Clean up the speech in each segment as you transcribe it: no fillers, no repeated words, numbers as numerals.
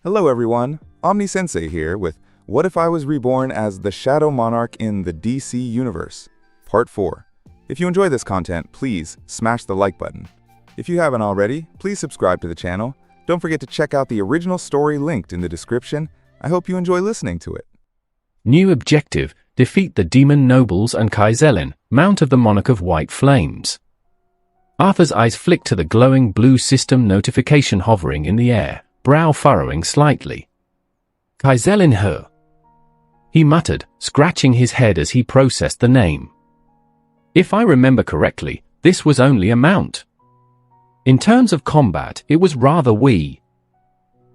Hello everyone, Omni Sensei here with What If I Was Reborn as the Shadow Monarch in the DC Universe, Part 4. If you enjoy this content, please smash the like button. If you haven't already, please subscribe to the channel. Don't forget to check out the original story linked in the description. I hope you enjoy listening to it. New objective: defeat the demon nobles and Kaizelin, Mount of the Monarch of White Flames. Arthur's eyes flicked to the glowing blue system notification hovering in the air, brow furrowing slightly. Kaizelin her, he muttered, scratching his head as he processed the name. If I remember correctly, this was only a mount. In terms of combat, it was rather weak.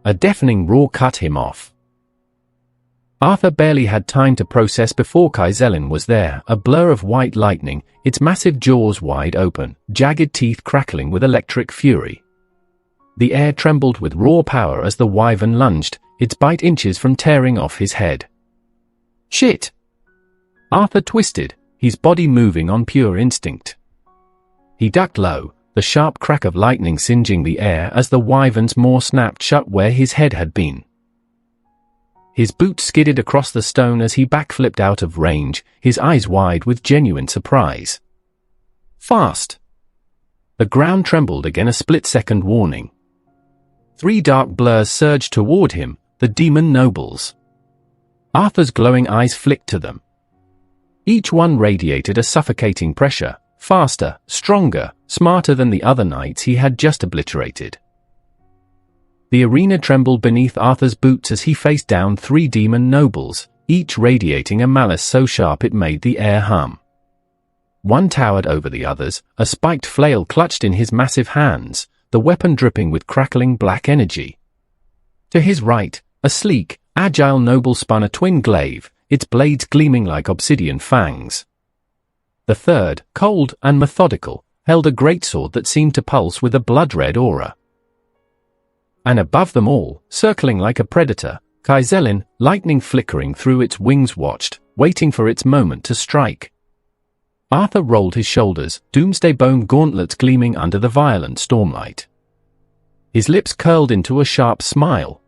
A deafening roar cut him off. Arthur barely had time to process before Kaizelin was there, a blur of white lightning, its massive jaws wide open, jagged teeth crackling with electric fury. The air trembled with raw power as the wyvern lunged, its bite inches from tearing off his head. Shit! Arthur twisted, his body moving on pure instinct. He ducked low, the sharp crack of lightning singeing the air as the wyvern's maw snapped shut where his head had been. His boot skidded across the stone as he backflipped out of range, his eyes wide with genuine surprise. Fast! The ground trembled again, a split-second warning. 3 dark blurs surged toward him, the demon nobles. Arthur's glowing eyes flicked to them. Each one radiated a suffocating pressure, faster, stronger, smarter than the other knights he had just obliterated. The arena trembled beneath Arthur's boots as he faced down 3 demon nobles, each radiating a malice so sharp it made the air hum. One towered over the others, a spiked flail clutched in his massive hands, the weapon dripping with crackling black energy. To his right, a sleek, agile noble spun a twin glaive, its blades gleaming like obsidian fangs. The third, cold and methodical, held a greatsword that seemed to pulse with a blood-red aura. And above them all, circling like a predator, Kaizelin, lightning flickering through its wings, watched, waiting for its moment to strike. Arthur rolled his shoulders, doomsday bone gauntlets gleaming under the violent stormlight. His lips curled into a sharp smile.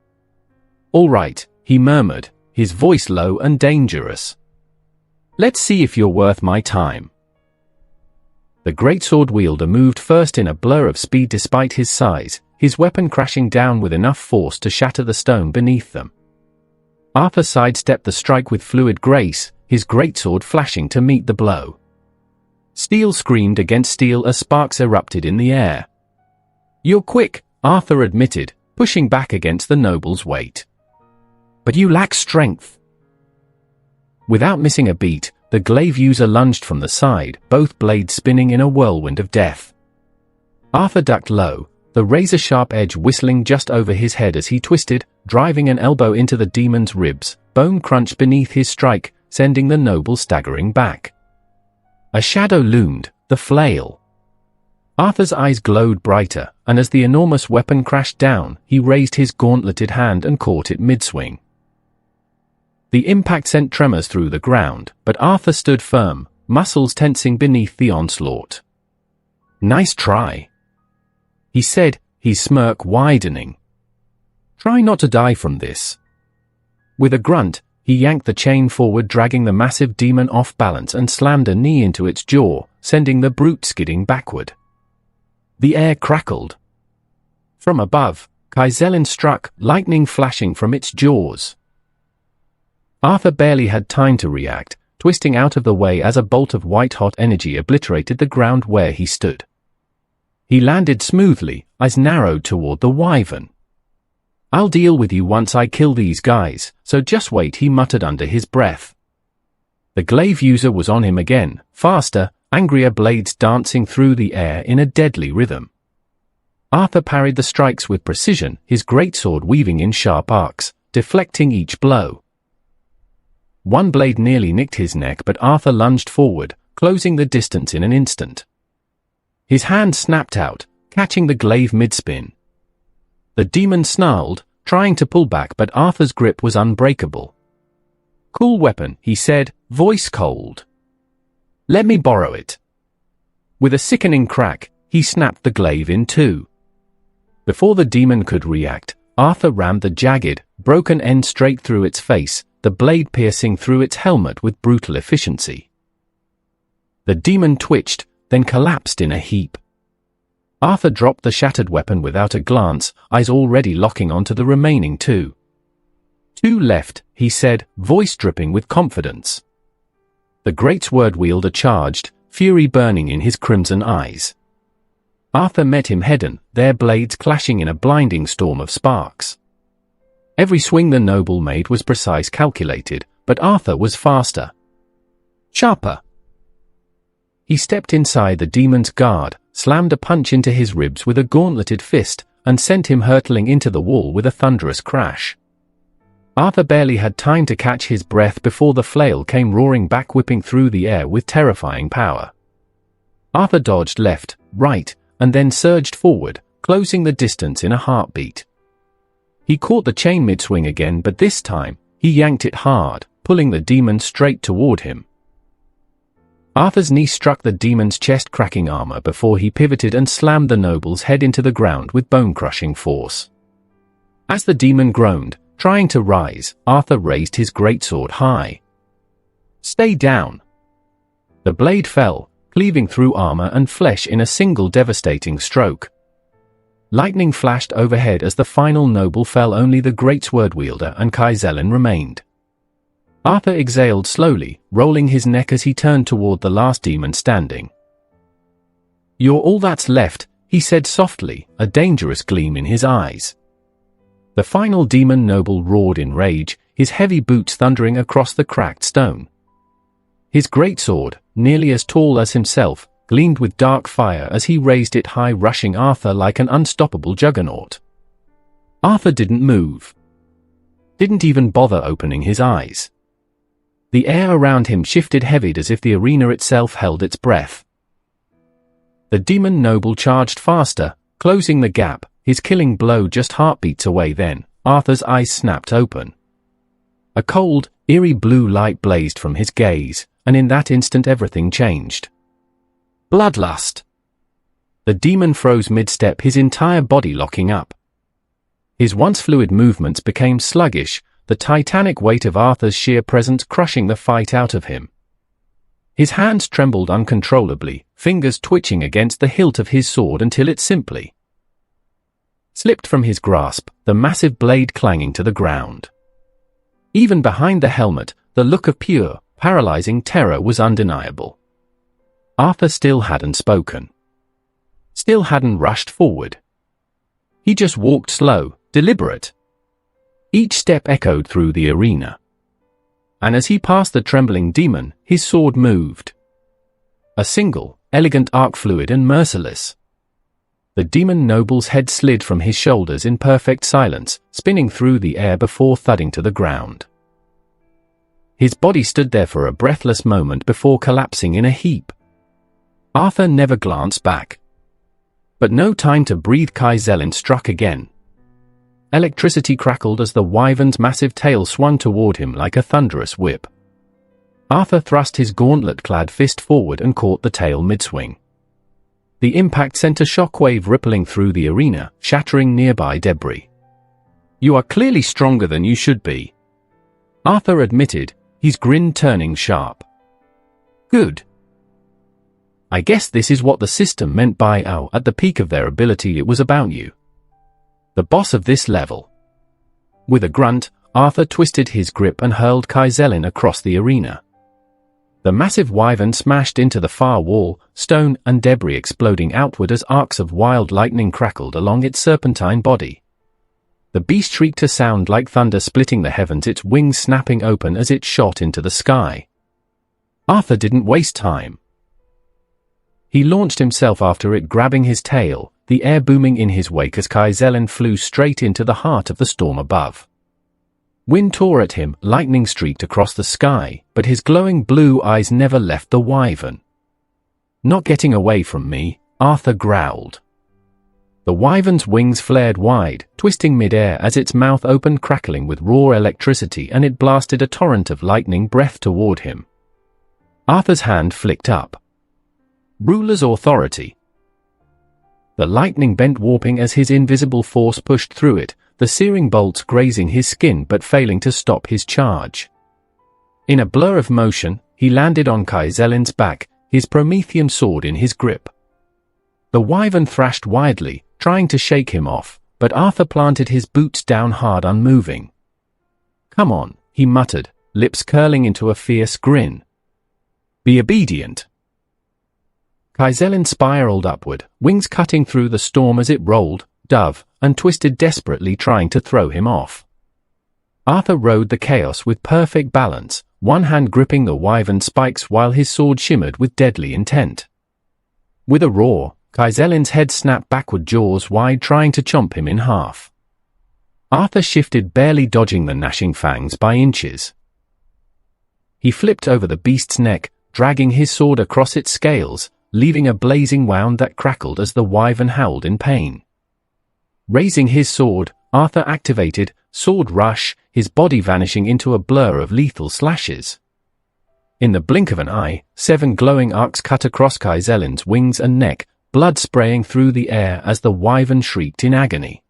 "All right," he murmured, his voice low and dangerous. "Let's see if you're worth my time." The greatsword wielder moved first in a blur of speed despite his size, his weapon crashing down with enough force to shatter the stone beneath them. Arthur sidestepped the strike with fluid grace, his greatsword flashing to meet the blow. Steel screamed against steel as sparks erupted in the air. "You're quick," Arthur admitted, pushing back against the noble's weight. "But you lack strength." Without missing a beat, the glaive user lunged from the side, both blades spinning in a whirlwind of death. Arthur ducked low, the razor-sharp edge whistling just over his head as he twisted, driving an elbow into the demon's ribs. Bone crunched beneath his strike, sending the noble staggering back. A shadow loomed, the flail. Arthur's eyes glowed brighter, and as the enormous weapon crashed down, he raised his gauntleted hand and caught it mid-swing. The impact sent tremors through the ground, but Arthur stood firm, muscles tensing beneath the onslaught. "Nice try," he said, his smirk widening. "Try not to die from this." With a grunt, he yanked the chain forward, dragging the massive demon off balance and slammed a knee into its jaw, sending the brute skidding backward. The air crackled. From above, Kaizelin struck, lightning flashing from its jaws. Arthur barely had time to react, twisting out of the way as a bolt of white-hot energy obliterated the ground where he stood. He landed smoothly, eyes narrowed toward the wyvern. "I'll deal with you once I kill these guys, so just wait," he muttered under his breath. The glaive user was on him again, faster, angrier blades dancing through the air in a deadly rhythm. Arthur parried the strikes with precision, his greatsword weaving in sharp arcs, deflecting each blow. One blade nearly nicked his neck, but Arthur lunged forward, closing the distance in an instant. His hand snapped out, catching the glaive mid-spin. The demon snarled, trying to pull back, but Arthur's grip was unbreakable. "Cool weapon," he said, voice cold. "Let me borrow it." With a sickening crack, he snapped the glaive in two. Before the demon could react, Arthur rammed the jagged, broken end straight through its face, the blade piercing through its helmet with brutal efficiency. The demon twitched, then collapsed in a heap. Arthur dropped the shattered weapon without a glance, eyes already locking onto the remaining two. "Two left," he said, voice dripping with confidence. The great sword wielder charged, fury burning in his crimson eyes. Arthur met him head-on, their blades clashing in a blinding storm of sparks. Every swing the noble made was precise, calculated, but Arthur was faster. Sharper. He stepped inside the demon's guard, slammed a punch into his ribs with a gauntleted fist, and sent him hurtling into the wall with a thunderous crash. Arthur barely had time to catch his breath before the flail came roaring back, whipping through the air with terrifying power. Arthur dodged left, right, and then surged forward, closing the distance in a heartbeat. He caught the chain mid-swing again, but this time, he yanked it hard, pulling the demon straight toward him. Arthur's knee struck the demon's chest, cracking armor before he pivoted and slammed the noble's head into the ground with bone-crushing force. As the demon groaned, trying to rise, Arthur raised his greatsword high. "Stay down!" The blade fell, cleaving through armor and flesh in a single devastating stroke. Lightning flashed overhead as the final noble fell. Only the greatsword wielder and FrenzyAren remained. Arthur exhaled slowly, rolling his neck as he turned toward the last demon standing. "You're all that's left," he said softly, a dangerous gleam in his eyes. The final demon noble roared in rage, his heavy boots thundering across the cracked stone. His greatsword, nearly as tall as himself, gleamed with dark fire as he raised it high, rushing Arthur like an unstoppable juggernaut. Arthur didn't move. Didn't even bother opening his eyes. The air around him shifted, heavy as if the arena itself held its breath. The demon noble charged faster, closing the gap, his killing blow just heartbeats away. Then, Arthur's eyes snapped open. A cold, eerie blue light blazed from his gaze, and in that instant everything changed. Bloodlust. The demon froze mid-step, his entire body locking up. His once fluid movements became sluggish, the titanic weight of Arthur's sheer presence crushing the fight out of him. His hands trembled uncontrollably, fingers twitching against the hilt of his sword until it simply slipped from his grasp, the massive blade clanging to the ground. Even behind the helmet, the look of pure, paralyzing terror was undeniable. Arthur still hadn't spoken. Still hadn't rushed forward. He just walked slow, deliberate. Each step echoed through the arena. And as he passed the trembling demon, his sword moved. A single, elegant arc, fluid and merciless. The demon noble's head slid from his shoulders in perfect silence, spinning through the air before thudding to the ground. His body stood there for a breathless moment before collapsing in a heap. Arthur never glanced back. But no time to breathe. FrenzyAren struck again. Electricity crackled as the wyvern's massive tail swung toward him like a thunderous whip. Arthur thrust his gauntlet-clad fist forward and caught the tail mid-swing. The impact sent a shockwave rippling through the arena, shattering nearby debris. "You are clearly stronger than you should be," Arthur admitted, his grin turning sharp. "Good. I guess this is what the system meant by at the peak of their ability it was about you. The boss of this level." With a grunt, Arthur twisted his grip and hurled FrenzyAren across the arena. The massive wyvern smashed into the far wall, stone and debris exploding outward as arcs of wild lightning crackled along its serpentine body. The beast shrieked a sound like thunder splitting the heavens, its wings snapping open as it shot into the sky. Arthur didn't waste time. He launched himself after it, grabbing his tail, the air booming in his wake as FrenzyAren flew straight into the heart of the storm above. Wind tore at him, lightning streaked across the sky, but his glowing blue eyes never left the wyvern. "Not getting away from me," Arthur growled. The wyvern's wings flared wide, twisting mid-air as its mouth opened, crackling with raw electricity, and it blasted a torrent of lightning breath toward him. Arthur's hand flicked up. Ruler's authority. The lightning bent, warping as his invisible force pushed through it, the searing bolts grazing his skin but failing to stop his charge. In a blur of motion, he landed on Kaizelin's back, his Promethean sword in his grip. The wyvern thrashed wildly, trying to shake him off, but Arthur planted his boots down hard, unmoving. "Come on," he muttered, lips curling into a fierce grin. "Be obedient." Kaizelin spiraled upward, wings cutting through the storm as it rolled, dove, and twisted desperately, trying to throw him off. Arthur rode the chaos with perfect balance, one hand gripping the wyvern's spikes while his sword shimmered with deadly intent. With a roar, Kaizelin's head snapped backward, jaws wide, trying to chomp him in half. Arthur shifted, barely dodging the gnashing fangs by inches. He flipped over the beast's neck, dragging his sword across its scales, leaving a blazing wound that crackled as the wyvern howled in pain. Raising his sword, Arthur activated Sword Rush, his body vanishing into a blur of lethal slashes. In the blink of an eye, 7 glowing arcs cut across Kaizelin's wings and neck, blood spraying through the air as the wyvern shrieked in agony.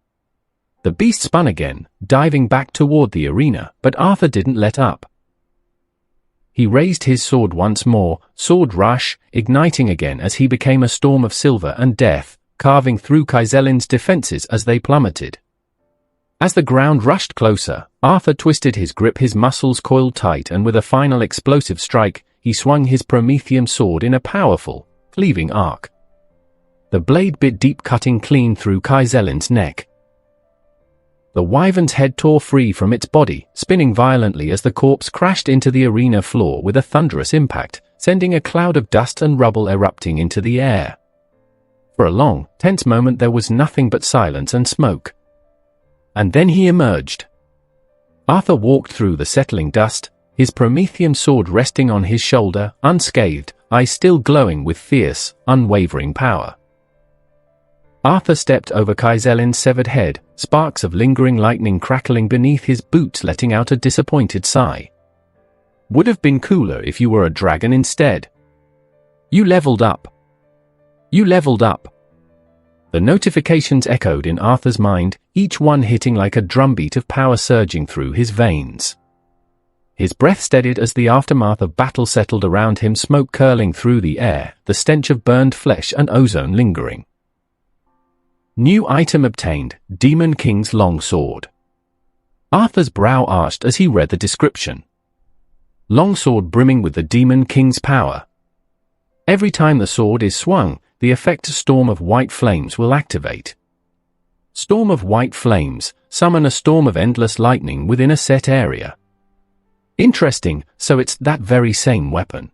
The beast spun again, diving back toward the arena, but Arthur didn't let up. He raised his sword once more, Sword Rush, igniting again as he became a storm of silver and death, carving through Kaizelin's defenses as they plummeted. As the ground rushed closer, Arthur twisted his grip, his muscles coiled tight, and with a final explosive strike, he swung his Promethean sword in a powerful, cleaving arc. The blade bit deep, cutting clean through Kaizelin's neck. The wyvern's head tore free from its body, spinning violently as the corpse crashed into the arena floor with a thunderous impact, sending a cloud of dust and rubble erupting into the air. For a long, tense moment there was nothing but silence and smoke. And then he emerged. Arthur walked through the settling dust, his Promethean sword resting on his shoulder, unscathed, eyes still glowing with fierce, unwavering power. Arthur stepped over Kaizelin's severed head, sparks of lingering lightning crackling beneath his boots, letting out a disappointed sigh. "Would have been cooler if you were a dragon instead. You leveled up. You leveled up." The notifications echoed in Arthur's mind, each one hitting like a drumbeat of power surging through his veins. His breath steadied as the aftermath of battle settled around him, smoke curling through the air, the stench of burned flesh and ozone lingering. New item obtained, Demon King's Longsword. Arthur's brow arched as he read the description. Longsword brimming with the Demon King's power. Every time the sword is swung, the effect Storm of White Flames will activate. Storm of White Flames, summon a storm of endless lightning within a set area. Interesting, so it's that very same weapon.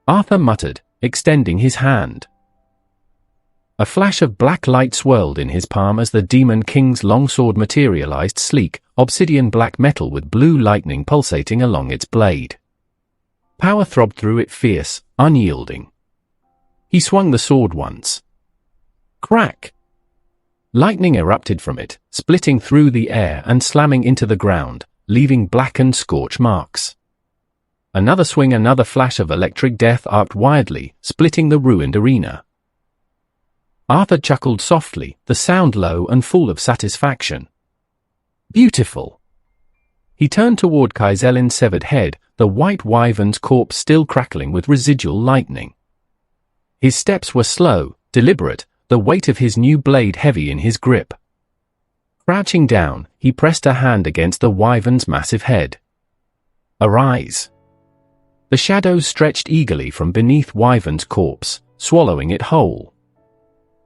Arthur muttered, extending his hand. A flash of black light swirled in his palm as the Demon King's longsword materialized, sleek, obsidian black metal with blue lightning pulsating along its blade. Power throbbed through it, fierce, unyielding. He swung the sword once. Crack! Lightning erupted from it, splitting through the air and slamming into the ground, leaving blackened scorch marks. Another swing, another flash of electric death arced wildly, splitting the ruined arena. Arthur chuckled softly, the sound low and full of satisfaction. Beautiful. He turned toward Kaizelin's severed head, the white wyvern's corpse still crackling with residual lightning. His steps were slow, deliberate, the weight of his new blade heavy in his grip. Crouching down, he pressed a hand against the wyvern's massive head. Arise. The shadows stretched eagerly from beneath wyvern's corpse, swallowing it whole.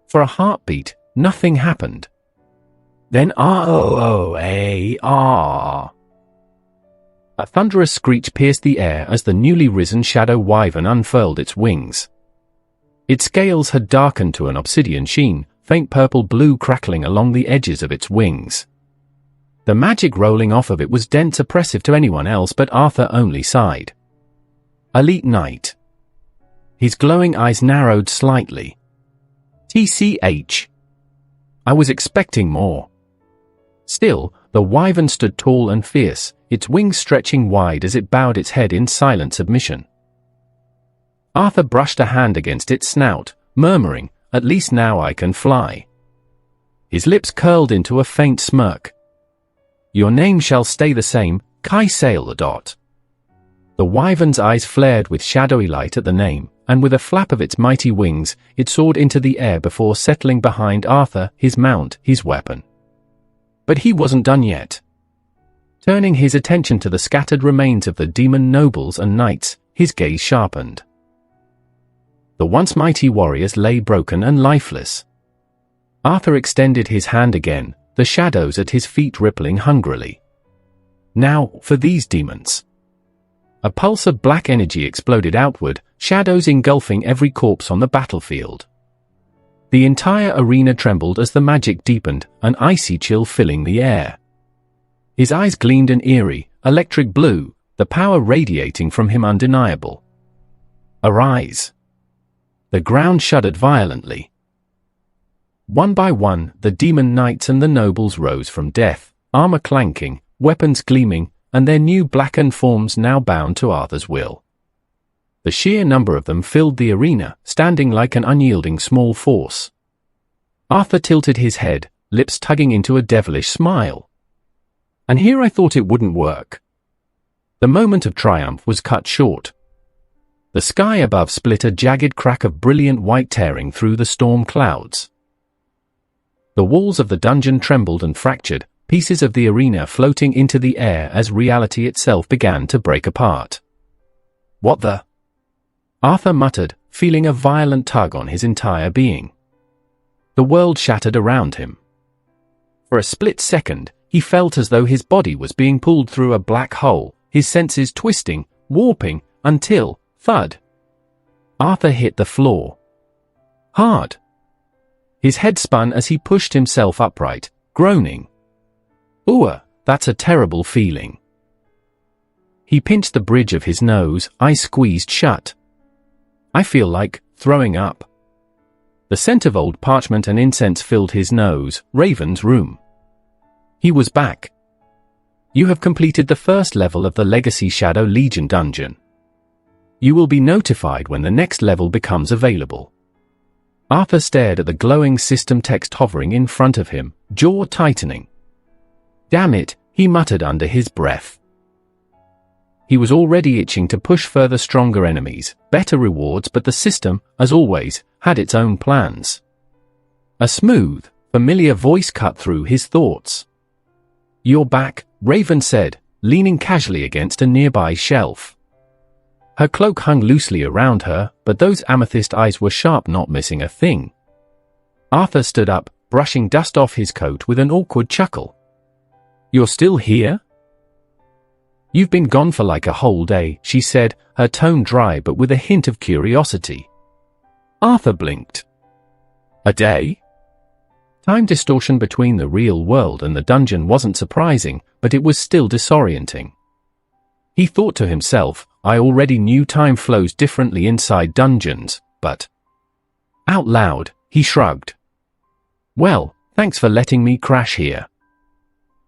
For a heartbeat, nothing happened. Then A-R. A thunderous screech pierced the air as the newly risen shadow wyvern unfurled its wings. Its scales had darkened to an obsidian sheen, faint purple-blue crackling along the edges of its wings. The magic rolling off of it was dense, oppressive to anyone else, but Arthur only sighed. Elite Knight. His glowing eyes narrowed slightly. TCH. I was expecting more. Still, the wyvern stood tall and fierce, its wings stretching wide as it bowed its head in silent submission. Arthur brushed a hand against its snout, murmuring, "At least now I can fly." his lips curled into a faint smirk. "Your name shall stay the same, Kai-Sail. The wyvern's eyes flared with shadowy light at the name, and with a flap of its mighty wings, it soared into the air before settling behind Arthur, his mount, his weapon. But he wasn't done yet. Turning his attention to the scattered remains of the demon nobles and knights, his gaze sharpened. The once mighty warriors lay broken and lifeless. Arthur extended his hand again, the shadows at his feet rippling hungrily. Now, for these demons. A pulse of black energy exploded outward, shadows engulfing every corpse on the battlefield. The entire arena trembled as the magic deepened, an icy chill filling the air. His eyes gleamed an eerie, electric blue, the power radiating from him undeniable. Arise! The ground shuddered violently. One by one, the demon knights and the nobles rose from death, armor clanking, weapons gleaming, and their new blackened forms now bound to Arthur's will. The sheer number of them filled the arena, standing like an unyielding small force. Arthur tilted his head, lips tugging into a devilish smile. And here I thought it wouldn't work. The moment of triumph was cut short. The sky above split a jagged crack of brilliant white tearing through the storm clouds. The walls of the dungeon trembled and fractured, pieces of the arena floating into the air as reality itself began to break apart. What the? Arthur muttered, feeling a violent tug on his entire being. The world shattered around him. For a split second, he felt as though his body was being pulled through a black hole, his senses twisting, warping, until, thud. Arthur hit the floor. Hard. His head spun as he pushed himself upright, groaning. Ooh, that's a terrible feeling. He pinched the bridge of his nose, eyes squeezed shut. I feel like throwing up. The scent of old parchment and incense filled his nose, Raven's room. He was back. You have completed the first level of the Legacy Shadow Legion dungeon. You will be notified when the next level becomes available. Arthur stared at the glowing system text hovering in front of him, jaw tightening. Damn it, he muttered under his breath. He was already itching to push further stronger enemies, better rewards, but the system, as always, had its own plans. A smooth, familiar voice cut through his thoughts. You're back, Raven said, leaning casually against a nearby shelf. Her cloak hung loosely around her, but those amethyst eyes were sharp, not missing a thing. Arthur stood up, brushing dust off his coat with an awkward chuckle. You're still here? You've been gone for like a whole day, she said, her tone dry but with a hint of curiosity. Arthur blinked. A day? Time distortion between the real world and the dungeon wasn't surprising, but it was still disorienting. He thought to himself, I already knew time flows differently inside dungeons, but... Out loud, he shrugged. Well, thanks for letting me crash here.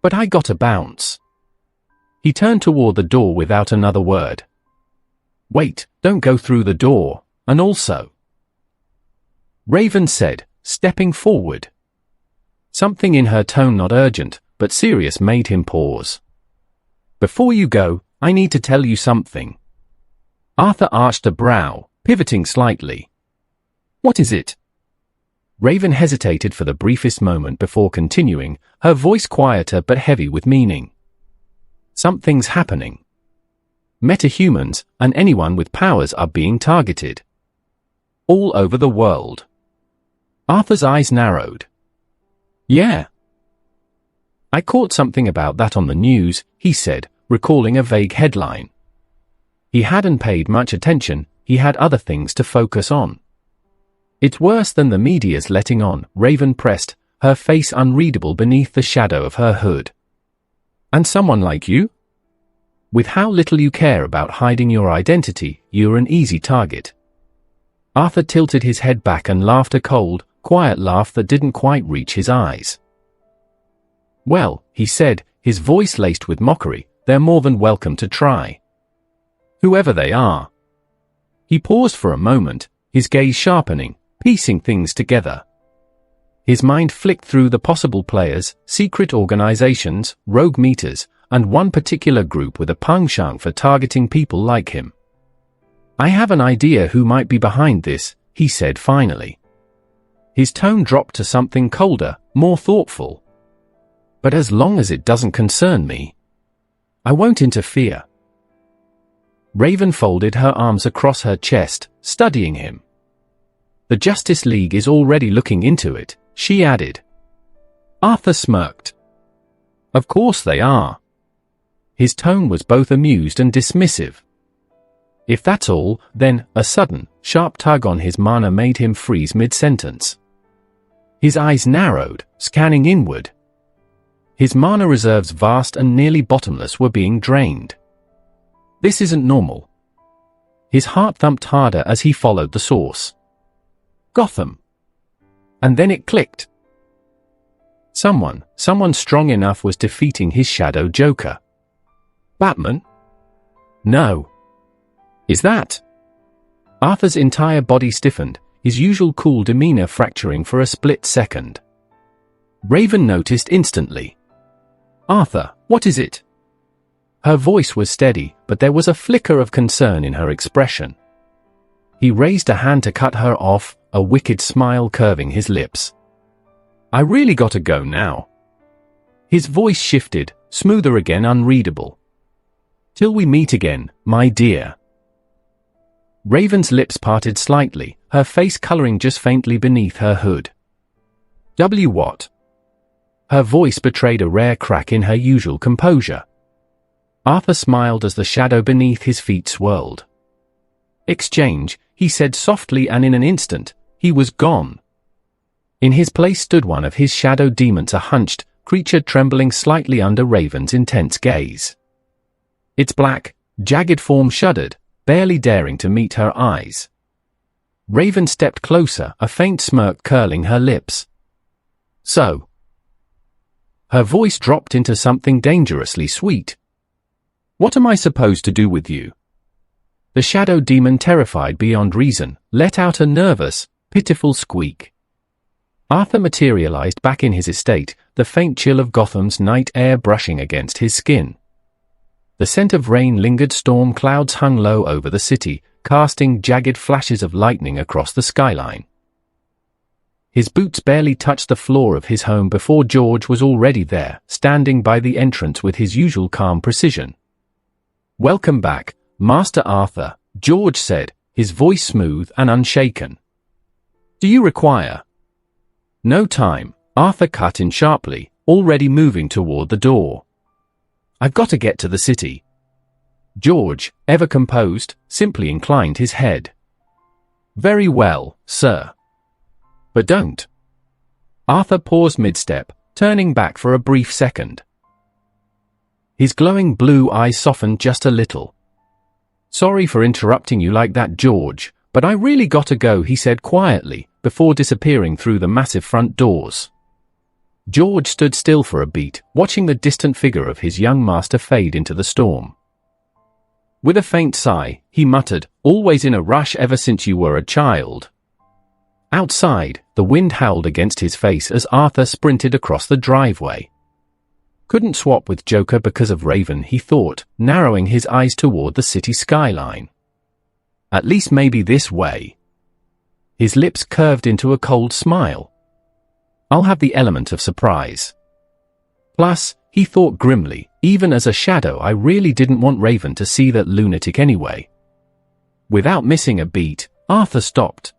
But I gotta bounce. He turned toward the door without another word. Wait, don't go through the door, and also... Raven said, stepping forward. Something in her tone not urgent, but serious made him pause. Before you go, I need to tell you something. Arthur arched a brow, pivoting slightly. What is it? Raven hesitated for the briefest moment before continuing, her voice quieter but heavy with meaning. Something's happening. Metahumans, and anyone with powers are being targeted. All over the world. Arthur's eyes narrowed. Yeah. I caught something about that on the news, he said, recalling a vague headline. He hadn't paid much attention, he had other things to focus on. It's worse than the media's letting on, Raven pressed, her face unreadable beneath the shadow of her hood. And someone like you? With how little you care about hiding your identity, you're an easy target. Arthur tilted his head back and laughed a cold, quiet laugh that didn't quite reach his eyes. Well, he said, his voice laced with mockery, they're more than welcome to try. Whoever they are. He paused for a moment, his gaze sharpening, piecing things together. His mind flicked through the possible players, secret organizations, rogue meters, and one particular group with a penchant for targeting people like him. "I have an idea who might be behind this," he said finally. His tone dropped to something colder, more thoughtful. "But as long as it doesn't concern me, I won't interfere." Raven folded her arms across her chest, studying him. "The Justice League is already looking into it," she added. Arthur smirked. "Of course they are." His tone was both amused and dismissive. If that's all, then a sudden, sharp tug on his mana made him freeze mid-sentence. His eyes narrowed, scanning inward. His mana reserves, vast and nearly bottomless, were being drained. This isn't normal. His heart thumped harder as he followed the source. Gotham. And then it clicked. Someone strong enough was defeating his shadow Joker. Batman? No. Is that? Arthur's entire body stiffened, his usual cool demeanor fracturing for a split second. Raven noticed instantly. "Arthur, what is it?" Her voice was steady, but there was a flicker of concern in her expression. He raised a hand to cut her off, a wicked smile curving his lips. "I really gotta go now." His voice shifted, smoother again, unreadable. "Till we meet again, my dear." Raven's lips parted slightly, her face coloring just faintly beneath her hood. What? Her voice betrayed a rare crack in her usual composure. Arthur smiled as the shadow beneath his feet swirled. "Exchange," he said softly, and in an instant, he was gone. In his place stood one of his shadow demons, a hunched creature trembling slightly under Raven's intense gaze. Its black, jagged form shuddered, barely daring to meet her eyes. Raven stepped closer, a faint smirk curling her lips. "So?" Her voice dropped into something dangerously sweet. "What am I supposed to do with you?" The shadow demon, terrified beyond reason, let out a nervous, pitiful squeak. Arthur materialized back in his estate, the faint chill of Gotham's night air brushing against his skin. The scent of rain lingered, storm clouds hung low over the city, casting jagged flashes of lightning across the skyline. His boots barely touched the floor of his home before George was already there, standing by the entrance with his usual calm precision. "Welcome back, Master Arthur," George said, his voice smooth and unshaken. "Do you require—" "No time," Arthur cut in sharply, already moving toward the door. "I've got to get to the city." George, ever composed, simply inclined his head. "Very well, sir. But don't." Arthur paused mid-step, turning back for a brief second. His glowing blue eyes softened just a little. "Sorry for interrupting you like that, George, but I really gotta go," he said quietly, before disappearing through the massive front doors. George stood still for a beat, watching the distant figure of his young master fade into the storm. With a faint sigh, he muttered, "Always in a rush ever since you were a child." Outside, the wind howled against his face as Arthur sprinted across the driveway. Couldn't swap with Joker because of Raven, he thought, narrowing his eyes toward the city skyline. At least maybe this way. His lips curved into a cold smile. I'll have the element of surprise. Plus, he thought grimly, even as a shadow, I really didn't want Raven to see that lunatic anyway. Without missing a beat, Arthur stopped.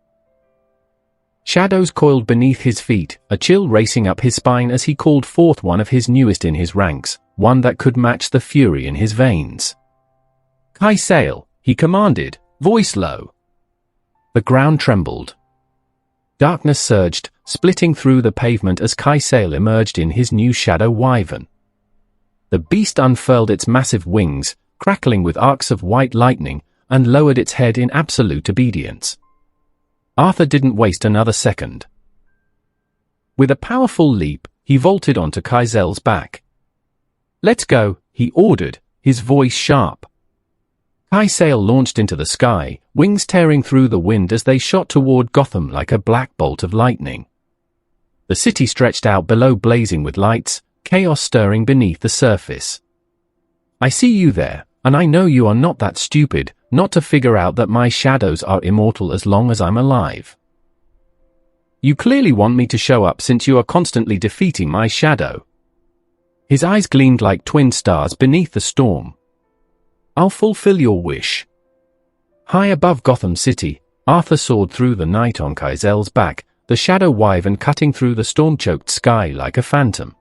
Shadows coiled beneath his feet, a chill racing up his spine as he called forth one of his newest in his ranks, one that could match the fury in his veins. "Kai Sale," he commanded, voice low. The ground trembled. Darkness surged, splitting through the pavement as Kai Sale emerged in his new shadow wyvern. The beast unfurled its massive wings, crackling with arcs of white lightning, and lowered its head in absolute obedience. Arthur didn't waste another second. With a powerful leap, he vaulted onto Kaisel's back. "Let's go," he ordered, his voice sharp. Kaisel launched into the sky, wings tearing through the wind as they shot toward Gotham like a black bolt of lightning. The city stretched out below, blazing with lights, chaos stirring beneath the surface. I see you there, and I know you are not that stupid not to figure out that my shadows are immortal as long as I'm alive. You clearly want me to show up since you are constantly defeating my shadow. His eyes gleamed like twin stars beneath the storm. I'll fulfill your wish. High above Gotham City, Arthur soared through the night on Kaisel's back, the shadow wyvern cutting through the storm-choked sky like a phantom.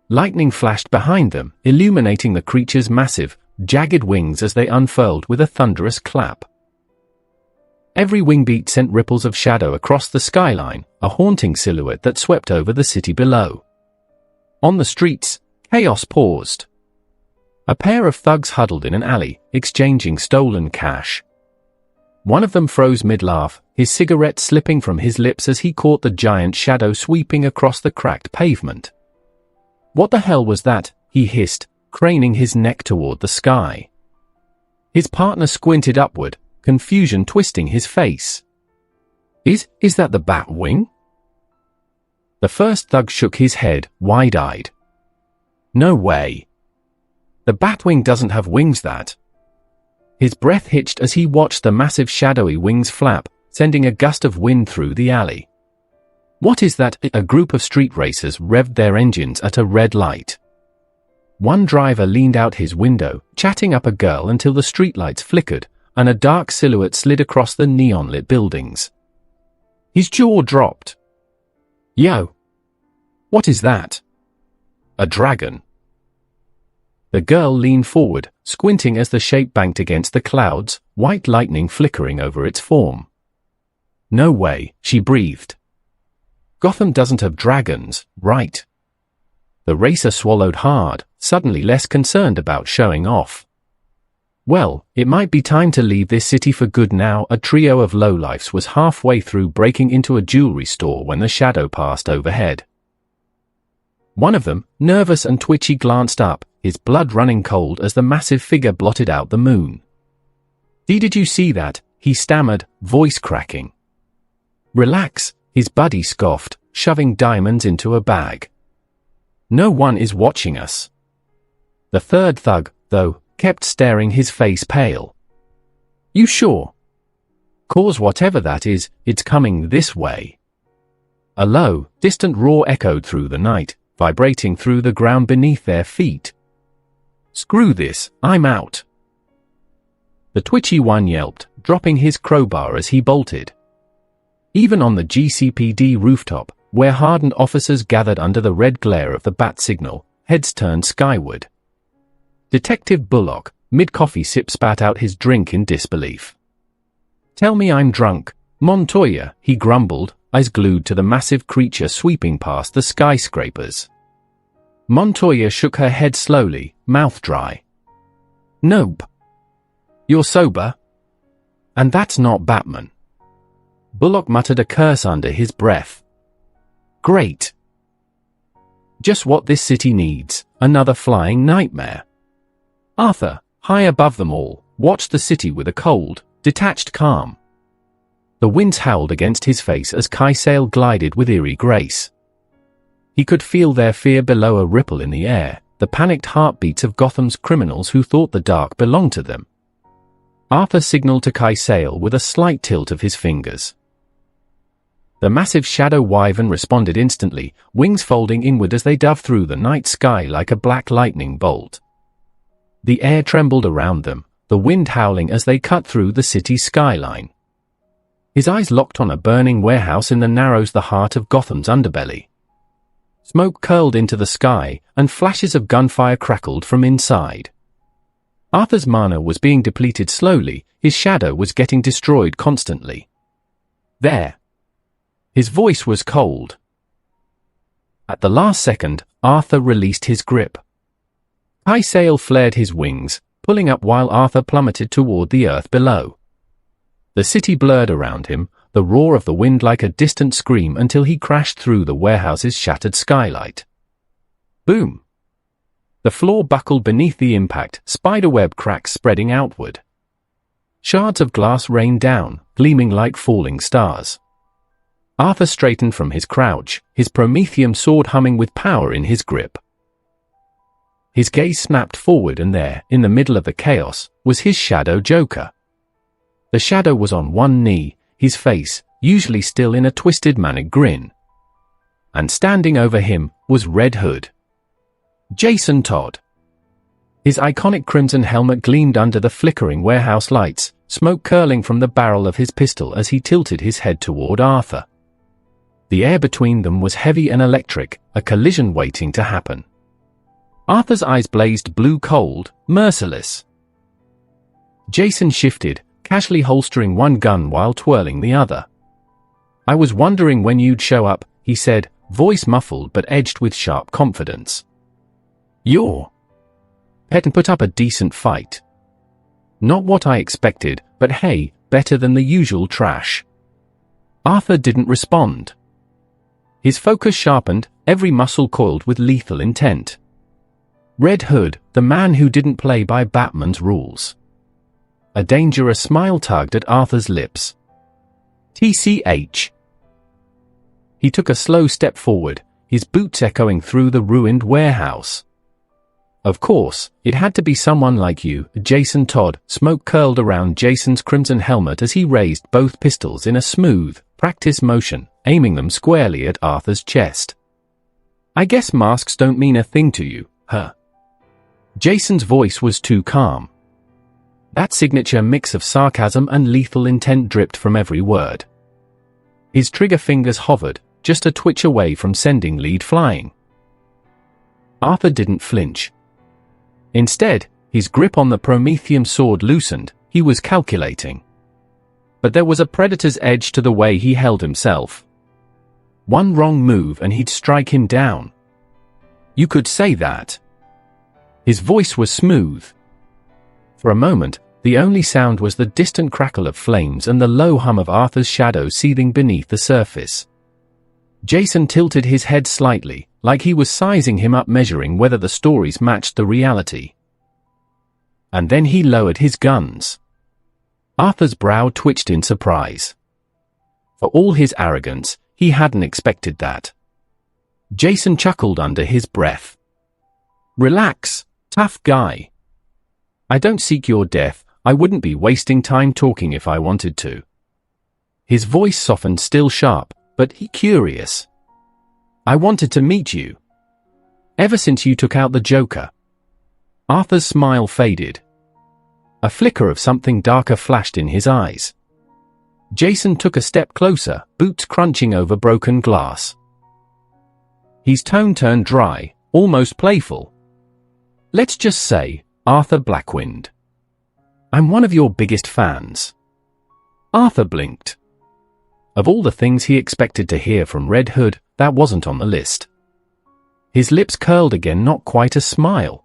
Lightning flashed behind them, illuminating the creature's massive, jagged wings as they unfurled with a thunderous clap. Every wing beat sent ripples of shadow across the skyline, a haunting silhouette that swept over the city below. On the streets, chaos paused. A pair of thugs huddled in an alley, exchanging stolen cash. One of them froze mid-laugh, his cigarette slipping from his lips as he caught the giant shadow sweeping across the cracked pavement. What the hell was that? He hissed, craning his neck toward the sky. His partner squinted upward, confusion twisting his face. Is that the bat wing? The first thug shook his head, wide-eyed. No way. The Batwing doesn't have wings that. His breath hitched as he watched the massive shadowy wings flap, sending a gust of wind through the alley. What is that? A group of street racers revved their engines at a red light. One driver leaned out his window, chatting up a girl until the streetlights flickered, and a dark silhouette slid across the neon-lit buildings. His jaw dropped. Yo! What is that? A dragon. The girl leaned forward, squinting as the shape banked against the clouds, white lightning flickering over its form. No way, she breathed. Gotham doesn't have dragons, right? The racer swallowed hard, suddenly less concerned about showing off. Well, it might be time to leave this city for good now. A trio of lowlifes was halfway through breaking into a jewelry store when the shadow passed overhead. One of them, nervous and twitchy, glanced up, his blood running cold as the massive figure blotted out the moon. Did you see that? He stammered, voice cracking. Relax, his buddy scoffed, shoving diamonds into a bag. No one is watching us. The third thug, though, kept staring, his face pale. You sure? 'Cause whatever that is, it's coming this way. A low, distant roar echoed through the night, vibrating through the ground beneath their feet. Screw this, I'm out. The twitchy one yelped, dropping his crowbar as he bolted. Even on the GCPD rooftop, where hardened officers gathered under the red glare of the bat signal, heads turned skyward. Detective Bullock, mid-coffee sip, spat out his drink in disbelief. Tell me I'm drunk, Montoya, he grumbled, eyes glued to the massive creature sweeping past the skyscrapers. Montoya shook her head slowly, mouth dry. Nope. You're sober? And that's not Batman. Bullock muttered a curse under his breath. Great. Just what this city needs, another flying nightmare. Arthur, high above them all, watched the city with a cold, detached calm. The winds howled against his face as Kaisel glided with eerie grace. He could feel their fear below, a ripple in the air, the panicked heartbeats of Gotham's criminals who thought the dark belonged to them. Arthur signaled to Kaisel with a slight tilt of his fingers. The massive shadow wyvern responded instantly, wings folding inward as they dove through the night sky like a black lightning bolt. The air trembled around them, the wind howling as they cut through the city's skyline. His eyes locked on a burning warehouse in the Narrows, the heart of Gotham's underbelly. Smoke curled into the sky, and flashes of gunfire crackled from inside. Arthur's mana was being depleted slowly, his shadow was getting destroyed constantly. There. His voice was cold. At the last second, Arthur released his grip. Kaisel flared his wings, pulling up while Arthur plummeted toward the earth below. The city blurred around him, the roar of the wind like a distant scream, until he crashed through the warehouse's shattered skylight. Boom! The floor buckled beneath the impact, spiderweb cracks spreading outward. Shards of glass rained down, gleaming like falling stars. Arthur straightened from his crouch, his Prometheum sword humming with power in his grip. His gaze snapped forward, and there, in the middle of the chaos, was his shadow Joker. The shadow was on one knee, his face, usually still in a twisted manic grin. And standing over him was Red Hood. Jason Todd. His iconic crimson helmet gleamed under the flickering warehouse lights, smoke curling from the barrel of his pistol as he tilted his head toward Arthur. The air between them was heavy and electric, a collision waiting to happen. Arthur's eyes blazed blue cold, merciless. Jason shifted, casually holstering one gun while twirling the other. "I was wondering when you'd show up," he said, voice muffled but edged with sharp confidence. "You're put up a decent fight." "Not what I expected, but hey, better than the usual trash." Arthur didn't respond. His focus sharpened, every muscle coiled with lethal intent. Red Hood, the man who didn't play by Batman's rules. A dangerous smile tugged at Arthur's lips. TCH. He took a slow step forward, his boots echoing through the ruined warehouse. "Of course, it had to be someone like you, Jason Todd." Smoke curled around Jason's crimson helmet as he raised both pistols in a smooth, practice motion, aiming them squarely at Arthur's chest. "I guess masks don't mean a thing to you, huh?" Jason's voice was too calm. That signature mix of sarcasm and lethal intent dripped from every word. His trigger fingers hovered, just a twitch away from sending lead flying. Arthur didn't flinch. Instead, his grip on the Prometheum sword loosened, he was calculating. But there was a predator's edge to the way he held himself. One wrong move and he'd strike him down. You could say that. His voice was smooth. For a moment, the only sound was the distant crackle of flames and the low hum of Arthur's shadow seething beneath the surface. Jason tilted his head slightly, like he was sizing him up, measuring whether the stories matched the reality. And then he lowered his guns. Arthur's brow twitched in surprise. For all his arrogance, he hadn't expected that. Jason chuckled under his breath. "Relax, tough guy. I don't seek your death, I wouldn't be wasting time talking if I wanted to." His voice softened, still sharp, but curious. "I wanted to meet you. Ever since you took out the Joker." Arthur's smile faded. A flicker of something darker flashed in his eyes. Jason took a step closer, boots crunching over broken glass. His tone turned dry, almost playful. "Let's just say, Arthur Blackwind, I'm one of your biggest fans." Arthur blinked. Of all the things he expected to hear from Red Hood, that wasn't on the list. His lips curled again, not quite a smile.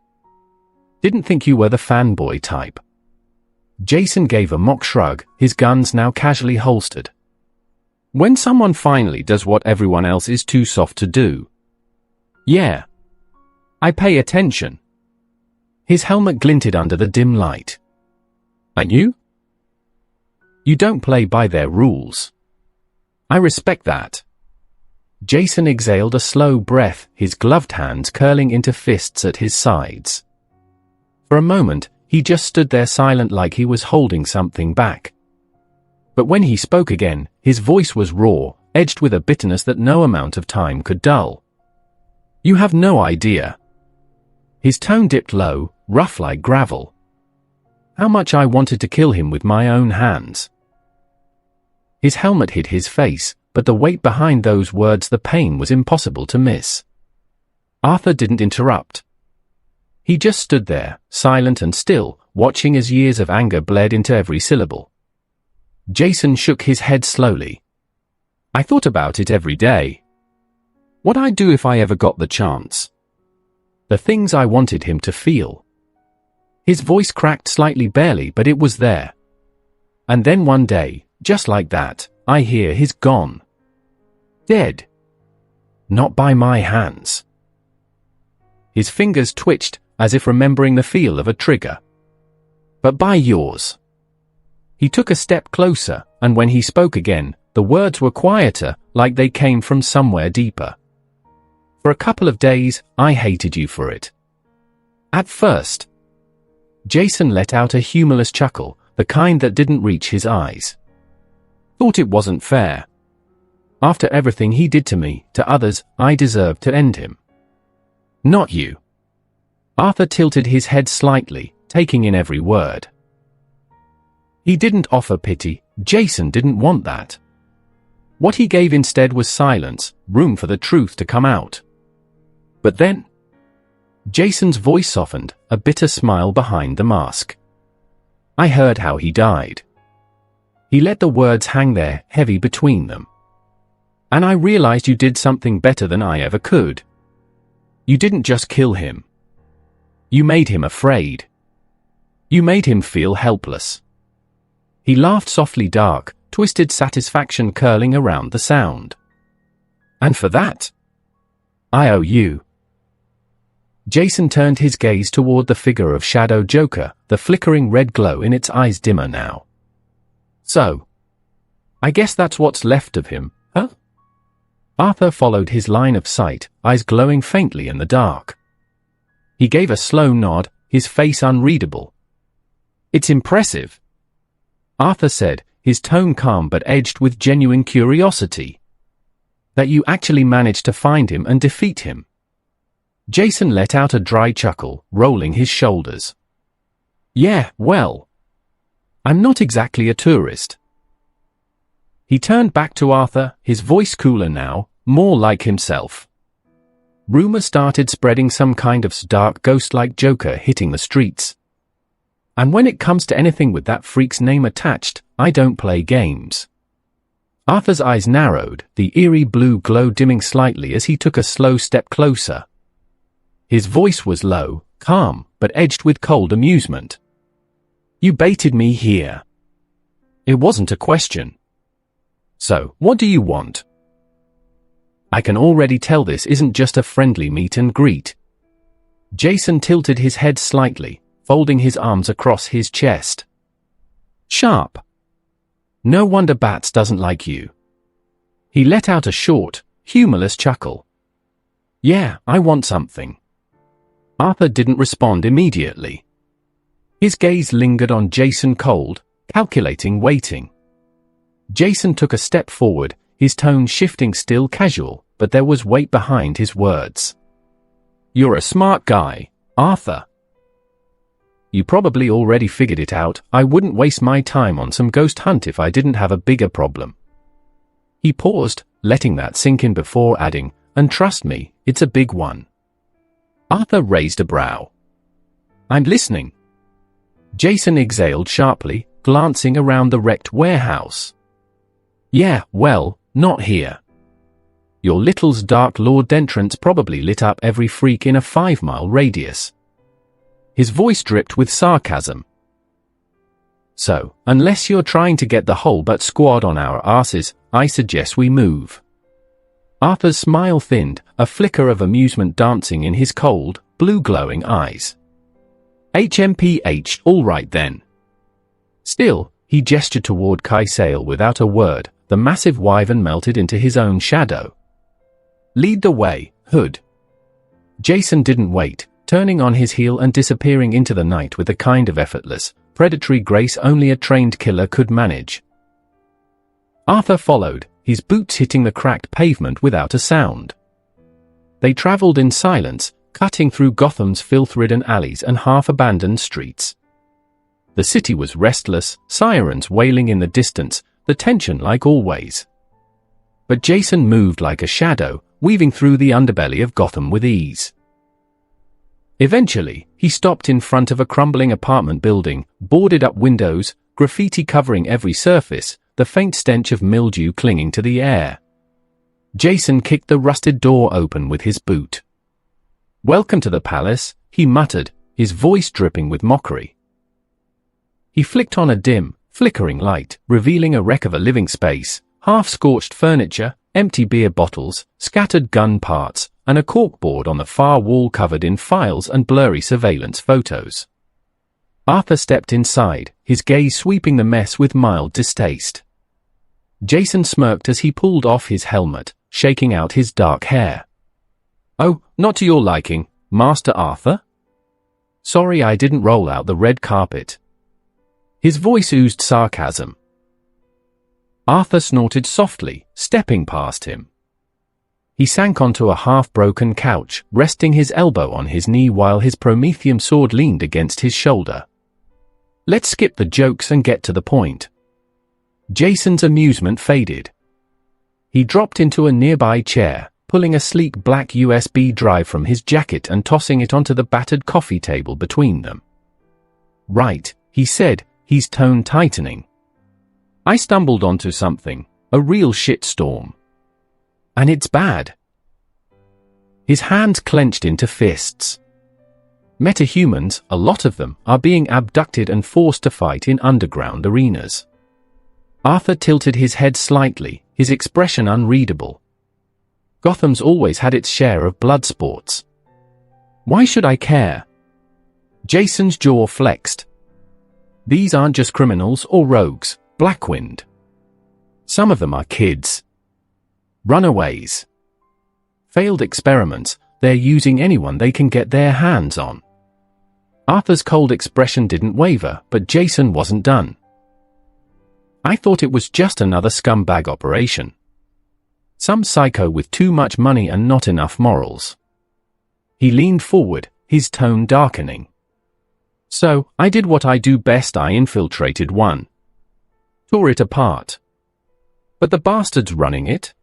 "Didn't think you were the fanboy type." Jason gave a mock shrug, his guns now casually holstered. "When someone finally does what everyone else is too soft to do. Yeah. I pay attention." His helmet glinted under the dim light. "And you? You don't play by their rules. I respect that." Jason exhaled a slow breath, his gloved hands curling into fists at his sides. For a moment, he just stood there silent, like he was holding something back. But when he spoke again, his voice was raw, edged with a bitterness that no amount of time could dull. "You have no idea." His tone dipped low, rough like gravel. "How much I wanted to kill him with my own hands." His helmet hid his face, but the weight behind those words, the pain, was impossible to miss. Arthur didn't interrupt. He just stood there, silent and still, watching as years of anger bled into every syllable. Jason shook his head slowly. "I thought about it every day. What I'd do if I ever got the chance. The things I wanted him to feel." His voice cracked slightly, barely, but it was there. "And then one day, just like that, I hear he's gone. Dead. Not by my hands." His fingers twitched, as if remembering the feel of a trigger. "But by yours." He took a step closer, and when he spoke again, the words were quieter, like they came from somewhere deeper. For a couple of days, I hated you for it. At first. Jason let out a humorless chuckle, the kind that didn't reach his eyes. Thought it wasn't fair. After everything he did to me, to others, I deserved to end him. Not you. Arthur tilted his head slightly, taking in every word. He didn't offer pity. Jason didn't want that. What he gave instead was silence, room for the truth to come out. But then, Jason's voice softened, a bitter smile behind the mask. I heard how he died. He let the words hang there, heavy between them. And I realized you did something better than I ever could. You didn't just kill him. You made him afraid. You made him feel helpless. He laughed softly, dark, twisted satisfaction curling around the sound. And for that, I owe you. Jason turned his gaze toward the figure of Shadow Joker, the flickering red glow in its eyes dimmer now. So, I guess that's what's left of him, huh? Arthur followed his line of sight, eyes glowing faintly in the dark. He gave a slow nod, his face unreadable. It's impressive, Arthur said, his tone calm but edged with genuine curiosity. That you actually managed to find him and defeat him. Jason let out a dry chuckle, rolling his shoulders. Yeah, well, I'm not exactly a tourist. He turned back to Arthur, his voice cooler now, more like himself. Rumor started spreading some kind of dark ghost-like Joker hitting the streets. And when it comes to anything with that freak's name attached, I don't play games. Arthur's eyes narrowed, the eerie blue glow dimming slightly as he took a slow step closer. His voice was low, calm, but edged with cold amusement. You baited me here. It wasn't a question. So, what do you want? I can already tell this isn't just a friendly meet and greet. Jason tilted his head slightly, folding his arms across his chest. Sharp. No wonder Bats doesn't like you. He let out a short, humorless chuckle. Yeah, I want something. Arthur didn't respond immediately. His gaze lingered on Jason, cold, calculating, waiting. Jason took a step forward, his tone shifting, still casual, but there was weight behind his words. You're a smart guy, Arthur. You probably already figured it out. I wouldn't waste my time on some ghost hunt if I didn't have a bigger problem. He paused, letting that sink in before adding, and trust me, it's a big one. Arthur raised a brow. I'm listening. Jason exhaled sharply, glancing around the wrecked warehouse. Yeah, well, not here. Your Little's Dark Lord entrance probably lit up every freak in a 5-mile radius. His voice dripped with sarcasm. So, unless you're trying to get the whole Bat squad on our asses, I suggest we move. Arthur's smile thinned, a flicker of amusement dancing in his cold, blue-glowing eyes. HMPH, all right then. Still, he gestured toward Kaisael without a word. The massive wyvern melted into his own shadow. Lead the way, Hood. Jason didn't wait, turning on his heel and disappearing into the night with a kind of effortless, predatory grace only a trained killer could manage. Arthur followed, his boots hitting the cracked pavement without a sound. They traveled in silence, cutting through Gotham's filth-ridden alleys and half-abandoned streets. The city was restless, sirens wailing in the distance, the tension like always. But Jason moved like a shadow, weaving through the underbelly of Gotham with ease. Eventually, he stopped in front of a crumbling apartment building, boarded-up windows, graffiti covering every surface, the faint stench of mildew clinging to the air. Jason kicked the rusted door open with his boot. Welcome to the palace, he muttered, his voice dripping with mockery. He flicked on a dim, flickering light, revealing a wreck of a living space, half-scorched furniture, empty beer bottles, scattered gun parts, and a corkboard on the far wall covered in files and blurry surveillance photos. Arthur stepped inside, his gaze sweeping the mess with mild distaste. Jason smirked as he pulled off his helmet, shaking out his dark hair. "Oh, not to your liking, Master Arthur? Sorry I didn't roll out the red carpet." His voice oozed sarcasm. Arthur snorted softly, stepping past him. He sank onto a half-broken couch, resting his elbow on his knee while his Prometheum sword leaned against his shoulder. "Let's skip the jokes and get to the point." Jason's amusement faded. He dropped into a nearby chair, pulling a sleek black USB drive from his jacket and tossing it onto the battered coffee table between them. "Right," he said, his tone tightening. "I stumbled onto something, a real shitstorm. And it's bad." His hands clenched into fists. Metahumans, a lot of them, are being abducted and forced to fight in underground arenas. Arthur tilted his head slightly, his expression unreadable. Gotham's always had its share of blood sports. "Why should I care?" Jason's jaw flexed. "These aren't just criminals or rogues, Blackwind. Some of them are kids. Runaways. Failed experiments, they're using anyone they can get their hands on." Arthur's cold expression didn't waver, but Jason wasn't done. "I thought it was just another scumbag operation. Some psycho with too much money and not enough morals." He leaned forward, his tone darkening. "So, I did what I do best. I infiltrated one. Tore it apart. But the bastards running it?"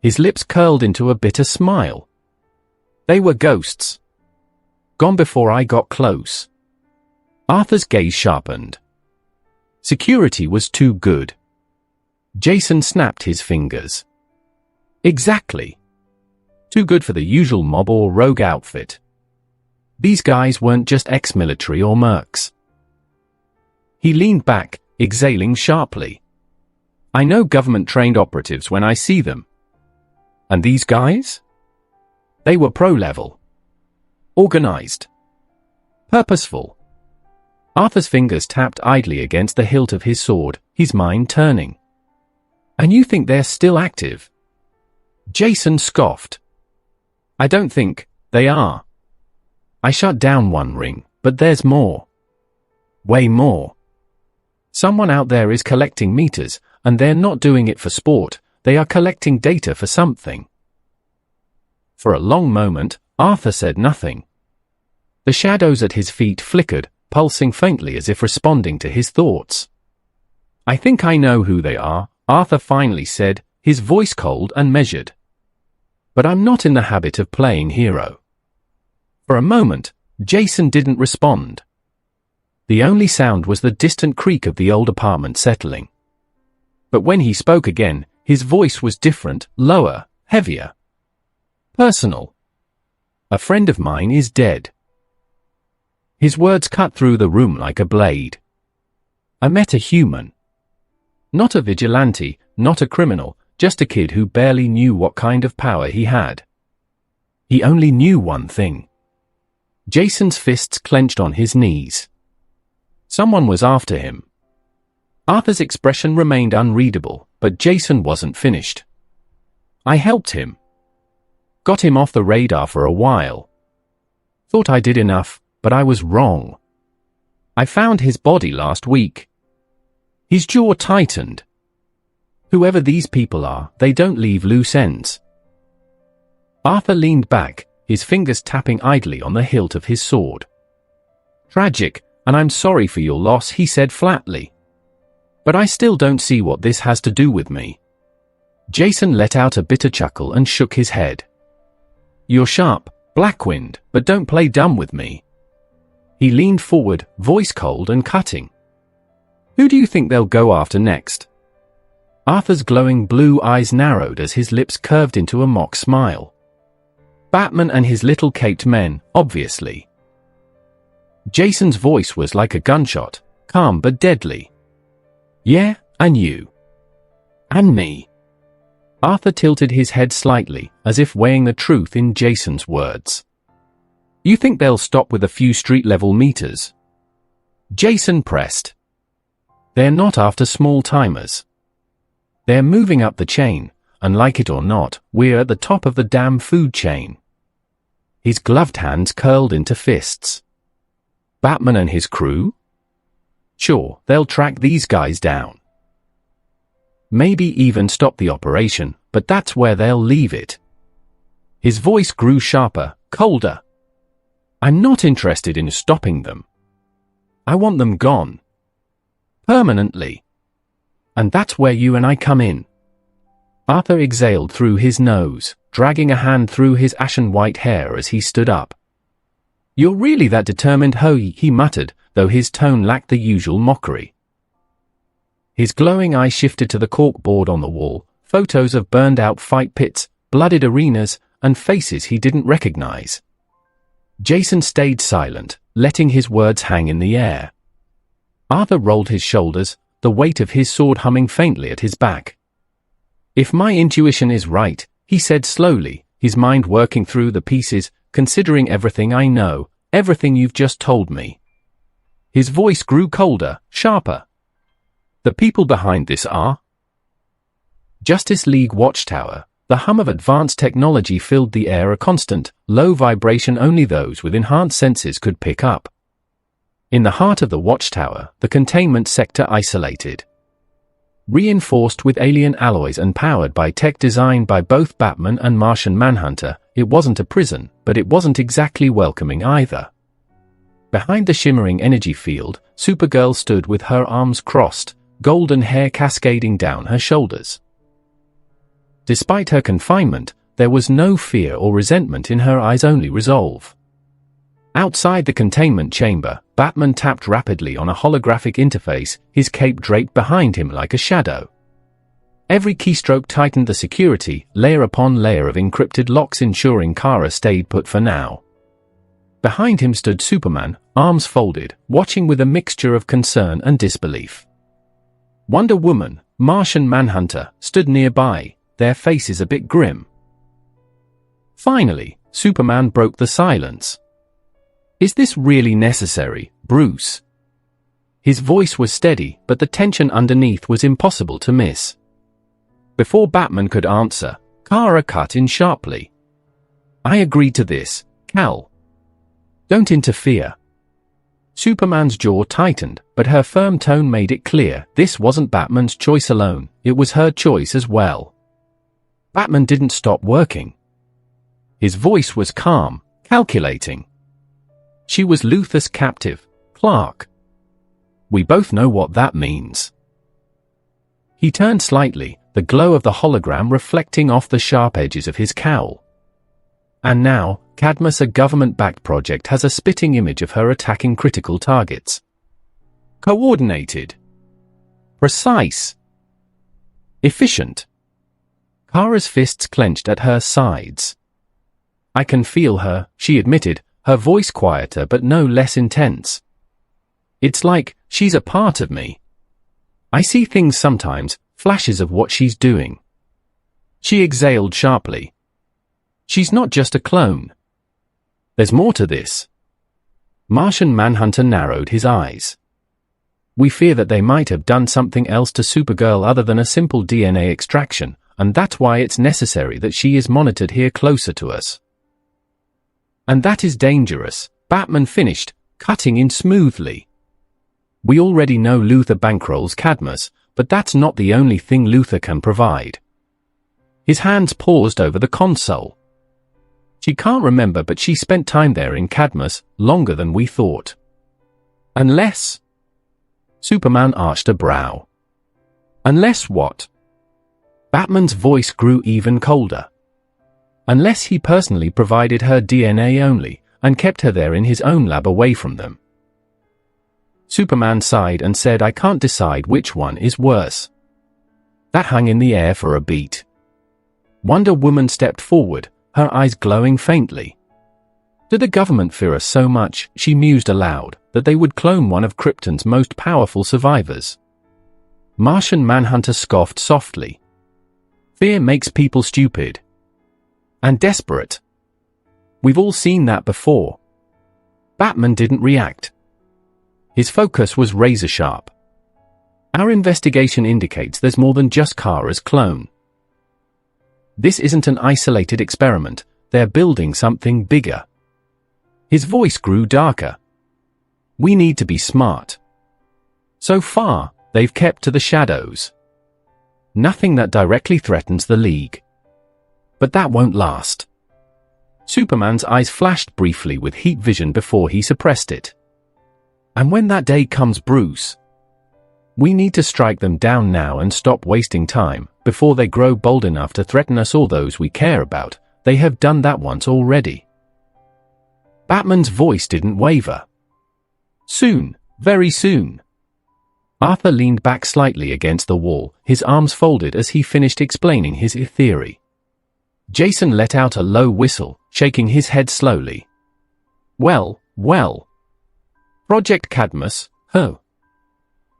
His lips curled into a bitter smile. "They were ghosts. Gone before I got close." Arthur's gaze sharpened. Security was too good. Jason snapped his fingers. "Exactly. Too good for the usual mob or rogue outfit. These guys weren't just ex-military or mercs." He leaned back, exhaling sharply. "I know government-trained operatives when I see them. And these guys? They were pro-level. Organized. Purposeful." Arthur's fingers tapped idly against the hilt of his sword, his mind turning. "And you think they're still active?" Jason scoffed. "I don't think they are. I shut down one ring, but there's more. Way more. Someone out there is collecting meters, and they're not doing it for sport, they are collecting data for something." For a long moment, Arthur said nothing. The shadows at his feet flickered, pulsing faintly as if responding to his thoughts. "I think I know who they are," Arthur finally said, his voice cold and measured. "But I'm not in the habit of playing hero." For a moment, Jason didn't respond. The only sound was the distant creak of the old apartment settling. But when he spoke again, his voice was different, lower, heavier. "Personal. A friend of mine is dead." His words cut through the room like a blade. A metahuman. Not a vigilante, not a criminal, just a kid who barely knew what kind of power he had. He only knew one thing. Jason's fists clenched on his knees. Someone was after him. Arthur's expression remained unreadable, but Jason wasn't finished. "I helped him. Got him off the radar for a while. Thought I did enough, but I was wrong. I found his body last week." His jaw tightened. "Whoever these people are, they don't leave loose ends." Arthur leaned back, his fingers tapping idly on the hilt of his sword. "Tragic, and I'm sorry for your loss," he said flatly. "But I still don't see what this has to do with me." Jason let out a bitter chuckle and shook his head. "You're sharp, Blackwind, but don't play dumb with me." He leaned forward, voice cold and cutting. "Who do you think they'll go after next?" Arthur's glowing blue eyes narrowed as his lips curved into a mock smile. "Batman and his little caped men, obviously." Jason's voice was like a gunshot, calm but deadly. "Yeah, and you. And me." Arthur tilted his head slightly, as if weighing the truth in Jason's words. "You think they'll stop with a few street-level meters?" Jason pressed. "They're not after small-timers. They're moving up the chain, and like it or not, we're at the top of the damn food chain. His gloved hands curled into fists. Batman and his crew? Sure, they'll track these guys down. Maybe even stop the operation, but that's where they'll leave it. His voice grew sharper, colder. I'm not interested in stopping them. I want them gone. Permanently. And that's where you and I come in. Arthur exhaled through his nose, dragging a hand through his ashen-white hair as he stood up. You're really that determined, ho, he muttered, though his tone lacked the usual mockery. His glowing eye shifted to the corkboard on the wall, photos of burned-out fight pits, blooded arenas, and faces he didn't recognize. Jason stayed silent, letting his words hang in the air. Arthur rolled his shoulders, the weight of his sword humming faintly at his back. If my intuition is right, he said slowly, his mind working through the pieces, considering everything I know, everything you've just told me. His voice grew colder, sharper. The people behind this are Justice League Watchtower. The hum of advanced technology filled the air, a constant, low vibration only those with enhanced senses could pick up. In the heart of the Watchtower, the containment sector isolated. Reinforced with alien alloys and powered by tech designed by both Batman and Martian Manhunter, it wasn't a prison, but it wasn't exactly welcoming either. Behind the shimmering energy field, Supergirl stood with her arms crossed, golden hair cascading down her shoulders. Despite her confinement, there was no fear or resentment in her eyes, only resolve. Outside the containment chamber, Batman tapped rapidly on a holographic interface, his cape draped behind him like a shadow. Every keystroke tightened the security, layer upon layer of encrypted locks, ensuring Kara stayed put for now. Behind him stood Superman, arms folded, watching with a mixture of concern and disbelief. Wonder Woman, Martian Manhunter, stood nearby, their faces a bit grim. Finally, Superman broke the silence. Is this really necessary, Bruce? His voice was steady, but the tension underneath was impossible to miss. Before Batman could answer, Kara cut in sharply. I agreed to this, Cal. Don't interfere. Superman's jaw tightened, but her firm tone made it clear this wasn't Batman's choice alone, it was her choice as well. Batman didn't stop working. His voice was calm, calculating. She was Luthor's captive, Clark. We both know what that means. He turned slightly, the glow of the hologram reflecting off the sharp edges of his cowl. And now, Cadmus, a government-backed project, has a spitting image of her attacking critical targets. Coordinated. Precise. Efficient. Kara's fists clenched at her sides. I can feel her, she admitted, her voice quieter but no less intense. It's like she's a part of me. I see things sometimes, flashes of what she's doing. She exhaled sharply. She's not just a clone. There's more to this. Martian Manhunter narrowed his eyes. We fear that they might have done something else to Supergirl other than a simple DNA extraction, and that's why it's necessary that she is monitored here closer to us. And that is dangerous, Batman finished, cutting in smoothly. We already know Luthor bankrolls Cadmus, but that's not the only thing Luthor can provide. His hands paused over the console. She can't remember, but she spent time there in Cadmus, longer than we thought. Unless... Superman arched a brow. Unless what? Batman's voice grew even colder. Unless he personally provided her DNA only, and kept her there in his own lab away from them. Superman sighed and said, I can't decide which one is worse. That hung in the air for a beat. Wonder Woman stepped forward, her eyes glowing faintly. Did the government fear us so much, she mused aloud, that they would clone one of Krypton's most powerful survivors? Martian Manhunter scoffed softly. Fear makes people stupid. And desperate. We've all seen that before. Batman didn't react. His focus was razor sharp. Our investigation indicates there's more than just Kara's clone. This isn't an isolated experiment. They're building something bigger. His voice grew darker. We need to be smart. So far, they've kept to the shadows. Nothing that directly threatens the League. But that won't last. Superman's eyes flashed briefly with heat vision before he suppressed it. And when that day comes, Bruce, we need to strike them down now and stop wasting time, before they grow bold enough to threaten us or those we care about. They have done that once already. Batman's voice didn't waver. Soon, very soon. Arthur leaned back slightly against the wall, his arms folded as he finished explaining his theory. Jason let out a low whistle, shaking his head slowly. Well. Project Cadmus, huh?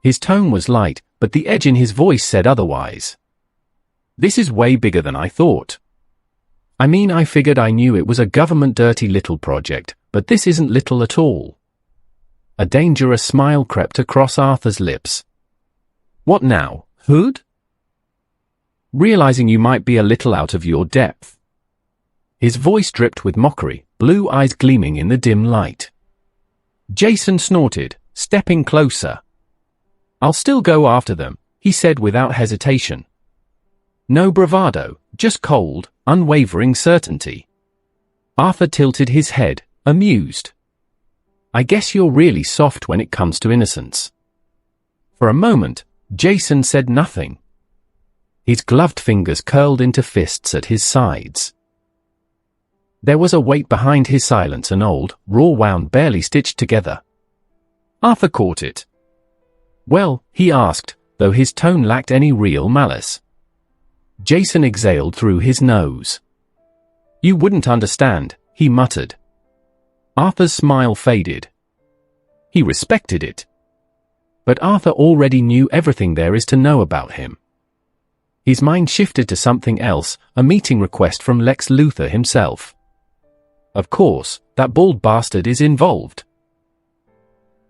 His tone was light, but the edge in his voice said otherwise. This is way bigger than I thought. I mean, I figured I knew it was a government dirty little project, but this isn't little at all. A dangerous smile crept across Arthur's lips. What now, Hood? Realizing you might be a little out of your depth. His voice dripped with mockery, blue eyes gleaming in the dim light. Jason snorted, stepping closer. I'll still go after them, he said without hesitation. No bravado, just cold, unwavering certainty. Arthur tilted his head, amused. I guess you're really soft when it comes to innocence. For a moment, Jason said nothing. His gloved fingers curled into fists at his sides. There was a weight behind his silence, an old, raw wound barely stitched together. Arthur caught it. Well, he asked, though his tone lacked any real malice. Jason exhaled through his nose. You wouldn't understand, he muttered. Arthur's smile faded. He respected it. But Arthur already knew everything there is to know about him. His mind shifted to something else, a meeting request from Lex Luthor himself. Of course, that bald bastard is involved.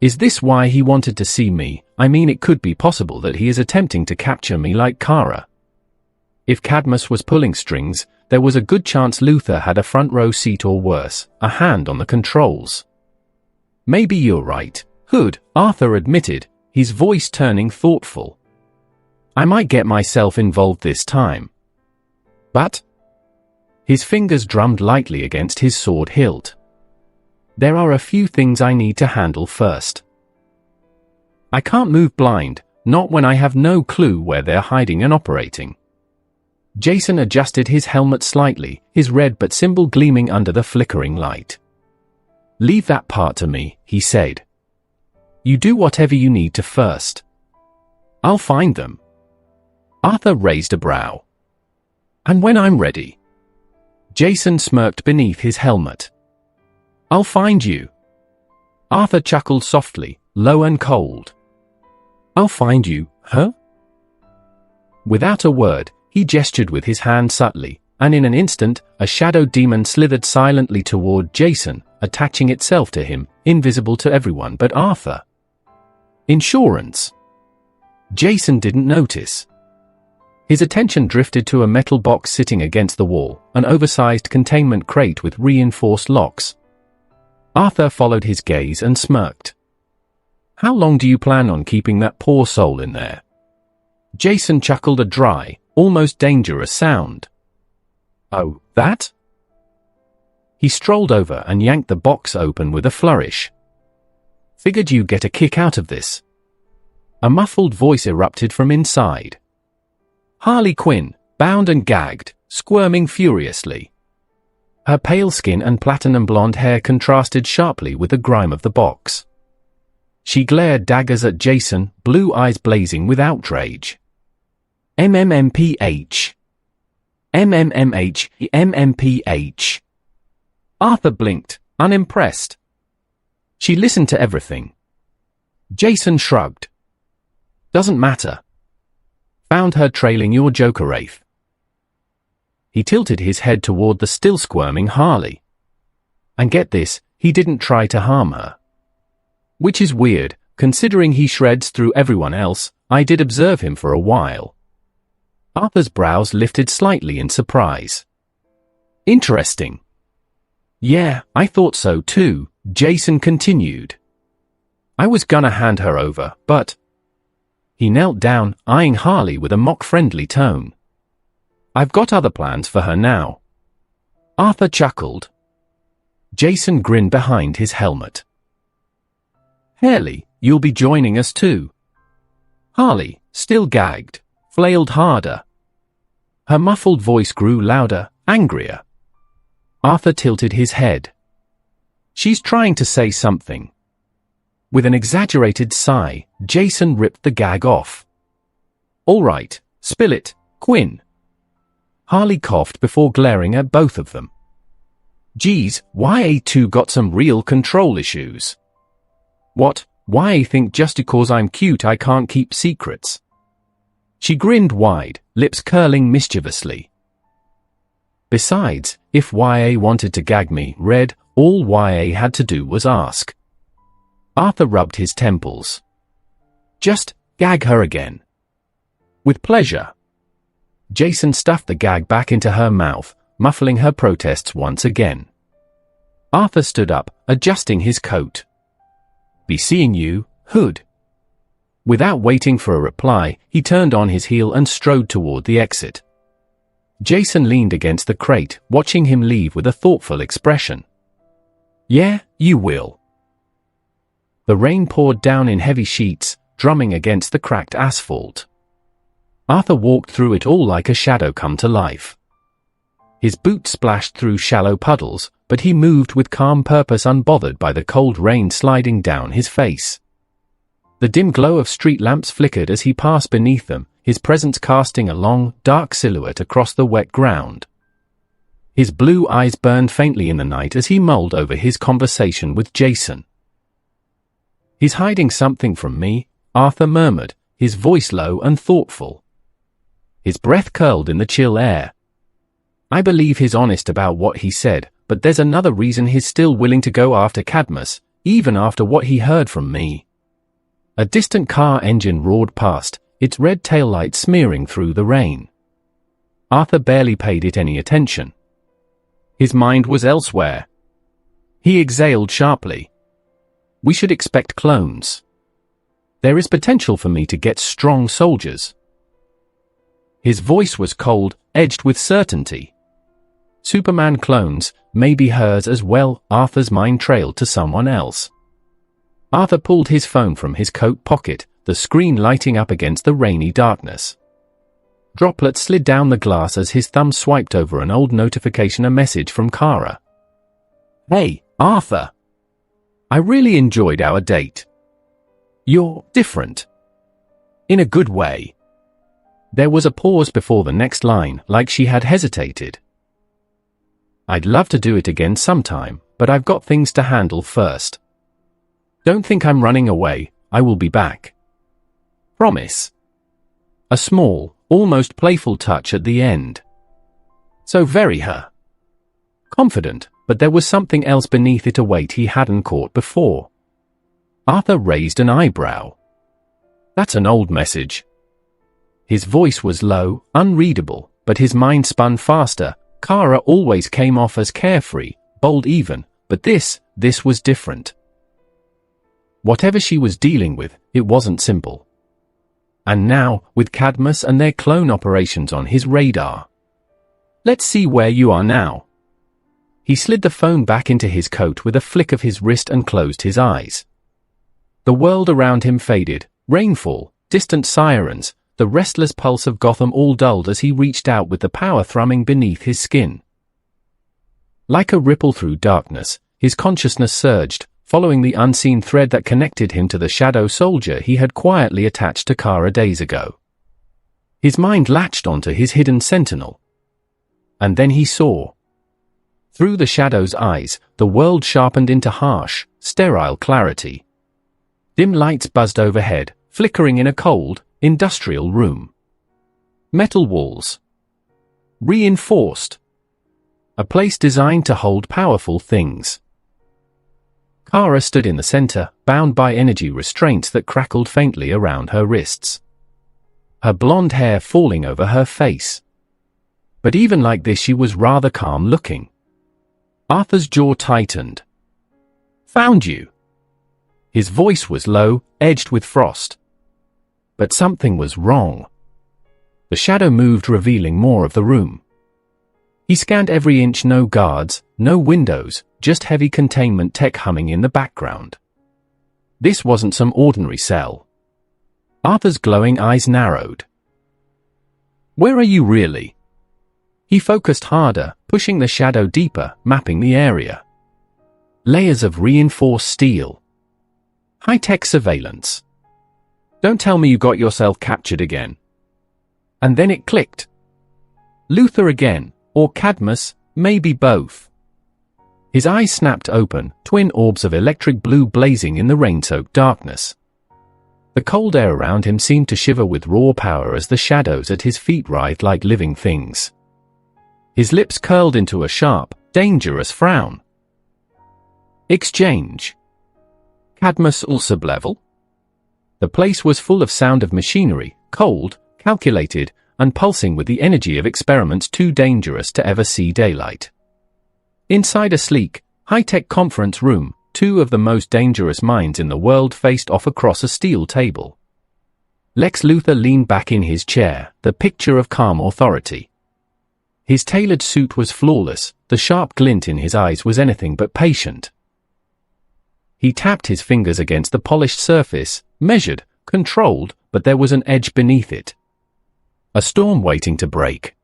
Is this why he wanted to see me? I mean, it could be possible that he is attempting to capture me like Kara. If Cadmus was pulling strings, there was a good chance Luthor had a front row seat or worse, a hand on the controls. Maybe you're right, Hood, Arthur admitted, his voice turning thoughtful. I might get myself involved this time. But? His fingers drummed lightly against his sword hilt. There are a few things I need to handle first. I can't move blind, not when I have no clue where they're hiding and operating. Jason adjusted his helmet slightly, his red but symbol gleaming under the flickering light. Leave that part to me, he said. You do whatever you need to first. I'll find them. Arthur raised a brow. And when I'm ready. Jason smirked beneath his helmet. I'll find you. Arthur chuckled softly, low and cold. I'll find you, huh? Without a word, he gestured with his hand subtly, and in an instant, a shadow demon slithered silently toward Jason, attaching itself to him, invisible to everyone but Arthur. Insurance. Jason didn't notice. His attention drifted to a metal box sitting against the wall, an oversized containment crate with reinforced locks. Arthur followed his gaze and smirked. How long do you plan on keeping that poor soul in there? Jason chuckled a dry, almost dangerous sound. Oh, that? He strolled over and yanked the box open with a flourish. Figured you'd get a kick out of this. A muffled voice erupted from inside. Harley Quinn, bound and gagged, squirming furiously. Her pale skin and platinum blonde hair contrasted sharply with the grime of the box. She glared daggers at Jason, blue eyes blazing with outrage. MMMPH. MMMH. MMPH. Arthur blinked, unimpressed. She listened to everything. Jason shrugged. Doesn't matter. Found her trailing your Joker wraith. He tilted his head toward the still squirming Harley. And get this, he didn't try to harm her. Which is weird, considering he shreds through everyone else, I did observe him for a while. Arthur's brows lifted slightly in surprise. Interesting. Yeah, I thought so too, Jason continued. I was gonna hand her over, but... He knelt down, eyeing Harley with a mock-friendly tone. I've got other plans for her now. Arthur chuckled. Jason grinned behind his helmet. Harley, you'll be joining us too. Harley, still gagged, flailed harder. Her muffled voice grew louder, angrier. Arthur tilted his head. She's trying to say something. With an exaggerated sigh, Jason ripped the gag off. All right, spill it, Quinn. Harley coughed before glaring at both of them. Geez, YA2 got some real control issues. What, YA think just because I'm cute I can't keep secrets? She grinned wide, lips curling mischievously. Besides, if YA wanted to gag me, Red, all YA had to do was ask. Arthur rubbed his temples. Just gag her again. With pleasure. Jason stuffed the gag back into her mouth, muffling her protests once again. Arthur stood up, adjusting his coat. Be seeing you, Hood. Without waiting for a reply, he turned on his heel and strode toward the exit. Jason leaned against the crate, watching him leave with a thoughtful expression. Yeah, you will. The rain poured down in heavy sheets, drumming against the cracked asphalt. Arthur walked through it all like a shadow come to life. His boots splashed through shallow puddles, but he moved with calm purpose, unbothered by the cold rain sliding down his face. The dim glow of street lamps flickered as he passed beneath them, his presence casting a long, dark silhouette across the wet ground. His blue eyes burned faintly in the night as he mulled over his conversation with Jason. He's hiding something from me, Arthur murmured, his voice low and thoughtful. His breath curled in the chill air. I believe he's honest about what he said, but there's another reason he's still willing to go after Cadmus, even after what he heard from me. A distant car engine roared past, its red taillight smearing through the rain. Arthur barely paid it any attention. His mind was elsewhere. He exhaled sharply. We should expect clones. There is potential for me to get strong soldiers. His voice was cold, edged with certainty. Superman clones, maybe hers as well. Arthur's mind trailed to someone else. Arthur pulled his phone from his coat pocket, the screen lighting up against the rainy darkness. Droplets slid down the glass as his thumb swiped over an old notification, a message from Kara. Hey, Arthur. I really enjoyed our date. You're different. In a good way. There was a pause before the next line, like she had hesitated. I'd love to do it again sometime, but I've got things to handle first. Don't think I'm running away, I will be back. Promise. A small, almost playful touch at the end. So very her. Confident, but there was something else beneath it, a weight he hadn't caught before. Arthur raised an eyebrow. That's an old message. His voice was low, unreadable, but his mind spun faster. Kara always came off as carefree, bold even, but this was different. Whatever she was dealing with, it wasn't simple. And now, with Cadmus and their clone operations on his radar. Let's see where you are now. He slid the phone back into his coat with a flick of his wrist and closed his eyes. The world around him faded, rainfall, distant sirens, the restless pulse of Gotham all dulled as he reached out with the power thrumming beneath his skin. Like a ripple through darkness, his consciousness surged, following the unseen thread that connected him to the shadow soldier he had quietly attached to Kara days ago. His mind latched onto his hidden sentinel. And then he saw. Through the shadow's eyes, the world sharpened into harsh, sterile clarity. Dim lights buzzed overhead, flickering in a cold, industrial room. Metal walls. Reinforced. A place designed to hold powerful things. Kara stood in the center, bound by energy restraints that crackled faintly around her wrists. her blonde hair falling over her face. But even like this she was rather calm looking. Arthur's jaw tightened. "Found you." His voice was low, edged with frost. But something was wrong. The shadow moved, revealing more of the room. He scanned every inch. No guards, no windows, just heavy containment tech humming in the background. This wasn't some ordinary cell. Arthur's glowing eyes narrowed. "Where are you really?" He focused harder, pushing the shadow deeper, mapping the area. Layers of reinforced steel. High-tech surveillance. "Don't tell me you got yourself captured again." And then it clicked. Luther again, or Cadmus, maybe both. His eyes snapped open, twin orbs of electric blue blazing in the rain-soaked darkness. The cold air around him seemed to shiver with raw power as the shadows at his feet writhed like living things. His lips curled into a sharp, dangerous frown. "Exchange. Cadmus Ulsublevel?" The place was full of sound of machinery, cold, calculated, and pulsing with the energy of experiments too dangerous to ever see daylight. Inside a sleek, high-tech conference room, two of the most dangerous minds in the world faced off across a steel table. Lex Luthor leaned back in his chair, the picture of calm authority. His tailored suit was flawless, the sharp glint in his eyes was anything but patient. He tapped his fingers against the polished surface, measured, controlled, but there was an edge beneath it. A storm waiting to break.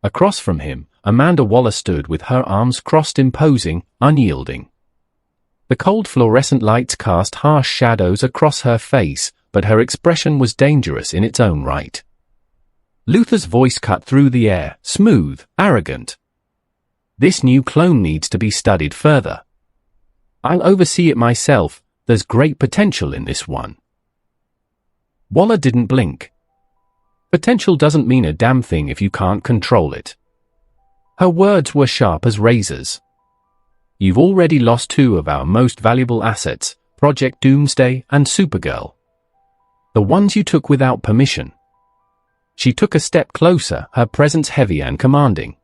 Across from him, Amanda Waller stood with her arms crossed, imposing, unyielding. The cold fluorescent lights cast harsh shadows across her face, but her expression was dangerous in its own right. Luther's voice cut through the air, smooth, arrogant. "This new clone needs to be studied further. I'll oversee it myself. There's great potential in this one." Waller didn't blink. Potential doesn't mean a damn thing if you can't control it. Her words were sharp as razors. "You've already lost two of our most valuable assets, Project Doomsday and Supergirl. The ones you took without permission." She took a step closer, her presence heavy and commanding.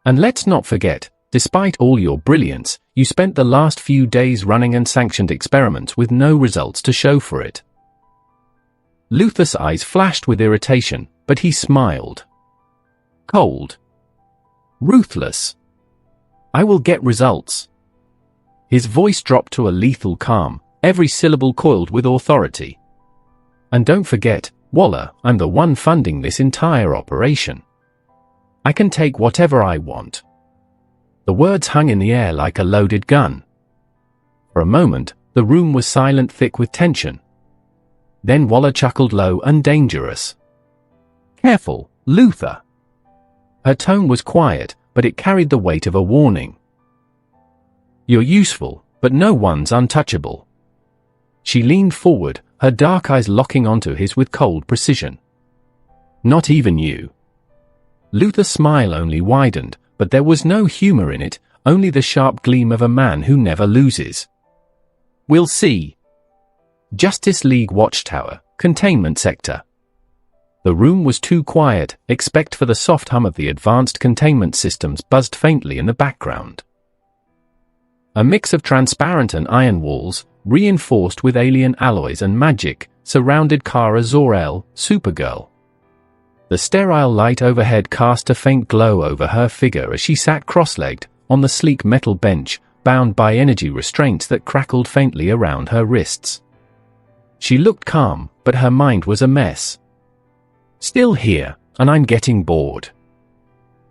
"And let's not forget, despite all your brilliance, you spent the last few days running unsanctioned experiments with no results to show for it." Luther's eyes flashed with irritation, but he smiled. "Cold. Ruthless. I will get results." His voice dropped to a lethal calm, every syllable coiled with authority. "And don't forget, Waller, I'm the one funding this entire operation. I can take whatever I want." The words hung in the air like a loaded gun. For a moment, the room was silent, thick with tension. Then Waller chuckled low and dangerous. "Careful, Luther." Her tone was quiet, but it carried the weight of a warning. "You're useful, but no one's untouchable." She leaned forward, her dark eyes locking onto his with cold precision. "Not even you." Luther's smile only widened, but there was no humor in it, only the sharp gleam of a man who never loses. "We'll see." Justice League Watchtower, Containment Sector. The room was too quiet, except for the soft hum of the advanced containment systems buzzed faintly in the background. A mix of transparent and iron walls, reinforced with alien alloys and magic, surrounded Kara Zor-El, Supergirl. The sterile light overhead cast a faint glow over her figure as she sat cross-legged, on the sleek metal bench, bound by energy restraints that crackled faintly around her wrists. She looked calm, but her mind was a mess. "Still here, and I'm getting bored,"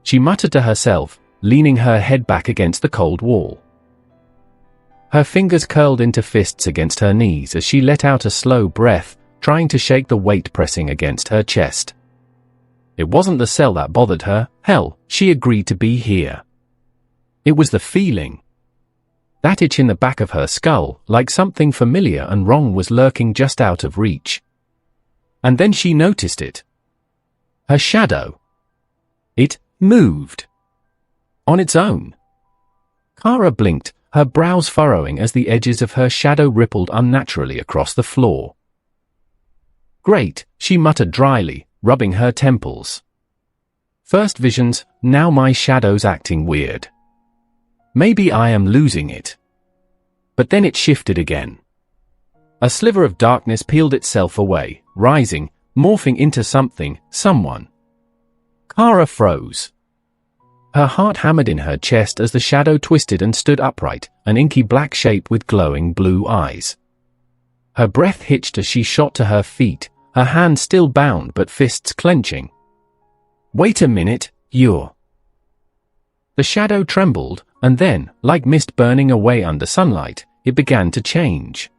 she muttered to herself, leaning her head back against the cold wall. Her fingers curled into fists against her knees as she let out a slow breath, trying to shake the weight pressing against her chest. It wasn't the cell that bothered her, hell, she agreed to be here. It was the feeling. That itch in the back of her skull, like something familiar and wrong was lurking just out of reach. And then she noticed it. Her shadow. It moved. On its own. Kara blinked, her brows furrowing as the edges of her shadow rippled unnaturally across the floor. Great, she muttered dryly, rubbing her temples. First visions, now my shadow's acting weird. Maybe I am losing it. But then it shifted again. A sliver of darkness peeled itself away, rising, morphing into something, someone. Kara froze. Her heart hammered in her chest as the shadow twisted and stood upright, an inky black shape with glowing blue eyes. Her breath hitched as she shot to her feet, her hands still bound but fists clenching. Wait a minute, you're... The shadow trembled, and then, like mist burning away under sunlight, it began to change.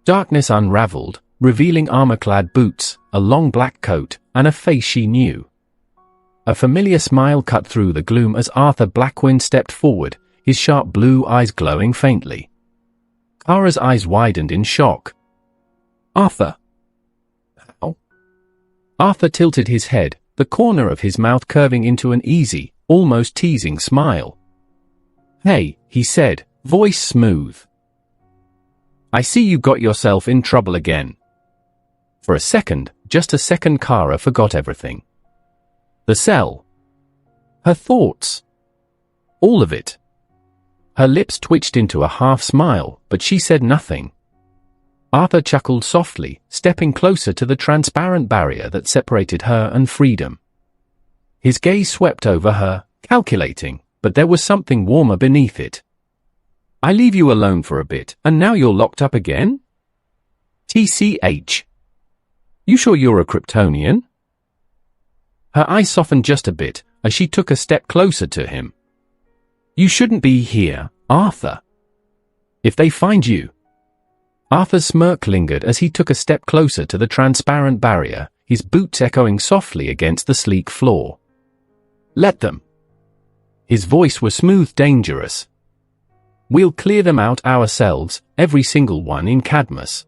Darkness unraveled, revealing armor-clad boots, a long black coat, and a face she knew. A familiar smile cut through the gloom as Arthur Blackwind stepped forward, his sharp blue eyes glowing faintly. Kara's eyes widened in shock. Arthur. How? Arthur tilted his head, the corner of his mouth curving into an easy, almost teasing smile. Hey, he said, voice smooth. I see you got yourself in trouble again. For a second, just a second, Kara forgot everything. The cell. Her thoughts. All of it. Her lips twitched into a half smile, but she said nothing. Arthur chuckled softly, stepping closer to the transparent barrier that separated her and freedom. His gaze swept over her, calculating, but there was something warmer beneath it. I leave you alone for a bit, and now you're locked up again? TCH. You sure you're a Kryptonian? Her eyes softened just a bit, as she took a step closer to him. You shouldn't be here, Arthur. If they find you... Arthur's smirk lingered as he took a step closer to the transparent barrier, his boots echoing softly against the sleek floor. Let them. His voice was smooth, dangerous. We'll clear them out ourselves, every single one in Cadmus.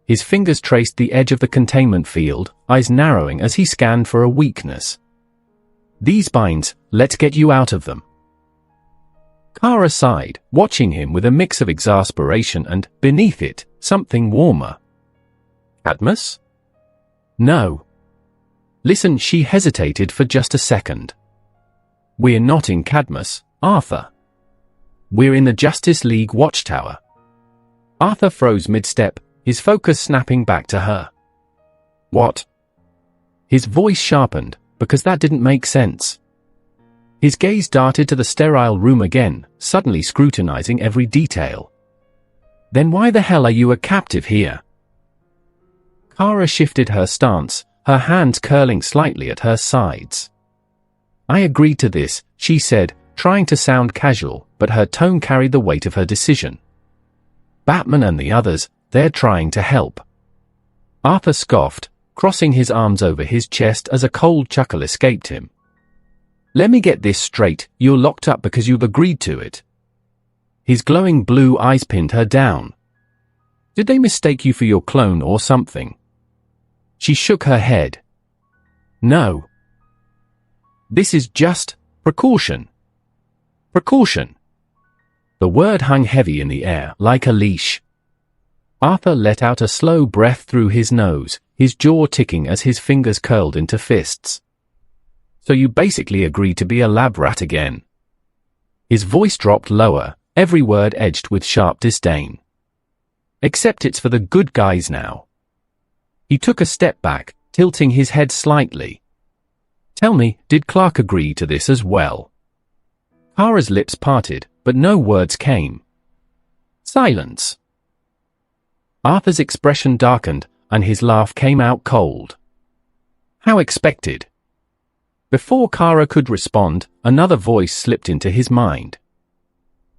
His fingers traced the edge of the containment field, eyes narrowing as he scanned for a weakness. These binds, let's get you out of them. Kara sighed, watching him with a mix of exasperation and, beneath it, something warmer. Cadmus? No. Listen, she hesitated for just a second. We're not in Cadmus, Arthur. We're in the Justice League Watchtower. Arthur froze mid-step, his focus snapping back to her. What? His voice sharpened, because that didn't make sense. His gaze darted to the sterile room again, suddenly scrutinizing every detail. Then why the hell are you a captive here? Kara shifted her stance, her hands curling slightly at her sides. I agreed to this, she said, trying to sound casual, but her tone carried the weight of her decision. Batman and the others, they're trying to help. Arthur scoffed, crossing his arms over his chest as a cold chuckle escaped him. Let me get this straight, you're locked up because you've agreed to it. His glowing blue eyes pinned her down. Did they mistake you for your clone or something? She shook her head. No. This is just precaution. Precaution. The word hung heavy in the air, like a leash. Arthur let out a slow breath through his nose, his jaw ticking as his fingers curled into fists. So you basically agreed to be a lab rat again. His voice dropped lower, every word edged with sharp disdain. Except it's for the good guys now. He took a step back, tilting his head slightly. Tell me, did Clark agree to this as well? Kara's lips parted, but no words came. Silence. Arthur's expression darkened, and his laugh came out cold. How expected. Before Kara could respond, another voice slipped into his mind.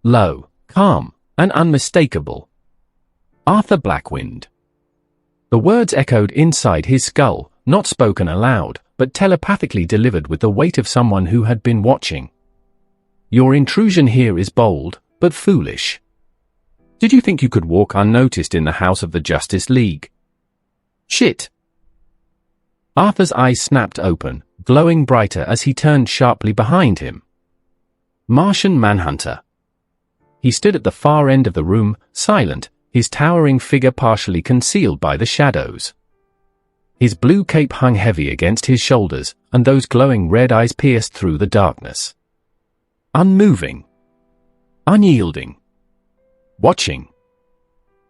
Low, calm, and unmistakable. Arthur Blackwind. The words echoed inside his skull, not spoken aloud, but telepathically delivered with the weight of someone who had been watching. Your intrusion here is bold, but foolish. Did you think you could walk unnoticed in the house of the Justice League? Shit. Arthur's eyes snapped open, glowing brighter as he turned sharply behind him. Martian Manhunter. He stood at the far end of the room, silent, his towering figure partially concealed by the shadows. His blue cape hung heavy against his shoulders, and those glowing red eyes pierced through the darkness. Unmoving. Unyielding. Watching.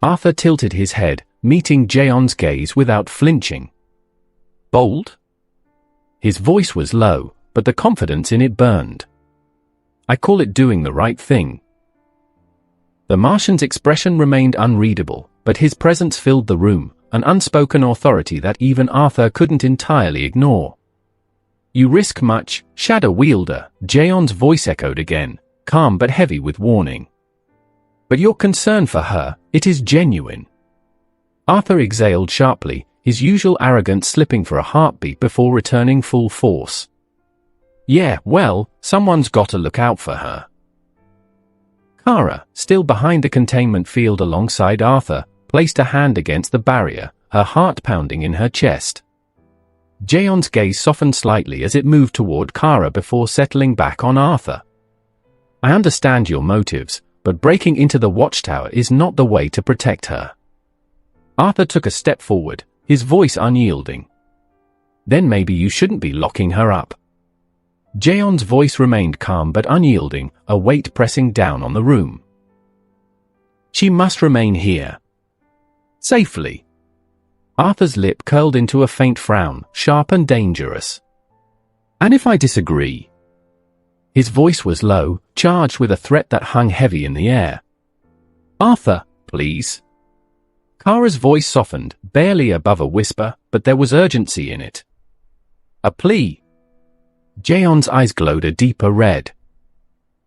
Arthur tilted his head, meeting Jaeon's gaze without flinching. Bold? His voice was low, but the confidence in it burned. I call it doing the right thing. The Martian's expression remained unreadable, but his presence filled the room, an unspoken authority that even Arthur couldn't entirely ignore. You risk much, Shadow Wielder, Jaeon's voice echoed again, calm but heavy with warning. But your concern for her, it is genuine. Arthur exhaled sharply, his usual arrogance slipping for a heartbeat before returning full force. Yeah, well, someone's gotta look out for her. Kara, still behind the containment field alongside Arthur, placed a hand against the barrier, her heart pounding in her chest. Jaeon's gaze softened slightly as it moved toward Kara before settling back on Arthur. I understand your motives, but breaking into the watchtower is not the way to protect her. Arthur took a step forward, his voice unyielding. Then maybe you shouldn't be locking her up. Jaeon's voice remained calm but unyielding, a weight pressing down on the room. She must remain here. Safely. Arthur's lip curled into a faint frown, sharp and dangerous. And if I disagree? His voice was low, charged with a threat that hung heavy in the air. Arthur, please. Kara's voice softened, barely above a whisper, but there was urgency in it. A plea. Jaeon's eyes glowed a deeper red.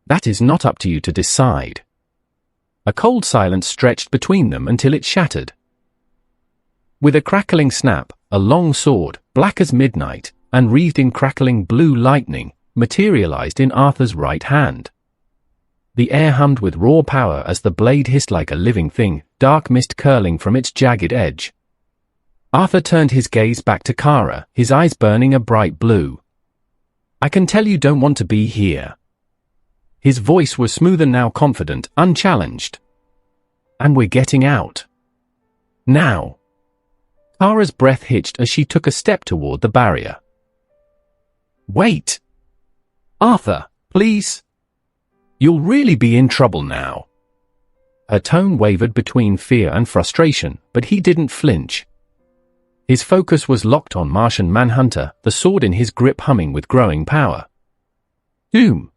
That is not up to you to decide. A cold silence stretched between them until it shattered. With a crackling snap, a long sword, black as midnight, and wreathed in crackling blue lightning, materialized in Arthur's right hand. The air hummed with raw power as the blade hissed like a living thing, dark mist curling from its jagged edge. Arthur turned his gaze back to Kara, his eyes burning a bright blue. I can tell you don't want to be here. His voice was smooth and now confident, unchallenged. And we're getting out. Now. Kara's breath hitched as she took a step toward the barrier. Wait. Arthur, please. You'll really be in trouble now. Her tone wavered between fear and frustration, but he didn't flinch. His focus was locked on Martian Manhunter, the sword in his grip humming with growing power. Doom.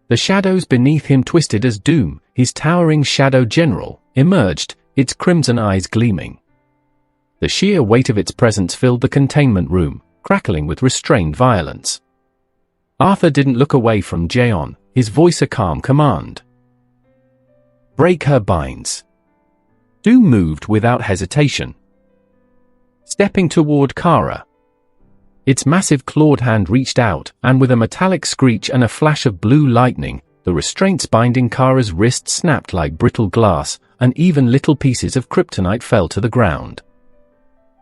The shadows beneath him twisted as Doom, his towering shadow general, emerged, its crimson eyes gleaming. The sheer weight of its presence filled the containment room, crackling with restrained violence. Arthur didn't look away from Jaeon, his voice a calm command. Break her binds. Doom moved without hesitation. Stepping toward Kara. Its massive clawed hand reached out, and with a metallic screech and a flash of blue lightning, the restraints binding Kara's wrist snapped like brittle glass, and even little pieces of kryptonite fell to the ground.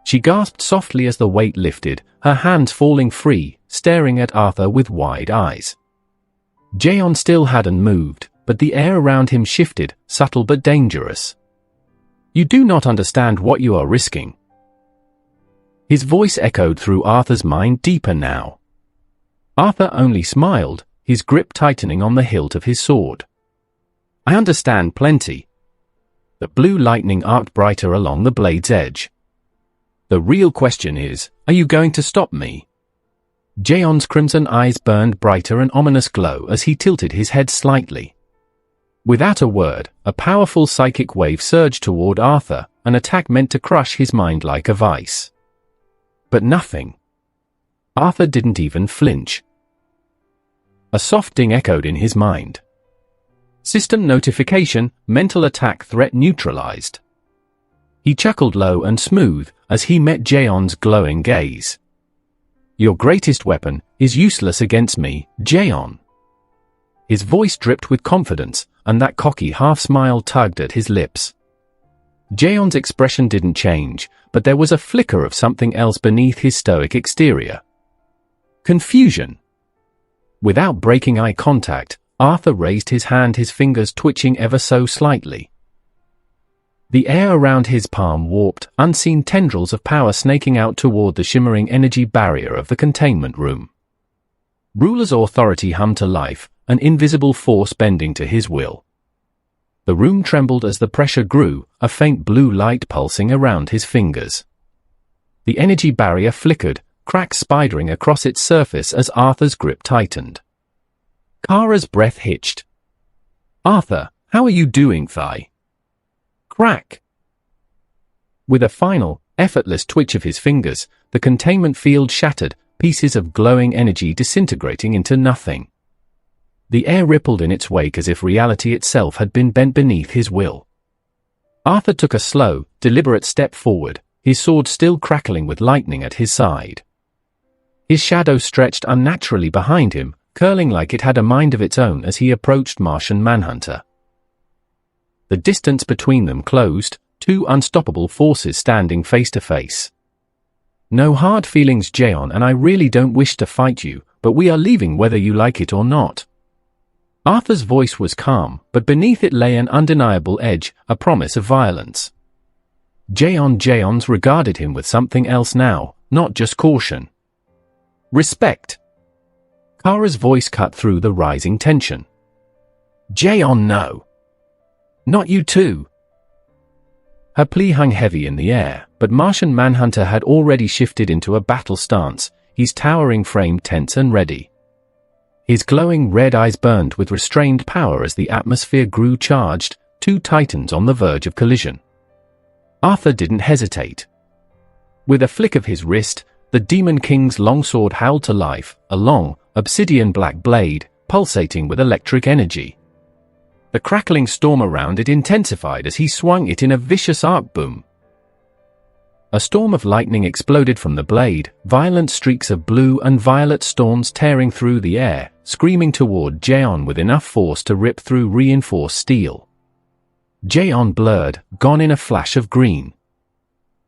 She gasped softly as the weight lifted, her hands falling free, staring at Arthur with wide eyes. Jaeon still hadn't moved, but the air around him shifted, subtle but dangerous. You do not understand what you are risking. His voice echoed through Arthur's mind deeper now. Arthur only smiled, his grip tightening on the hilt of his sword. I understand plenty. The blue lightning arced brighter along the blade's edge. The real question is, are you going to stop me? Jaeon's crimson eyes burned brighter an ominous glow as he tilted his head slightly. Without a word, a powerful psychic wave surged toward Arthur, an attack meant to crush his mind like a vice. But nothing. Arthur didn't even flinch. A soft ding echoed in his mind. System notification, mental attack threat neutralized. He chuckled low and smooth as he met Jaeon's glowing gaze. Your greatest weapon is useless against me, Jaeon. His voice dripped with confidence, and that cocky half-smile tugged at his lips. Jaeon's expression didn't change, but there was a flicker of something else beneath his stoic exterior. Confusion. Without breaking eye contact, Arthur raised his hand, his fingers twitching ever so slightly. The air around his palm warped, unseen tendrils of power snaking out toward the shimmering energy barrier of the containment room. Ruler's authority hummed to life, an invisible force bending to his will. The room trembled as the pressure grew, a faint blue light pulsing around his fingers. The energy barrier flickered, cracks spidering across its surface as Arthur's grip tightened. Kara's breath hitched. "Arthur, how are you doing, Thigh?" Crack! With a final, effortless twitch of his fingers, the containment field shattered, pieces of glowing energy disintegrating into nothing. The air rippled in its wake as if reality itself had been bent beneath his will. Arthur took a slow, deliberate step forward, his sword still crackling with lightning at his side. His shadow stretched unnaturally behind him, curling like it had a mind of its own as he approached Martian Manhunter. The distance between them closed, two unstoppable forces standing face to face. "No hard feelings, Jaeon, and I really don't wish to fight you, but we are leaving whether you like it or not." Arthur's voice was calm, but beneath it lay an undeniable edge, a promise of violence. Jaeon's regarded him with something else now, not just caution. Respect. Kara's voice cut through the rising tension. "Jaeon, no. Not you too." Her plea hung heavy in the air, but Martian Manhunter had already shifted into a battle stance, his towering frame tense and ready. His glowing red eyes burned with restrained power as the atmosphere grew charged, two titans on the verge of collision. Arthur didn't hesitate. With a flick of his wrist, the Demon King's longsword howled to life, a long, obsidian black blade, pulsating with electric energy. The crackling storm around it intensified as he swung it in a vicious arc boom. A storm of lightning exploded from the blade, violent streaks of blue and violet storms tearing through the air, screaming toward Jaeon with enough force to rip through reinforced steel. Jaeon blurred, gone in a flash of green.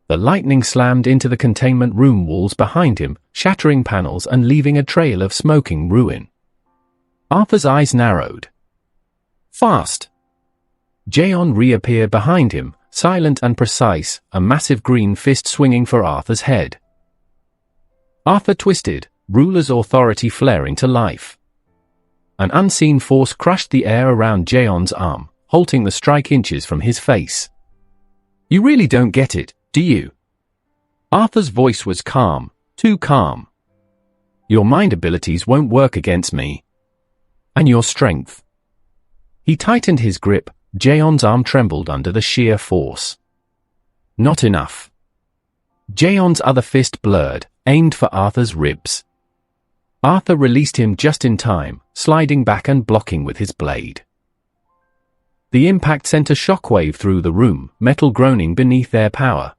The lightning slammed into the containment room walls behind him, shattering panels and leaving a trail of smoking ruin. Arthur's eyes narrowed. Fast! Jaeon reappeared behind him, silent and precise, a massive green fist swinging for Arthur's head. Arthur twisted, Ruler's authority flaring to life. An unseen force crushed the air around Jaeon's arm, halting the strike inches from his face. "You really don't get it, do you?" Arthur's voice was calm, too calm. "Your mind abilities won't work against me. And your strength." He tightened his grip, Jaeon's arm trembled under the sheer force. Not enough. Jaeon's other fist blurred, aimed for Arthur's ribs. Arthur released him just in time, sliding back and blocking with his blade. The impact sent a shockwave through the room, metal groaning beneath their power.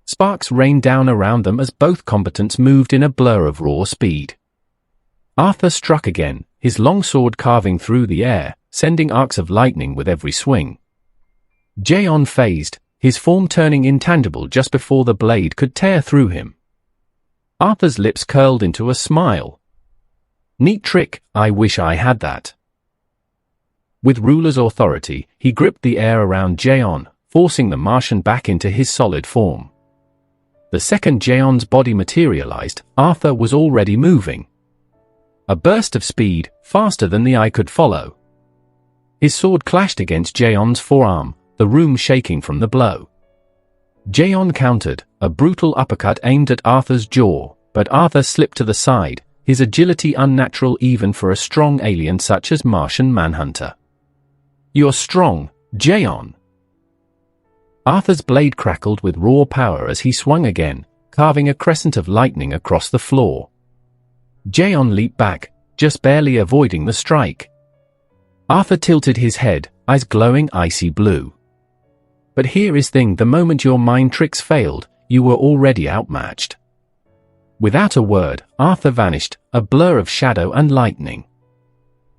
Sparks rained down around them as both combatants moved in a blur of raw speed. Arthur struck again, his longsword carving through the air, sending arcs of lightning with every swing. Jaeon phased, his form turning intangible just before the blade could tear through him. Arthur's lips curled into a smile. "Neat trick, I wish I had that." With Ruler's authority, he gripped the air around Jaeon, forcing the Martian back into his solid form. The second Jaeon's body materialized, Arthur was already moving. A burst of speed, faster than the eye could follow. His sword clashed against Jaeon's forearm, the room shaking from the blow. Jaeon countered, a brutal uppercut aimed at Arthur's jaw, but Arthur slipped to the side, his agility unnatural even for a strong alien such as Martian Manhunter. "You're strong, Jaeon." Arthur's blade crackled with raw power as he swung again, carving a crescent of lightning across the floor. Jaeon leaped back, just barely avoiding the strike. Arthur tilted his head, eyes glowing icy blue. But here is thing, the moment your mind tricks failed, you were already outmatched. Without a word, Arthur vanished, a blur of shadow and lightning.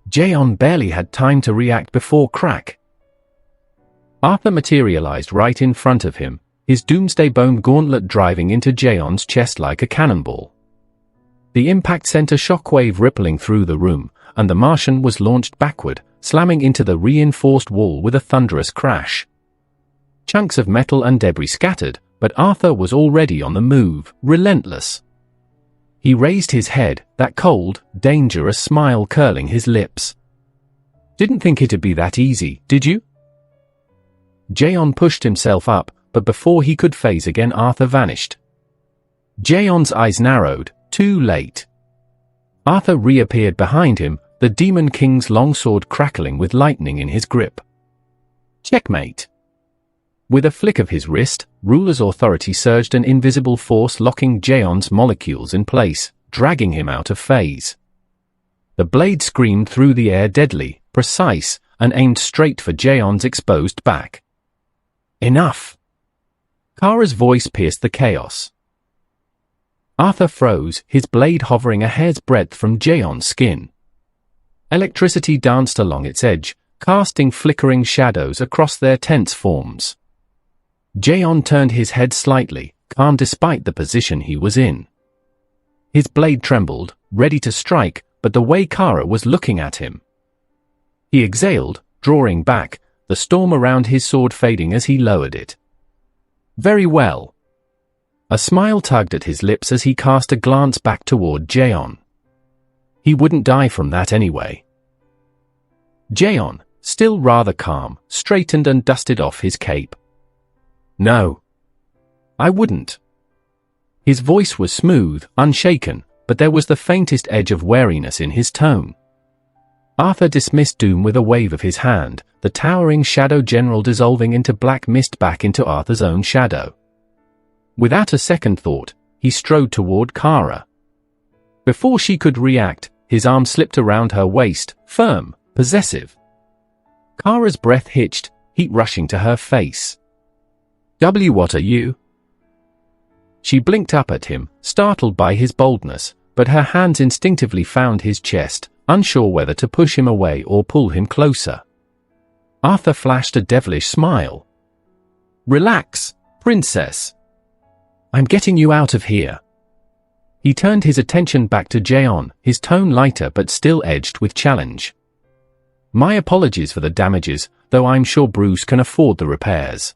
Jaeon barely had time to react before crack. Arthur materialized right in front of him, his doomsday bone gauntlet driving into Jaeon's chest like a cannonball. The impact sent a shockwave rippling through the room, and the Martian was launched backward, slamming into the reinforced wall with a thunderous crash. chunks of metal and debris scattered, but Arthur was already on the move, relentless. He raised his head, that cold, dangerous smile curling his lips. "Didn't think it'd be that easy, did you?" Jaeon pushed himself up, but before he could phase again, Arthur vanished. Jaeon's eyes narrowed, too late. Arthur reappeared behind him, the Demon King's longsword crackling with lightning in his grip. Checkmate. With a flick of his wrist, Ruler's authority surged, an invisible force locking Jaeon's molecules in place, dragging him out of phase. The blade screamed through the air, deadly, precise, and aimed straight for Jaeon's exposed back. Enough! Kara's voice pierced the chaos. Arthur froze, his blade hovering a hair's breadth from Jaeon's skin. Electricity danced along its edge, casting flickering shadows across their tense forms. Jaeon turned his head slightly, calm despite the position he was in. His blade trembled, ready to strike, but the way Kara was looking at him. He exhaled, drawing back, the storm around his sword fading as he lowered it. Very well. A smile tugged at his lips as he cast a glance back toward Jaeon. He wouldn't die from that anyway. Jaeon, still rather calm, straightened and dusted off his cape. No. I wouldn't. His voice was smooth, unshaken, but there was the faintest edge of wariness in his tone. Arthur dismissed doom with a wave of his hand, the towering shadow general dissolving into black mist back into Arthur's own shadow. Without a second thought, he strode toward Kara. Before she could react, his arm slipped around her waist, firm, possessive. Kara's breath hitched, heat rushing to her face. What are you? She blinked up at him, startled by his boldness, but her hands instinctively found his chest, unsure whether to push him away or pull him closer. Arthur flashed a devilish smile. Relax, princess. I'm getting you out of here. He turned his attention back to Jaeon, his tone lighter but still edged with challenge. My apologies for the damages, though I'm sure Bruce can afford the repairs.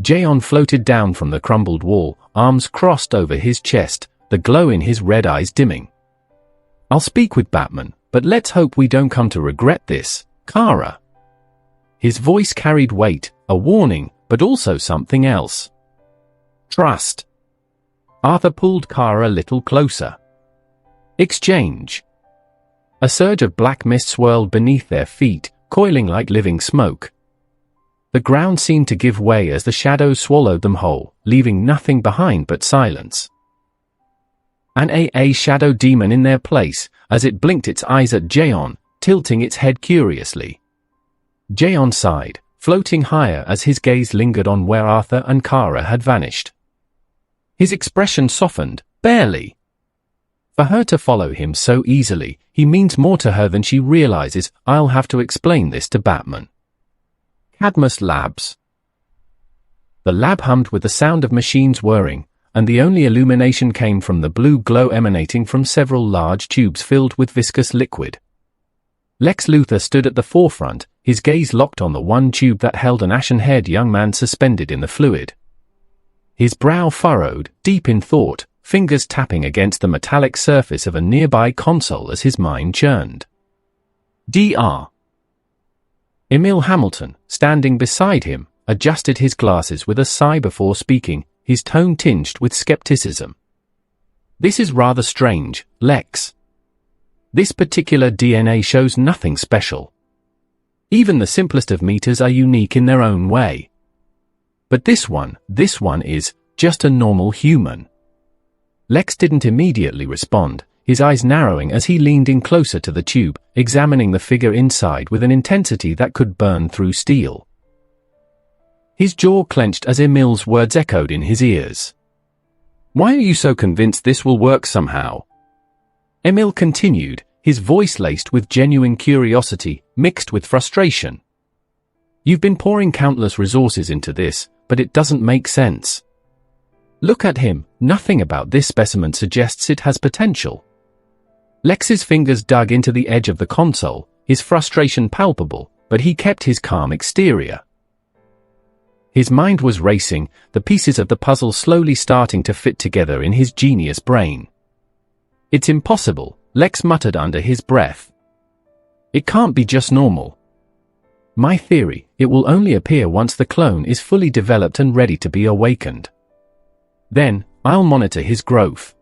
Jaeon floated down from the crumbled wall, arms crossed over his chest, the glow in his red eyes dimming. I'll speak with Batman, but let's hope we don't come to regret this, Kara. His voice carried weight, a warning, but also something else. Trust. Arthur pulled Kara a little closer. Exchange. A surge of black mist swirled beneath their feet, coiling like living smoke. The ground seemed to give way as the shadows swallowed them whole, leaving nothing behind but silence. An AA shadow demon in their place, as it blinked its eyes at Jaeon, tilting its head curiously. Jaeon sighed, floating higher as his gaze lingered on where Arthur and Kara had vanished. His expression softened, barely. For her to follow him so easily, he means more to her than she realizes. I'll have to explain this to Batman. Cadmus Labs. The lab hummed with the sound of machines whirring, and the only illumination came from the blue glow emanating from several large tubes filled with viscous liquid. Lex Luthor stood at the forefront, his gaze locked on the one tube that held an ashen-haired young man suspended in the fluid. His brow furrowed, deep in thought, fingers tapping against the metallic surface of a nearby console as his mind churned. Dr. Emil Hamilton, standing beside him, adjusted his glasses with a sigh before speaking, his tone tinged with skepticism. This is rather strange, Lex. This particular DNA shows nothing special. Even the simplest of meters are unique in their own way. But this one is just a normal human. Lex didn't immediately respond, his eyes narrowing as he leaned in closer to the tube, examining the figure inside with an intensity that could burn through steel. His jaw clenched as Emil's words echoed in his ears. Why are you so convinced this will work somehow? Emil continued, his voice laced with genuine curiosity, mixed with frustration. You've been pouring countless resources into this, but it doesn't make sense. Look at him, nothing about this specimen suggests it has potential. Lex's fingers dug into the edge of the console, his frustration palpable, but he kept his calm exterior. His mind was racing, the pieces of the puzzle slowly starting to fit together in his genius brain. "It's impossible," Lex muttered under his breath. "It can't be just normal. My theory, it will only appear once the clone is fully developed and ready to be awakened. Then, I'll monitor his growth.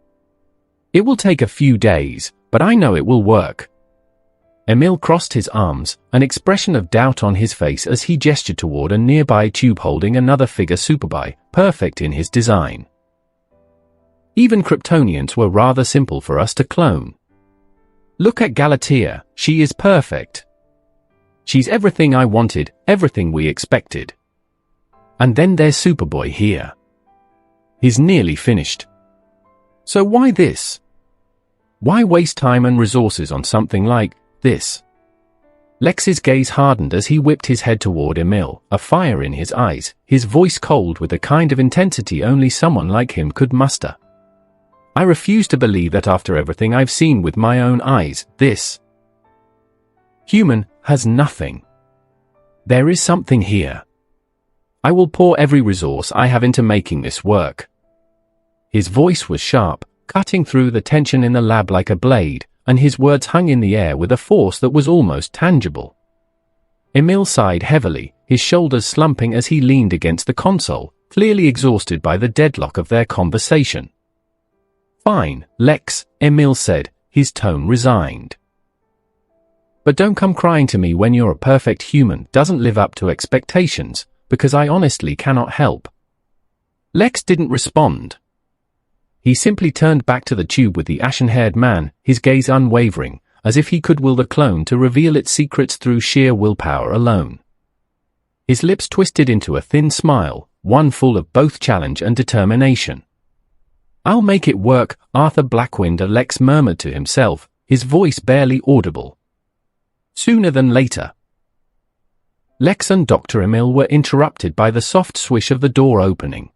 It will take a few days, but I know it will work." Emil crossed his arms, an expression of doubt on his face as he gestured toward a nearby tube holding another figure superby, perfect in his design. "Even Kryptonians were rather simple for us to clone. Look at Galatea, she is perfect. She's everything I wanted, everything we expected. And then there's Superboy here. He's nearly finished. So why this? Why waste time and resources on something like this?" Lex's gaze hardened as he whipped his head toward Emil, a fire in his eyes, his voice cold with the kind of intensity only someone like him could muster. "I refuse to believe that after everything I've seen with my own eyes, this human has nothing. There is something here. I will pour every resource I have into making this work." His voice was sharp, cutting through the tension in the lab like a blade, and his words hung in the air with a force that was almost tangible. Emil sighed heavily, his shoulders slumping as he leaned against the console, clearly exhausted by the deadlock of their conversation. "Fine, Lex," Emil said, his tone resigned. "But don't come crying to me when your perfect human doesn't live up to expectations, because I honestly cannot help." Lex didn't respond. He simply turned back to the tube with the ashen-haired man, his gaze unwavering, as if he could will the clone to reveal its secrets through sheer willpower alone. His lips twisted into a thin smile, one full of both challenge and determination. "I'll make it work," Arthur Blackwind, Lex murmured to himself, his voice barely audible. "Sooner than later." Lex and Dr. Emil were interrupted by the soft swish of the door opening.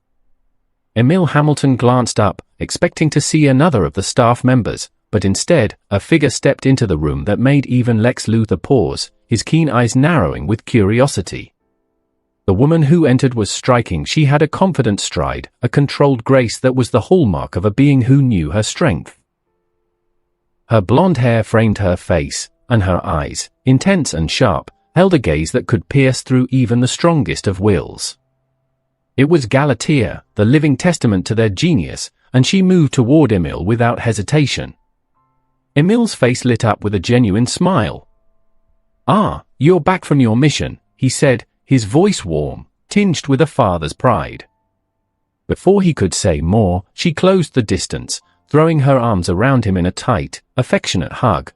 Emil Hamilton glanced up, expecting to see another of the staff members, but instead, a figure stepped into the room that made even Lex Luthor pause, his keen eyes narrowing with curiosity. The woman who entered was striking. She had a confident stride, a controlled grace that was the hallmark of a being who knew her strength. Her blonde hair framed her face, and her eyes, intense and sharp, held a gaze that could pierce through even the strongest of wills. It was Galatea, the living testament to their genius, and she moved toward Emil without hesitation. Emil's face lit up with a genuine smile. "Ah, you're back from your mission," he said, his voice warm, tinged with a father's pride. Before he could say more, she closed the distance, throwing her arms around him in a tight, affectionate hug.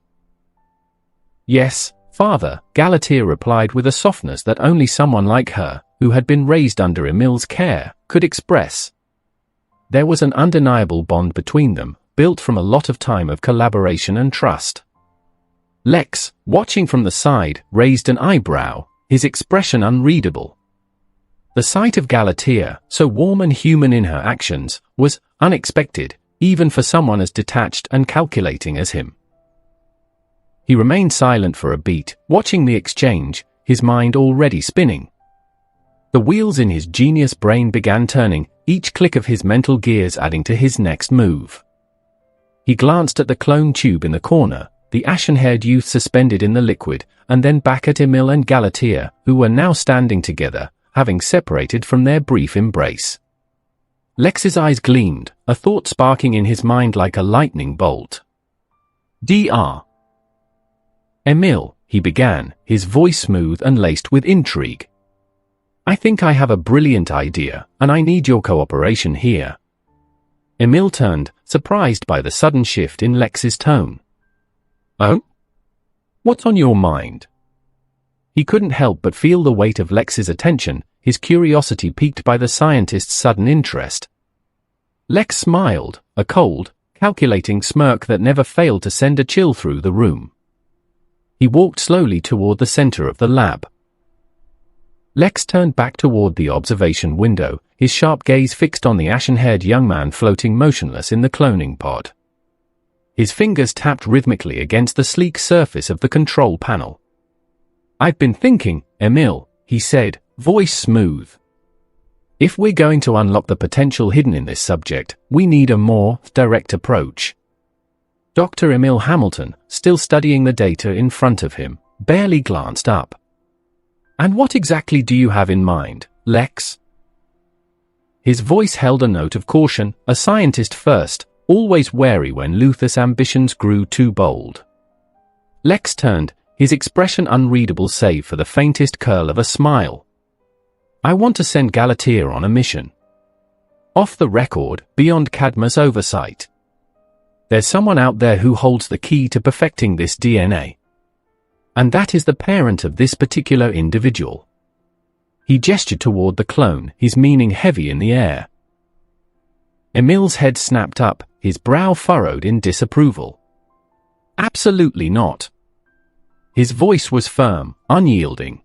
"Yes, Father," Galatea replied with a softness that only someone like her, who had been raised under Emil's care, could express. There was an undeniable bond between them, built from a lot of time of collaboration and trust. Lex, watching from the side, raised an eyebrow, his expression unreadable. The sight of Galatea, so warm and human in her actions, was unexpected, even for someone as detached and calculating as him. He remained silent for a beat, watching the exchange, his mind already spinning. The wheels in his genius brain began turning, each click of his mental gears adding to his next move. He glanced at the clone tube in the corner, the ashen-haired youth suspended in the liquid, and then back at Emil and Galatea, who were now standing together, having separated from their brief embrace. Lex's eyes gleamed, a thought sparking in his mind like a lightning bolt. "Dr. Emil," he began, his voice smooth and laced with intrigue. "I think I have a brilliant idea, and I need your cooperation here." Emil turned, surprised by the sudden shift in Lex's tone. "Oh? What's on your mind?" He couldn't help but feel the weight of Lex's attention, his curiosity piqued by the scientist's sudden interest. Lex smiled, a cold, calculating smirk that never failed to send a chill through the room. He walked slowly toward the center of the lab. Lex turned back toward the observation window, his sharp gaze fixed on the ashen-haired young man floating motionless in the cloning pod. His fingers tapped rhythmically against the sleek surface of the control panel. "I've been thinking, Emil," he said, voice smooth. If we're going to unlock the potential hidden in this subject, we need a more direct approach. Dr. Emil Hamilton, still studying the data in front of him, barely glanced up. And what exactly do you have in mind, Lex? His voice held a note of caution, a scientist first, always wary when Luther's ambitions grew too bold. Lex turned, his expression unreadable save for the faintest curl of a smile. I want to send Galatea on a mission. Off the record, beyond Cadmus' oversight. There's someone out there who holds the key to perfecting this DNA. And that is the parent of this particular individual. He gestured toward the clone, his meaning heavy in the air. Emil's head snapped up, his brow furrowed in disapproval. Absolutely not. His voice was firm, unyielding.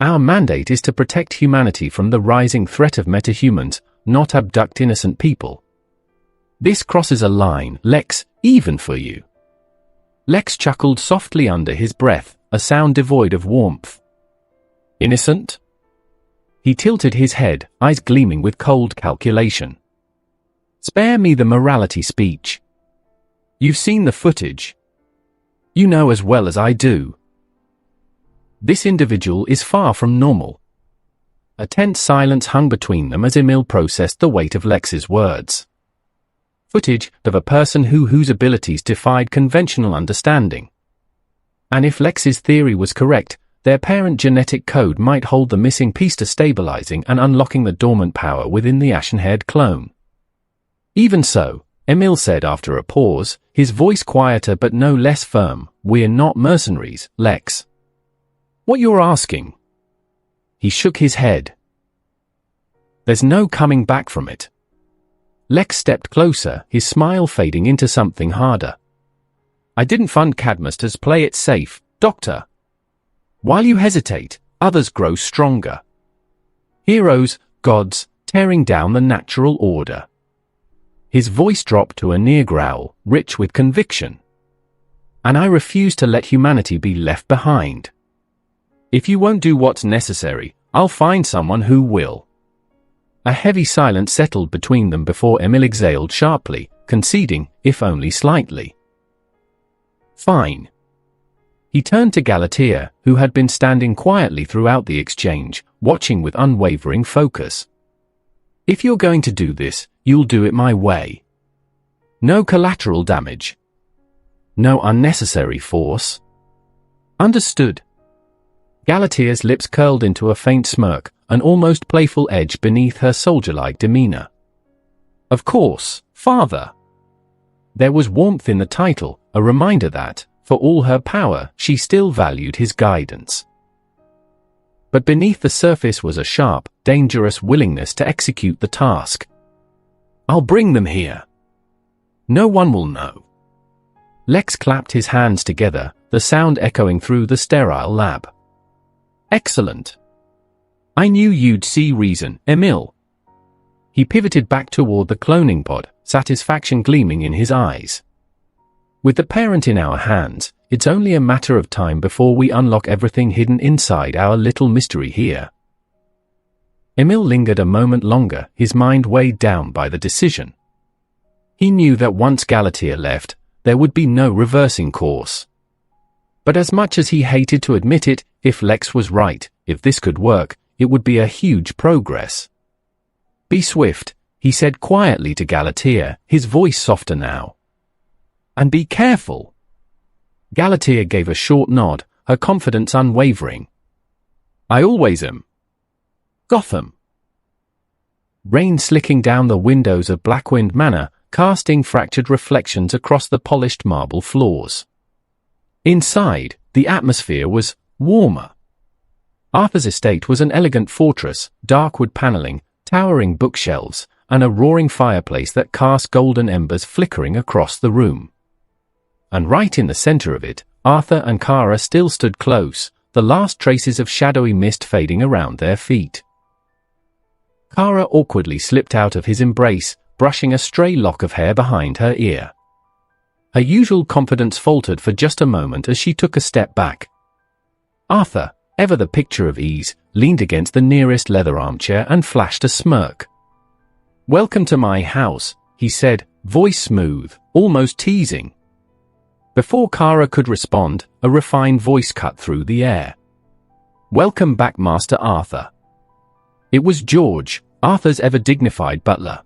Our mandate is to protect humanity from the rising threat of metahumans, not abduct innocent people. This crosses a line, Lex, even for you. Lex chuckled softly under his breath, a sound devoid of warmth. Innocent? He tilted his head, eyes gleaming with cold calculation. Spare me the morality speech. You've seen the footage. You know as well as I do. This individual is far from normal. A tense silence hung between them as Emil processed the weight of Lex's words. Footage of a person whose abilities defied conventional understanding. And if Lex's theory was correct, their parent genetic code might hold the missing piece to stabilizing and unlocking the dormant power within the ashen-haired clone. Even so, Emil said after a pause, his voice quieter but no less firm, we're not mercenaries, Lex. What you're asking? He shook his head. There's no coming back from it. Lex stepped closer, his smile fading into something harder. I didn't fund Cadmus to play it safe, Doctor. While you hesitate, others grow stronger. Heroes, gods, tearing down the natural order. His voice dropped to a near growl, rich with conviction. And I refuse to let humanity be left behind. If you won't do what's necessary, I'll find someone who will. A heavy silence settled between them before Emil exhaled sharply, conceding, if only slightly. Fine. He turned to Galatea, who had been standing quietly throughout the exchange, watching with unwavering focus. If you're going to do this, you'll do it my way. No collateral damage. No unnecessary force. Understood. Galatea's lips curled into a faint smirk, an almost playful edge beneath her soldier-like demeanor. Of course, Father. There was warmth in the title, a reminder that, for all her power, she still valued his guidance. But beneath the surface was a sharp, dangerous willingness to execute the task. I'll bring them here. No one will know. Lex clapped his hands together, the sound echoing through the sterile lab. Excellent. I knew you'd see reason, Emil. He pivoted back toward the cloning pod, satisfaction gleaming in his eyes. With the parent in our hands, it's only a matter of time before we unlock everything hidden inside our little mystery here. Emil lingered a moment longer, his mind weighed down by the decision. He knew that once Galatea left, there would be no reversing course. But as much as he hated to admit it, if Lex was right, if this could work, it would be a huge progress. Be swift, he said quietly to Galatea, his voice softer now. And be careful. Galatea gave a short nod, her confidence unwavering. I always am. Gotham. Rain slicking down the windows of Blackwind Manor, casting fractured reflections across the polished marble floors. Inside, the atmosphere was warmer. Arthur's estate was an elegant fortress, dark wood paneling, towering bookshelves, and a roaring fireplace that cast golden embers flickering across the room. And right in the center of it, Arthur and Kara still stood close, the last traces of shadowy mist fading around their feet. Kara awkwardly slipped out of his embrace, brushing a stray lock of hair behind her ear. Her usual confidence faltered for just a moment as she took a step back. Arthur, ever the picture of ease, leaned against the nearest leather armchair and flashed a smirk. "Welcome to my house," he said, voice smooth, almost teasing. Before Kara could respond, a refined voice cut through the air. "Welcome back, Master Arthur." It was George, Arthur's ever-dignified butler.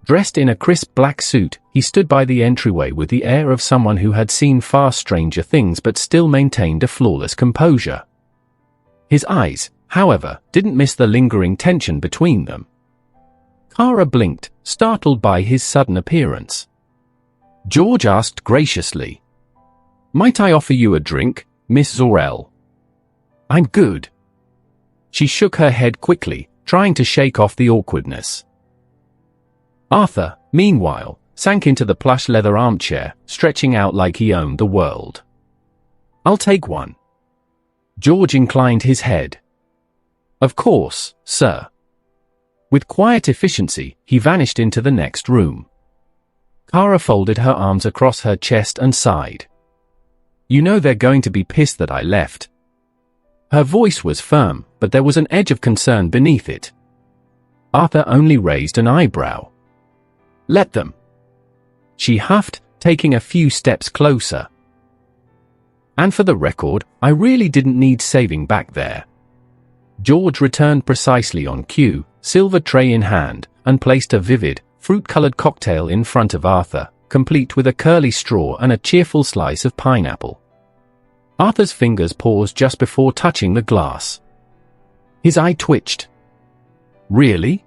Dressed in a crisp black suit, he stood by the entryway with the air of someone who had seen far stranger things but still maintained a flawless composure. His eyes, however, didn't miss the lingering tension between them. Kara blinked, startled by his sudden appearance. George asked graciously, "Might I offer you a drink, Miss Zorel?" "I'm good." She shook her head quickly, trying to shake off the awkwardness. Arthur, meanwhile, sank into the plush leather armchair, stretching out like he owned the world. "I'll take one." George inclined his head. "Of course, sir." With quiet efficiency, he vanished into the next room. Kara folded her arms across her chest and sighed. "You know they're going to be pissed that I left." Her voice was firm, but there was an edge of concern beneath it. Arthur only raised an eyebrow. "Let them." She huffed, taking a few steps closer. "And for the record, I really didn't need saving back there." George returned precisely on cue, silver tray in hand, and placed a vivid, fruit-colored cocktail in front of Arthur, complete with a curly straw and a cheerful slice of pineapple. Arthur's fingers paused just before touching the glass. His eye twitched. "Really?"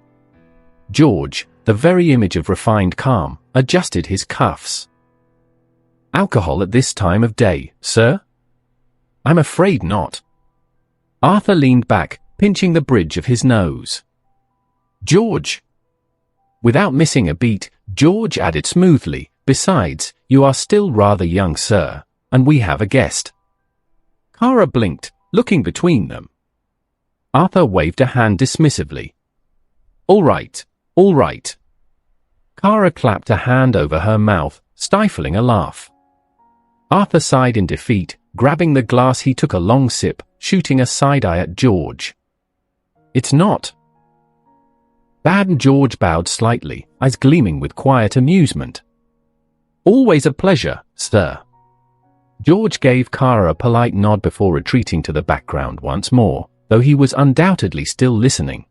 George, the very image of refined calm, adjusted his cuffs. "Alcohol at this time of day, sir?" "I'm afraid not." Arthur leaned back, pinching the bridge of his nose. "George." Without missing a beat, George added smoothly, "Besides, you are still rather young, sir, and we have a guest." Kara blinked, looking between them. Arthur waved a hand dismissively. All right. Kara clapped a hand over her mouth, stifling a laugh. Arthur sighed in defeat. Grabbing the glass, he took a long sip, shooting a side-eye at George. "It's not." Bad. George bowed slightly, eyes gleaming with quiet amusement. "Always a pleasure, sir." George gave Kara a polite nod before retreating to the background once more, though he was undoubtedly still listening.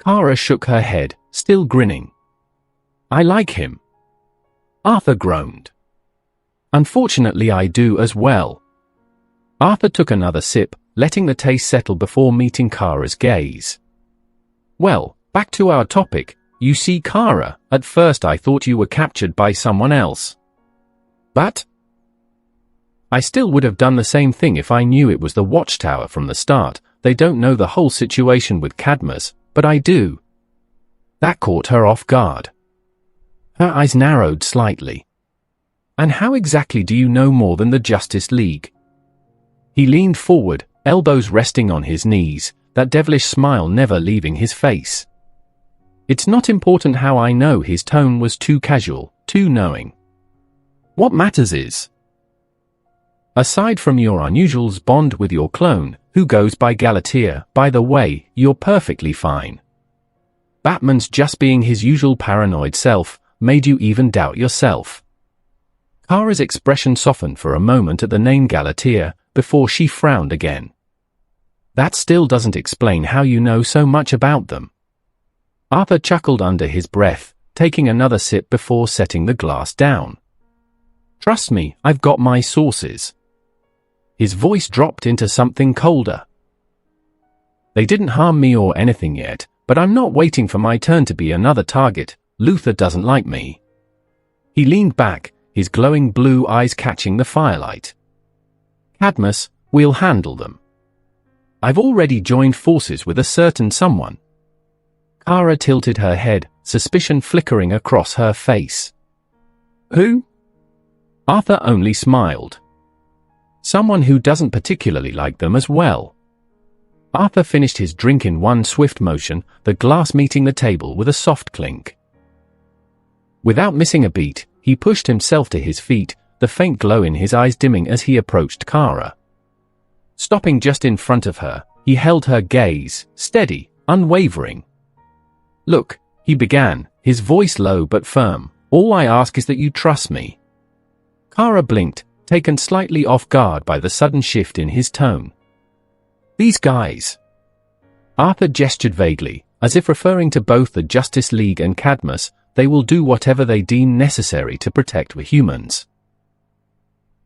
Kara shook her head, still grinning. "I like him." Arthur groaned. "Unfortunately, I do as well." Arthur took another sip, letting the taste settle before meeting Kara's gaze. "Well, back to our topic. You see, Kara, at first I thought you were captured by someone else. But I still would have done the same thing if I knew it was the Watchtower from the start. They don't know the whole situation with Cadmus, but I do." That caught her off guard. Her eyes narrowed slightly. "And how exactly do you know more than the Justice League?" He leaned forward, elbows resting on his knees, that devilish smile never leaving his face. "It's not important how I know." His tone was too casual, too knowing. "What matters is, aside from your unusual bond with your clone, who goes by Galatea, by the way, you're perfectly fine. Batman's just being his usual paranoid self, made you even doubt yourself." Kara's expression softened for a moment at the name Galatea, before she frowned again. "That still doesn't explain how you know so much about them." Arthur chuckled under his breath, taking another sip before setting the glass down. "Trust me, I've got my sources." His voice dropped into something colder. "They didn't harm me or anything yet, but I'm not waiting for my turn to be another target. Luther doesn't like me." He leaned back, his glowing blue eyes catching the firelight. "Cadmus, we'll handle them. I've already joined forces with a certain someone." Kara tilted her head, suspicion flickering across her face. "Who?" Arthur only smiled. "Someone who doesn't particularly like them as well." Arthur finished his drink in one swift motion, the glass meeting the table with a soft clink. Without missing a beat, he pushed himself to his feet, the faint glow in his eyes dimming as he approached Kara. Stopping just in front of her, he held her gaze, steady, unwavering. "Look," he began, his voice low but firm, "all I ask is that you trust me." Kara blinked, taken slightly off guard by the sudden shift in his tone. "These guys." Arthur gestured vaguely, as if referring to both the Justice League and Cadmus. "They will do whatever they deem necessary to protect the humans.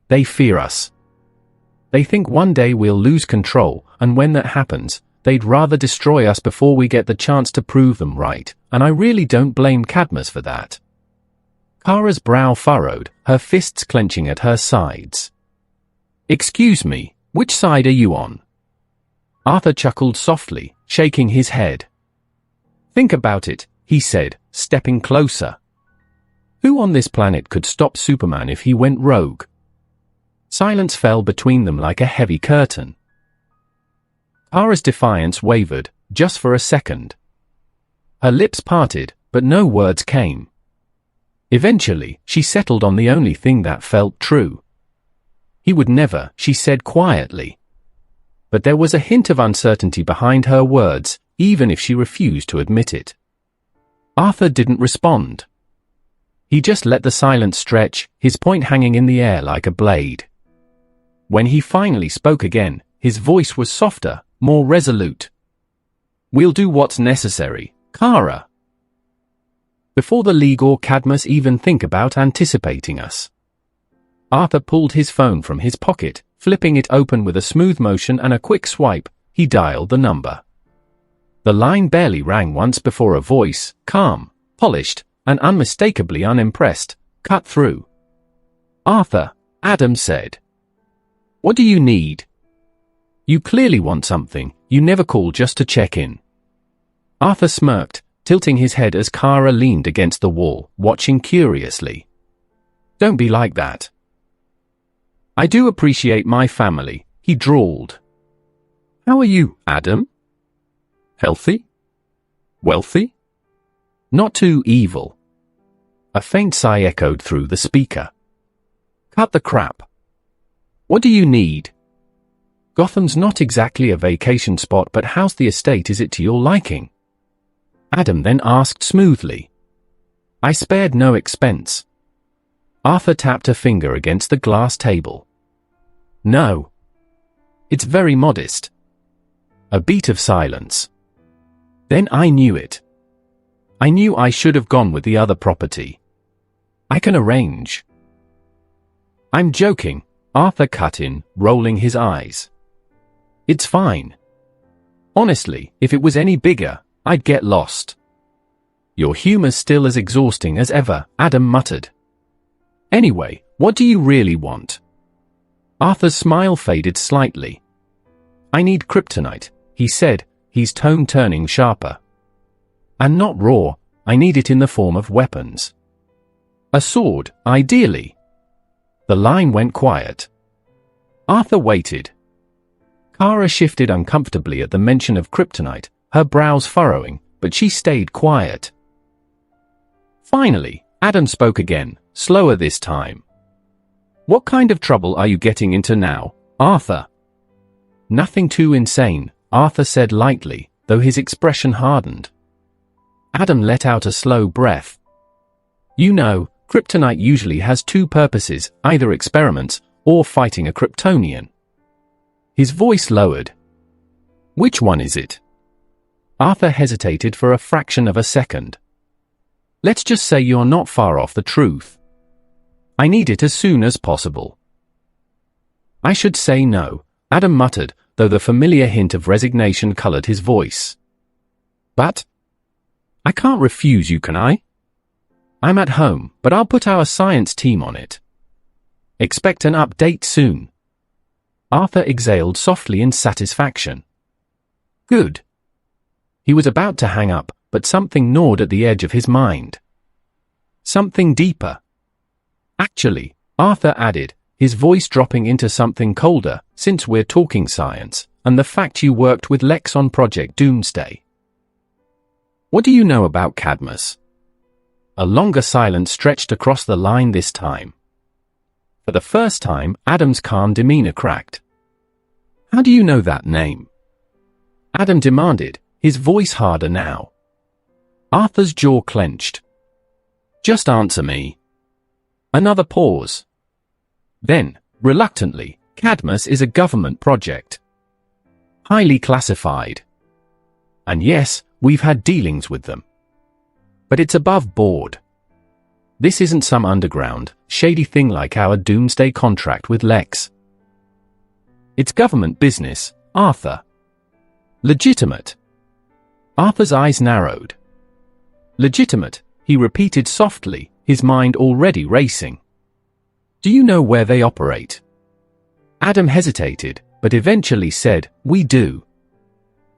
They fear us. They think one day we'll lose control, and when that happens, they'd rather destroy us before we get the chance to prove them right, and I really don't blame Cadmus for that." Kara's brow furrowed, her fists clenching at her sides. "Excuse me, which side are you on?" Arthur chuckled softly, shaking his head. "Think about it," he said, stepping closer. "Who on this planet could stop Superman if he went rogue?" Silence fell between them like a heavy curtain. Kara's defiance wavered, just for a second. Her lips parted, but no words came. Eventually, she settled on the only thing that felt true. "He would never," she said quietly. But there was a hint of uncertainty behind her words, even if she refused to admit it. Arthur didn't respond. He just let the silence stretch, his point hanging in the air like a blade. When he finally spoke again, his voice was softer, more resolute. "We'll do what's necessary, Kara. Before the League or Cadmus even think about anticipating us." Arthur pulled his phone from his pocket, flipping it open with a smooth motion and a quick swipe. He dialed the number. The line barely rang once before a voice, calm, polished, and unmistakably unimpressed, cut through. "Arthur," Adam said. "What do you need? You clearly want something. You never call just to check in." Arthur smirked, tilting his head as Kara leaned against the wall, watching curiously. "Don't be like that." "I do appreciate my family," he drawled. "How are you, Adam? Healthy? Wealthy? Not too evil?" A faint sigh echoed through the speaker. "Cut the crap. What do you need? Gotham's not exactly a vacation spot, but how's the estate? Is it to your liking?" Adam then asked smoothly. "I spared no expense." Arthur tapped a finger against the glass table. "No. It's very modest." A beat of silence. "Then I knew it. I knew I should have gone with the other property. I can arrange." "I'm joking," Arthur cut in, rolling his eyes. "It's fine. Honestly, if it was any bigger, I'd get lost." "Your humor's still as exhausting as ever," Adam muttered. "Anyway, what do you really want?" Arthur's smile faded slightly. "I need kryptonite," he said, his tone turning sharper. "And not raw, I need it in the form of weapons. A sword, ideally." The line went quiet. Arthur waited. Kara shifted uncomfortably at the mention of kryptonite, her brows furrowing, but she stayed quiet. Finally, Adam spoke again, slower this time. "What kind of trouble are you getting into now, Arthur?" "Nothing too insane," Arthur said lightly, though his expression hardened. Adam let out a slow breath. "You know, kryptonite usually has two purposes, either experiments or fighting a Kryptonian." His voice lowered. "Which one is it?" Arthur hesitated for a fraction of a second. "Let's just say you're not far off the truth. I need it as soon as possible." "I should say no," Adam muttered, though the familiar hint of resignation colored his voice. "But I can't refuse you, can I? I'm at home, but I'll put our science team on it. Expect an update soon." Arthur exhaled softly in satisfaction. "Good." He was about to hang up, but something gnawed at the edge of his mind. Something deeper. "Actually," Arthur added, his voice dropping into something colder, "since we're talking science, and the fact you worked with Lex on Project Doomsday. What do you know about Cadmus?" A longer silence stretched across the line this time. For the first time, Adam's calm demeanor cracked. How do you know that name? Adam demanded, his voice harder now. Arthur's jaw clenched. Just answer me. Another pause. Then, reluctantly, Cadmus is a government project. Highly classified. And yes, we've had dealings with them. But it's above board. This isn't some underground, shady thing like our doomsday contract with Lex. It's government business, Arthur. Legitimate. Arthur's eyes narrowed. Legitimate, he repeated softly, his mind already racing. Do you know where they operate? Adam hesitated, but eventually said, we do.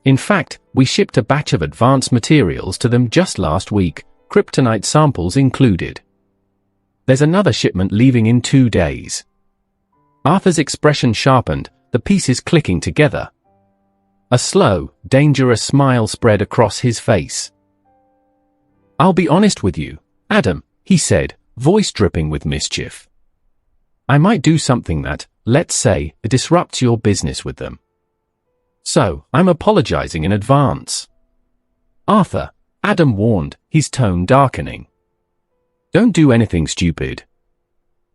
In fact, we shipped a batch of advanced materials to them just last week, kryptonite samples included. There's another shipment leaving in 2 days. Arthur's expression sharpened, the pieces clicking together. A slow, dangerous smile spread across his face. I'll be honest with you, Adam, he said, voice dripping with mischief. I might do something that, let's say, disrupts your business with them. So, I'm apologizing in advance. Arthur, Adam warned, his tone darkening. Don't do anything stupid.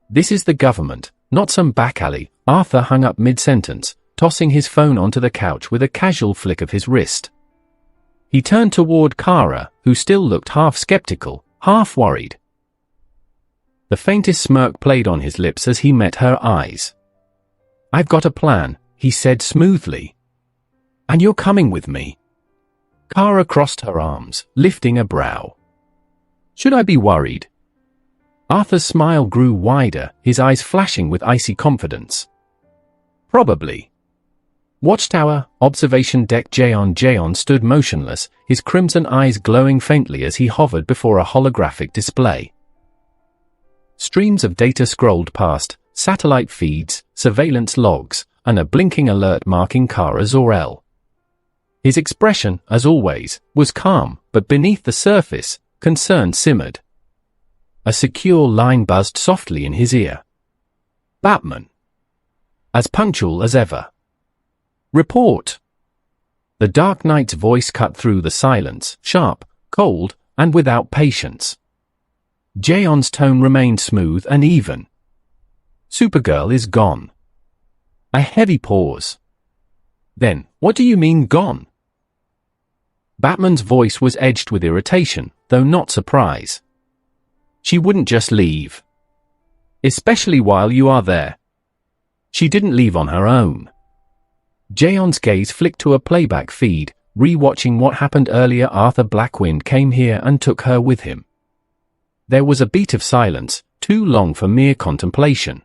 This is the government, not some back alley. Arthur hung up mid-sentence, tossing his phone onto the couch with a casual flick of his wrist. He turned toward Kara, who still looked half skeptical, half worried. The faintest smirk played on his lips as he met her eyes. I've got a plan, he said smoothly. And you're coming with me. Kara crossed her arms, lifting a brow. Should I be worried? Arthur's smile grew wider, his eyes flashing with icy confidence. Probably. Watchtower, observation deck. Jaeon stood motionless, his crimson eyes glowing faintly as he hovered before a holographic display. Streams of data scrolled past, satellite feeds, surveillance logs, and a blinking alert marking Kara Zor-El. His expression, as always, was calm, but beneath the surface, concern simmered. A secure line buzzed softly in his ear. Batman. As punctual as ever. Report. The Dark Knight's voice cut through the silence, sharp, cold, and without patience. Jaeon's tone remained smooth and even. Supergirl is gone. A heavy pause. Then, what do you mean gone? Batman's voice was edged with irritation, though not surprise. She wouldn't just leave. Especially while you are there. She didn't leave on her own. Jaeon's gaze flicked to a playback feed, re-watching what happened earlier. Arthur Blackwind came here and took her with him. There was a beat of silence, too long for mere contemplation.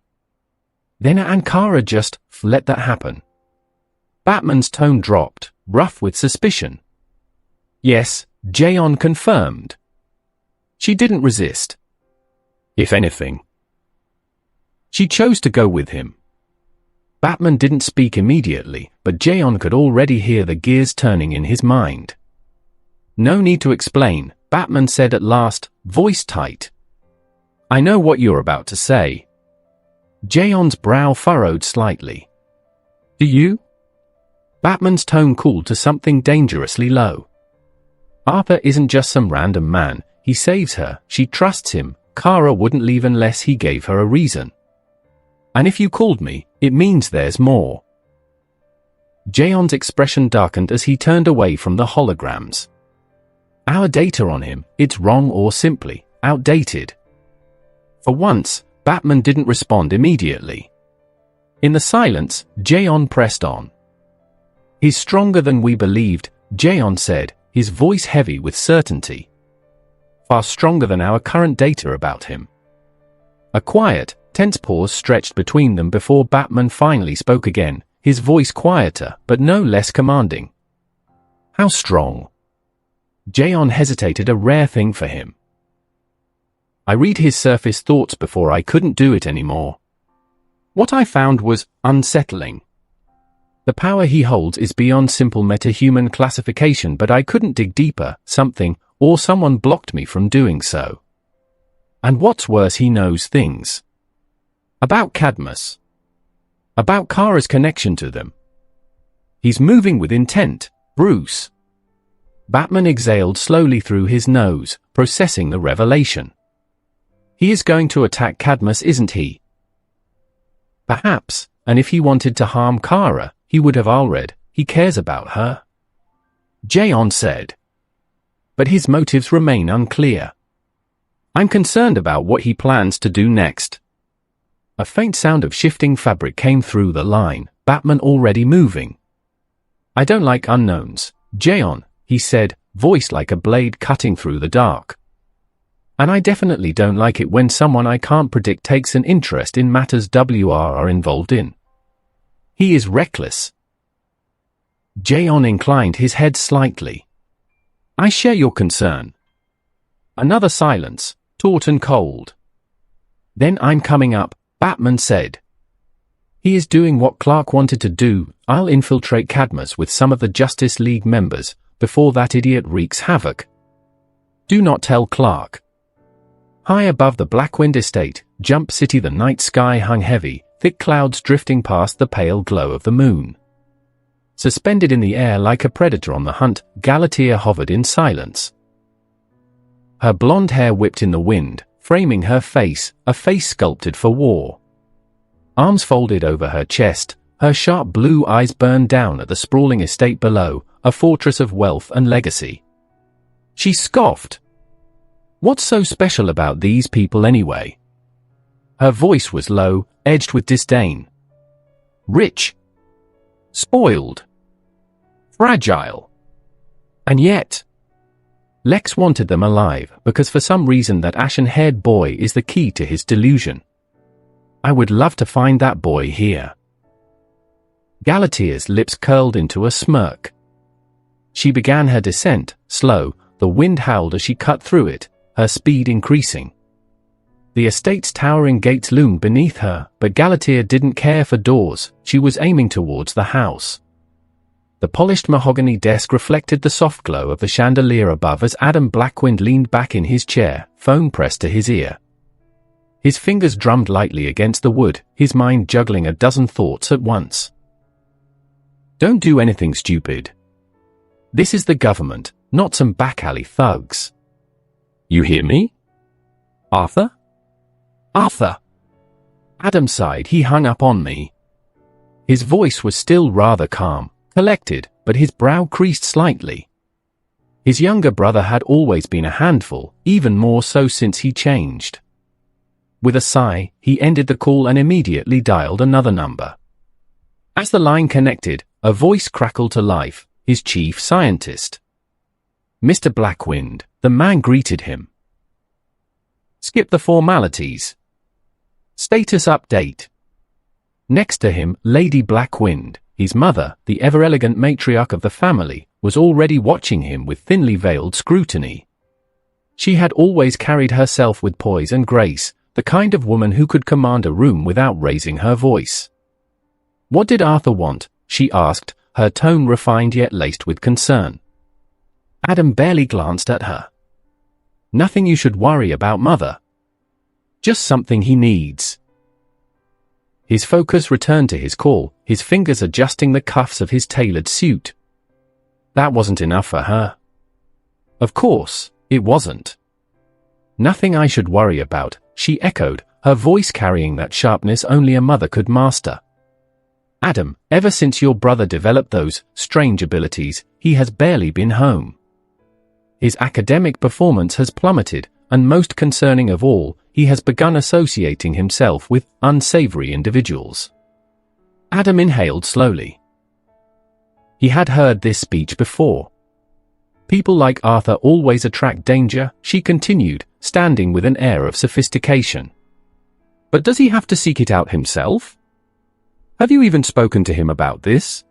Then Ankara just let that happen. Batman's tone dropped, rough with suspicion. Yes, Jaeon confirmed. She didn't resist. If anything. She chose to go with him. Batman didn't speak immediately, but Jaeon could already hear the gears turning in his mind. No need to explain, Batman said at last, voice tight. I know what you're about to say. Jaeon's brow furrowed slightly. Do you? Batman's tone cooled to something dangerously low. Arthur isn't just some random man, he saves her, she trusts him. Kara wouldn't leave unless he gave her a reason. And if you called me, it means there's more. Jaeon's expression darkened as he turned away from the holograms. Our data on him, it's wrong or simply outdated. For once, Batman didn't respond immediately. In the silence, Jaeon pressed on. He's stronger than we believed, Jaeon said, his voice heavy with certainty. Far stronger than our current data about him. A quiet, tense pause stretched between them before Batman finally spoke again, his voice quieter but no less commanding. How strong? Jaeon hesitated, a rare thing for him. I read his surface thoughts before I couldn't do it anymore. What I found was unsettling. The power he holds is beyond simple metahuman classification, but I couldn't dig deeper, something, or someone blocked me from doing so. And what's worse, he knows things. About Cadmus. About Kara's connection to them. He's moving with intent, Bruce. Batman exhaled slowly through his nose, processing the revelation. He is going to attack Cadmus, isn't he? Perhaps, and if he wanted to harm Kara, he would have already. He cares about her. Jayon said. But his motives remain unclear. I'm concerned about what he plans to do next. A faint sound of shifting fabric came through the line, Batman already moving. I don't like unknowns, Jayon, he said, voice like a blade cutting through the dark. And I definitely don't like it when someone I can't predict takes an interest in matters we are involved in. He is reckless. Jayon inclined his head slightly. I share your concern. Another silence, taut and cold. Then I'm coming up, Batman said. He is doing what Clark wanted to do. I'll infiltrate Cadmus with some of the Justice League members, before that idiot wreaks havoc. Do not tell Clark. High above the Blackwind estate, Jump City, the night sky hung heavy, thick clouds drifting past the pale glow of the moon. Suspended in the air like a predator on the hunt, Galatea hovered in silence. Her blonde hair whipped in the wind, framing her face, a face sculpted for war. Arms folded over her chest, her sharp blue eyes burned down at the sprawling estate below, a fortress of wealth and legacy. She scoffed. What's so special about these people anyway? Her voice was low, edged with disdain. Rich. Spoiled. Fragile. And yet, Lex wanted them alive because for some reason that ashen-haired boy is the key to his delusion. I would love to find that boy here. Galatea's lips curled into a smirk. She began her descent, slow, the wind howled as she cut through it, her speed increasing. The estate's towering gates loomed beneath her, but Galatea didn't care for doors, she was aiming towards the house. The polished mahogany desk reflected the soft glow of the chandelier above as Adam Blackwind leaned back in his chair, phone pressed to his ear. His fingers drummed lightly against the wood, his mind juggling a dozen thoughts at once. Don't do anything stupid. This is the government, not some back-alley thugs. You hear me? Arthur? Arthur! Adam sighed. He hung up on me. His voice was still rather calm, collected, but his brow creased slightly. His younger brother had always been a handful, even more so since he changed. With a sigh, he ended the call and immediately dialed another number. As the line connected, a voice crackled to life, his chief scientist. Mr. Blackwind, the man greeted him. Skip the formalities. Status update. Next to him, Lady Blackwind, his mother, the ever-elegant matriarch of the family, was already watching him with thinly veiled scrutiny. She had always carried herself with poise and grace, the kind of woman who could command a room without raising her voice. What did Arthur want? She asked, her tone refined yet laced with concern. Adam barely glanced at her. Nothing you should worry about, Mother. Just something he needs. His focus returned to his call, his fingers adjusting the cuffs of his tailored suit. That wasn't enough for her. Of course, it wasn't. Nothing I should worry about, she echoed, her voice carrying that sharpness only a mother could master. Adam, ever since your brother developed those strange abilities, he has barely been home. His academic performance has plummeted, and most concerning of all, he has begun associating himself with unsavory individuals. Adam inhaled slowly. He had heard this speech before. People like Arthur always attract danger, she continued, standing with an air of sophistication. But does he have to seek it out himself? Have you even spoken to him about this?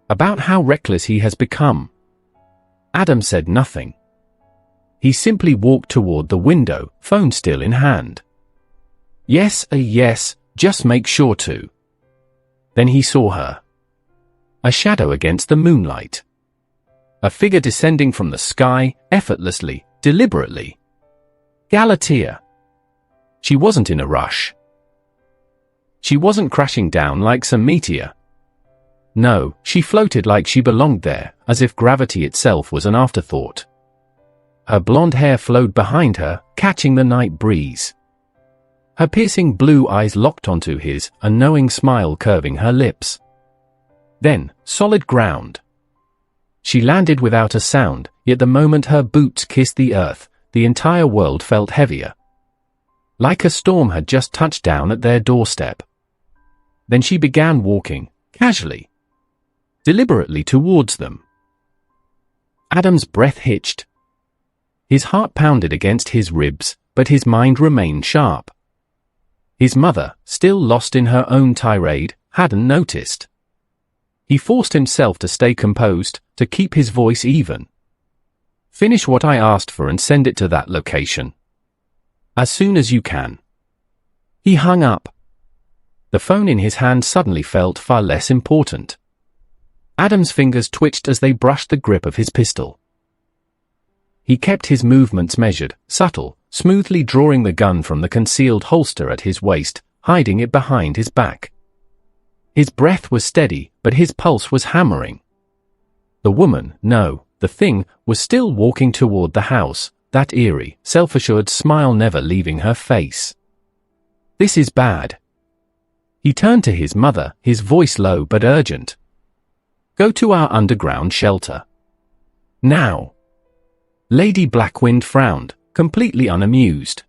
About how reckless he has become? Adam said nothing. He simply walked toward the window, phone still in hand. Yes, just make sure to. Then he saw her. A shadow against the moonlight. A figure descending from the sky, effortlessly, deliberately. Galatea. She wasn't in a rush. She wasn't crashing down like some meteor. No, she floated like she belonged there, as if gravity itself was an afterthought. Her blonde hair flowed behind her, catching the night breeze. Her piercing blue eyes locked onto his, a knowing smile curving her lips. Then, solid ground. She landed without a sound, yet the moment her boots kissed the earth, the entire world felt heavier. Like a storm had just touched down at their doorstep. Then she began walking, casually, deliberately towards them. Adam's breath hitched. His heart pounded against his ribs, but his mind remained sharp. His mother, still lost in her own tirade, hadn't noticed. He forced himself to stay composed, to keep his voice even. Finish what I asked for and send it to that location. As soon as you can. He hung up. The phone in his hand suddenly felt far less important. Adam's fingers twitched as they brushed the grip of his pistol. He kept his movements measured, subtle, smoothly drawing the gun from the concealed holster at his waist, hiding it behind his back. His breath was steady, but his pulse was hammering. The woman, no, the thing, was still walking toward the house, that eerie, self-assured smile never leaving her face. This is bad. He turned to his mother, his voice low but urgent. Go to our underground shelter. Now. Lady Blackwind frowned, completely unamused.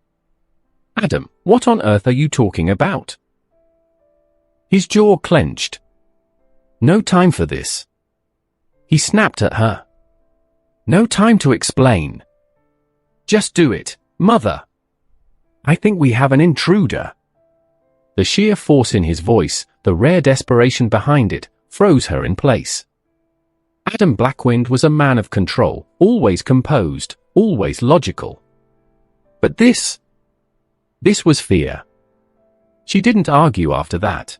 Adam, what on earth are you talking about? His jaw clenched. No time for this. He snapped at her. No time to explain. Just do it, mother. I think we have an intruder. The sheer force in his voice, the rare desperation behind it, froze her in place. Adam Blackwind was a man of control, always composed, always logical. But this was fear. She didn't argue after that.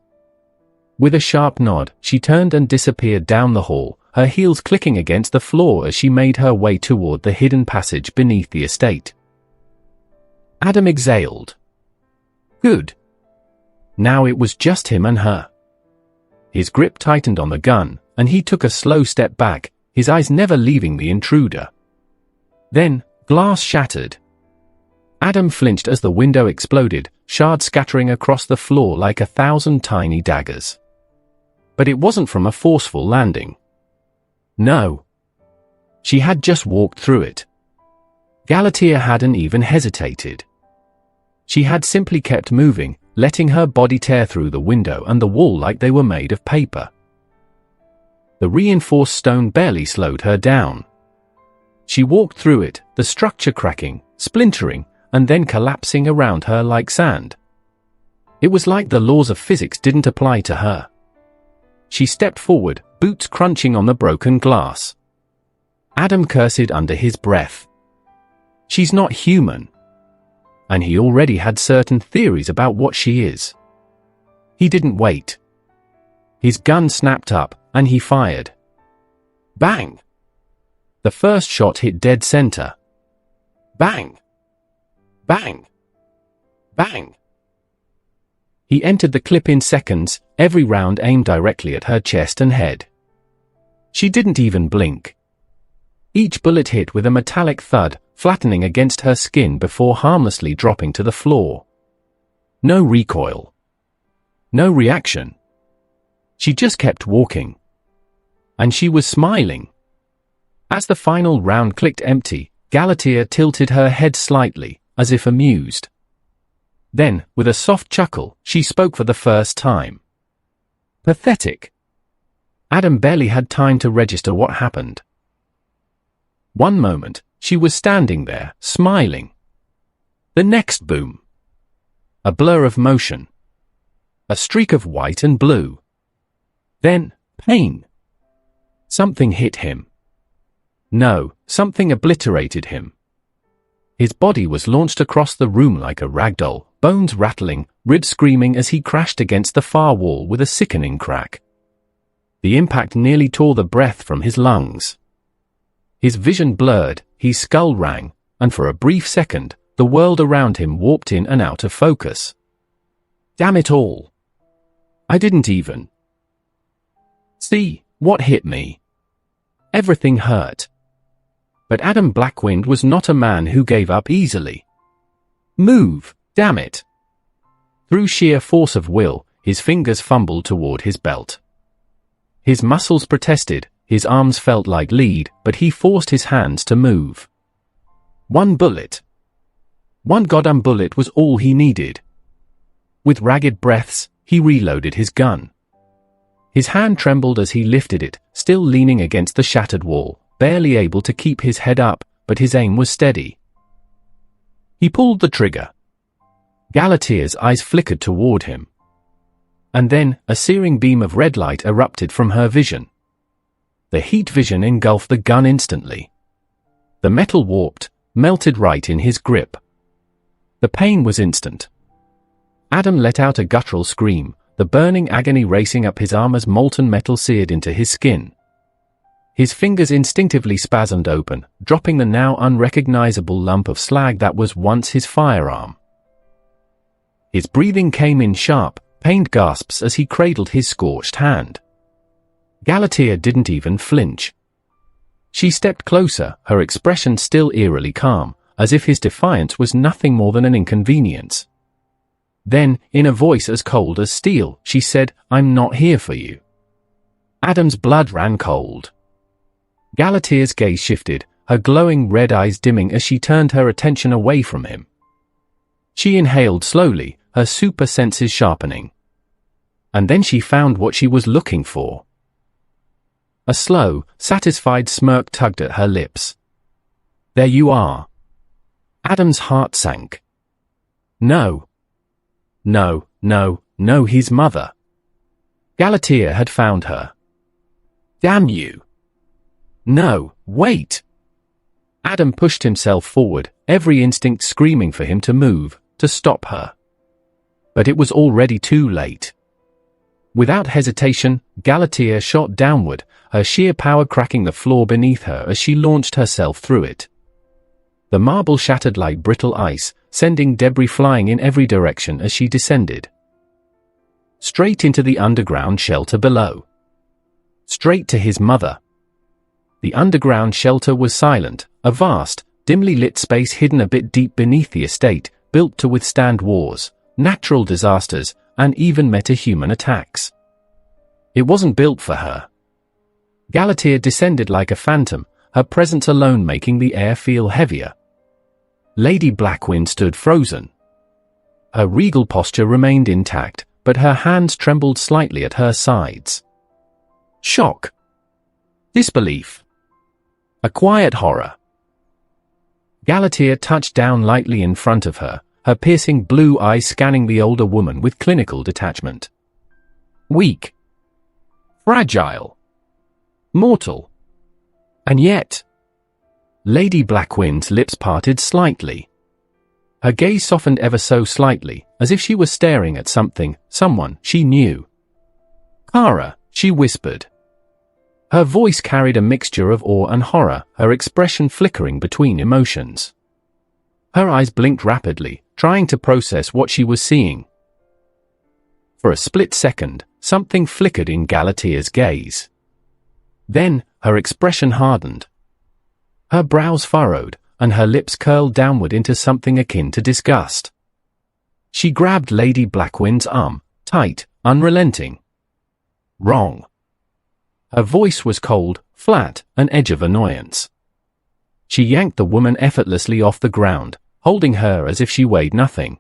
With a sharp nod, she turned and disappeared down the hall, her heels clicking against the floor as she made her way toward the hidden passage beneath the estate. Adam exhaled. Good. Now it was just him and her. His grip tightened on the gun, and he took a slow step back, his eyes never leaving the intruder. Then, glass shattered. Adam flinched as the window exploded, shards scattering across the floor like 1,000 tiny daggers. But it wasn't from a forceful landing. No. She had just walked through it. Galatea hadn't even hesitated. She had simply kept moving, letting her body tear through the window and the wall like they were made of paper. The reinforced stone barely slowed her down. She walked through it, the structure cracking, splintering, and then collapsing around her like sand. It was like the laws of physics didn't apply to her. She stepped forward, boots crunching on the broken glass. Adam cursed under his breath. She's not human. And he already had certain theories about what she is. He didn't wait. His gun snapped up, and he fired. Bang! The first shot hit dead center. Bang! Bang! Bang! He entered the clip in seconds, every round aimed directly at her chest and head. She didn't even blink. Each bullet hit with a metallic thud, flattening against her skin before harmlessly dropping to the floor. No recoil. No reaction. She just kept walking. And she was smiling. As the final round clicked empty, Galatea tilted her head slightly, as if amused. Then, with a soft chuckle, she spoke for the first time. Pathetic. Adam barely had time to register what happened. One moment, she was standing there, smiling. The next boom. A blur of motion. A streak of white and blue. Then, pain. Something hit him. No, something obliterated him. His body was launched across the room like a ragdoll, bones rattling, ribs screaming as he crashed against the far wall with a sickening crack. The impact nearly tore the breath from his lungs. His vision blurred, his skull rang, and for a brief second, the world around him warped in and out of focus. Damn it all. I didn't even. See, what hit me? Everything hurt. But Adam Blackwind was not a man who gave up easily. Move, damn it. Through sheer force of will, his fingers fumbled toward his belt. His muscles protested, his arms felt like lead, but he forced his hands to move. One bullet. One goddamn bullet was all he needed. With ragged breaths, he reloaded his gun. His hand trembled as he lifted it, still leaning against the shattered wall, barely able to keep his head up, but his aim was steady. He pulled the trigger. Galatea's eyes flickered toward him. And then, a searing beam of red light erupted from her vision. The heat vision engulfed the gun instantly. The metal warped, melted right in his grip. The pain was instant. Adam let out a guttural scream, the burning agony racing up his arm as molten metal seared into his skin. His fingers instinctively spasmed open, dropping the now unrecognizable lump of slag that was once his firearm. His breathing came in sharp, pained gasps as he cradled his scorched hand. Galatea didn't even flinch. She stepped closer, her expression still eerily calm, as if his defiance was nothing more than an inconvenience. Then, in a voice as cold as steel, she said, "I'm not here for you." Adam's blood ran cold. Galatea's gaze shifted, her glowing red eyes dimming as she turned her attention away from him. She inhaled slowly, her super senses sharpening. And then she found what she was looking for. A slow, satisfied smirk tugged at her lips. "There you are." Adam's heart sank. No. No, no, no, his mother. Galatea had found her. Damn you. No, wait. Adam pushed himself forward, every instinct screaming for him to move, to stop her. But it was already too late. Without hesitation, Galatea shot downward, her sheer power cracking the floor beneath her as she launched herself through it. The marble shattered like brittle ice, sending debris flying in every direction as she descended. Straight into the underground shelter below. Straight to his mother. The underground shelter was silent, a vast, dimly lit space hidden a bit deep beneath the estate, built to withstand wars, natural disasters, and even meta-human attacks. It wasn't built for her. Galatea descended like a phantom, her presence alone making the air feel heavier. Lady Blackwind stood frozen. Her regal posture remained intact, but her hands trembled slightly at her sides. Shock. Disbelief. A quiet horror. Galatea touched down lightly in front of her, her piercing blue eyes scanning the older woman with clinical detachment. Weak. Fragile. Mortal. And yet... Lady Blackwind's lips parted slightly. Her gaze softened ever so slightly, as if she were staring at something, someone she knew. Kara, she whispered. Her voice carried a mixture of awe and horror, her expression flickering between emotions. Her eyes blinked rapidly, trying to process what she was seeing. For a split second, something flickered in Galatea's gaze. Then, her expression hardened. Her brows furrowed, and her lips curled downward into something akin to disgust. She grabbed Lady Blackwind's arm, tight, unrelenting. Wrong. Her voice was cold, flat, an edge of annoyance. She yanked the woman effortlessly off the ground, holding her as if she weighed nothing.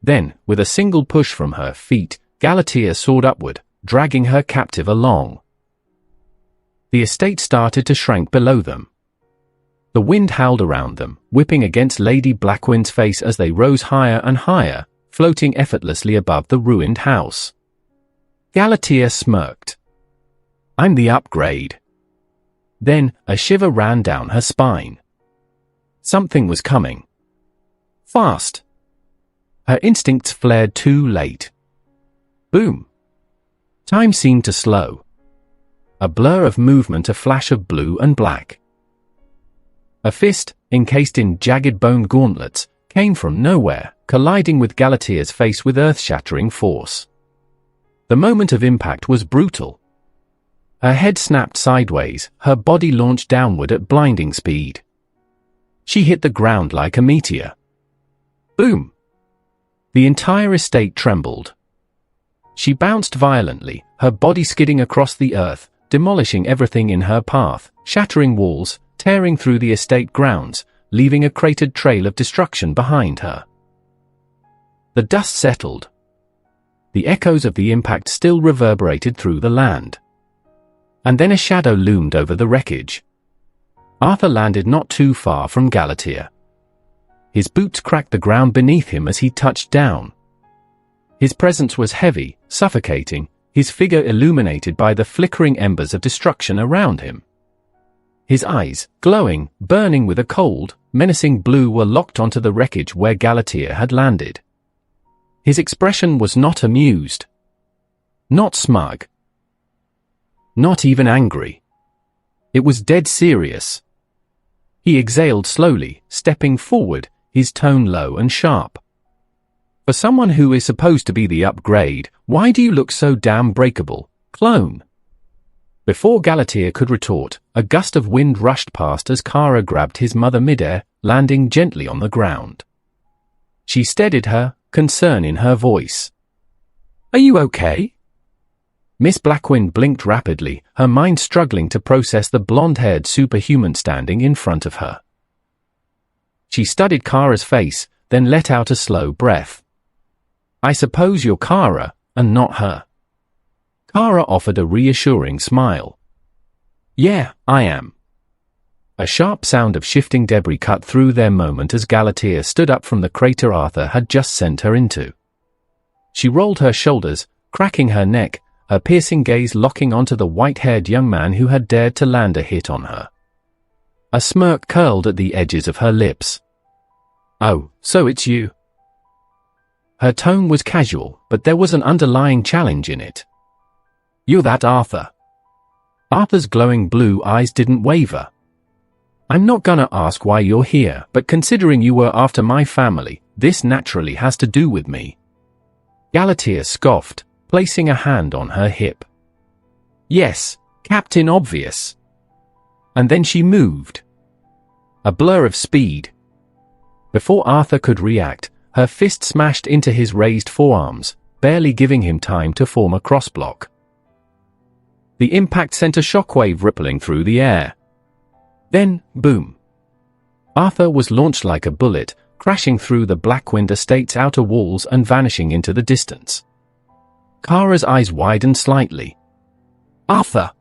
Then, with a single push from her feet, Galatea soared upward, dragging her captive along. The estate started to shrink below them. The wind howled around them, whipping against Lady Blackwind's face as they rose higher and higher, floating effortlessly above the ruined house. Galatea smirked. I'm the upgrade. Then, a shiver ran down her spine. Something was coming. Fast. Her instincts flared too late. Boom. Time seemed to slow. A blur of movement, a flash of blue and black. A fist, encased in jagged bone gauntlets, came from nowhere, colliding with Galatea's face with earth-shattering force. The moment of impact was brutal. Her head snapped sideways, her body launched downward at blinding speed. She hit the ground like a meteor. Boom! The entire estate trembled. She bounced violently, her body skidding across the earth, demolishing everything in her path, shattering walls, tearing through the estate grounds, leaving a cratered trail of destruction behind her. The dust settled. The echoes of the impact still reverberated through the land. And then a shadow loomed over the wreckage. Arthur landed not too far from Galatea. His boots cracked the ground beneath him as he touched down. His presence was heavy, suffocating, his figure illuminated by the flickering embers of destruction around him. His eyes, glowing, burning with a cold, menacing blue, were locked onto the wreckage where Galatea had landed. His expression was not amused. Not smug. Not even angry. It was dead serious. He exhaled slowly, stepping forward, his tone low and sharp. For someone who is supposed to be the upgrade, why do you look so damn breakable, clone? Before Galatea could retort, a gust of wind rushed past as Kara grabbed his mother midair, landing gently on the ground. She steadied her, concern in her voice. "Are you okay?" Miss Blackwind blinked rapidly, her mind struggling to process the blonde-haired superhuman standing in front of her. She studied Kara's face, then let out a slow breath. "I suppose you're Kara, and not her." Kara offered a reassuring smile. "Yeah, I am." A sharp sound of shifting debris cut through their moment as Galatea stood up from the crater Arthur had just sent her into. She rolled her shoulders, cracking her neck, her piercing gaze locking onto the white-haired young man who had dared to land a hit on her. A smirk curled at the edges of her lips. "Oh, so it's you." Her tone was casual, but there was an underlying challenge in it. "You're that Arthur." Arthur's glowing blue eyes didn't waver. "I'm not gonna ask why you're here, but considering you were after my family, this naturally has to do with me." Galatea scoffed, placing a hand on her hip. "Yes, Captain Obvious." And then she moved. A blur of speed. Before Arthur could react, her fist smashed into his raised forearms, barely giving him time to form a crossblock. The impact sent a shockwave rippling through the air. Then, boom. Arthur was launched like a bullet, crashing through the Blackwind estate's outer walls and vanishing into the distance. Kara's eyes widened slightly. "Arthur!"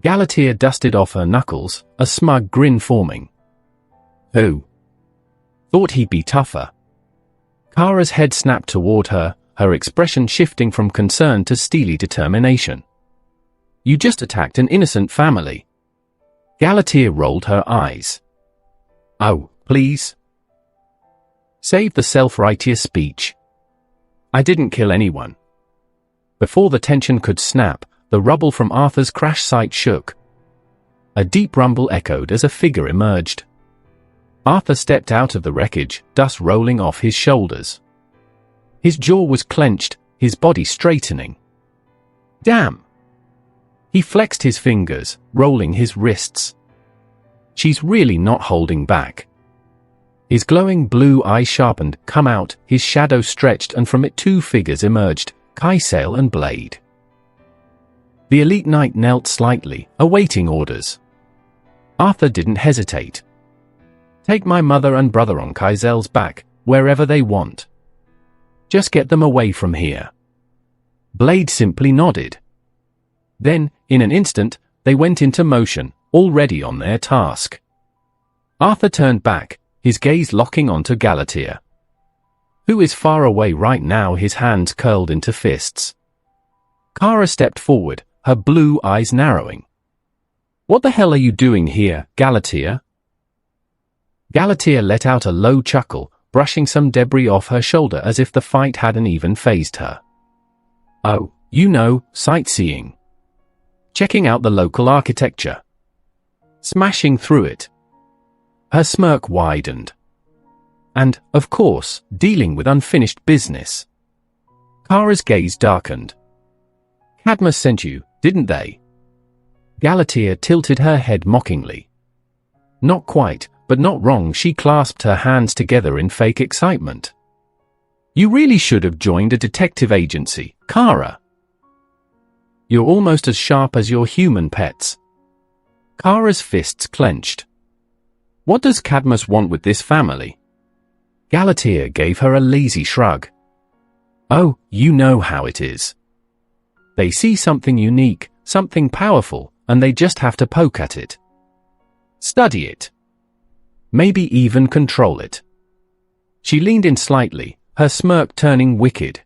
Galatea dusted off her knuckles, a smug grin forming. "Who?" Thought he'd be tougher. Kara's head snapped toward her, her expression shifting from concern to steely determination. "You just attacked an innocent family." Galatea rolled her eyes. "Oh, please." Save the self-righteous speech. "I didn't kill anyone." Before the tension could snap, the rubble from Arthur's crash site shook. A deep rumble echoed as a figure emerged. Arthur stepped out of the wreckage, dust rolling off his shoulders. His jaw was clenched, his body straightening. "Damn!" He flexed his fingers, rolling his wrists. "She's really not holding back." His glowing blue eye sharpened, come out, his shadow stretched, and from it two figures emerged, Kaisail and Blade. The elite knight knelt slightly, awaiting orders. Arthur didn't hesitate. "Take my mother and brother on Kaisail's back, wherever they want. Just get them away from here." Blade simply nodded. Then, in an instant, they went into motion, already on their task. Arthur turned back, his gaze locking onto Galatea, who is far away right now, his hands curled into fists. Kara stepped forward, her blue eyes narrowing. "What the hell are you doing here, Galatea?" Galatea let out a low chuckle, brushing some debris off her shoulder as if the fight hadn't even fazed her. "Oh, you know, sightseeing. Checking out the local architecture. Smashing through it." Her smirk widened. "And, of course, dealing with unfinished business." Kara's gaze darkened. "Cadmus sent you, didn't they?" Galatea tilted her head mockingly. Not quite, but not wrong. She clasped her hands together in fake excitement. You really should have joined a detective agency, Kara. You're almost as sharp as your human pets. Kara's fists clenched. What does Cadmus want with this family? Galatea gave her a lazy shrug. Oh, you know how it is. They see something unique, something powerful, and they just have to poke at it. Study it. Maybe even control it. She leaned in slightly, her smirk turning wicked.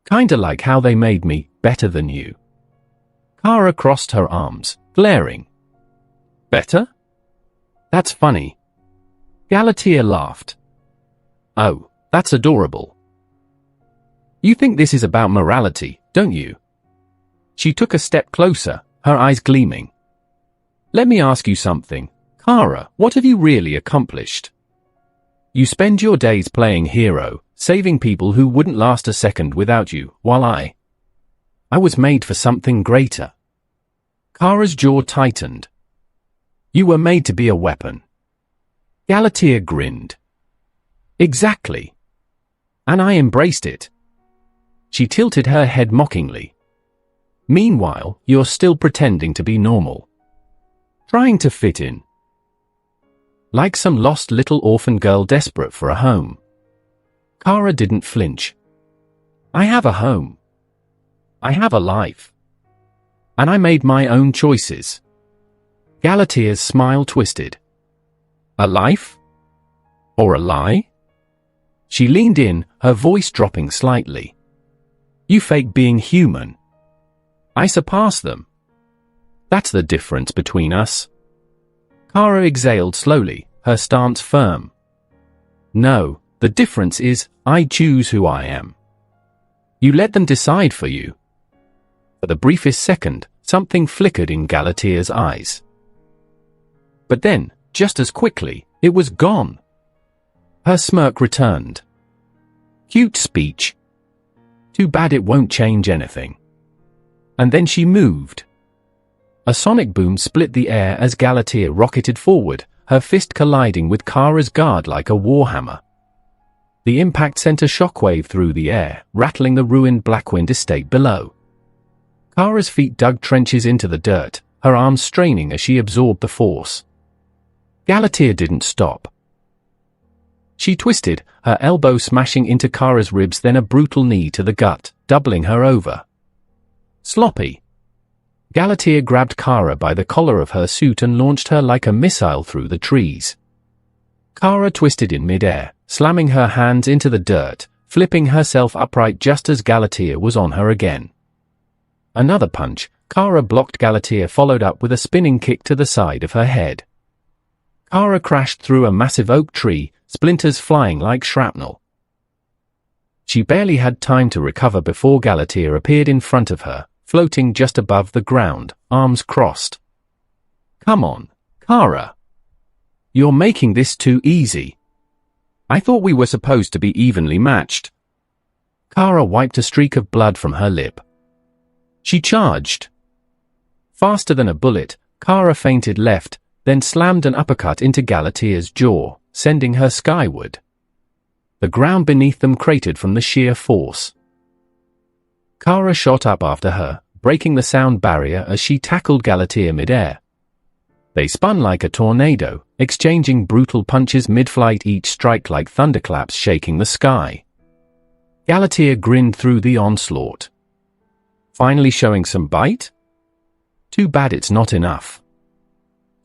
Kinda like how they made me better than you. Kara crossed her arms, glaring. Better? That's funny. Galatea laughed. Oh, that's adorable. You think this is about morality, don't you? She took a step closer, her eyes gleaming. Let me ask you something. Kara, what have you really accomplished? You spend your days playing hero, saving people who wouldn't last a second without you, while I was made for something greater. Kara's jaw tightened. You were made to be a weapon. Galatea grinned. Exactly. And I embraced it. She tilted her head mockingly. Meanwhile, you're still pretending to be normal. Trying to fit in. Like some lost little orphan girl desperate for a home. Kara didn't flinch. I have a home. I have a life. And I made my own choices. Galatea's smile twisted. A life? Or a lie? She leaned in, her voice dropping slightly. You fake being human. I surpass them. That's the difference between us. Kara exhaled slowly, her stance firm. No, the difference is, I choose who I am. You let them decide for you. For the briefest second, something flickered in Galatea's eyes. But then, just as quickly, it was gone. Her smirk returned. Cute speech. Too bad it won't change anything. And then she moved. A sonic boom split the air as Galatea rocketed forward, her fist colliding with Kara's guard like a warhammer. The impact sent a shockwave through the air, rattling the ruined Blackwind estate below. Kara's feet dug trenches into the dirt, her arms straining as she absorbed the force. Galatea didn't stop. She twisted, her elbow smashing into Kara's ribs, then a brutal knee to the gut, doubling her over. Sloppy. Galatea grabbed Kara by the collar of her suit and launched her like a missile through the trees. Kara twisted in midair, slamming her hands into the dirt, flipping herself upright just as Galatea was on her again. Another punch, Kara blocked. Galatea followed up with a spinning kick to the side of her head. Kara crashed through a massive oak tree, splinters flying like shrapnel. She barely had time to recover before Galatea appeared in front of her, floating just above the ground, arms crossed. Come on, Kara. You're making this too easy. I thought we were supposed to be evenly matched. Kara wiped a streak of blood from her lip. She charged. Faster than a bullet, Kara feinted left, then slammed an uppercut into Galatea's jaw, sending her skyward. The ground beneath them cratered from the sheer force. Kara shot up after her, breaking the sound barrier as she tackled Galatea midair. They spun like a tornado, exchanging brutal punches mid-flight, each strike like thunderclaps shaking the sky. Galatea grinned through the onslaught. Finally showing some bite? Too bad it's not enough.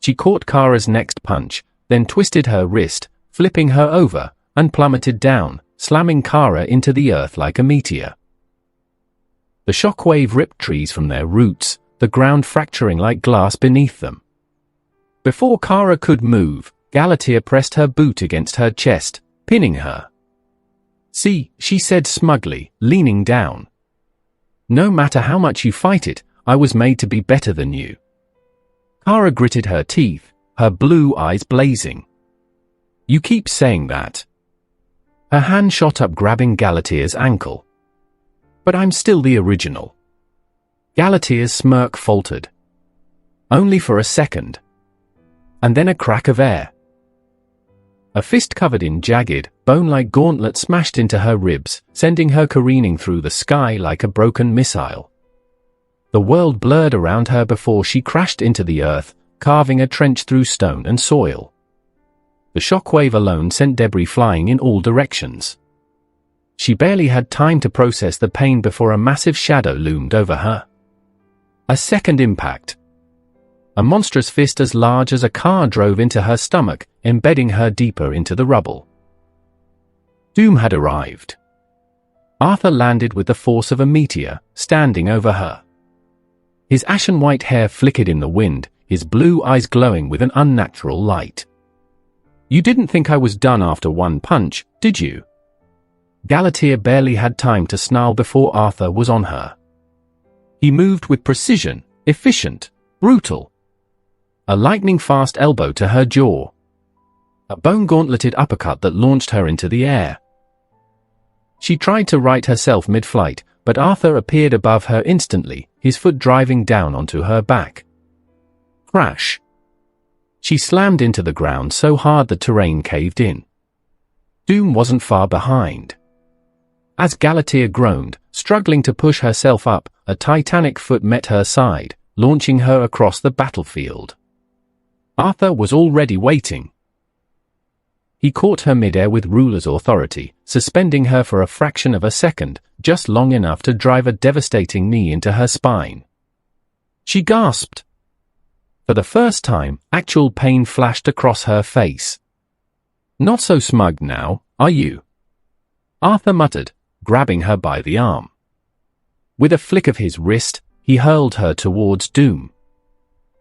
She caught Kara's next punch, then twisted her wrist, flipping her over, and plummeted down, slamming Kara into the earth like a meteor. The shockwave ripped trees from their roots, the ground fracturing like glass beneath them. Before Kara could move, Galatea pressed her boot against her chest, pinning her. See, she said smugly, leaning down. No matter how much you fight it, I was made to be better than you. Kara gritted her teeth, her blue eyes blazing. You keep saying that. Her hand shot up, grabbing Galatea's ankle. But I'm still the original. Galatea's smirk faltered. only for a second. And then a crack of air. A fist covered in jagged, bone-like gauntlet smashed into her ribs, sending her careening through the sky like a broken missile. The world blurred around her before she crashed into the earth, carving a trench through stone and soil. The shockwave alone sent debris flying in all directions. She barely had time to process the pain before a massive shadow loomed over her. A second impact. A monstrous fist as large as a car drove into her stomach, embedding her deeper into the rubble. Doom had arrived. Arthur landed with the force of a meteor, standing over her. His ashen white hair flickered in the wind, his blue eyes glowing with an unnatural light. "You didn't think I was done after one punch, did you?" Galatea barely had time to snarl before Arthur was on her. He moved with precision, efficient, brutal. A lightning-fast elbow to her jaw. A bone-gauntleted uppercut that launched her into the air. She tried to right herself mid-flight, but Arthur appeared above her instantly, his foot driving down onto her back. Crash. She slammed into the ground so hard the terrain caved in. Doom wasn't far behind. As Galatea groaned, struggling to push herself up, a titanic foot met her side, launching her across the battlefield. Arthur was already waiting. He caught her midair with ruler's authority, suspending her for a fraction of a second, just long enough to drive a devastating knee into her spine. She gasped. For the first time, actual pain flashed across her face. "Not so smug now, are you?" Arthur muttered, grabbing her by the arm. With a flick of his wrist, he hurled her towards Doom.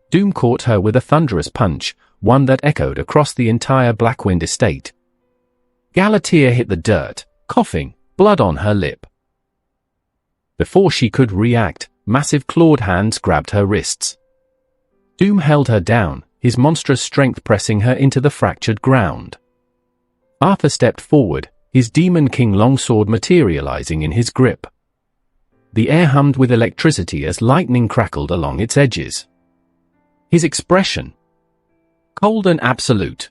Doom caught her with a thunderous punch, one that echoed across the entire Blackwind estate. Galatea hit the dirt, coughing, blood on her lip. Before she could react, massive clawed hands grabbed her wrists. Doom held her down, his monstrous strength pressing her into the fractured ground. Arthur stepped forward, his Demon King longsword materializing in his grip. The air hummed with electricity as lightning crackled along its edges. His expression, cold and absolute.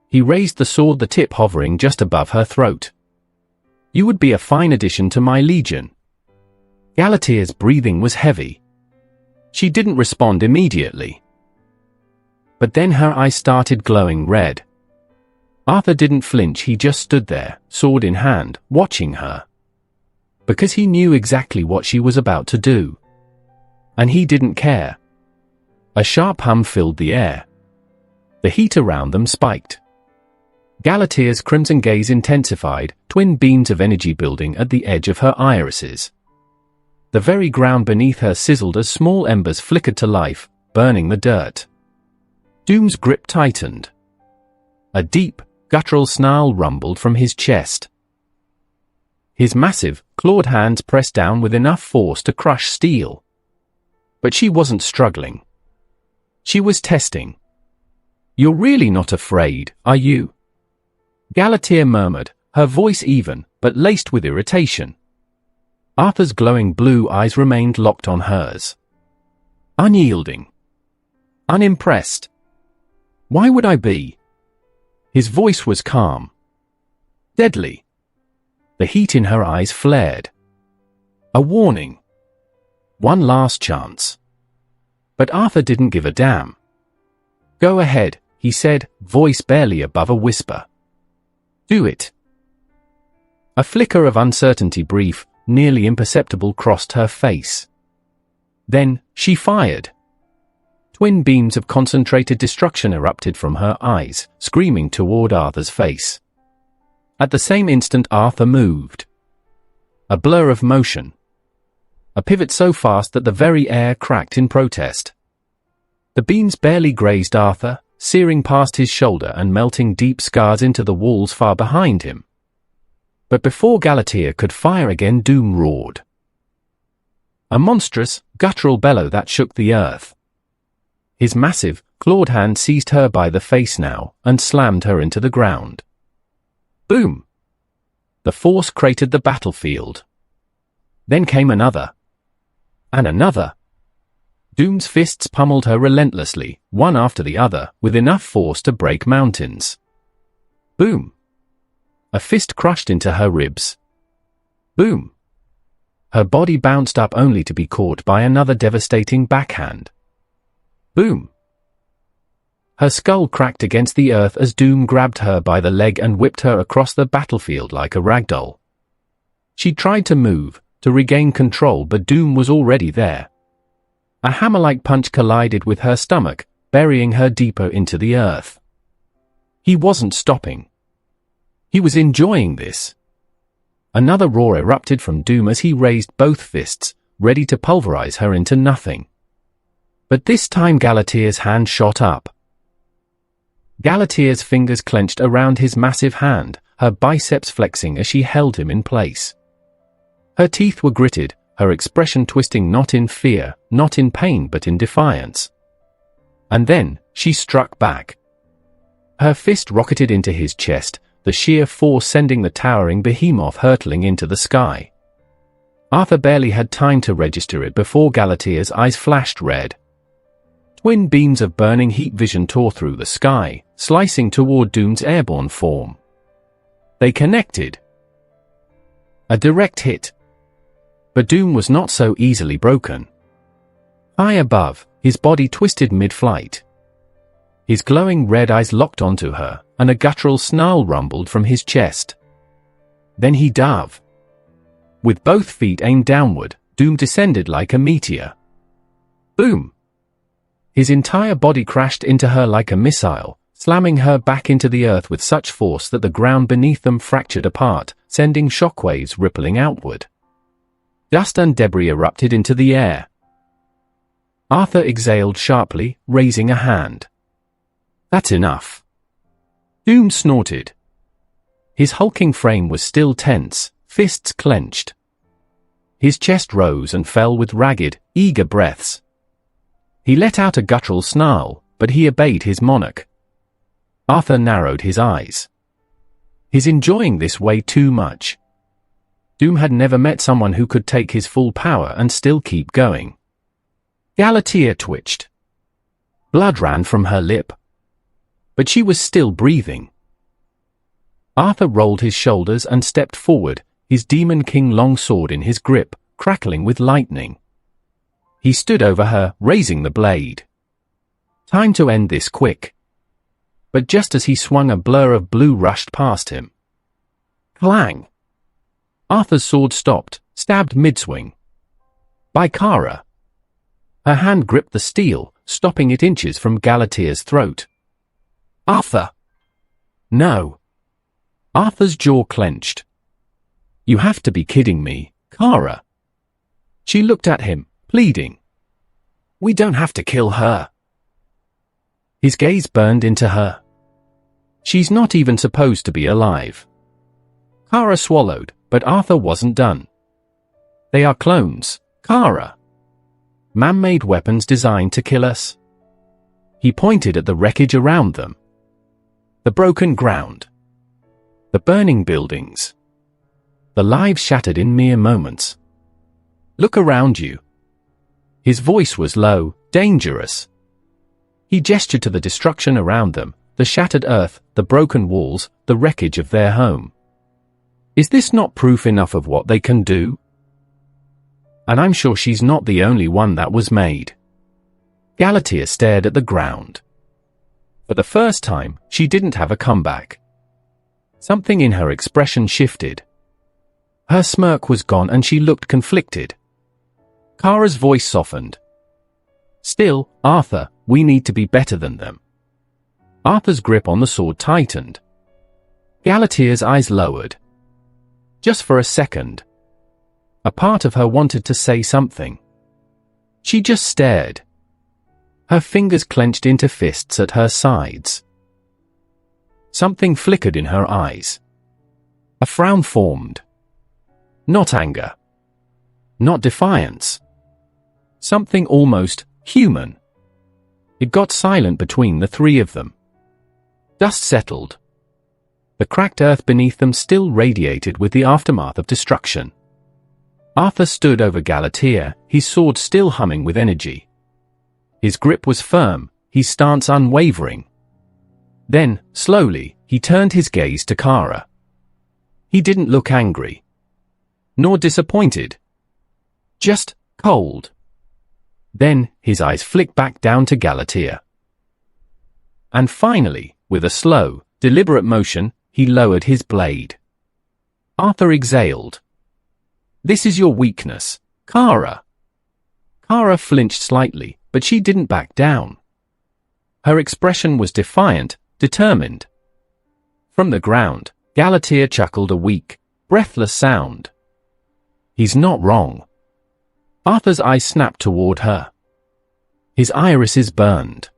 He raised the sword, the tip hovering just above her throat. "You would be a fine addition to my legion." Galatea's breathing was heavy. She didn't respond immediately. But then her eyes started glowing red. Arthur didn't flinch, he just stood there, sword in hand, watching her. Because he knew exactly what she was about to do. And he didn't care. A sharp hum filled the air. The heat around them spiked. Galatea's crimson gaze intensified, twin beams of energy building at the edge of her irises. The very ground beneath her sizzled as small embers flickered to life, burning the dirt. Doom's grip tightened. A deep, guttural snarl rumbled from his chest. His massive, clawed hands pressed down with enough force to crush steel. But she wasn't struggling. She was testing. "You're really not afraid, are you?" Galatea murmured, her voice even, but laced with irritation. Arthur's glowing blue eyes remained locked on hers. Unyielding. Unimpressed. "Why would I be?" His voice was calm. Deadly. The heat in her eyes flared. A warning. One last chance. But Arthur didn't give a damn. "Go ahead," he said, voice barely above a whisper. "Do it." A flicker of uncertainty, brief, nearly imperceptible, crossed her face. Then, she fired. Twin beams of concentrated destruction erupted from her eyes, screaming toward Arthur's face. At the same instant, Arthur moved. A blur of motion. A pivot so fast that the very air cracked in protest. The beams barely grazed Arthur, searing past his shoulder and melting deep scars into the walls far behind him. But before Galatea could fire again, Doom roared. A monstrous, guttural bellow that shook the earth. His massive, clawed hand seized her by the face now and slammed her into the ground. Boom! The force cratered the battlefield. Then came another. And another. Doom's fists pummeled her relentlessly, one after the other, with enough force to break mountains. Boom! A fist crushed into her ribs. Boom! Her body bounced up only to be caught by another devastating backhand. Boom! Her skull cracked against the earth as Doom grabbed her by the leg and whipped her across the battlefield like a ragdoll. She tried to move, to regain control, but Doom was already there. A hammer-like punch collided with her stomach, burying her deeper into the earth. He wasn't stopping. He was enjoying this. Another roar erupted from Doom as he raised both fists, ready to pulverize her into nothing. But this time Galatea's hand shot up. Galatea's fingers clenched around his massive hand, her biceps flexing as she held him in place. Her teeth were gritted, her expression twisting not in fear, not in pain but in defiance. And then, she struck back. Her fist rocketed into his chest, the sheer force sending the towering behemoth hurtling into the sky. Arthur barely had time to register it before Galatea's eyes flashed red. Twin beams of burning heat vision tore through the sky, slicing toward Doom's airborne form. They connected. A direct hit. But Doom was not so easily broken. High above, his body twisted mid-flight. His glowing red eyes locked onto her, and a guttural snarl rumbled from his chest. Then he dove. With both feet aimed downward, Doom descended like a meteor. Boom! His entire body crashed into her like a missile, slamming her back into the earth with such force that the ground beneath them fractured apart, sending shockwaves rippling outward. Dust and debris erupted into the air. Arthur exhaled sharply, raising a hand. That's enough. Doom snorted. His hulking frame was still tense, fists clenched. His chest rose and fell with ragged, eager breaths. He let out a guttural snarl, but he obeyed his monarch. Arthur narrowed his eyes. He's enjoying this way too much. Doom had never met someone who could take his full power and still keep going. Galatea twitched. Blood ran from her lip. But she was still breathing. Arthur rolled his shoulders and stepped forward, his Demon King longsword in his grip, crackling with lightning. He stood over her, raising the blade. Time to end this quick. But just as he swung, a blur of blue rushed past him. Clang! Arthur's sword stopped, stabbed mid-swing. By Kara. Her hand gripped the steel, stopping it inches from Galatea's throat. Arthur! No. Arthur's jaw clenched. You have to be kidding me, Kara. She looked at him, pleading. We don't have to kill her. His gaze burned into her. She's not even supposed to be alive. Kara swallowed, but Arthur wasn't done. They are clones, Kara. Man-made weapons designed to kill us. He pointed at the wreckage around them. The broken ground. The burning buildings. The lives shattered in mere moments. Look around you. His voice was low, dangerous. He gestured to the destruction around them, the shattered earth, the broken walls, the wreckage of their home. Is this not proof enough of what they can do? And I'm sure she's not the only one that was made. Galatea stared at the ground. For the first time, she didn't have a comeback. Something in her expression shifted. Her smirk was gone and she looked conflicted. Kara's voice softened. Still, Arthur, we need to be better than them. Arthur's grip on the sword tightened. Galatea's eyes lowered. Just for a second. A part of her wanted to say something. She just stared. Her fingers clenched into fists at her sides. Something flickered in her eyes. A frown formed. Not anger. Not defiance. Something almost human. It got silent between the three of them. Dust settled. The cracked earth beneath them still radiated with the aftermath of destruction. Arthur stood over Galatea, his sword still humming with energy. His grip was firm, his stance unwavering. Then, slowly, he turned his gaze to Kara. He didn't look angry. Nor disappointed. Just cold. Then, his eyes flicked back down to Galatea. And finally, with a slow, deliberate motion, he lowered his blade. Arthur exhaled. "This is your weakness, Kara." Kara flinched slightly, but she didn't back down. Her expression was defiant, determined. From the ground, Galatea chuckled a weak, breathless sound. "He's not wrong." Arthur's eyes snapped toward her. His irises burned.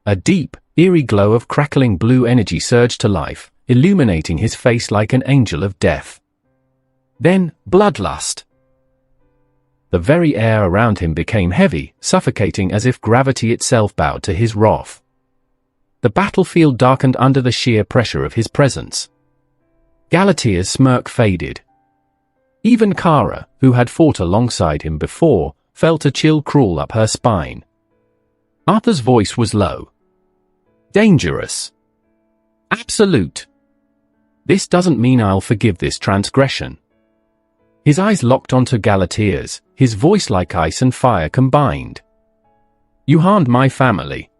A deep, eerie glow of crackling blue energy surged to life, illuminating his face like an angel of death. Then, bloodlust. The very air around him became heavy, suffocating as if gravity itself bowed to his wrath. The battlefield darkened under the sheer pressure of his presence. Galatea's smirk faded. Even Kara, who had fought alongside him before, felt a chill crawl up her spine. Arthur's voice was low. "Dangerous. Absolute. This doesn't mean I'll forgive this transgression." His eyes locked onto Galatea's, his voice like ice and fire combined. "You harmed my family.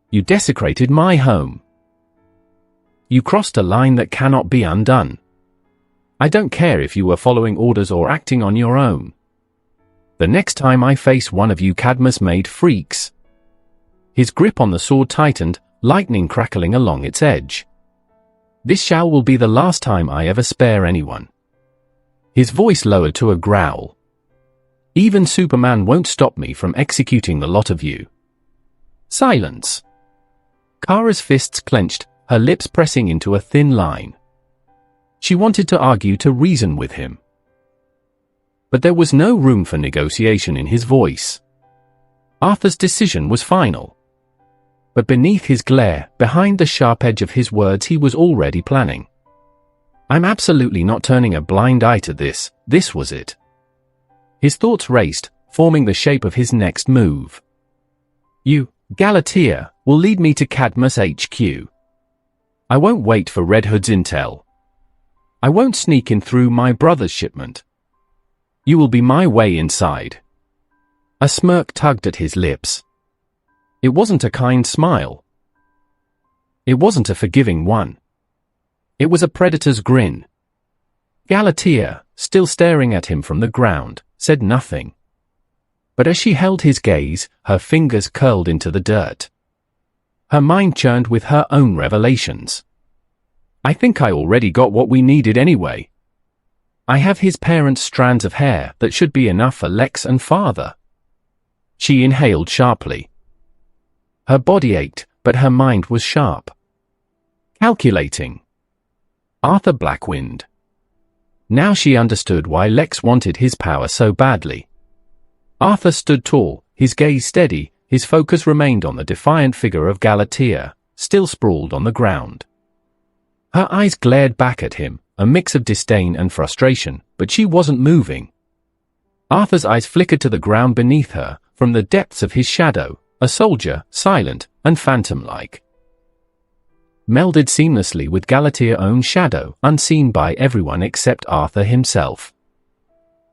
You desecrated my home. You crossed a line that cannot be undone. I don't care if you were following orders or acting on your own. The next time I face one of you Cadmus-made freaks." His grip on the sword tightened, lightning crackling along its edge. "This will be the last time I ever spare anyone." His voice lowered to a growl. "Even Superman won't stop me from executing the lot of you." Silence. Kara's fists clenched, her lips pressing into a thin line. She wanted to argue, to reason with him. But there was no room for negotiation in his voice. Arthur's decision was final. But beneath his glare, behind the sharp edge of his words, he was already planning. "I'm absolutely not turning a blind eye to this. This was it." His thoughts raced, forming the shape of his next move. "You, Galatea, will lead me to Cadmus HQ. I won't wait for Red Hood's intel. I won't sneak in through my brother's shipment. You will be my way inside." A smirk tugged at his lips. It wasn't a kind smile. It wasn't a forgiving one. It was a predator's grin. Galatea, still staring at him from the ground, said nothing. But as she held his gaze, her fingers curled into the dirt. Her mind churned with her own revelations. "I think I already got what we needed anyway. I have his parents' strands of hair that should be enough for Lex and father." She inhaled sharply. Her body ached, but her mind was sharp. Calculating. Arthur Blackwind. Now she understood why Lex wanted his power so badly. Arthur stood tall, his gaze steady, his focus remained on the defiant figure of Galatea, still sprawled on the ground. Her eyes glared back at him, a mix of disdain and frustration, but she wasn't moving. Arthur's eyes flickered to the ground beneath her, from the depths of his shadow, a soldier, silent and phantom-like. Melded seamlessly with Galatea's own shadow, unseen by everyone except Arthur himself.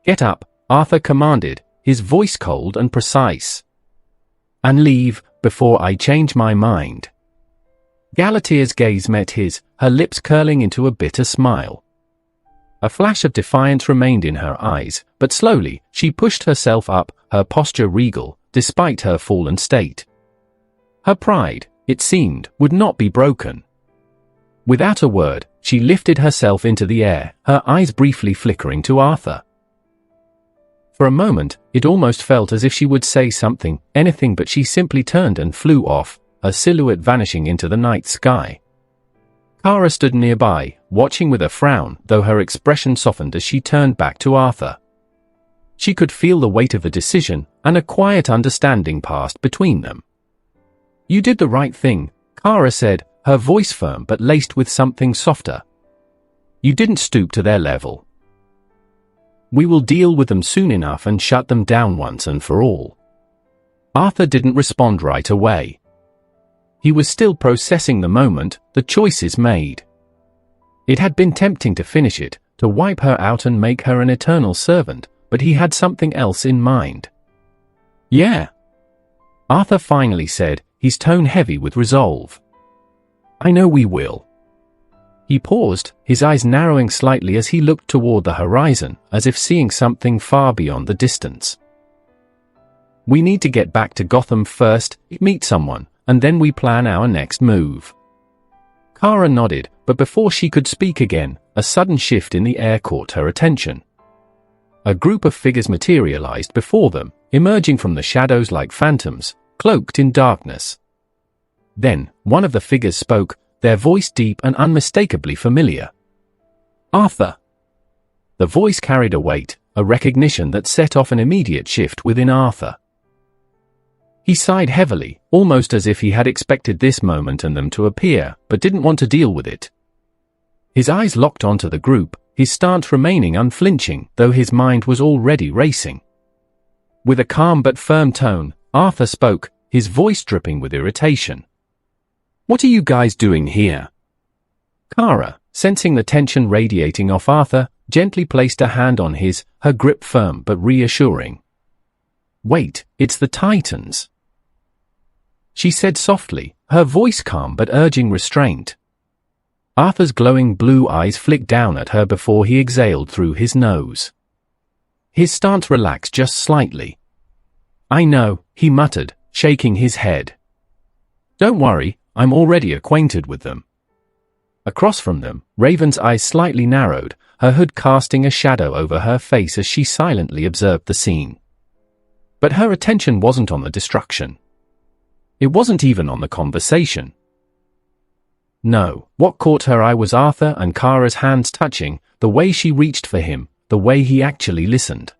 "Get up," Arthur commanded, his voice cold and precise. "And leave, before I change my mind." Galatea's gaze met his, her lips curling into a bitter smile. A flash of defiance remained in her eyes, but slowly, she pushed herself up, her posture regal, despite her fallen state. Her pride, it seemed, would not be broken. Without a word, she lifted herself into the air, her eyes briefly flickering to Arthur. For a moment, it almost felt as if she would say something, anything, but she simply turned and flew off, her silhouette vanishing into the night sky. Kara stood nearby, watching with a frown, though her expression softened as she turned back to Arthur. She could feel the weight of the decision, and a quiet understanding passed between them. "You did the right thing," Kara said, her voice firm but laced with something softer. "You didn't stoop to their level. We will deal with them soon enough and shut them down once and for all." Arthur didn't respond right away. He was still processing the moment, the choices made. It had been tempting to finish it, to wipe her out and make her an eternal servant, but he had something else in mind. "Yeah," Arthur finally said, his tone heavy with resolve. "I know we will." He paused, his eyes narrowing slightly as he looked toward the horizon, as if seeing something far beyond the distance. "We need to get back to Gotham first, meet someone, and then we plan our next move." Kara nodded, but before she could speak again, a sudden shift in the air caught her attention. A group of figures materialized before them, emerging from the shadows like phantoms, cloaked in darkness. Then, one of the figures spoke, their voice deep and unmistakably familiar. "Arthur." The voice carried a weight, a recognition that set off an immediate shift within Arthur. He sighed heavily, almost as if he had expected this moment and them to appear, but didn't want to deal with it. His eyes locked onto the group, his stance remaining unflinching, though his mind was already racing. With a calm but firm tone, Arthur spoke, his voice dripping with irritation. "What are you guys doing here?" Kara, sensing the tension radiating off Arthur, gently placed a hand on his, her grip firm but reassuring. "Wait, it's the Titans," she said softly, her voice calm but urging restraint. Arthur's glowing blue eyes flicked down at her before he exhaled through his nose. His stance relaxed just slightly. "I know," he muttered, shaking his head. "Don't worry, I'm already acquainted with them." Across from them, Raven's eyes slightly narrowed, her hood casting a shadow over her face as she silently observed the scene. But her attention wasn't on the destruction. It wasn't even on the conversation. No, what caught her eye was Arthur and Kara's hands touching, the way she reached for him, the way he actually listened.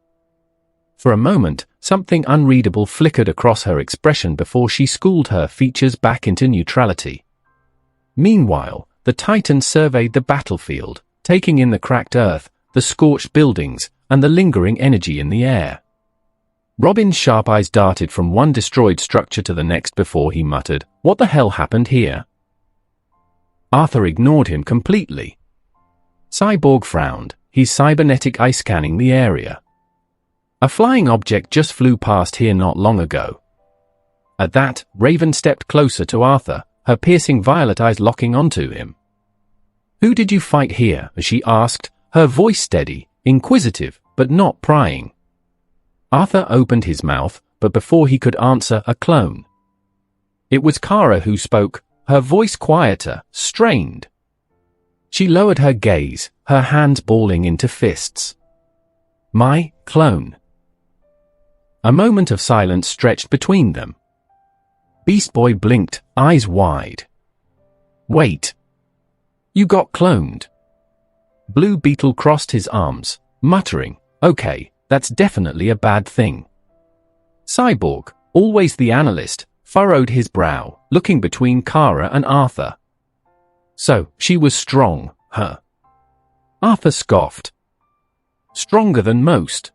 For a moment, something unreadable flickered across her expression before she schooled her features back into neutrality. Meanwhile, the Titan surveyed the battlefield, taking in the cracked earth, the scorched buildings, and the lingering energy in the air. Robin's sharp eyes darted from one destroyed structure to the next before he muttered, "What the hell happened here?" Arthur ignored him completely. Cyborg frowned, his cybernetic eye scanning the area. "A flying object just flew past here not long ago." At that, Raven stepped closer to Arthur, her piercing violet eyes locking onto him. "Who did you fight here?" she asked, her voice steady, inquisitive, but not prying. Arthur opened his mouth, but before he could answer, a clone. It was Kara who spoke, her voice quieter, strained. She lowered her gaze, her hands balling into fists. "My clone." A moment of silence stretched between them. Beast Boy blinked, eyes wide. "Wait. You got cloned?" Blue Beetle crossed his arms, muttering, "Okay, that's definitely a bad thing." Cyborg, always the analyst, furrowed his brow, looking between Kara and Arthur. "So, she was strong, huh?" Arthur scoffed. "Stronger than most."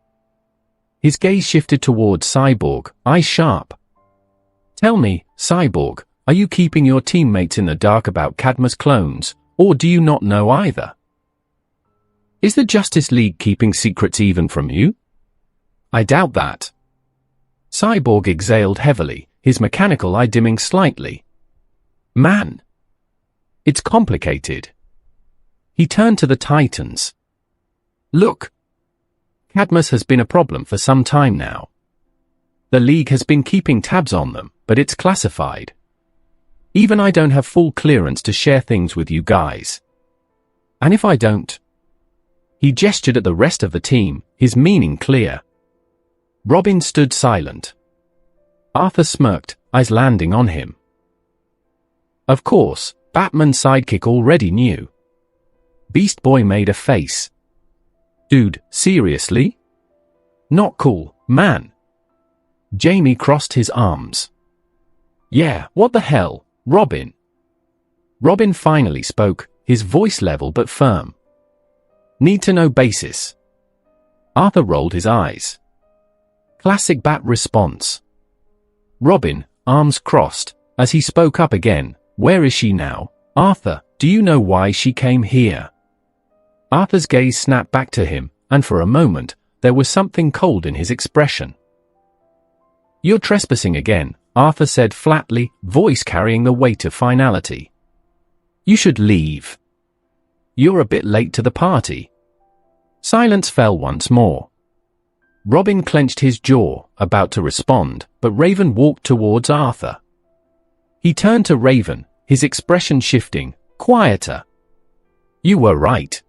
His gaze shifted towards Cyborg, eyes sharp. "Tell me, Cyborg, are you keeping your teammates in the dark about Cadmus clones, or do you not know either? Is the Justice League keeping secrets even from you?" "I doubt that." Cyborg exhaled heavily, his mechanical eye dimming slightly. "Man, it's complicated." He turned to the Titans. "Look. Cadmus has been a problem for some time now. The League has been keeping tabs on them, but it's classified. Even I don't have full clearance to share things with you guys. And if I don't..." He gestured at the rest of the team, his meaning clear. Robin stood silent. Arthur smirked, eyes landing on him. Of course, Batman's sidekick already knew. Beast Boy made a face. "Dude, seriously? Not cool, man." Jamie crossed his arms. "Yeah, what the hell, Robin?" Robin finally spoke, his voice level but firm. "Need to know basis." Arthur rolled his eyes. Classic Bat response. Robin, arms crossed, as he spoke up again. Where is she now? Arthur, do you know why she came here? Arthur's gaze snapped back to him, and for a moment, there was something cold in his expression. You're trespassing again, Arthur said flatly, voice carrying the weight of finality. You should leave. You're a bit late to the party. Silence fell once more. Robin clenched his jaw, about to respond, but Raven walked towards Arthur. He turned to Raven, his expression shifting, quieter. You were right.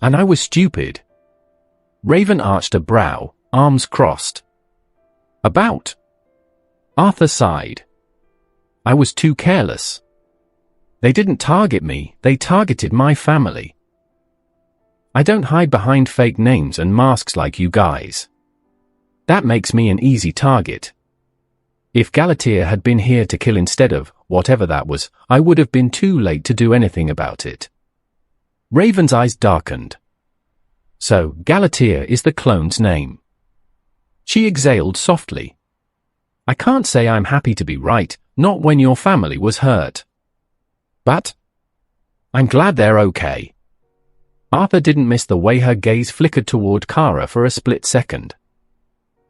And I was stupid. Raven arched a brow, arms crossed. About? Arthur sighed. I was too careless. They didn't target me, they targeted my family. I don't hide behind fake names and masks like you guys. That makes me an easy target. If Galatea had been here to kill instead of whatever that was, I would have been too late to do anything about it. Raven's eyes darkened. So, Galatea is the clone's name. She exhaled softly. I can't say I'm happy to be right, not when your family was hurt. But I'm glad they're okay. Arthur didn't miss the way her gaze flickered toward Kara for a split second.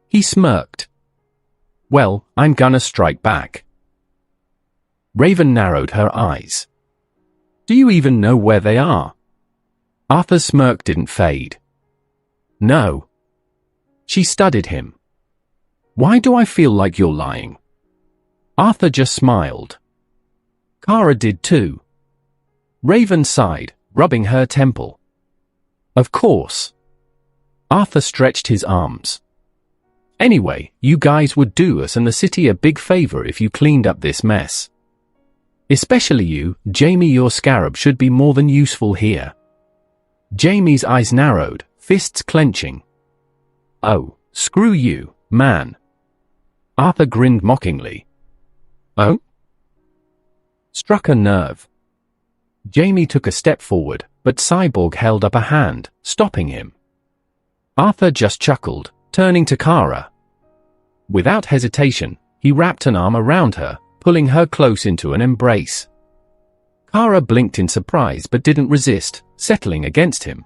He smirked. Well, I'm gonna strike back. Raven narrowed her eyes. Do you even know where they are? Arthur's smirk didn't fade. No. She studied him. Why do I feel like you're lying? Arthur just smiled. Kara did too. Raven sighed, rubbing her temple. Of course. Arthur stretched his arms. Anyway, you guys would do us and the city a big favor if you cleaned up this mess. Especially you, Jamie. Your scarab should be more than useful here. Jamie's eyes narrowed, fists clenching. Oh, screw you, man. Arthur grinned mockingly. Oh? Struck a nerve. Jamie took a step forward, but Cyborg held up a hand, stopping him. Arthur just chuckled, turning to Kara. Without hesitation, he wrapped an arm around her, pulling her close into an embrace. Kara blinked in surprise but didn't resist, settling against him.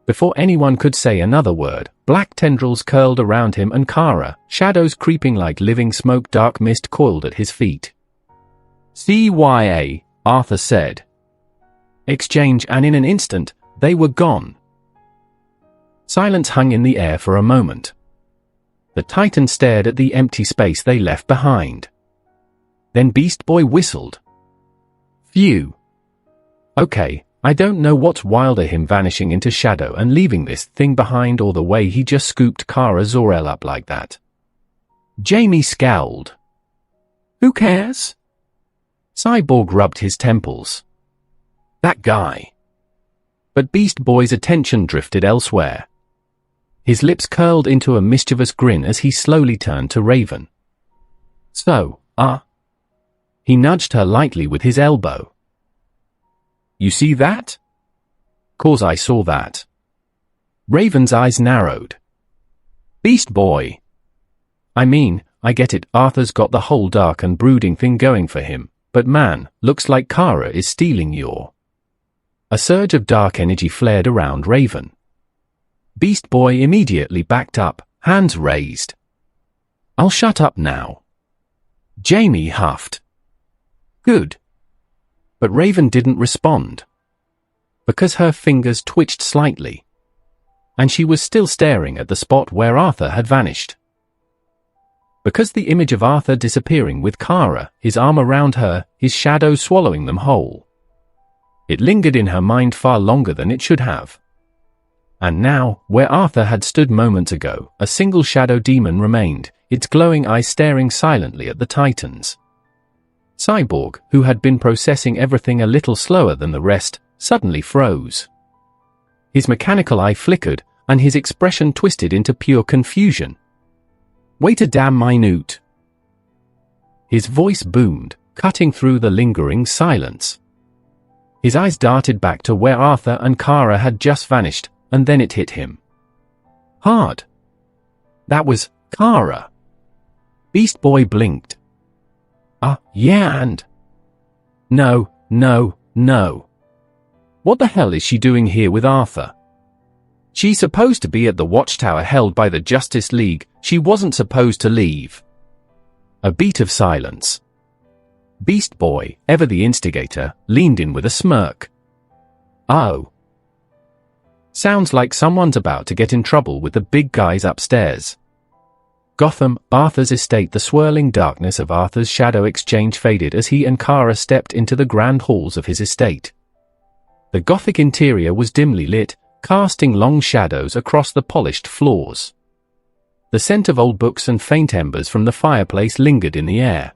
Before anyone could say another word, black tendrils curled around him and Kara, shadows creeping like living smoke. Dark mist coiled at his feet. CYA, Arthur said. Exchange, and in an instant, they were gone. Silence hung in the air for a moment. The Titan stared at the empty space they left behind. Then Beast Boy whistled. Phew. Okay, I don't know what's wilder, him vanishing into shadow and leaving this thing behind, or the way he just scooped Kara Zor-El up like that. Jamie scowled. Who cares? Cyborg rubbed his temples. That guy. But Beast Boy's attention drifted elsewhere. His lips curled into a mischievous grin as he slowly turned to Raven. So, He nudged her lightly with his elbow. You see that? 'Cause I saw that. Raven's eyes narrowed. Beast Boy. I mean, I get it, Arthur's got the whole dark and brooding thing going for him, but man, looks like Kara is stealing your... A surge of dark energy flared around Raven. Beast Boy immediately backed up, hands raised. I'll shut up now. Jamie huffed. Good. But Raven didn't respond. Because her fingers twitched slightly. And she was still staring at the spot where Arthur had vanished. Because the image of Arthur disappearing with Kara, his arm around her, his shadow swallowing them whole. It lingered in her mind far longer than it should have. And now, where Arthur had stood moments ago, a single shadow demon remained, its glowing eyes staring silently at the Titans. Cyborg, who had been processing everything a little slower than the rest, suddenly froze. His mechanical eye flickered, and his expression twisted into pure confusion. Wait a damn minute. His voice boomed, cutting through the lingering silence. His eyes darted back to where Arthur and Kara had just vanished, and then it hit him. Hard. That was Kara. Beast Boy blinked. Yeah, and... No. What the hell is she doing here with Arthur? She's supposed to be at the watchtower held by the Justice League. She wasn't supposed to leave. A beat of silence. Beast Boy, ever the instigator, leaned in with a smirk. Oh. Sounds like someone's about to get in trouble with the big guys upstairs. Gotham, Arthur's estate. The swirling darkness of Arthur's shadow exchange faded as he and Kara stepped into the grand halls of his estate. The gothic interior was dimly lit, casting long shadows across the polished floors. The scent of old books and faint embers from the fireplace lingered in the air.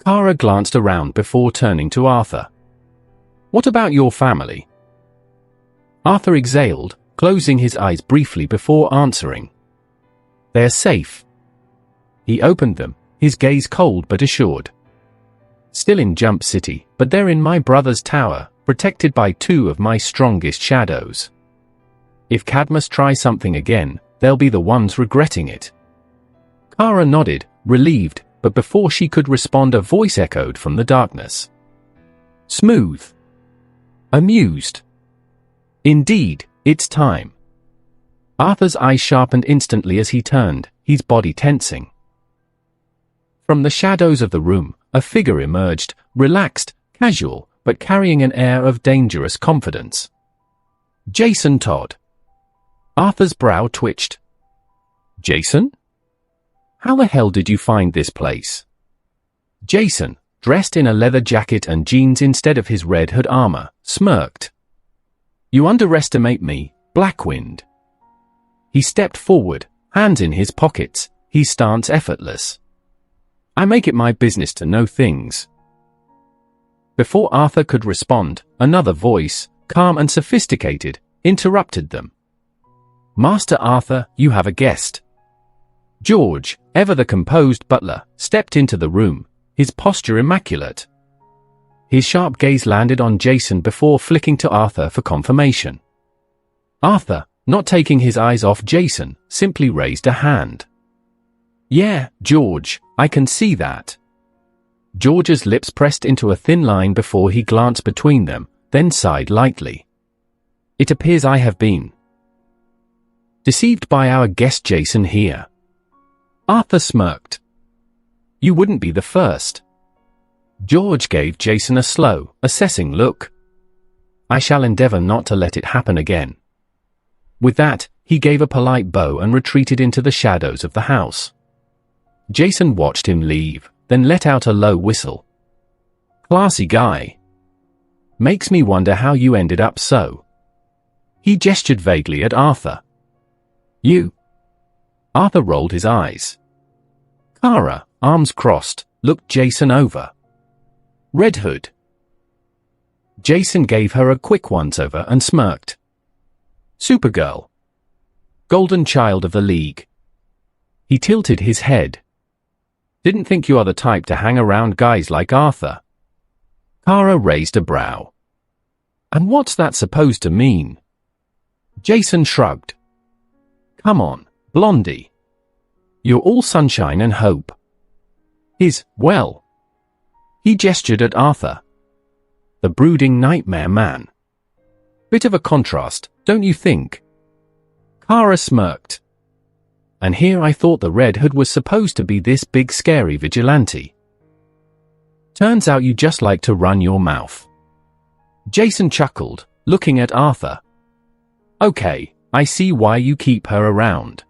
Kara glanced around before turning to Arthur. "What about your family?" Arthur exhaled, closing his eyes briefly before answering. "They're safe." He opened them, his gaze cold but assured. "Still in Jump City, but they're in my brother's tower, protected by two of my strongest shadows. If Cadmus tries something again, they'll be the ones regretting it." Kara nodded, relieved, but before she could respond a voice echoed from the darkness. "Smooth. Amused. Indeed, it's time." Arthur's eyes sharpened instantly as he turned, his body tensing. From the shadows of the room, a figure emerged, relaxed, casual, but carrying an air of dangerous confidence. Jason Todd. Arthur's brow twitched. "Jason? How the hell did you find this place?" Jason, dressed in a leather jacket and jeans instead of his red hood armor, smirked. "You underestimate me, Blackwind." He stepped forward, hands in his pockets, his stance effortless. "I make it my business to know things." Before Arthur could respond, another voice, calm and sophisticated, interrupted them. "Master Arthur, you have a guest." George, ever the composed butler, stepped into the room, his posture immaculate. His sharp gaze landed on Jason before flicking to Arthur for confirmation. Arthur, not taking his eyes off Jason, simply raised a hand. "Yeah, George, I can see that." George's lips pressed into a thin line before he glanced between them, then sighed lightly. "It appears I have been deceived by our guest Jason here." Arthur smirked. "You wouldn't be the first." George gave Jason a slow, assessing look. "I shall endeavor not to let it happen again." With that, he gave a polite bow and retreated into the shadows of the house. Jason watched him leave, then let out a low whistle. "Classy guy. Makes me wonder how you ended up so." He gestured vaguely at Arthur. "You?" Arthur rolled his eyes. Kara, arms crossed, looked Jason over. "Red Hood." Jason gave her a quick once-over and smirked. "Supergirl. Golden Child of the League." He tilted his head. "Didn't think you are the type to hang around guys like Arthur." Kara raised a brow. "And what's that supposed to mean?" Jason shrugged. "Come on, Blondie. You're all sunshine and hope." Well. He gestured at Arthur. "The brooding nightmare man. Bit of a contrast, don't you think?" Kara smirked. "And here I thought the Red Hood was supposed to be this big scary vigilante. Turns out you just like to run your mouth." Jason chuckled, looking at Arthur. "Okay, I see why you keep her around.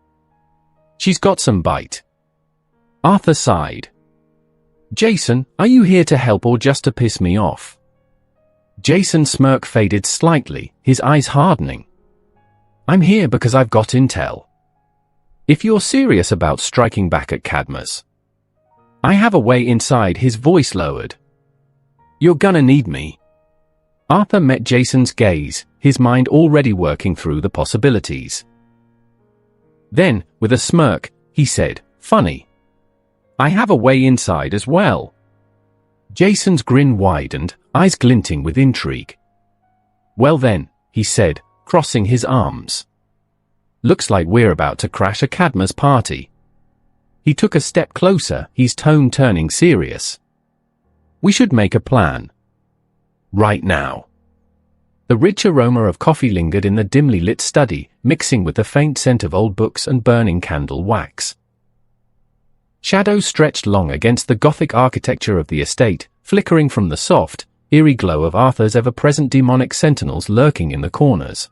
She's got some bite." Arthur sighed. "Jason, are you here to help or just to piss me off?" Jason's smirk faded slightly, his eyes hardening. "I'm here because I've got intel. If you're serious about striking back at Cadmus, I have a way inside." His voice lowered. "You're gonna need me." Arthur met Jason's gaze, his mind already working through the possibilities. Then, with a smirk, he said, "Funny. I have a way inside as well." Jason's grin widened, eyes glinting with intrigue. "Well then," he said, crossing his arms. "Looks like we're about to crash a Cadmus party." He took a step closer, his tone turning serious. We should make a plan. Right now. The rich aroma of coffee lingered in the dimly lit study, mixing with the faint scent of old books and burning candle wax. Shadows stretched long against the Gothic architecture of the estate, flickering from the soft, eerie glow of Arthur's ever-present demonic sentinels lurking in the corners.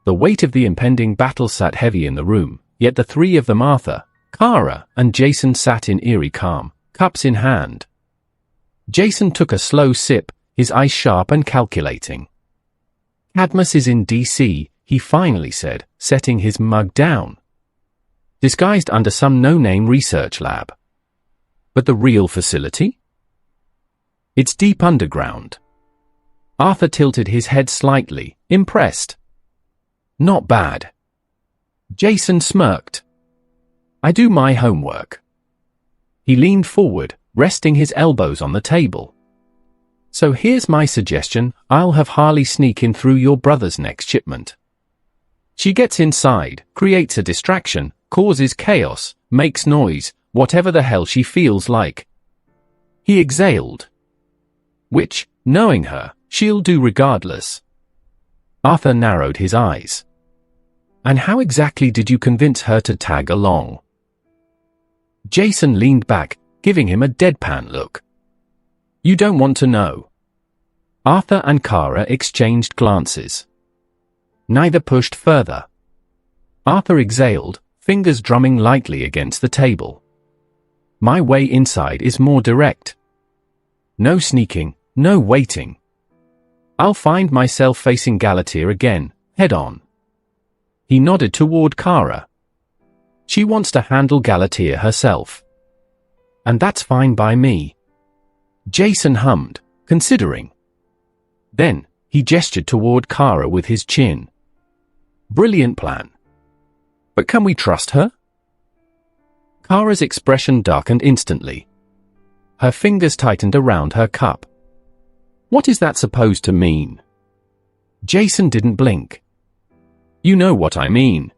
The weight of the impending battle sat heavy in the room, yet the three of them, Arthur, Kara, and Jason, sat in eerie calm, cups in hand. Jason took a slow sip, his eyes sharp and calculating. Cadmus is in DC, he finally said, setting his mug down. Disguised under some no-name research lab. But the real facility? It's deep underground. Arthur tilted his head slightly, impressed. Not bad. Jason smirked. I do my homework. He leaned forward, resting his elbows on the table. So here's my suggestion, I'll have Harley sneak in through your brother's next shipment. She gets inside, creates a distraction, causes chaos, makes noise, whatever the hell she feels like. He exhaled. Which, knowing her, she'll do regardless. Arthur narrowed his eyes. And how exactly did you convince her to tag along? Jason leaned back, giving him a deadpan look. You don't want to know. Arthur and Kara exchanged glances. Neither pushed further. Arthur exhaled, fingers drumming lightly against the table. My way inside is more direct. No sneaking, no waiting. I'll find myself facing Galatea again, head on. He nodded toward Kara. She wants to handle Galatea herself. And that's fine by me. Jason hummed, considering. Then, he gestured toward Kara with his chin. Brilliant plan. But can we trust her? Kara's expression darkened instantly. Her fingers tightened around her cup. What is that supposed to mean? Jason didn't blink. You know what I mean.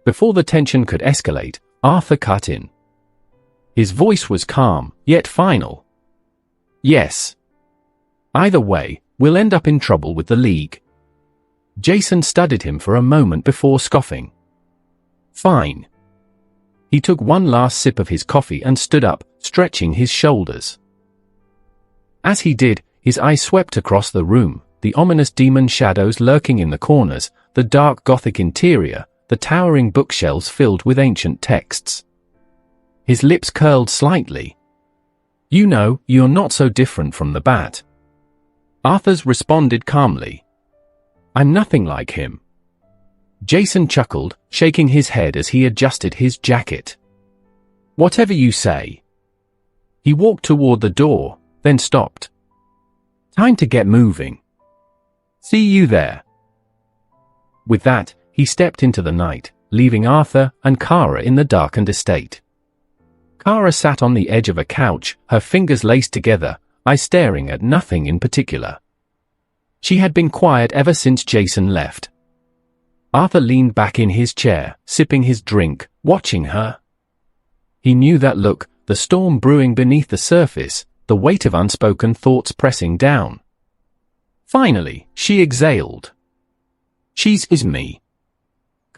Before the tension could escalate, Arthur cut in. His voice was calm, yet final. Yes. Either way, we'll end up in trouble with the League. Jason studied him for a moment before scoffing. Fine. He took one last sip of his coffee and stood up, stretching his shoulders. As he did, his eyes swept across the room, the ominous demon shadows lurking in the corners, the dark Gothic interior, the towering bookshelves filled with ancient texts. His lips curled slightly. You know, you're not so different from the Bat. Arthur's responded calmly. I'm nothing like him. Jason chuckled, shaking his head as he adjusted his jacket. Whatever you say. He walked toward the door, then stopped. Time to get moving. See you there. With that, he stepped into the night, leaving Arthur and Kara in the darkened estate. Kara sat on the edge of a couch, her fingers laced together, eyes staring at nothing in particular. She had been quiet ever since Jason left. Arthur leaned back in his chair, sipping his drink, watching her. He knew that look, the storm brewing beneath the surface, the weight of unspoken thoughts pressing down. Finally, she exhaled. She's me.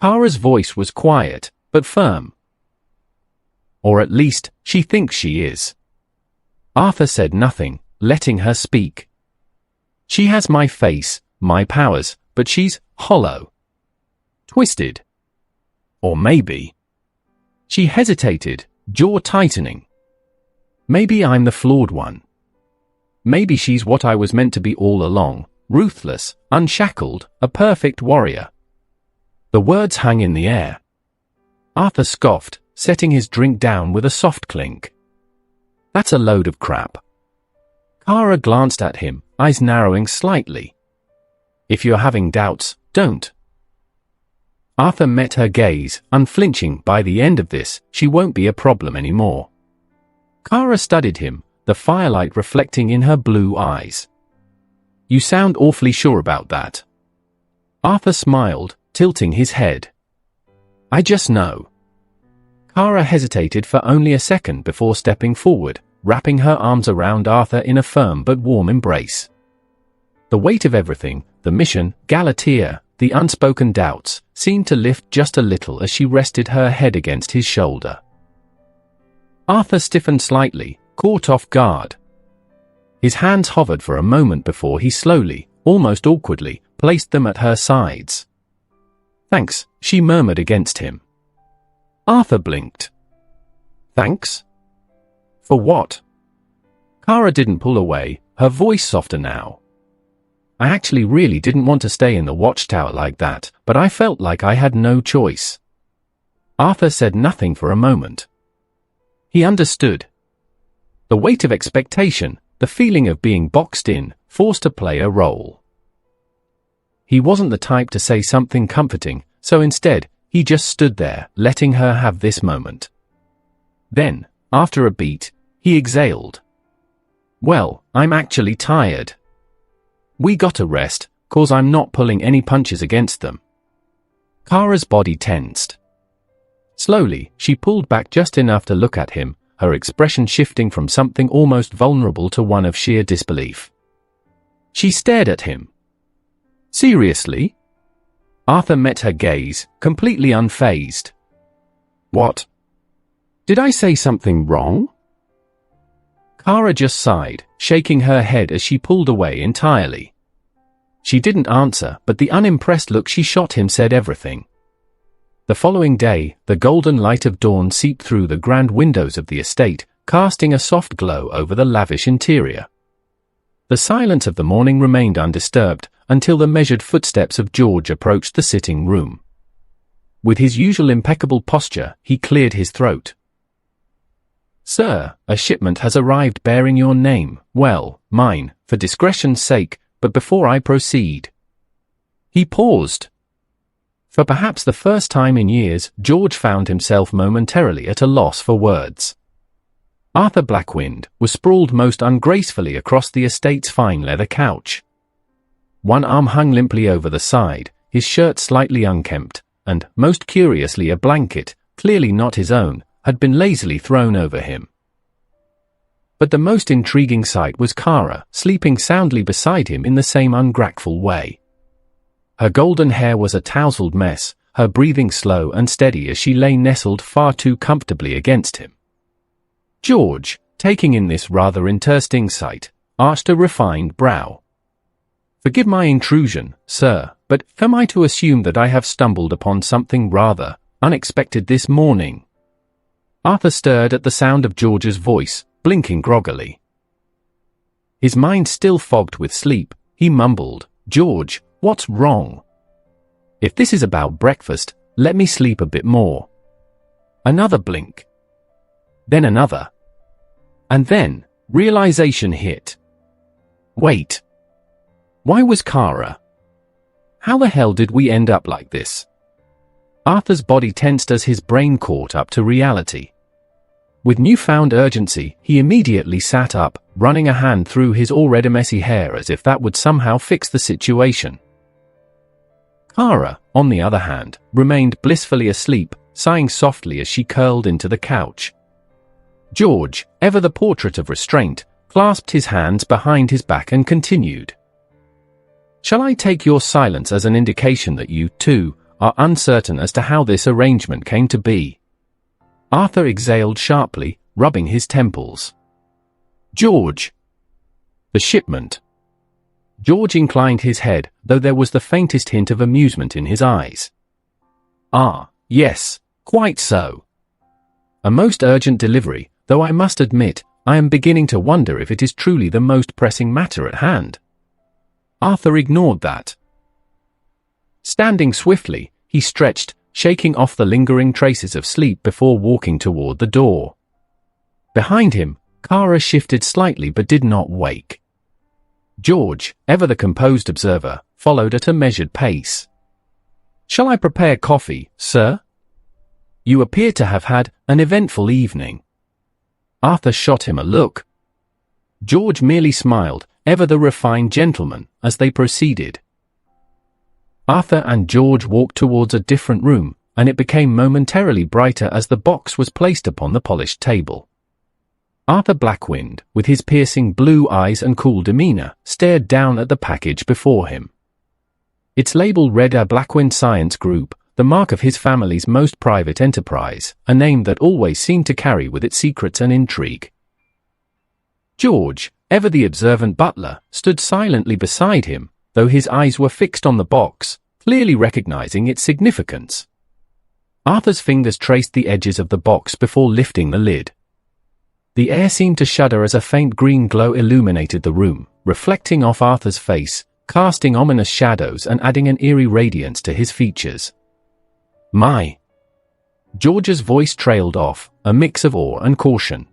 Kara's voice was quiet, but firm. Or at least, she thinks she is. Arthur said nothing, letting her speak. She has my face, my powers, but she's hollow. Twisted. Or maybe. She hesitated, jaw tightening. Maybe I'm the flawed one. Maybe she's what I was meant to be all along, ruthless, unshackled, a perfect warrior. The words hung in the air. Arthur scoffed, setting his drink down with a soft clink. That's a load of crap. Kara glanced at him, eyes narrowing slightly. If you're having doubts, don't. Arthur met her gaze, unflinching. By the end of this, she won't be a problem anymore. Kara studied him, the firelight reflecting in her blue eyes. You sound awfully sure about that. Arthur smiled, tilting his head. I just know. Kara hesitated for only a second before stepping forward, wrapping her arms around Arthur in a firm but warm embrace. The weight of everything, the mission, Galatea, the unspoken doubts, seemed to lift just a little as she rested her head against his shoulder. Arthur stiffened slightly, caught off guard. His hands hovered for a moment before he slowly, almost awkwardly, placed them at her sides. "Thanks," she murmured against him. Arthur blinked. "Thanks? For what?" Kara didn't pull away, her voice softer now. "I actually really didn't want to stay in the watchtower like that, but I felt like I had no choice." Arthur said nothing for a moment. He understood. The weight of expectation, the feeling of being boxed in, forced to play a role. He wasn't the type to say something comforting, so instead, he just stood there, letting her have this moment. Then, after a beat, he exhaled. "Well, I'm actually tired. We gotta rest, 'cause I'm not pulling any punches against them." Kara's body tensed. Slowly, she pulled back just enough to look at him, her expression shifting from something almost vulnerable to one of sheer disbelief. She stared at him. "Seriously?" Arthur met her gaze, completely unfazed. "What? Did I say something wrong?" Kara just sighed, shaking her head as she pulled away entirely. She didn't answer, but the unimpressed look she shot him said everything. The following day, the golden light of dawn seeped through the grand windows of the estate, casting a soft glow over the lavish interior. The silence of the morning remained undisturbed, until the measured footsteps of George approached the sitting room. With his usual impeccable posture, he cleared his throat. "Sir, a shipment has arrived bearing your name, well, mine, for discretion's sake, but before I proceed." He paused. For perhaps the first time in years, George found himself momentarily at a loss for words. Arthur Blackwind was sprawled most ungracefully across the estate's fine leather couch. One arm hung limply over the side, his shirt slightly unkempt, and, most curiously, a blanket, clearly not his own, had been lazily thrown over him. But the most intriguing sight was Kara, sleeping soundly beside him in the same ungrateful way. Her golden hair was a tousled mess, her breathing slow and steady as she lay nestled far too comfortably against him. George, taking in this rather interesting sight, arched a refined brow. "Forgive my intrusion, sir, but am I to assume that I have stumbled upon something rather unexpected this morning?" Arthur stirred at the sound of George's voice, blinking groggily. His mind still fogged with sleep, he mumbled, "George, what's wrong? If this is about breakfast, let me sleep a bit more." Another blink. Then another. And then, realization hit. Wait. Why was Kara? How the hell did we end up like this? Arthur's body tensed as his brain caught up to reality. With newfound urgency, he immediately sat up, running a hand through his already messy hair as if that would somehow fix the situation. Kara, on the other hand, remained blissfully asleep, sighing softly as she curled into the couch. George, ever the portrait of restraint, clasped his hands behind his back and continued. "Shall I take your silence as an indication that you, too, are uncertain as to how this arrangement came to be?" Arthur exhaled sharply, rubbing his temples. "George." "The shipment." George inclined his head, though there was the faintest hint of amusement in his eyes. "Ah, yes, quite so. A most urgent delivery, though I must admit, I am beginning to wonder if it is truly the most pressing matter at hand." Arthur ignored that. Standing swiftly, he stretched, shaking off the lingering traces of sleep before walking toward the door. Behind him, Kara shifted slightly but did not wake. George, ever the composed observer, followed at a measured pace. "Shall I prepare coffee, sir? You appear to have had an eventful evening." Arthur shot him a look. George merely smiled, ever the refined gentleman, as they proceeded. Arthur and George walked towards a different room, and it became momentarily brighter as the box was placed upon the polished table. Arthur Blackwind, with his piercing blue eyes and cool demeanor, stared down at the package before him. Its label read A Blackwind Science Group, the mark of his family's most private enterprise, a name that always seemed to carry with it secrets and intrigue. George, ever the observant butler, stood silently beside him, though his eyes were fixed on the box, clearly recognizing its significance. Arthur's fingers traced the edges of the box before lifting the lid. The air seemed to shudder as a faint green glow illuminated the room, reflecting off Arthur's face, casting ominous shadows and adding an eerie radiance to his features. "My!" George's voice trailed off, a mix of awe and caution.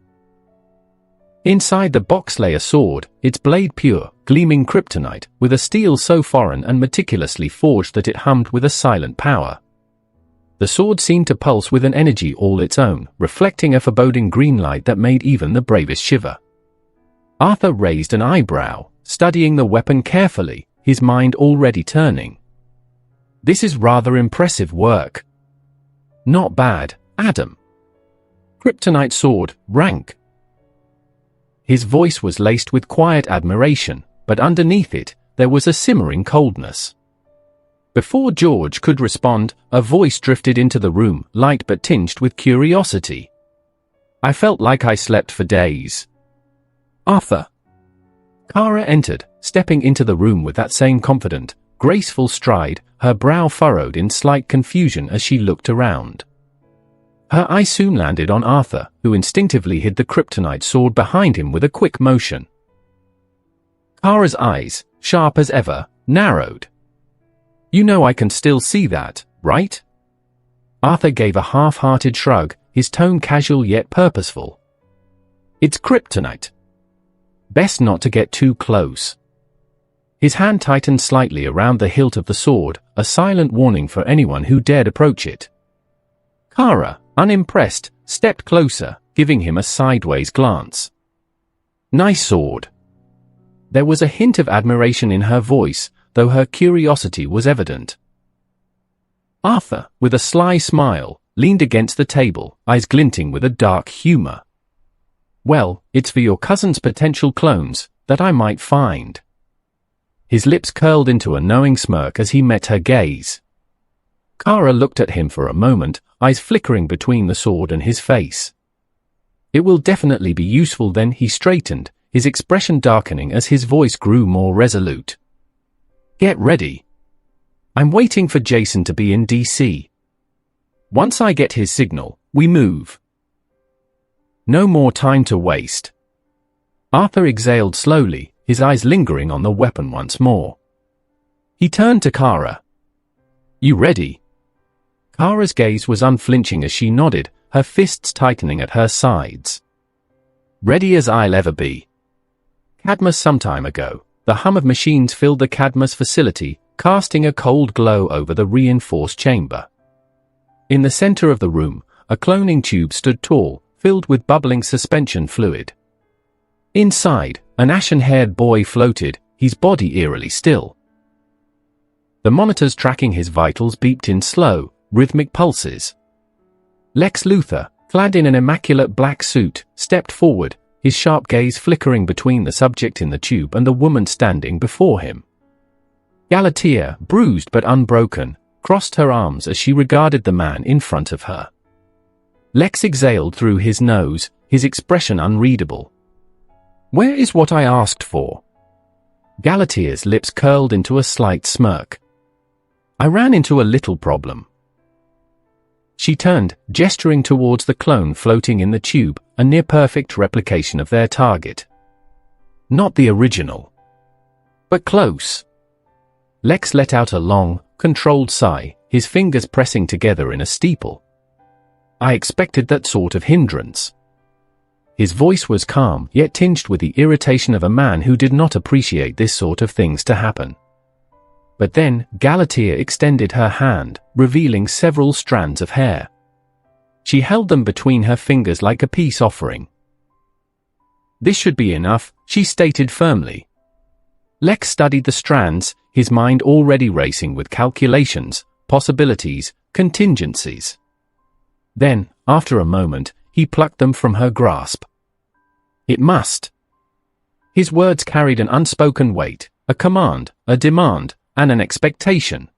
Inside the box lay a sword, its blade pure, gleaming kryptonite, with a steel so foreign and meticulously forged that it hummed with a silent power. The sword seemed to pulse with an energy all its own, reflecting a foreboding green light that made even the bravest shiver. Arthur raised an eyebrow, studying the weapon carefully, his mind already turning. "This is rather impressive work." "Not bad, Adam." "Kryptonite sword, rank." His voice was laced with quiet admiration, but underneath it, there was a simmering coldness. Before George could respond, a voice drifted into the room, light but tinged with curiosity. "I felt like I slept for days." "Arthur." Kara entered, stepping into the room with that same confident, graceful stride, her brow furrowed in slight confusion as she looked around. Her eye soon landed on Arthur, who instinctively hid the kryptonite sword behind him with a quick motion. Kara's eyes, sharp as ever, narrowed. "You know I can still see that, right?" Arthur gave a half-hearted shrug, his tone casual yet purposeful. "It's kryptonite. Best not to get too close." His hand tightened slightly around the hilt of the sword, a silent warning for anyone who dared approach it. Kara, unimpressed, stepped closer, giving him a sideways glance. "Nice sword." There was a hint of admiration in her voice, though her curiosity was evident. Arthur, with a sly smile, leaned against the table, eyes glinting with a dark humor. "Well, it's for your cousin's potential clones, that I might find." His lips curled into a knowing smirk as he met her gaze. Kara looked at him for a moment, eyes flickering between the sword and his face. "It will definitely be useful." Then he straightened, his expression darkening as his voice grew more resolute. "Get ready. I'm waiting for Jason to be in DC. Once I get his signal, we move. No more time to waste." Arthur exhaled slowly, his eyes lingering on the weapon once more. He turned to Kara. "You ready?" Kara's gaze was unflinching as she nodded, her fists tightening at her sides. "Ready as I'll ever be." Cadmus some time ago, the hum of machines filled the Cadmus facility, casting a cold glow over the reinforced chamber. In the center of the room, a cloning tube stood tall, filled with bubbling suspension fluid. Inside, an ashen-haired boy floated, his body eerily still. The monitors tracking his vitals beeped in slow, rhythmic pulses. Lex Luthor, clad in an immaculate black suit, stepped forward, his sharp gaze flickering between the subject in the tube and the woman standing before him. Galatea, bruised but unbroken, crossed her arms as she regarded the man in front of her. Lex exhaled through his nose, his expression unreadable. "Where is what I asked for?" Galatea's lips curled into a slight smirk. "I ran into a little problem." She turned, gesturing towards the clone floating in the tube, a near-perfect replication of their target. Not the original, but close. Lex let out a long, controlled sigh, his fingers pressing together in a steeple. "I expected that sort of hindrance." His voice was calm, yet tinged with the irritation of a man who did not appreciate this sort of things to happen. But then, Galatea extended her hand, revealing several strands of hair. She held them between her fingers like a peace offering. "This should be enough," she stated firmly. Lex studied the strands, his mind already racing with calculations, possibilities, contingencies. Then, after a moment, he plucked them from her grasp. It must. His words carried an unspoken weight, a command, a demand, and an expectation.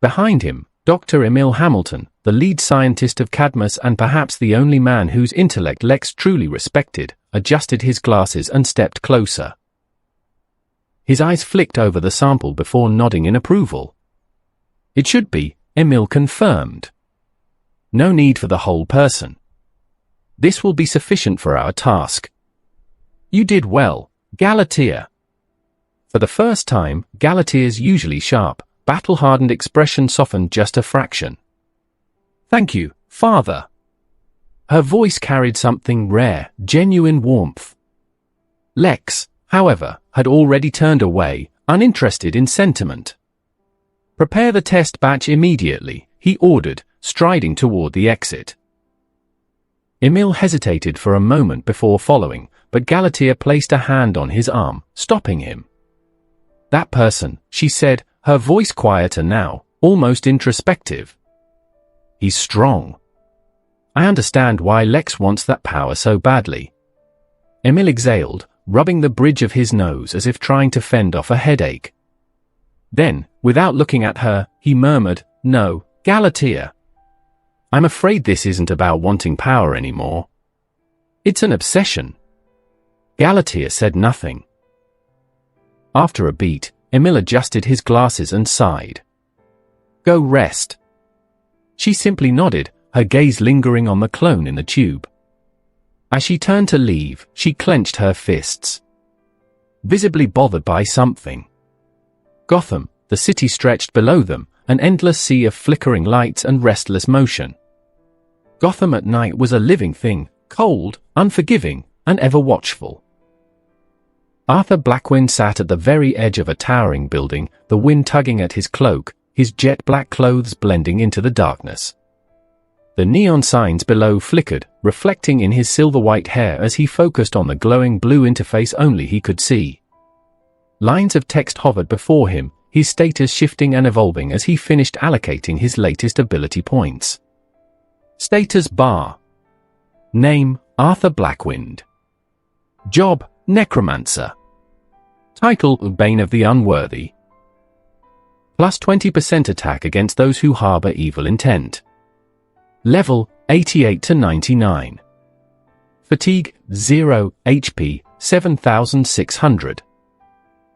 Behind him, Dr. Emil Hamilton, the lead scientist of Cadmus and perhaps the only man whose intellect Lex truly respected, adjusted his glasses and stepped closer. His eyes flicked over the sample before nodding in approval. It should be, Emil confirmed. No need for the whole person. This will be sufficient for our task. You did well, Galatea. For the first time, Galatea's usually sharp, battle-hardened expression softened just a fraction. Thank you, Father. Her voice carried something rare, genuine warmth. Lex, however, had already turned away, uninterested in sentiment. Prepare the test batch immediately, he ordered, striding toward the exit. Emil hesitated for a moment before following, but Galatea placed a hand on his arm, stopping him. That person, she said, her voice quieter now, almost introspective. He's strong. I understand why Lex wants that power so badly. Emil exhaled, rubbing the bridge of his nose as if trying to fend off a headache. Then, without looking at her, he murmured, No, Galatea. I'm afraid this isn't about wanting power anymore. It's an obsession. Galatea said nothing. After a beat, Emil adjusted his glasses and sighed. Go rest. She simply nodded, her gaze lingering on the clone in the tube. As she turned to leave, she clenched her fists. Visibly bothered by something. Gotham, the city stretched below them, an endless sea of flickering lights and restless motion. Gotham at night was a living thing, cold, unforgiving, and ever watchful. Arthur Blackwind sat at the very edge of a towering building, the wind tugging at his cloak, his jet-black clothes blending into the darkness. The neon signs below flickered, reflecting in his silver-white hair as he focused on the glowing blue interface only he could see. Lines of text hovered before him, his status shifting and evolving as he finished allocating his latest ability points. Status bar. Name, Arthur Blackwind. Job, Necromancer. Title, Bane of the Unworthy. Plus 20% attack against those who harbor evil intent. Level, 88 to 99. Fatigue, 0, HP, 7,600.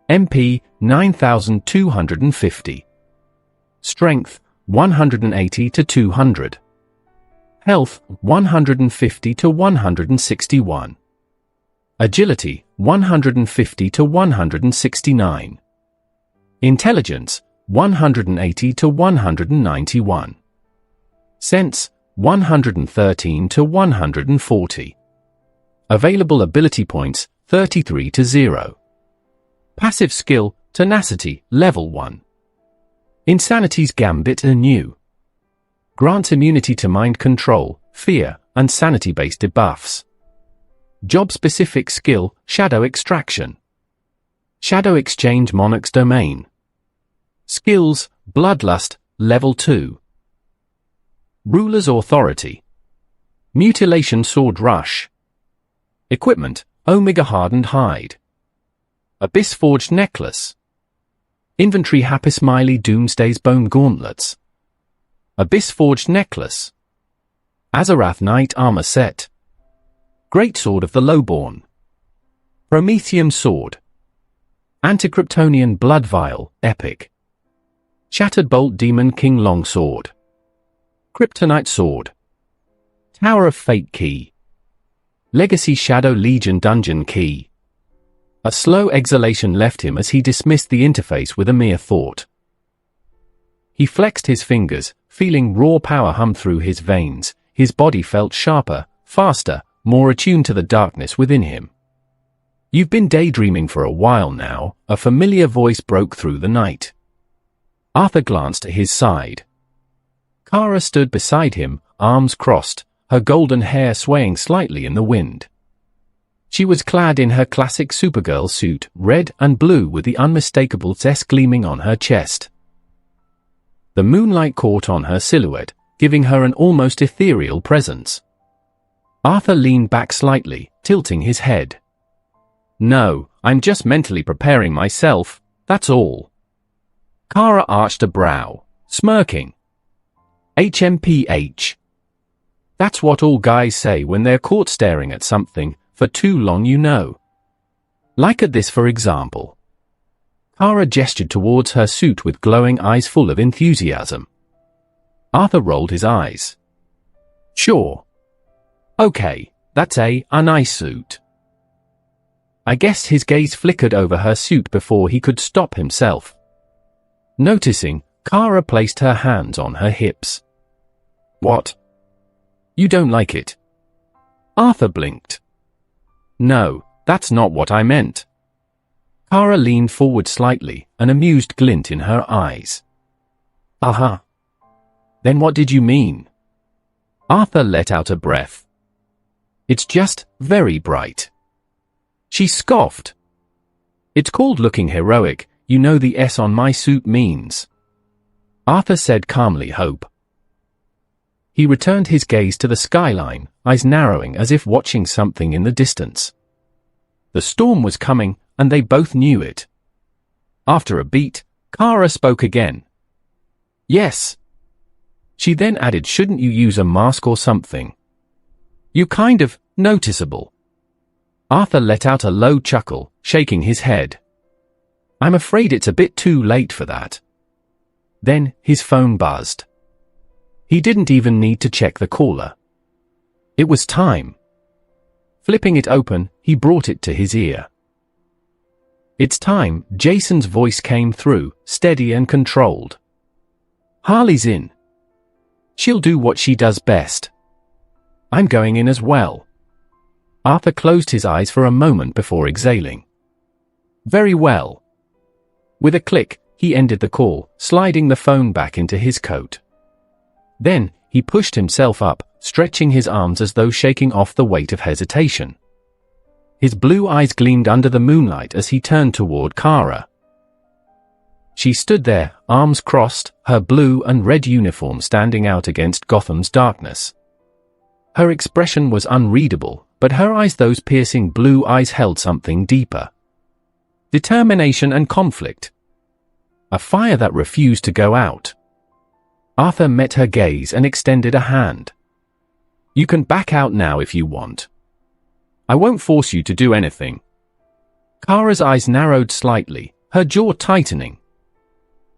MP, 9,250. Strength, 180 to 200. Health, 150 to 161. Agility, 150 to 169. Intelligence, 180 to 191. Sense, 113 to 140. Available ability points, 33 to 0. Passive skill, Tenacity, level 1. Insanity's Gambit anew. Grants immunity to mind control, fear, and sanity-based debuffs. Job-specific skill, Shadow Extraction. Shadow Exchange Monarch's Domain. Skills, Bloodlust, level 2. Ruler's Authority. Mutilation Sword Rush. Equipment, Omega Hardened Hide. Abyss Forged Necklace. Inventory Happy Smiley Doomsday's Bone Gauntlets. Abyss Forged Necklace. Azarath Knight Armor Set. Greatsword of the Lowborn. Prometheum Sword. Anti-Kryptonian Blood Vial, Epic. Shattered Bolt Demon King Longsword. Kryptonite Sword. Tower of Fate Key. Legacy Shadow Legion Dungeon Key. A slow exhalation left him as he dismissed the interface with a mere thought. He flexed his fingers, feeling raw power hum through his veins. His body felt sharper, faster, more attuned to the darkness within him. You've been daydreaming for a while now, a familiar voice broke through the night. Arthur glanced at his side. Kara stood beside him, arms crossed, her golden hair swaying slightly in the wind. She was clad in her classic Supergirl suit, red and blue with the unmistakable zest gleaming on her chest. The moonlight caught on her silhouette, giving her an almost ethereal presence. Arthur leaned back slightly, tilting his head. "No, I'm just mentally preparing myself, that's all." Kara arched a brow, smirking. HMPH. That's what all guys say when they're caught staring at something for too long, you know. Like at this, for example. Kara gestured towards her suit with glowing eyes full of enthusiasm. Arthur rolled his eyes. "Sure. Okay, that's a nice suit." I guess his gaze flickered over her suit before he could stop himself. Noticing, Kara placed her hands on her hips. "What? You don't like it?" Arthur blinked. "No, that's not what I meant." Kara leaned forward slightly, an amused glint in her eyes. "Uh-huh. Then what did you mean?" Arthur let out a breath. "It's just very bright." She scoffed. "It's called looking heroic, you know the S on my suit means." Arthur said calmly, "Hope." He returned his gaze to the skyline, eyes narrowing as if watching something in the distance. The storm was coming, and they both knew it. After a beat, Kara spoke again. "Yes." She then added, "Shouldn't you use a mask or something? You kind of noticeable." Arthur let out a low chuckle, shaking his head. "I'm afraid it's a bit too late for that." Then, his phone buzzed. He didn't even need to check the caller. It was time. Flipping it open, he brought it to his ear. "It's time," Jason's voice came through, steady and controlled. "Harley's in. She'll do what she does best. I'm going in as well." Arthur closed his eyes for a moment before exhaling. "Very well." With a click, he ended the call, sliding the phone back into his coat. Then, he pushed himself up, stretching his arms as though shaking off the weight of hesitation. His blue eyes gleamed under the moonlight as he turned toward Kara. She stood there, arms crossed, her blue and red uniform standing out against Gotham's darkness. Her expression was unreadable, but her eyes, those piercing blue eyes, held something deeper. Determination and conflict. A fire that refused to go out. Arthur met her gaze and extended a hand. "You can back out now if you want. I won't force you to do anything." Kara's eyes narrowed slightly, her jaw tightening.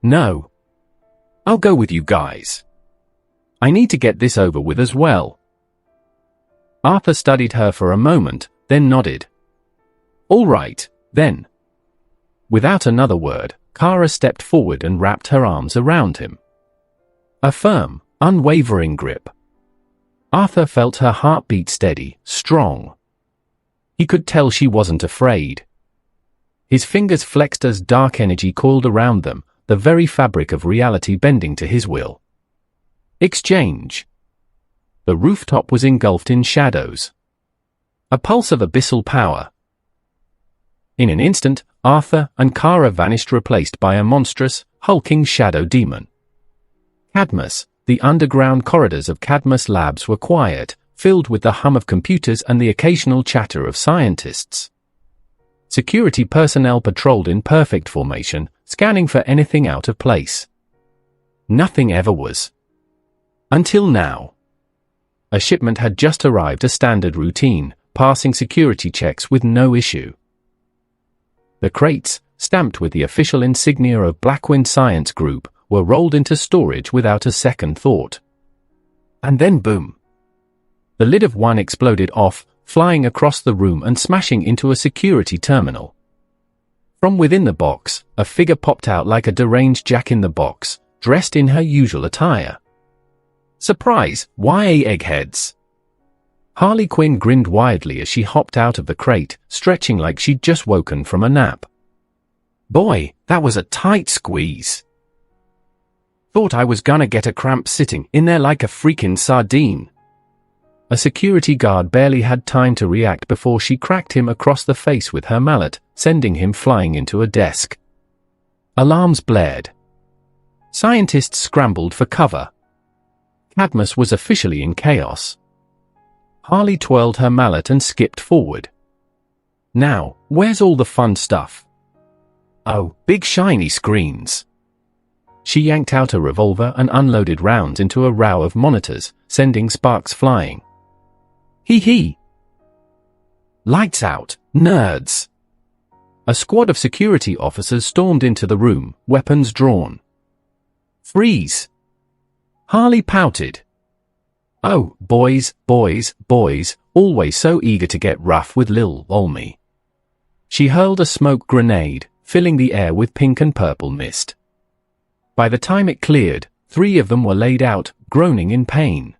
"No. I'll go with you guys. I need to get this over with as well." Arthur studied her for a moment, then nodded. "All right, then." Without another word, Kara stepped forward and wrapped her arms around him. A firm, unwavering grip. Arthur felt her heartbeat steady, strong. He could tell she wasn't afraid. His fingers flexed as dark energy coiled around them, the very fabric of reality bending to his will. Exchange. The rooftop was engulfed in shadows. A pulse of abyssal power. In an instant, Arthur and Kara vanished, replaced by a monstrous, hulking shadow demon. Cadmus. The underground corridors of Cadmus Labs were quiet, filled with the hum of computers and the occasional chatter of scientists. Security personnel patrolled in perfect formation, scanning for anything out of place. Nothing ever was. Until now. A shipment had just arrived, a standard routine, passing security checks with no issue. The crates, stamped with the official insignia of Blackwind Science Group, were rolled into storage without a second thought. And then boom! The lid of one exploded off, flying across the room and smashing into a security terminal. From within the box, a figure popped out like a deranged Jack-in-the-Box, dressed in her usual attire. Surprise, YA eggheads! Harley Quinn grinned widely as she hopped out of the crate, stretching like she'd just woken from a nap. Boy, that was a tight squeeze. Thought I was gonna get a cramp sitting in there like a freaking sardine. A security guard barely had time to react before she cracked him across the face with her mallet, sending him flying into a desk. Alarms blared. Scientists scrambled for cover. Cadmus was officially in chaos. Harley twirled her mallet and skipped forward. Now, where's all the fun stuff? Oh, big shiny screens. She yanked out a revolver and unloaded rounds into a row of monitors, sending sparks flying. Hee hee. Lights out, nerds. A squad of security officers stormed into the room, weapons drawn. Freeze. Harley pouted. Oh, boys, always so eager to get rough with Lil Olmy. She hurled a smoke grenade, filling the air with pink and purple mist. By the time it cleared, 3 of them were laid out, groaning in pain.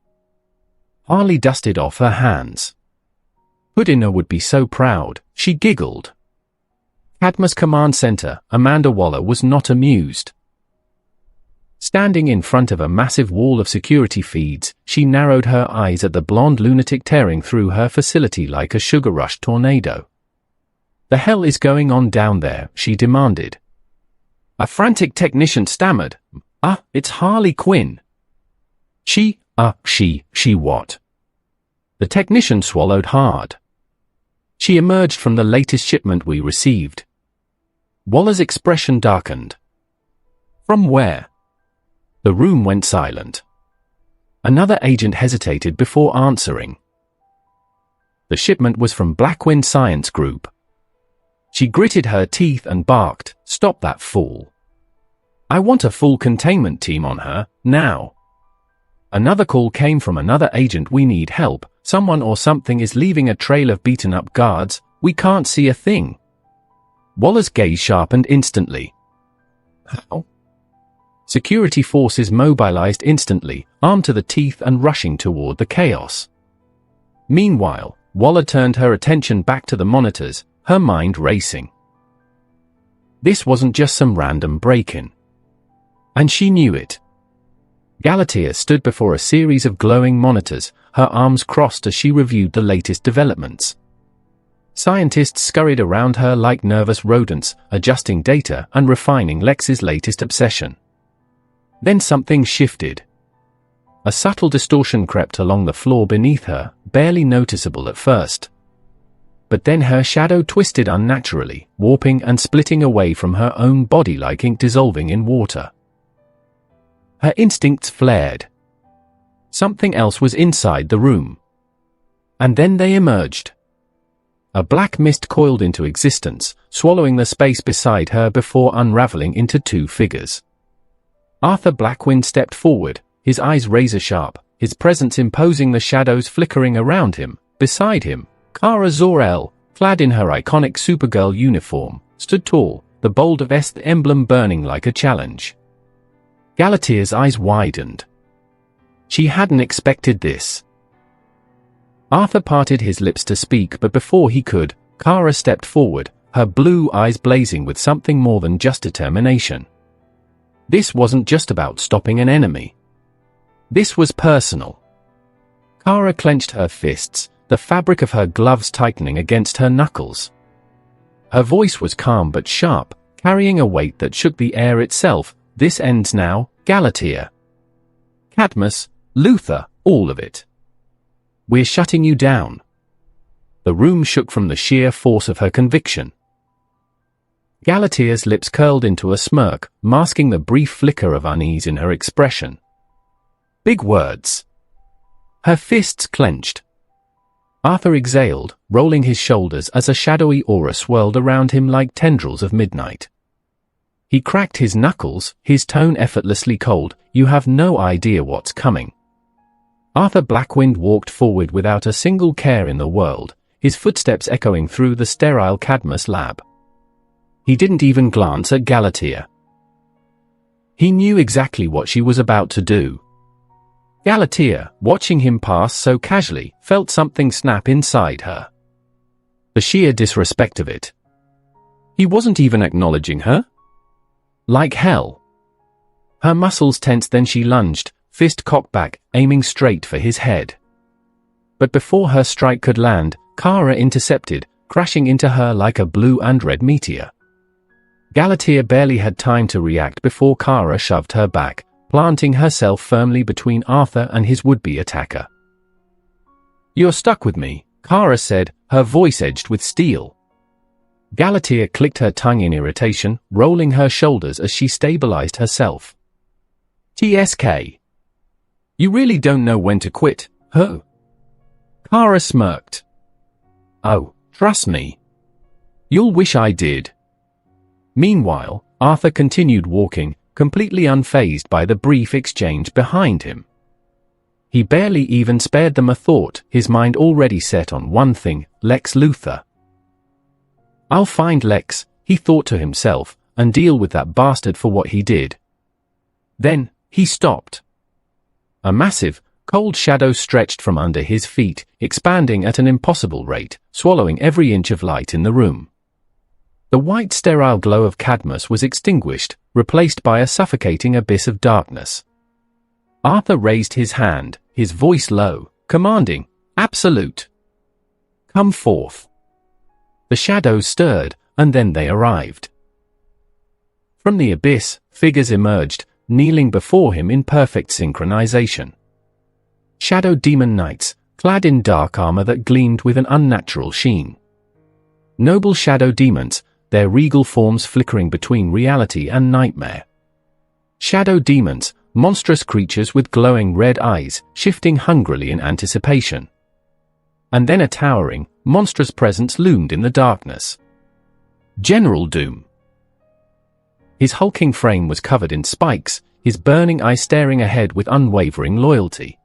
Harley dusted off her hands. Houdina would be so proud, she giggled. Cadmus Command Center, Amanda Waller was not amused. Standing in front of a massive wall of security feeds, she narrowed her eyes at the blonde lunatic tearing through her facility like a sugar rush tornado. The hell is going on down there? She demanded. A frantic technician stammered. It's Harley Quinn. She what? The technician swallowed hard. She emerged from the latest shipment we received. Waller's expression darkened. From where? The room went silent. Another agent hesitated before answering. The shipment was from Blackwind Science Group. She gritted her teeth and barked, "Stop that fool. I want a full containment team on her, now." Another call came from another agent. "We need help. Someone or something is leaving a trail of beaten-up guards. We can't see a thing." Waller's gaze sharpened instantly. How? Security forces mobilized instantly, armed to the teeth and rushing toward the chaos. Meanwhile, Waller turned her attention back to the monitors, her mind racing. This wasn't just some random break-in. And she knew it. Galatea stood before a series of glowing monitors, her arms crossed as she reviewed the latest developments. Scientists scurried around her like nervous rodents, adjusting data and refining Lex's latest obsession. Then something shifted. A subtle distortion crept along the floor beneath her, barely noticeable at first. But then her shadow twisted unnaturally, warping and splitting away from her own body like ink dissolving in water. Her instincts flared. Something else was inside the room. And then they emerged. A black mist coiled into existence, swallowing the space beside her before unraveling into 2 figures. Arthur Blackwind stepped forward, his eyes razor-sharp, his presence imposing, the shadows flickering around him. Beside him, Kara Zor-El, clad in her iconic Supergirl uniform, stood tall, the bold vest emblem burning like a challenge. Galatea's eyes widened. She hadn't expected this. Arthur parted his lips to speak, but before he could, Kara stepped forward, her blue eyes blazing with something more than just determination. This wasn't just about stopping an enemy. This was personal. Kara clenched her fists, the fabric of her gloves tightening against her knuckles. Her voice was calm but sharp, carrying a weight that shook the air itself. "This ends now, Galatea. Cadmus, Luther, all of it. We're shutting you down." The room shook from the sheer force of her conviction. Galatea's lips curled into a smirk, masking the brief flicker of unease in her expression. Big words. Her fists clenched. Arthur exhaled, rolling his shoulders as a shadowy aura swirled around him like tendrils of midnight. He cracked his knuckles, his tone effortlessly cold. "You have no idea what's coming." Arthur Blackwind walked forward without a single care in the world, his footsteps echoing through the sterile Cadmus lab. He didn't even glance at Galatea. He knew exactly what she was about to do. Galatea, watching him pass so casually, felt something snap inside her. The sheer disrespect of it. He wasn't even acknowledging her? Like hell. Her muscles tensed, then she lunged, fist cocked back, aiming straight for his head. But before her strike could land, Kara intercepted, crashing into her like a blue and red meteor. Galatea barely had time to react before Kara shoved her back, planting herself firmly between Arthur and his would-be attacker. "You're stuck with me," Kara said, her voice edged with steel. Galatea clicked her tongue in irritation, rolling her shoulders as she stabilized herself. "TSK. You really don't know when to quit, huh?" Kara smirked. "Oh, trust me. You'll wish I did." Meanwhile, Arthur continued walking, completely unfazed by the brief exchange behind him. He barely even spared them a thought, his mind already set on one thing: Lex Luthor. "I'll find Lex," he thought to himself, "and deal with that bastard for what he did." Then, he stopped. A massive, cold shadow stretched from under his feet, expanding at an impossible rate, swallowing every inch of light in the room. The white sterile glow of Cadmus was extinguished, replaced by a suffocating abyss of darkness. Arthur raised his hand, his voice low, commanding, "Absolute. Come forth." The shadows stirred, and then they arrived. From the abyss, figures emerged, kneeling before him in perfect synchronization. Shadow demon knights, clad in dark armor that gleamed with an unnatural sheen. Noble shadow demons, their regal forms flickering between reality and nightmare. Shadow demons, monstrous creatures with glowing red eyes, shifting hungrily in anticipation. And then a towering, monstrous presence loomed in the darkness. General Doom. His hulking frame was covered in spikes, his burning eye staring ahead with unwavering loyalty.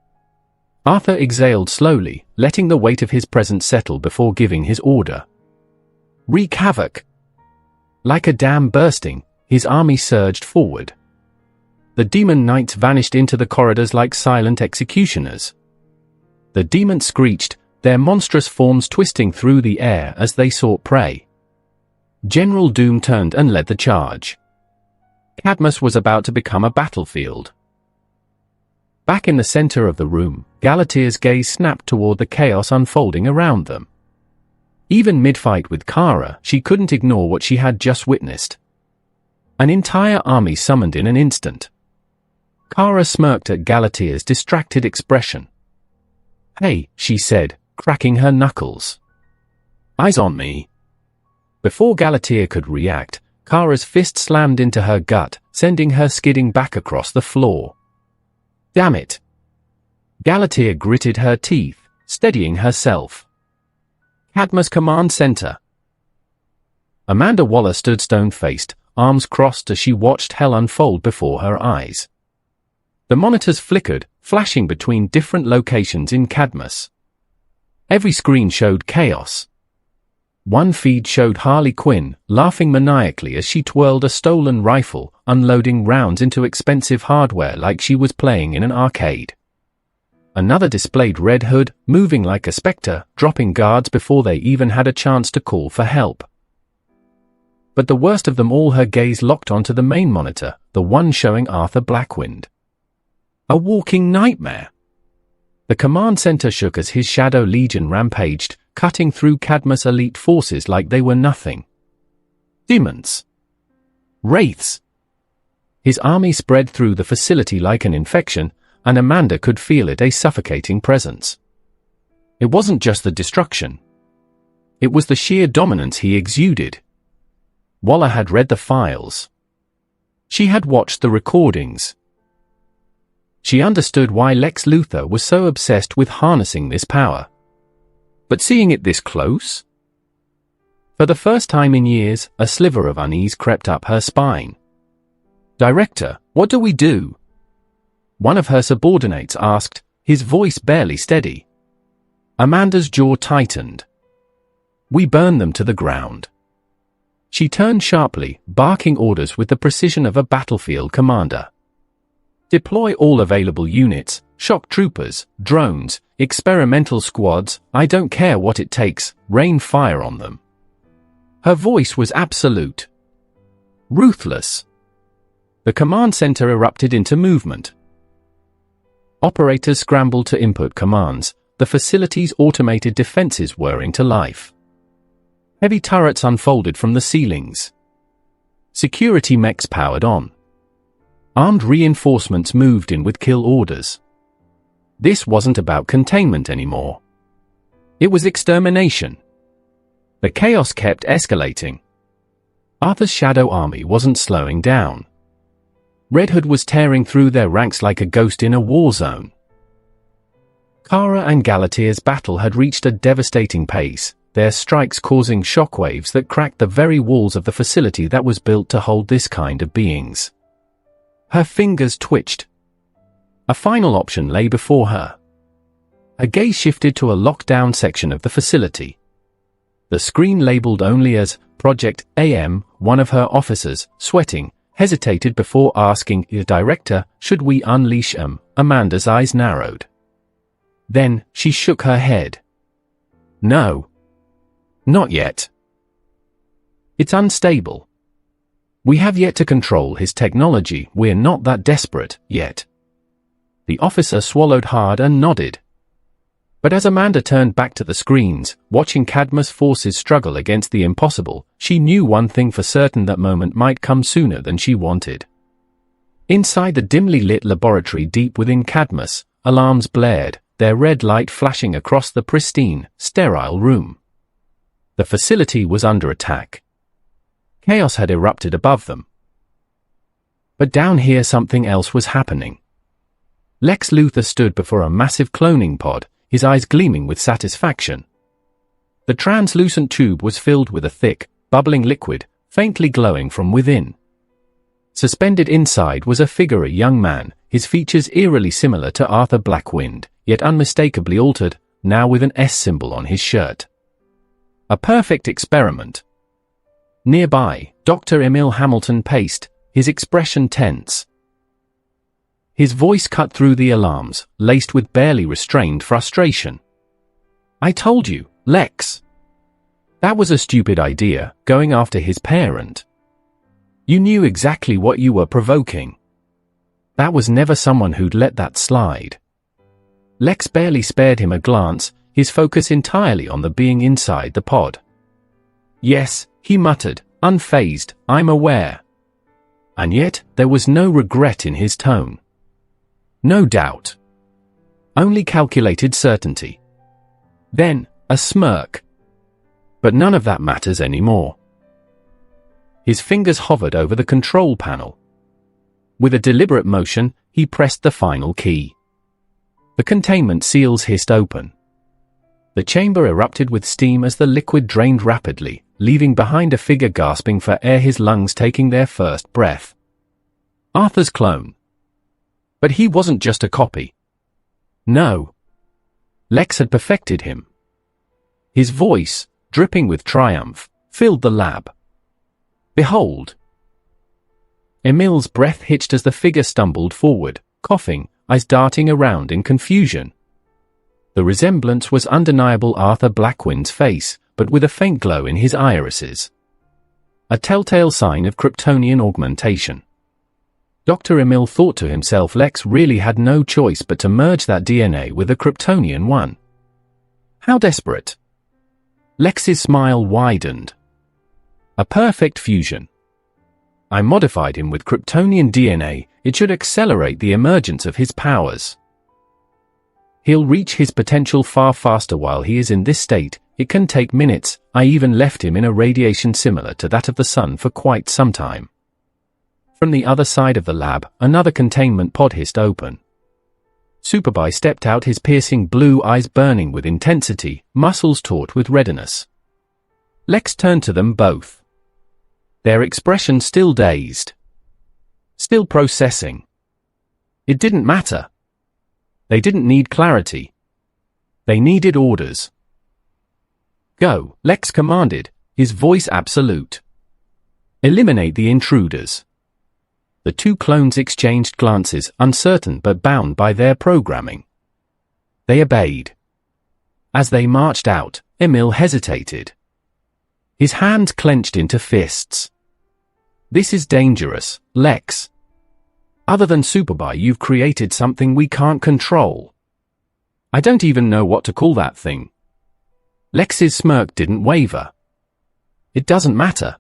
Arthur exhaled slowly, letting the weight of his presence settle before giving his order. "Wreak havoc." Like a dam bursting, his army surged forward. The demon knights vanished into the corridors like silent executioners. The demons screeched, their monstrous forms twisting through the air as they sought prey. General Doom turned and led the charge. Cadmus was about to become a battlefield. Back in the center of the room, Galatea's gaze snapped toward the chaos unfolding around them. Even mid-fight with Kara, she couldn't ignore what she had just witnessed. An entire army summoned in an instant. Kara smirked at Galatea's distracted expression. "Hey," she said, cracking her knuckles. "Eyes on me." Before Galatea could react, Kara's fist slammed into her gut, sending her skidding back across the floor. "Damn it." Galatea gritted her teeth, steadying herself. Cadmus Command Center. Amanda Waller stood stone-faced, arms crossed as she watched hell unfold before her eyes. The monitors flickered, flashing between different locations in Cadmus. Every screen showed chaos. One feed showed Harley Quinn, laughing maniacally as she twirled a stolen rifle, unloading rounds into expensive hardware like she was playing in an arcade. Another displayed Red Hood, moving like a specter, dropping guards before they even had a chance to call for help. But the worst of them all, her gaze locked onto the main monitor, the one showing Arthur Blackwind. A walking nightmare. The command center shook as his Shadow Legion rampaged, cutting through Cadmus' elite forces like they were nothing. Demons. Wraiths. His army spread through the facility like an infection, and Amanda could feel it, a suffocating presence. It wasn't just the destruction. It was the sheer dominance he exuded. Waller had read the files. She had watched the recordings. She understood why Lex Luthor was so obsessed with harnessing this power. But seeing it this close? For the first time in years, a sliver of unease crept up her spine. "Director, what do we do?" One of her subordinates asked, his voice barely steady. Amanda's jaw tightened. "We burn them to the ground." She turned sharply, barking orders with the precision of a battlefield commander. "Deploy all available units, shock troopers, drones, experimental squads, I don't care what it takes, rain fire on them." Her voice was absolute. Ruthless. The command center erupted into movement. Operators scrambled to input commands, the facility's automated defenses whirring to life. Heavy turrets unfolded from the ceilings. Security mechs powered on. Armed reinforcements moved in with kill orders. This wasn't about containment anymore. It was extermination. The chaos kept escalating. Arthur's shadow army wasn't slowing down. Red Hood was tearing through their ranks like a ghost in a war zone. Kara and Galatea's battle had reached a devastating pace, their strikes causing shockwaves that cracked the very walls of the facility that was built to hold this kind of beings. Her fingers twitched. A final option lay before her. Her gaze shifted to a locked-down section of the facility. The screen labeled only as Project AM, one of her officers, sweating, hesitated before asking the director, "Should we unleash them?" Amanda's eyes narrowed. Then, she shook her head. "No. Not yet. It's unstable. We have yet to control his technology. We're not that desperate, yet." The officer swallowed hard and nodded. But as Amanda turned back to the screens, watching Cadmus forces struggle against the impossible, she knew one thing for certain: that moment might come sooner than she wanted. Inside the dimly lit laboratory deep within Cadmus, alarms blared, their red light flashing across the pristine, sterile room. The facility was under attack. Chaos had erupted above them. But down here something else was happening. Lex Luthor stood before a massive cloning pod, his eyes gleaming with satisfaction. The translucent tube was filled with a thick, bubbling liquid, faintly glowing from within. Suspended inside was a figure, a young man, his features eerily similar to Arthur Blackwind, yet unmistakably altered, now with an S symbol on his shirt. A perfect experiment. Nearby, Dr. Emil Hamilton paced, his expression tense. His voice cut through the alarms, laced with barely restrained frustration. "I told you, Lex. That was a stupid idea, going after his parent. You knew exactly what you were provoking. That was never someone who'd let that slide." Lex barely spared him a glance, his focus entirely on the being inside the pod. "Yes," he muttered, unfazed, "I'm aware." And yet, there was no regret in his tone. No doubt. Only calculated certainty. Then, a smirk. But none of that matters anymore. His fingers hovered over the control panel. With a deliberate motion, he pressed the final key. The containment seals hissed open. The chamber erupted with steam as the liquid drained rapidly, leaving behind a figure gasping for air, his lungs taking their first breath. Arthur's clone. But he wasn't just a copy. No. Lex had perfected him. His voice, dripping with triumph, filled the lab. "Behold." Emil's breath hitched as the figure stumbled forward, coughing, eyes darting around in confusion. The resemblance was undeniable: Arthur Blackwind's face, but with a faint glow in his irises. A telltale sign of Kryptonian augmentation. Dr. Emil thought to himself, Lex really had no choice but to merge that DNA with a Kryptonian one. How desperate. Lex's smile widened. A perfect fusion. I modified him with Kryptonian DNA, it should accelerate the emergence of his powers. He'll reach his potential far faster while he is in this state. It can take minutes. I even left him in a radiation similar to that of the sun for quite some time. From the other side of the lab, another containment pod hissed open. Superboy stepped out, his piercing blue eyes burning with intensity, muscles taut with readiness. Lex turned to them both. Their expression still dazed. Still processing. It didn't matter. They didn't need clarity. They needed orders. "Go," Lex commanded, his voice absolute. "Eliminate the intruders." The two clones exchanged glances, uncertain but bound by their programming. They obeyed. As they marched out, Emil hesitated. His hands clenched into fists. "This is dangerous, Lex. Other than Superboy, you've created something we can't control. I don't even know what to call that thing." Lex's smirk didn't waver. "It doesn't matter.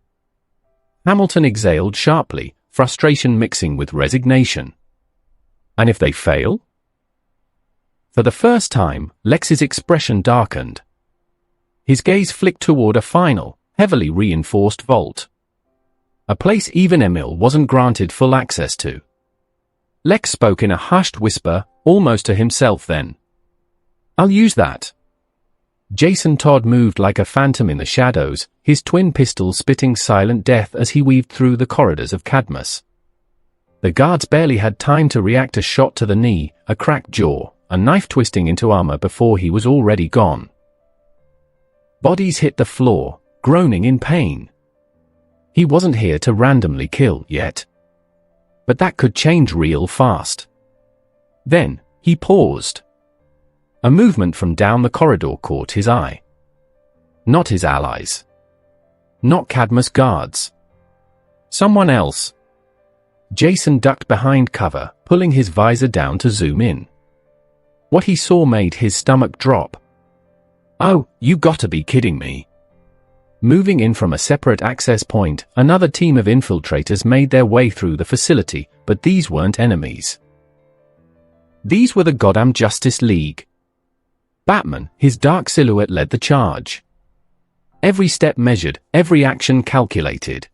Hamilton exhaled sharply, frustration mixing with resignation. And if they fail? For the first time, Lex's expression darkened. His gaze flicked toward a final, heavily reinforced vault. A place even Emil wasn't granted full access to. Lex spoke in a hushed whisper, almost to himself then. "I'll use that." Jason Todd moved like a phantom in the shadows, his twin pistols spitting silent death as he weaved through the corridors of Cadmus. The guards barely had time to react. A shot to the knee, a cracked jaw, a knife twisting into armor before he was already gone. Bodies hit the floor, groaning in pain. He wasn't here to randomly kill yet. But that could change real fast. Then, he paused. A movement from down the corridor caught his eye. Not his allies. Not Cadmus guards. Someone else. Jason ducked behind cover, pulling his visor down to zoom in. What he saw made his stomach drop. "Oh, you gotta be kidding me." Moving in from a separate access point, another team of infiltrators made their way through the facility, but these weren't enemies. These were the goddamn Justice League. Batman, his dark silhouette, led the charge. Every step measured, every action calculated.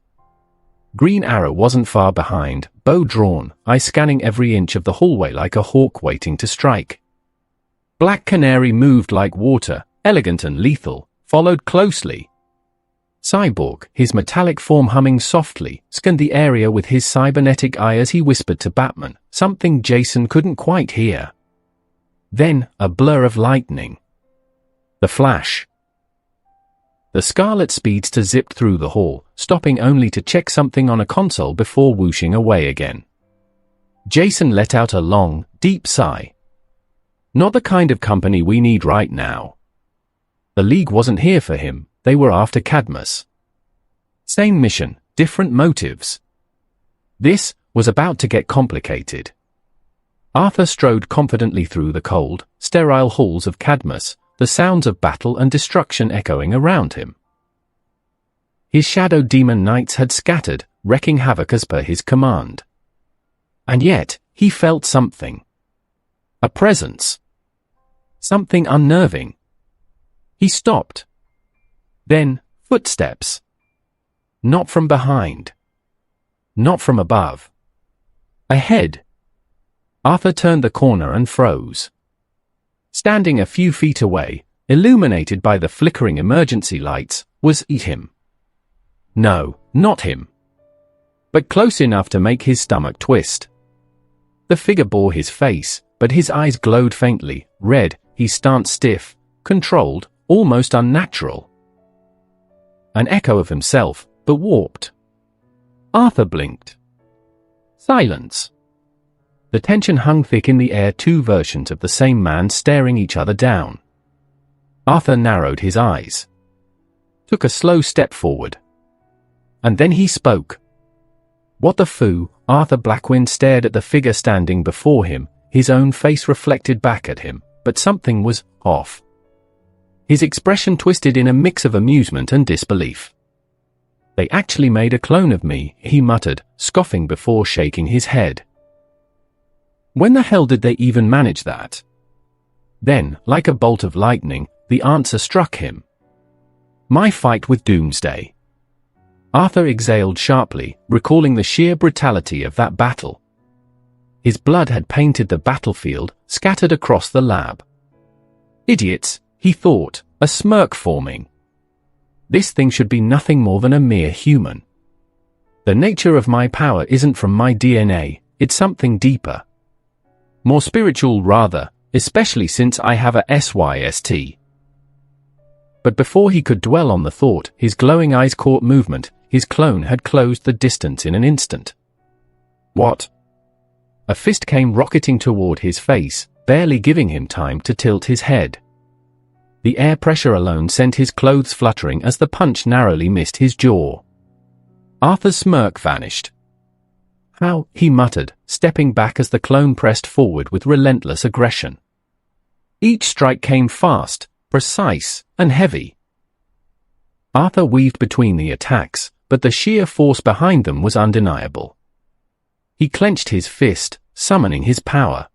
Green Arrow wasn't far behind, bow drawn, eye scanning every inch of the hallway like a hawk waiting to strike. Black Canary moved like water, elegant and lethal, followed closely. Cyborg, his metallic form humming softly, scanned the area with his cybernetic eye as he whispered to Batman, something Jason couldn't quite hear. Then, a blur of lightning. The flash. The Scarlet Speedster zipped through the hall, stopping only to check something on a console before whooshing away again. Jason let out a long, deep sigh. Not the kind of company we need right now. The League wasn't here for him, they were after Cadmus. Same mission, different motives. This was about to get complicated. Arthur strode confidently through the cold, sterile halls of Cadmus, the sounds of battle and destruction echoing around him. His shadow demon knights had scattered, wreaking havoc as per his command. And yet, he felt something. A presence. Something unnerving. He stopped. Then, footsteps. Not from behind. Not from above. Ahead. Arthur turned the corner and froze. Standing a few feet away, illuminated by the flickering emergency lights, was him. No, not him. But close enough to make his stomach twist. The figure bore his face, but his eyes glowed faintly, red, his stance stiff, controlled, almost unnatural. An echo of himself, but warped. Arthur blinked. Silence. The tension hung thick in the air, two versions of the same man staring each other down. Arthur narrowed his eyes. Took a slow step forward. And then he spoke. What the foo? Arthur Blackwind stared at the figure standing before him, his own face reflected back at him, but something was off. His expression twisted in a mix of amusement and disbelief. They actually made a clone of me, he muttered, scoffing before shaking his head. When the hell did they even manage that? Then, like a bolt of lightning, the answer struck him. My fight with Doomsday. Arthur exhaled sharply, recalling the sheer brutality of that battle. His blood had painted the battlefield, scattered across the lab. Idiots, he thought, a smirk forming. This thing should be nothing more than a mere human. The nature of my power isn't from my DNA, it's something deeper. More spiritual rather, especially since I have a SYST. But before he could dwell on the thought, his glowing eyes caught movement. His clone had closed the distance in an instant. What? A fist came rocketing toward his face, barely giving him time to tilt his head. The air pressure alone sent his clothes fluttering as the punch narrowly missed his jaw. Arthur's smirk vanished. How? He muttered, stepping back as the clone pressed forward with relentless aggression. Each strike came fast, precise, and heavy. Arthur weaved between the attacks, but the sheer force behind them was undeniable. He clenched his fist, summoning his power.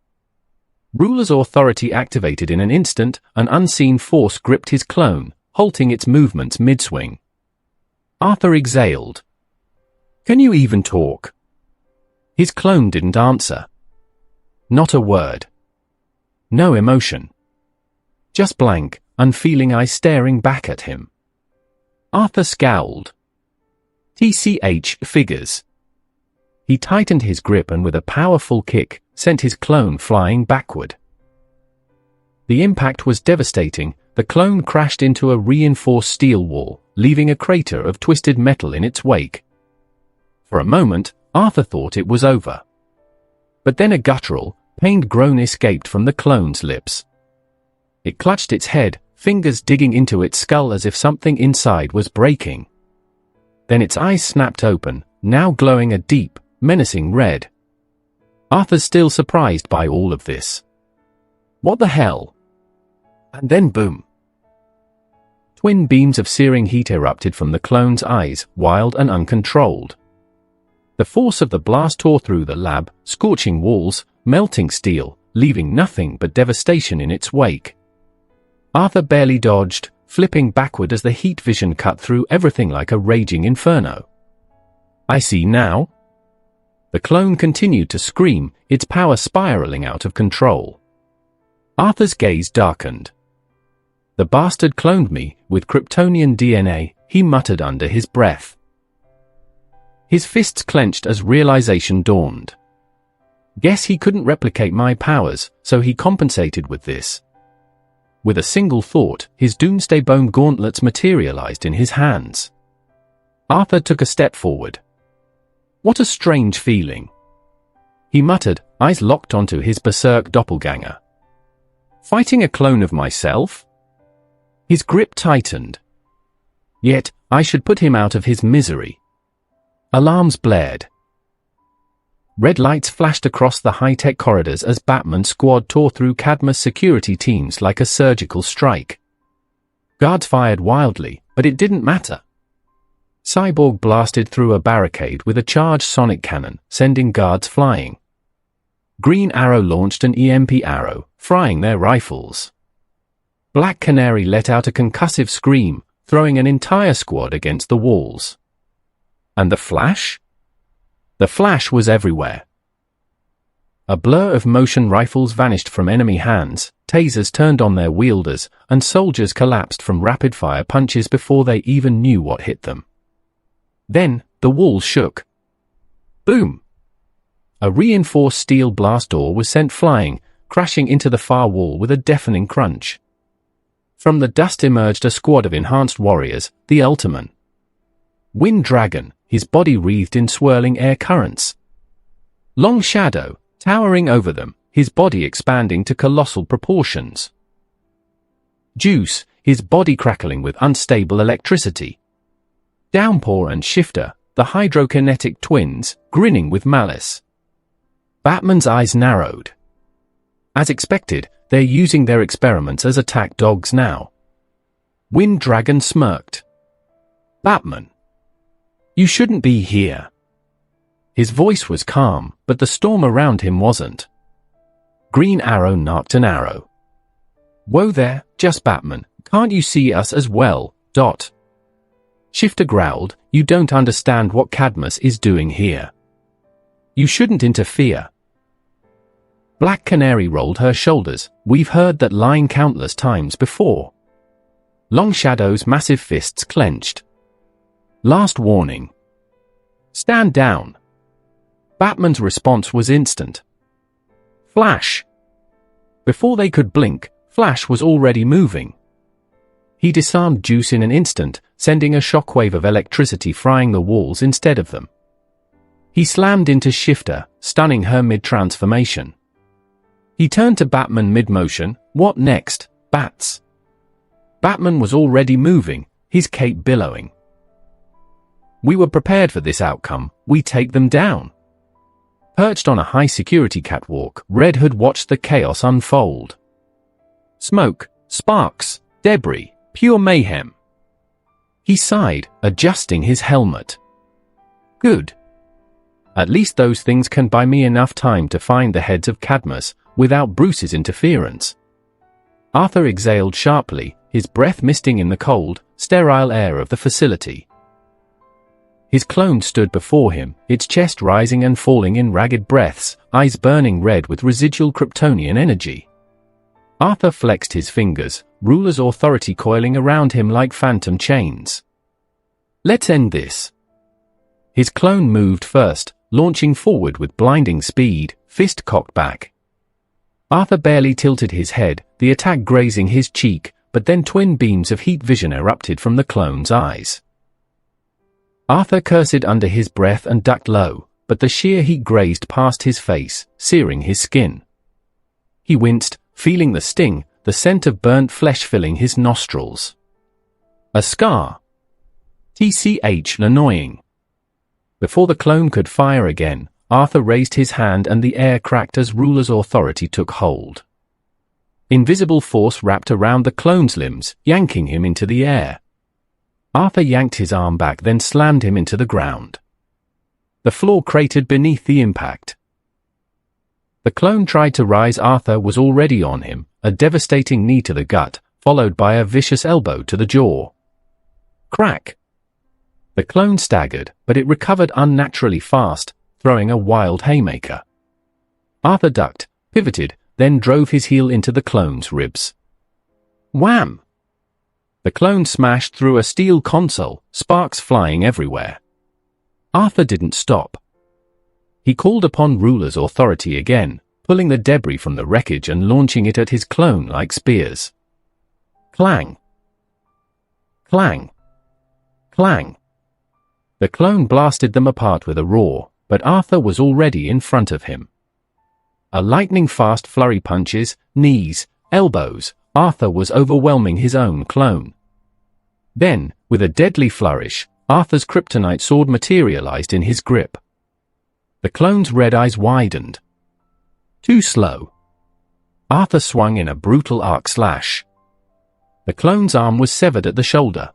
Ruler's authority activated in an instant. An unseen force gripped his clone, halting its movements mid-swing. Arthur exhaled. "Can you even talk?" His clone didn't answer. Not a word. No emotion. Just blank, unfeeling eyes staring back at him. Arthur scowled. TCH figures. He tightened his grip and with a powerful kick, sent his clone flying backward. The impact was devastating. The clone crashed into a reinforced steel wall, leaving a crater of twisted metal in its wake. For a moment, Arthur thought it was over. But then a guttural, pained groan escaped from the clone's lips. It clutched its head, fingers digging into its skull as if something inside was breaking. Then its eyes snapped open, now glowing a deep, menacing red. Arthur's still surprised by all of this. What the hell? And then boom. Twin beams of searing heat erupted from the clone's eyes, wild and uncontrolled. The force of the blast tore through the lab, scorching walls, melting steel, leaving nothing but devastation in its wake. Arthur barely dodged, flipping backward as the heat vision cut through everything like a raging inferno. "I see now." The clone continued to scream, its power spiraling out of control. Arthur's gaze darkened. "The bastard cloned me, with Kryptonian DNA," he muttered under his breath. His fists clenched as realization dawned. Guess he couldn't replicate my powers, so he compensated with this. With a single thought, his doomsday bone gauntlets materialized in his hands. Arthur took a step forward. What a strange feeling. He muttered, eyes locked onto his berserk doppelganger. Fighting a clone of myself? His grip tightened. Yet, I should put him out of his misery. Alarms blared. Red lights flashed across the high-tech corridors as Batman's squad tore through Cadmus security teams like a surgical strike. Guards fired wildly, but it didn't matter. Cyborg blasted through a barricade with a charged sonic cannon, sending guards flying. Green Arrow launched an EMP arrow, frying their rifles. Black Canary let out a concussive scream, throwing an entire squad against the walls. And the Flash? The Flash was everywhere. A blur of motion rifles vanished from enemy hands, tasers turned on their wielders, and soldiers collapsed from rapid-fire punches before they even knew what hit them. Then, the wall shook. Boom! A reinforced steel blast door was sent flying, crashing into the far wall with a deafening crunch. From the dust emerged a squad of enhanced warriors, the Ultimen. Wind Dragon, his body wreathed in swirling air currents. Long Shadow, towering over them, his body expanding to colossal proportions. Juice, his body crackling with unstable electricity. Downpour and Shifter, the hydrokinetic twins, grinning with malice. Batman's eyes narrowed. As expected, they're using their experiments as attack dogs now. Wind Dragon smirked. Batman. You shouldn't be here. His voice was calm, but the storm around him wasn't. Green Arrow knocked an arrow. Whoa there, just Batman, can't you see us as well, Dot? Shifter growled, you don't understand what Cadmus is doing here. You shouldn't interfere. Black Canary rolled her shoulders, we've heard that line countless times before. Long Shadow's massive fists clenched. Last warning. Stand down. Batman's response was instant. Flash. Before they could blink, Flash was already moving. He disarmed Juice in an instant, sending a shockwave of electricity frying the walls instead of them. He slammed into Shifter, stunning her mid-transformation. He turned to Batman mid-motion. What next, Bats? Batman was already moving, his cape billowing. We were prepared for this outcome, we take them down. Perched on a high-security catwalk, Red Hood watched the chaos unfold. Smoke, sparks, debris, pure mayhem. He sighed, adjusting his helmet. Good. At least those things can buy me enough time to find the heads of Cadmus without Bruce's interference. Arthur exhaled sharply, his breath misting in the cold, sterile air of the facility. His clone stood before him, its chest rising and falling in ragged breaths, eyes burning red with residual Kryptonian energy. Arthur flexed his fingers, ruler's authority coiling around him like phantom chains. Let's end this. His clone moved first, launching forward with blinding speed, fist cocked back. Arthur barely tilted his head, the attack grazing his cheek, but then twin beams of heat vision erupted from the clone's eyes. Arthur cursed under his breath and ducked low, but the sheer heat grazed past his face, searing his skin. He winced, feeling the sting, the scent of burnt flesh filling his nostrils. A scar. TCH annoying. Before the clone could fire again, Arthur raised his hand and the air cracked as ruler's authority took hold. Invisible force wrapped around the clone's limbs, yanking him into the air. Arthur yanked his arm back, then slammed him into the ground. The floor cratered beneath the impact. The clone tried to rise. Arthur was already on him, a devastating knee to the gut, followed by a vicious elbow to the jaw. Crack! The clone staggered, but it recovered unnaturally fast, throwing a wild haymaker. Arthur ducked, pivoted, then drove his heel into the clone's ribs. Wham! The clone smashed through a steel console, sparks flying everywhere. Arthur didn't stop. He called upon ruler's authority again, pulling the debris from the wreckage and launching it at his clone like spears. Clang! Clang! Clang! The clone blasted them apart with a roar, but Arthur was already in front of him. A lightning-fast flurry punches, knees, elbows. Arthur was overwhelming his own clone. Then, with a deadly flourish, Arthur's kryptonite sword materialized in his grip. The clone's red eyes widened. Too slow. Arthur swung in a brutal arc slash. The clone's arm was severed at the shoulder.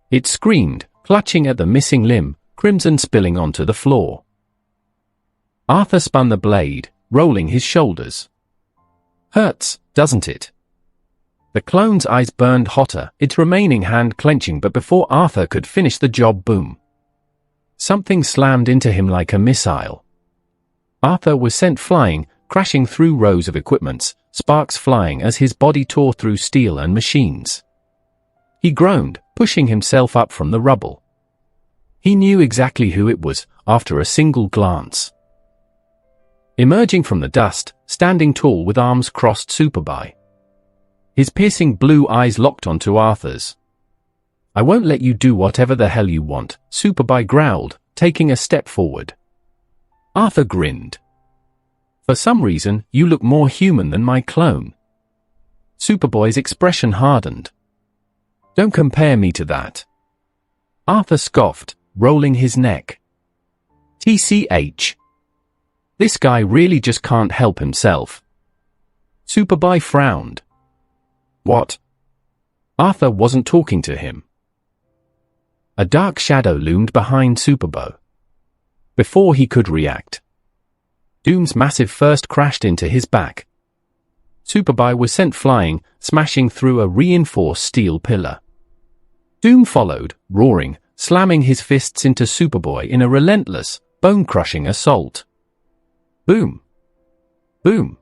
It screamed, clutching at the missing limb, crimson spilling onto the floor. Arthur spun the blade, rolling his shoulders. Hurts, doesn't it? The clone's eyes burned hotter, its remaining hand clenching, but before Arthur could finish the job, boom. Something slammed into him like a missile. Arthur was sent flying, crashing through rows of equipments, sparks flying as his body tore through steel and machines. He groaned, pushing himself up from the rubble. He knew exactly who it was, after a single glance. Emerging from the dust, standing tall with arms crossed, Superboy. His piercing blue eyes locked onto Arthur's. I won't let you do whatever the hell you want, Superboy growled, taking a step forward. Arthur grinned. For some reason, you look more human than my clone. Superboy's expression hardened. Don't compare me to that. Arthur scoffed, rolling his neck. TCH. This guy really just can't help himself. Superboy frowned. What? Arthur wasn't talking to him. A dark shadow loomed behind Superboy. Before he could react, Doom's massive first crashed into his back. Superboy was sent flying, smashing through a reinforced steel pillar. Doom followed, roaring, slamming his fists into Superboy in a relentless, bone-crushing assault. Boom! Boom!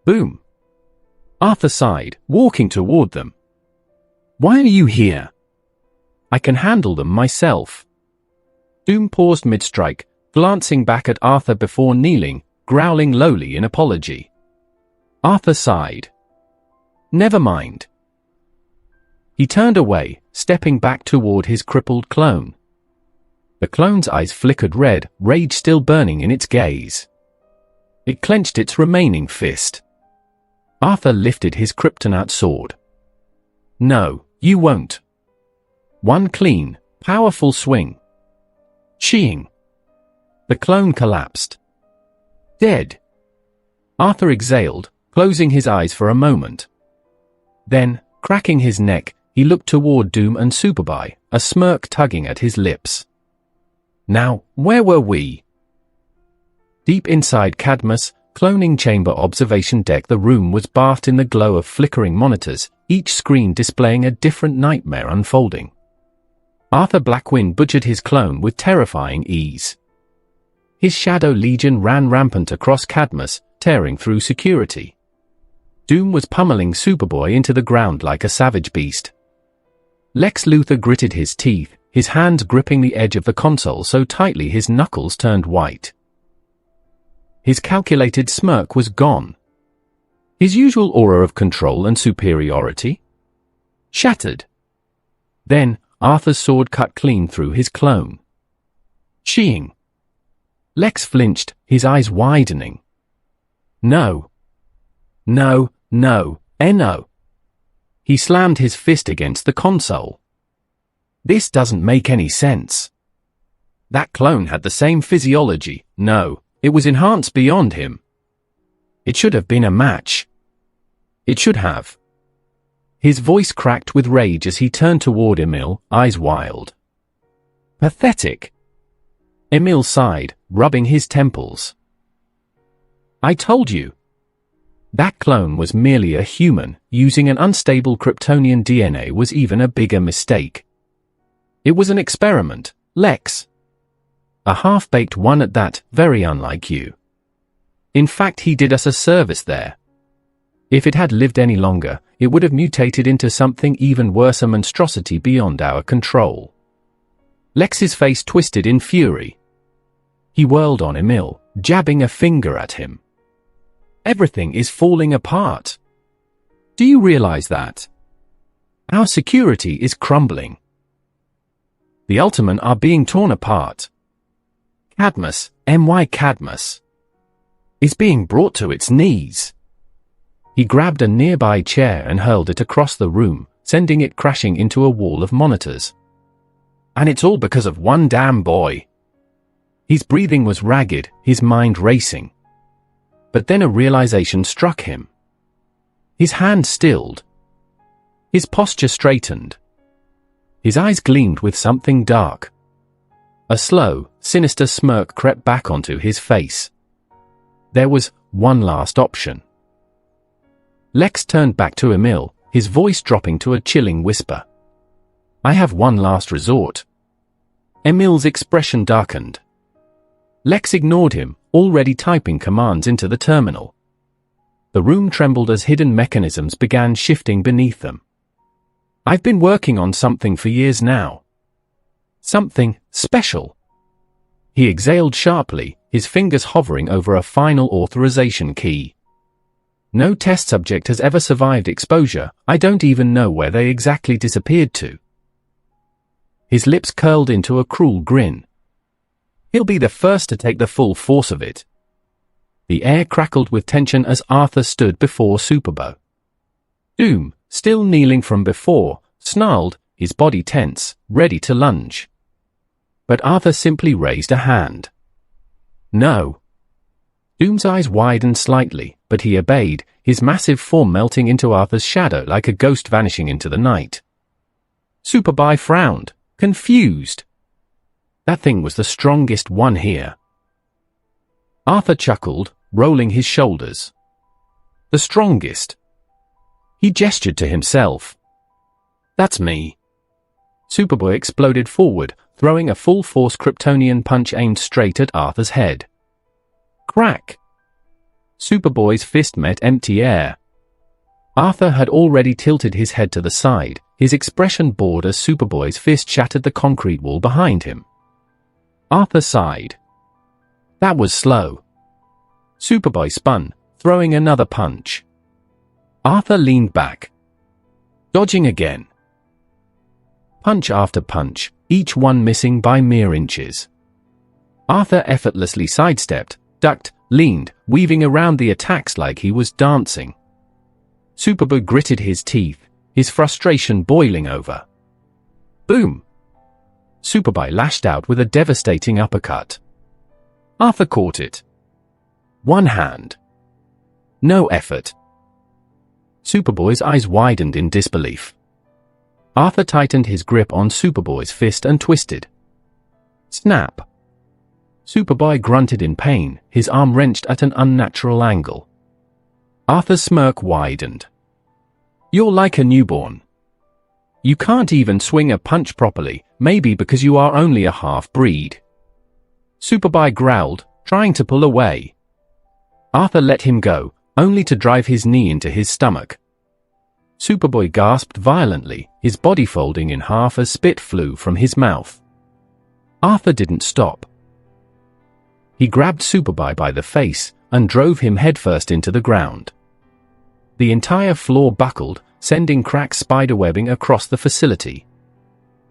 Boom! Arthur sighed, walking toward them. Why are you here? I can handle them myself. Doom paused mid-strike, glancing back at Arthur before kneeling, growling lowly in apology. Arthur sighed. Never mind. He turned away, stepping back toward his crippled clone. The clone's eyes flickered red, rage still burning in its gaze. It clenched its remaining fist. Arthur lifted his kryptonite sword. No, you won't. One clean, powerful swing. Cheeing. The clone collapsed. Dead. Arthur exhaled, closing his eyes for a moment. Then, cracking his neck, he looked toward Doom and Superboy, a smirk tugging at his lips. Now, where were we? Deep inside Cadmus' cloning chamber observation deck, the room was bathed in the glow of flickering monitors, each screen displaying a different nightmare unfolding. Arthur Blackwind butchered his clone with terrifying ease. His Shadow Legion ran rampant across Cadmus, tearing through security. Doom was pummeling Superboy into the ground like a savage beast. Lex Luthor gritted his teeth, his hands gripping the edge of the console so tightly his knuckles turned white. His calculated smirk was gone. His usual aura of control and superiority? Shattered. Then, Arthur's sword cut clean through his clone. Cheeing. Lex flinched, his eyes widening. No. No, no, no. He slammed his fist against the console. This doesn't make any sense. That clone had the same physiology. No, it was enhanced beyond him. It should have been a match. It should have. His voice cracked with rage as he turned toward Emil, eyes wild. Pathetic. Emil sighed, rubbing his temples. I told you. That clone was merely a human. Using an unstable Kryptonian DNA was even a bigger mistake. It was an experiment, Lex. A half-baked one at that, very unlike you. In fact, he did us a service there. If it had lived any longer, it would have mutated into something even worse, a monstrosity beyond our control. Lex's face twisted in fury. He whirled on Emil, jabbing a finger at him. Everything is falling apart. Do you realize that? Our security is crumbling. The Ultimen are being torn apart. Cadmus, Cadmus, is being brought to its knees. He grabbed a nearby chair and hurled it across the room, sending it crashing into a wall of monitors. And it's all because of one damn boy. His breathing was ragged, his mind racing. But then a realization struck him. His hand stilled. His posture straightened. His eyes gleamed with something dark. A slow, sinister smirk crept back onto his face. There was one last option. Lex turned back to Emil, his voice dropping to a chilling whisper. I have one last resort. Emil's expression darkened. Lex ignored him, already typing commands into the terminal. The room trembled as hidden mechanisms began shifting beneath them. I've been working on something for years now. Something special. He exhaled sharply, his fingers hovering over a final authorization key. No test subject has ever survived exposure. I don't even know where they exactly disappeared to. His lips curled into a cruel grin. He'll be the first to take the full force of it. The air crackled with tension as Arthur stood before Superboy. Doom, still kneeling from before, snarled, his body tense, ready to lunge. But Arthur simply raised a hand. No. Doom's eyes widened slightly, but he obeyed, his massive form melting into Arthur's shadow like a ghost vanishing into the night. Superboy frowned, confused. That thing was the strongest one here. Arthur chuckled, rolling his shoulders. The strongest. He gestured to himself. That's me. Superboy exploded forward, throwing a full-force Kryptonian punch aimed straight at Arthur's head. Crack! Superboy's fist met empty air. Arthur had already tilted his head to the side, his expression bored as Superboy's fist shattered the concrete wall behind him. Arthur sighed. That was slow. Superboy spun, throwing another punch. Arthur leaned back. Dodging again. Punch after punch, each one missing by mere inches. Arthur effortlessly sidestepped, ducked, leaned, weaving around the attacks like he was dancing. Superboy gritted his teeth, his frustration boiling over. Boom! Superboy lashed out with a devastating uppercut. Arthur caught it. One hand. No effort. Superboy's eyes widened in disbelief. Arthur tightened his grip on Superboy's fist and twisted. Snap! Superboy grunted in pain, his arm wrenched at an unnatural angle. Arthur's smirk widened. You're like a newborn. You can't even swing a punch properly, maybe because you are only a half-breed. Superboy growled, trying to pull away. Arthur let him go, only to drive his knee into his stomach. Superboy gasped violently, his body folding in half as spit flew from his mouth. Arthur didn't stop. He grabbed Superboy by the face and drove him headfirst into the ground. The entire floor buckled, sending cracked spiderwebbing across the facility.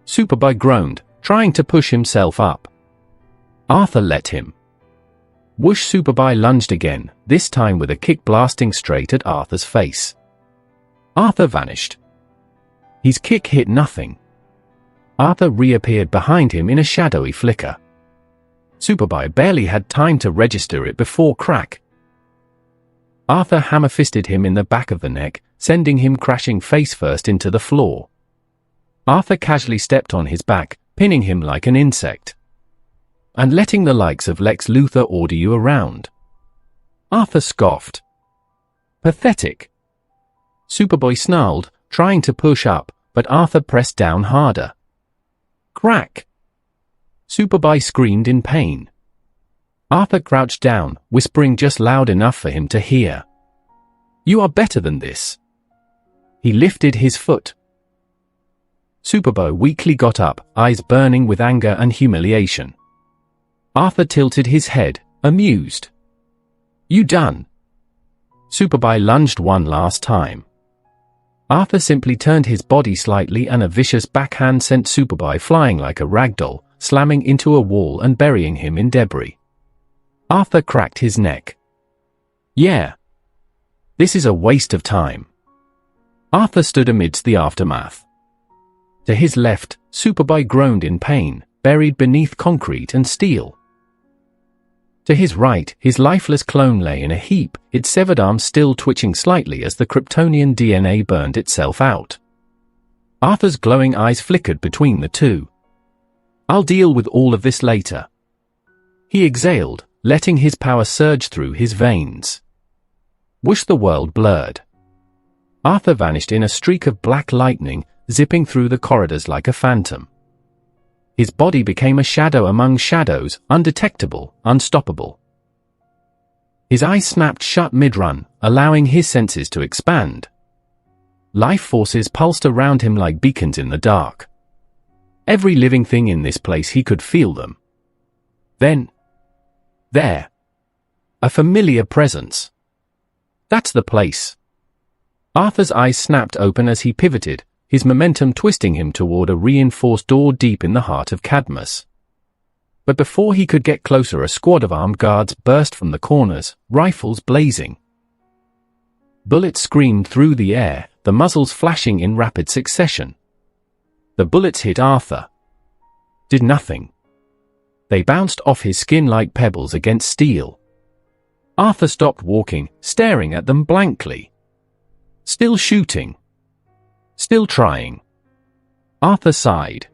Superboy groaned, trying to push himself up. Arthur let him. Whoosh! Superboy lunged again, this time with a kick blasting straight at Arthur's face. Arthur vanished. His kick hit nothing. Arthur reappeared behind him in a shadowy flicker. Superboy barely had time to register it before crack. Arthur hammer-fisted him in the back of the neck, sending him crashing face-first into the floor. Arthur casually stepped on his back, pinning him like an insect. And letting the likes of Lex Luthor order you around. Arthur scoffed. Pathetic. Superboy snarled, trying to push up, but Arthur pressed down harder. Crack! Superboy screamed in pain. Arthur crouched down, whispering just loud enough for him to hear. You are better than this. He lifted his foot. Superboy weakly got up, eyes burning with anger and humiliation. Arthur tilted his head, amused. You done? Superboy lunged one last time. Arthur simply turned his body slightly and a vicious backhand sent Superboy flying like a ragdoll, slamming into a wall and burying him in debris. Arthur cracked his neck. Yeah. This is a waste of time. Arthur stood amidst the aftermath. To his left, Superboy groaned in pain, buried beneath concrete and steel. To his right, his lifeless clone lay in a heap, its severed arm still twitching slightly as the Kryptonian DNA burned itself out. Arthur's glowing eyes flickered between the two. I'll deal with all of this later. He exhaled, letting his power surge through his veins. Whoosh! The world blurred. Arthur vanished in a streak of black lightning, zipping through the corridors like a phantom. His body became a shadow among shadows, undetectable, unstoppable. His eyes snapped shut mid-run, allowing his senses to expand. Life forces pulsed around him like beacons in the dark. Every living thing in this place, he could feel them. Then, there. A familiar presence. That's the place. Arthur's eyes snapped open as he pivoted, his momentum twisting him toward a reinforced door deep in the heart of Cadmus. But before he could get closer, a squad of armed guards burst from the corners, rifles blazing. Bullets screamed through the air, the muzzles flashing in rapid succession. The bullets hit Arthur. Did nothing. They bounced off his skin like pebbles against steel. Arthur stopped walking, staring at them blankly. Still shooting. Still trying. Arthur sighed.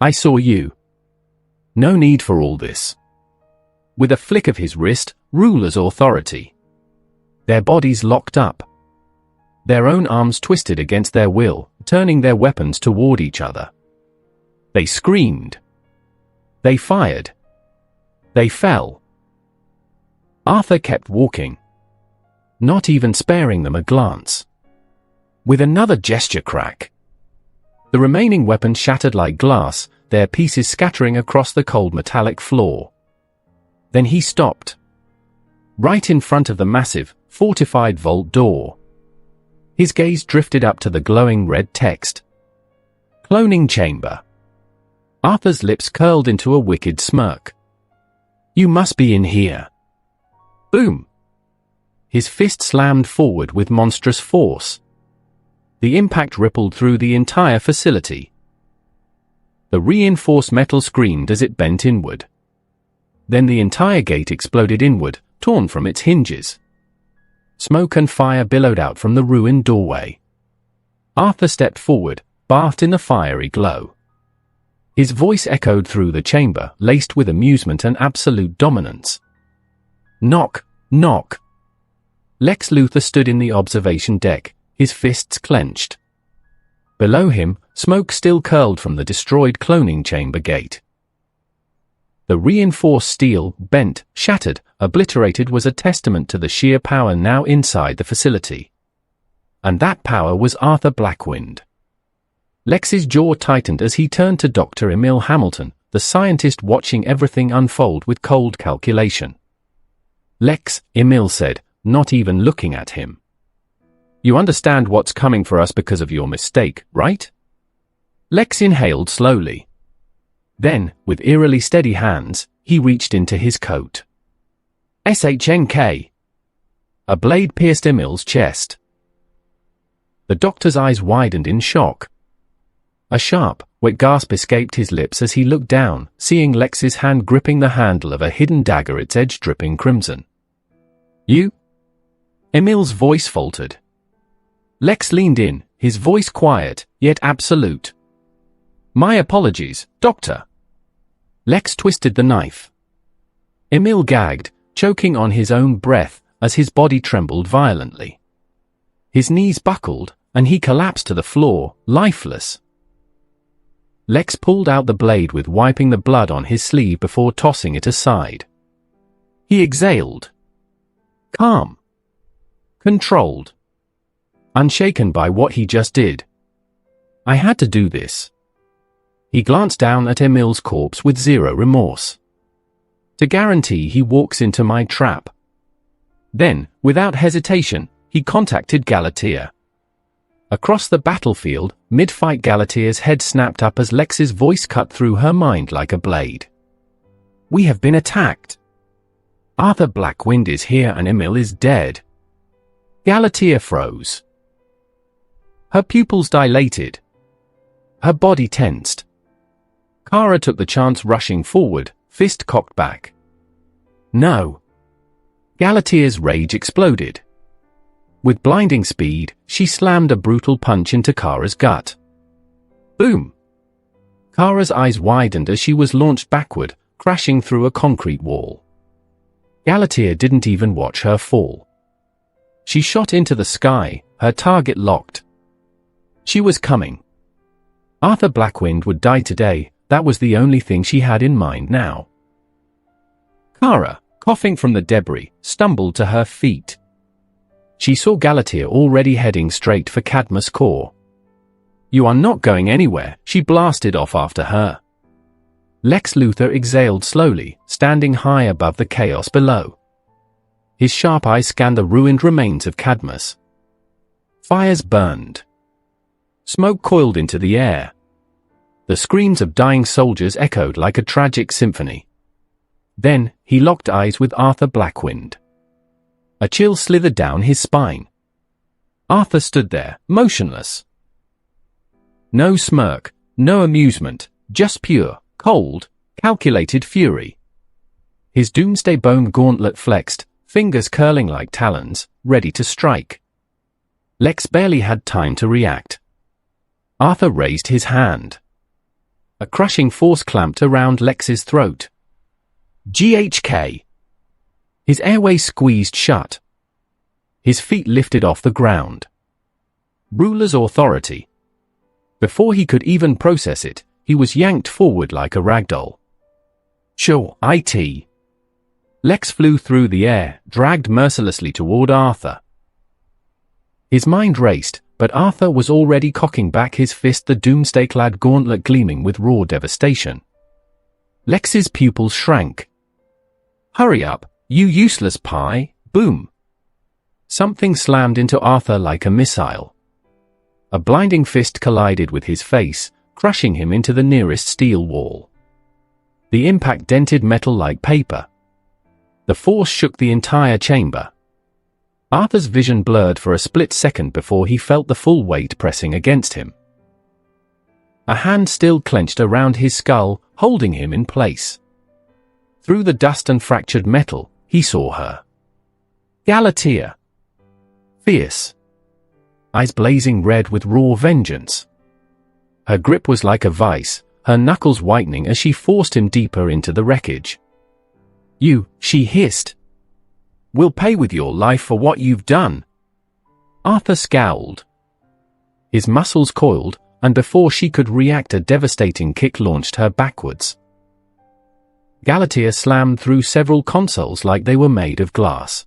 I saw you. No need for all this. With a flick of his wrist, ruler's authority. Their bodies locked up. Their own arms twisted against their will, turning their weapons toward each other. They screamed. They fired. They fell. Arthur kept walking. Not even sparing them a glance. With another gesture crack. The remaining weapons shattered like glass, their pieces scattering across the cold metallic floor. Then he stopped. Right in front of the massive, fortified vault door. His gaze drifted up to the glowing red text. Cloning chamber. Arthur's lips curled into a wicked smirk. You must be in here. Boom. His fist slammed forward with monstrous force. The impact rippled through the entire facility. The reinforced metal screamed as it bent inward. Then the entire gate exploded inward, torn from its hinges. Smoke and fire billowed out from the ruined doorway. Arthur stepped forward, bathed in the fiery glow. His voice echoed through the chamber, laced with amusement and absolute dominance. Knock, knock. Lex Luthor stood in the observation deck, his fists clenched. Below him, smoke still curled from the destroyed cloning chamber gate. The reinforced steel, bent, shattered, obliterated, was a testament to the sheer power now inside the facility. And that power was Arthur Blackwind. Lex's jaw tightened as he turned to Dr. Emil Hamilton, the scientist watching everything unfold with cold calculation. Lex, Emil said, not even looking at him. You understand what's coming for us because of your mistake, right? Lex inhaled slowly. Then, with eerily steady hands, he reached into his coat. SHNK. A blade pierced Emil's chest. The doctor's eyes widened in shock. A sharp, wet gasp escaped his lips as he looked down, seeing Lex's hand gripping the handle of a hidden dagger, its edge dripping crimson. You? Emil's voice faltered. Lex leaned in, his voice quiet, yet absolute. My apologies, Doctor. Lex twisted the knife. Emil gagged, choking on his own breath, as his body trembled violently. His knees buckled, and he collapsed to the floor, lifeless. Lex pulled out the blade with wiping the blood on his sleeve before tossing it aside. He exhaled. Calm. Controlled. Unshaken by what he just did. I had to do this. He glanced down at Emil's corpse with zero remorse. To guarantee he walks into my trap. Then, without hesitation, he contacted Galatea. Across the battlefield, mid-fight, Galatea's head snapped up as Lex's voice cut through her mind like a blade. We have been attacked. Arthur Blackwind is here and Emil is dead. Galatea froze. Her pupils dilated. Her body tensed. Kara took the chance, rushing forward, fist cocked back. No. Galatea's rage exploded. With blinding speed, she slammed a brutal punch into Kara's gut. Boom! Kara's eyes widened as she was launched backward, crashing through a concrete wall. Galatea didn't even watch her fall. She shot into the sky, her target locked. She was coming. Arthur Blackwind would die today, that was the only thing she had in mind now. Kara, coughing from the debris, stumbled to her feet. She saw Galatea already heading straight for Cadmus' core. You are not going anywhere, she blasted off after her. Lex Luthor exhaled slowly, standing high above the chaos below. His sharp eyes scanned the ruined remains of Cadmus. Fires burned. Smoke coiled into the air. The screams of dying soldiers echoed like a tragic symphony. Then, he locked eyes with Arthur Blackwind. A chill slithered down his spine. Arthur stood there, motionless. No smirk, no amusement, just pure, cold, calculated fury. His doomsday bone gauntlet flexed, fingers curling like talons, ready to strike. Lex barely had time to react. Arthur raised his hand. A crushing force clamped around Lex's throat. GHK. His airways squeezed shut. His feet lifted off the ground. Ruler's authority. Before he could even process it, he was yanked forward like a ragdoll. Sure, IT. Lex flew through the air, dragged mercilessly toward Arthur. His mind raced, but Arthur was already cocking back his fist, the doomsday-clad gauntlet gleaming with raw devastation. Lex's pupils shrank. Hurry up, you useless pie! Boom! Something slammed into Arthur like a missile. A blinding fist collided with his face, crushing him into the nearest steel wall. The impact dented metal like paper. The force shook the entire chamber. Arthur's vision blurred for a split second before he felt the full weight pressing against him. A hand still clenched around his skull, holding him in place. Through the dust and fractured metal, he saw her. Galatea. Fierce. Eyes blazing red with raw vengeance. Her grip was like a vice, her knuckles whitening as she forced him deeper into the wreckage. "You," she hissed. "Will pay with your life for what you've done." Arthur scowled. His muscles coiled, and before she could react, a devastating kick launched her backwards. Galatea slammed through several consoles like they were made of glass.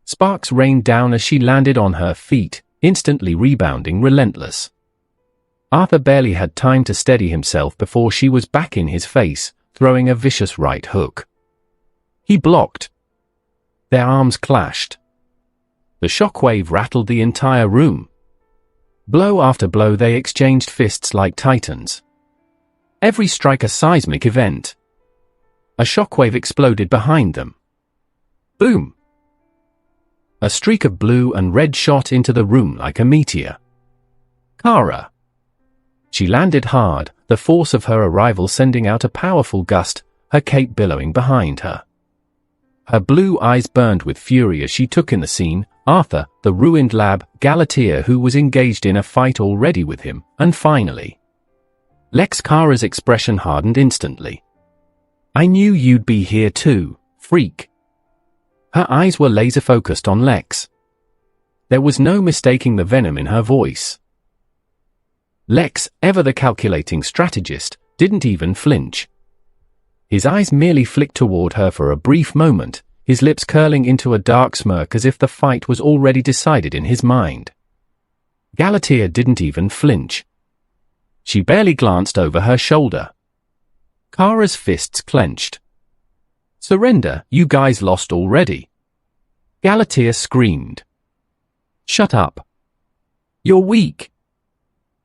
Sparks rained down as she landed on her feet, instantly rebounding relentless. Arthur barely had time to steady himself before she was back in his face, throwing a vicious right hook. He blocked. Their arms clashed. The shockwave rattled the entire room. Blow after blow they exchanged fists like titans. Every strike a seismic event. A shockwave exploded behind them. Boom! A streak of blue and red shot into the room like a meteor. Kara! She landed hard, the force of her arrival sending out a powerful gust, her cape billowing behind her. Her blue eyes burned with fury as she took in the scene, Arthur, the ruined lab, Galatea who was engaged in a fight already with him, and finally. Lex. Kara's expression hardened instantly. "I knew you'd be here too, freak." Her eyes were laser-focused on Lex. There was no mistaking the venom in her voice. Lex, ever the calculating strategist, didn't even flinch. His eyes merely flicked toward her for a brief moment, his lips curling into a dark smirk as if the fight was already decided in his mind. Galatea didn't even flinch. She barely glanced over her shoulder. Kara's fists clenched. "Surrender, you guys lost already." Galatea screamed. "Shut up. You're weak.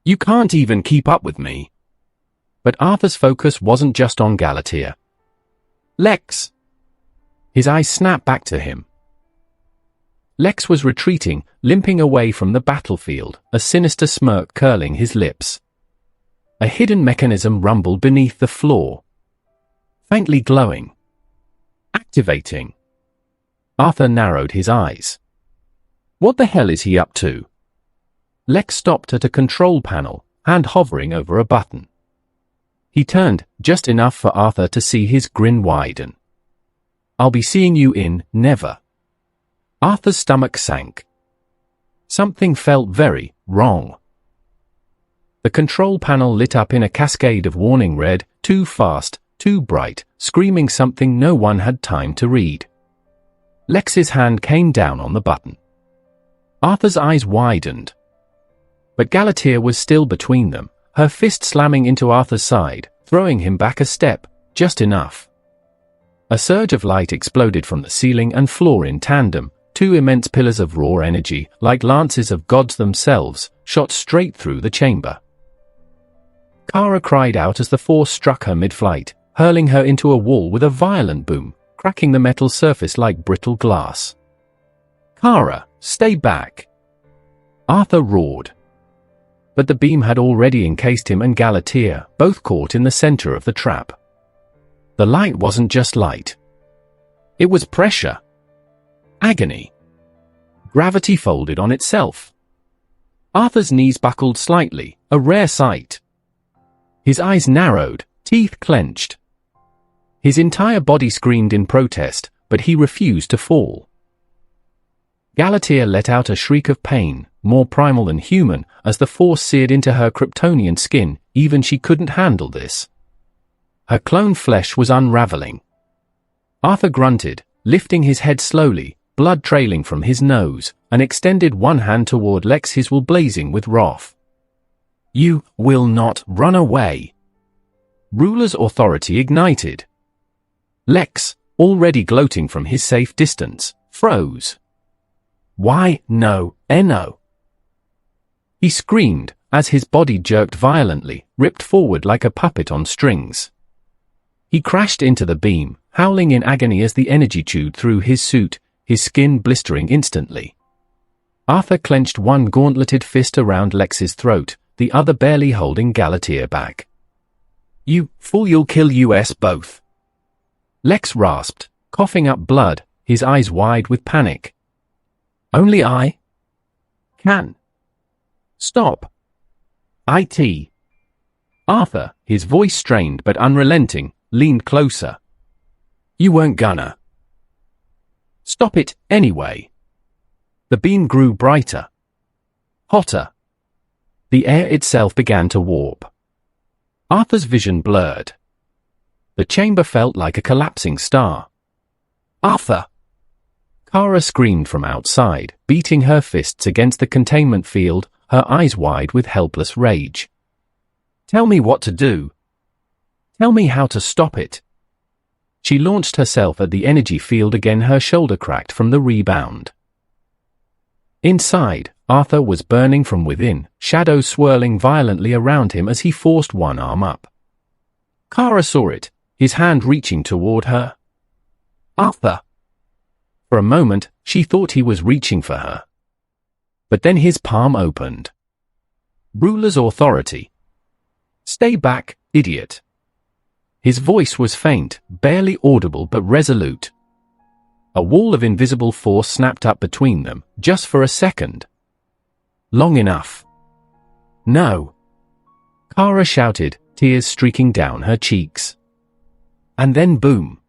You can't even keep up with me." But Arthur's focus wasn't just on Galatea. "Lex!" His eyes snapped back to him. Lex was retreating, limping away from the battlefield, a sinister smirk curling his lips. A hidden mechanism rumbled beneath the floor. Faintly glowing. Activating. Arthur narrowed his eyes. What the hell is he up to? Lex stopped at a control panel, hand hovering over a button. He turned, just enough for Arthur to see his grin widen. "I'll be seeing you in, never." Arthur's stomach sank. Something felt very wrong. The control panel lit up in a cascade of warning red, too fast, too bright, screaming something no one had time to read. Lex's hand came down on the button. Arthur's eyes widened. But Galatea was still between them, her fist slamming into Arthur's side, throwing him back a step, just enough. A surge of light exploded from the ceiling and floor in tandem, two immense pillars of raw energy, like lances of gods themselves, shot straight through the chamber. Kara cried out as the force struck her mid-flight, hurling her into a wall with a violent boom, cracking the metal surface like brittle glass. "Kara, stay back!" Arthur roared. But the beam had already encased him and Galatea, both caught in the center of the trap. The light wasn't just light. It was pressure. Agony. Gravity folded on itself. Arthur's knees buckled slightly, a rare sight. His eyes narrowed, teeth clenched. His entire body screamed in protest, but he refused to fall. Galatea let out a shriek of pain, more primal than human, as the force seared into her Kryptonian skin. Even she couldn't handle this. Her clone flesh was unraveling. Arthur grunted, lifting his head slowly, blood trailing from his nose, and extended one hand toward Lex, his will blazing with wrath. "You will not run away." Ruler's authority ignited. Lex, already gloating from his safe distance, froze. "Why, no, no." He screamed, as his body jerked violently, ripped forward like a puppet on strings. He crashed into the beam, howling in agony as the energy chewed through his suit, his skin blistering instantly. Arthur clenched one gauntleted fist around Lex's throat, the other barely holding Galatea back. "You fool, you'll kill us both." Lex rasped, coughing up blood, his eyes wide with panic. "Only I can stop it." Arthur, his voice strained but unrelenting, leaned closer. You weren't gonna stop it anyway. The beam grew brighter, hotter. The air itself began to warp. Arthur's vision blurred. The chamber felt like a collapsing star. Arthur! Kara screamed from outside, beating her fists against the containment field, her eyes wide with helpless rage. Tell me what to do. Tell me how to stop it. She launched herself at the energy field again, her shoulder cracked from the rebound. Inside, Arthur was burning from within, shadows swirling violently around him as he forced one arm up. Kara saw it, his hand reaching toward her. Arthur! For a moment, she thought he was reaching for her. But then his palm opened. Ruler's authority. Stay back, idiot. His voice was faint, barely audible but resolute. A wall of invisible force snapped up between them, just for a second. Long enough. No. Kara shouted, tears streaking down her cheeks. And then boom.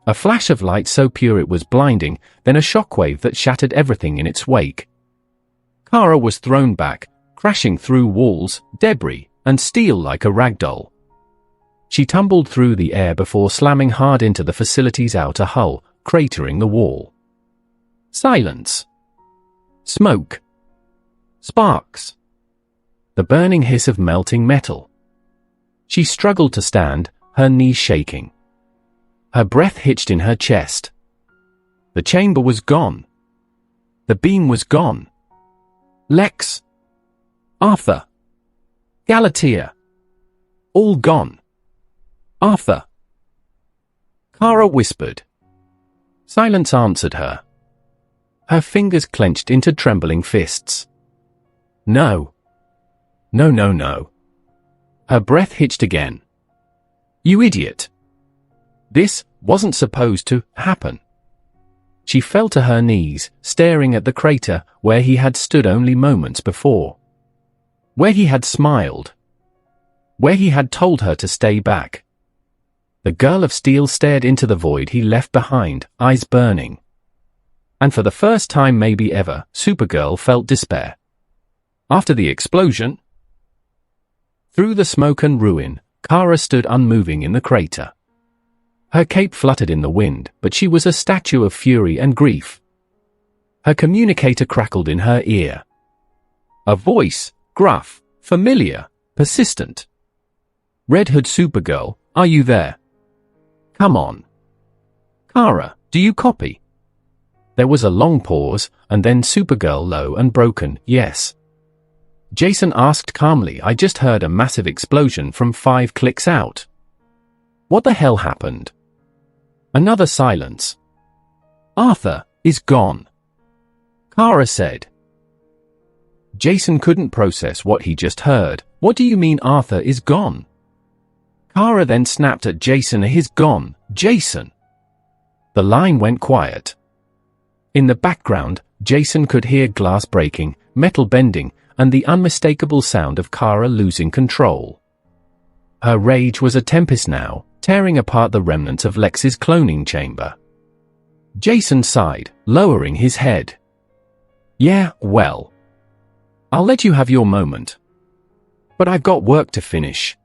A flash of light so pure it was blinding, then a shockwave that shattered everything in its wake. Kara was thrown back, crashing through walls, debris, and steel like a ragdoll. She tumbled through the air before slamming hard into the facility's outer hull, cratering the wall. Silence. Smoke. Sparks. The burning hiss of melting metal. She struggled to stand, her knees shaking. Her breath hitched in her chest. The chamber was gone. The beam was gone. Lex. Arthur. Galatea. All gone. Arthur. Kara whispered. Silence answered her. Her fingers clenched into trembling fists. No. No, no, no. Her breath hitched again. You idiot. This wasn't supposed to happen. She fell to her knees, staring at the crater where he had stood only moments before. Where he had smiled. Where he had told her to stay back. The girl of steel stared into the void he left behind, eyes burning. And for the first time maybe ever, Supergirl felt despair. After the explosion, through the smoke and ruin, Kara stood unmoving in the crater. Her cape fluttered in the wind, but she was a statue of fury and grief. Her communicator crackled in her ear. A voice, gruff, familiar, persistent. Red Hood Supergirl, are you there? Come on. Kara, do you copy? There was a long pause, and then Supergirl low and broken, yes. Jason asked calmly, I just heard a massive explosion from 5 clicks out. What the hell happened? Another silence. Arthur is gone. Kara said. Jason couldn't process what he just heard. What do you mean Arthur is gone? Kara then snapped at Jason. He's gone, Jason. The line went quiet. In the background, Jason could hear glass breaking, metal bending, and the unmistakable sound of Kara losing control. Her rage was a tempest now, tearing apart the remnants of Lex's cloning chamber. Jason sighed, lowering his head. Yeah, well. I'll let you have your moment. But I've got work to finish.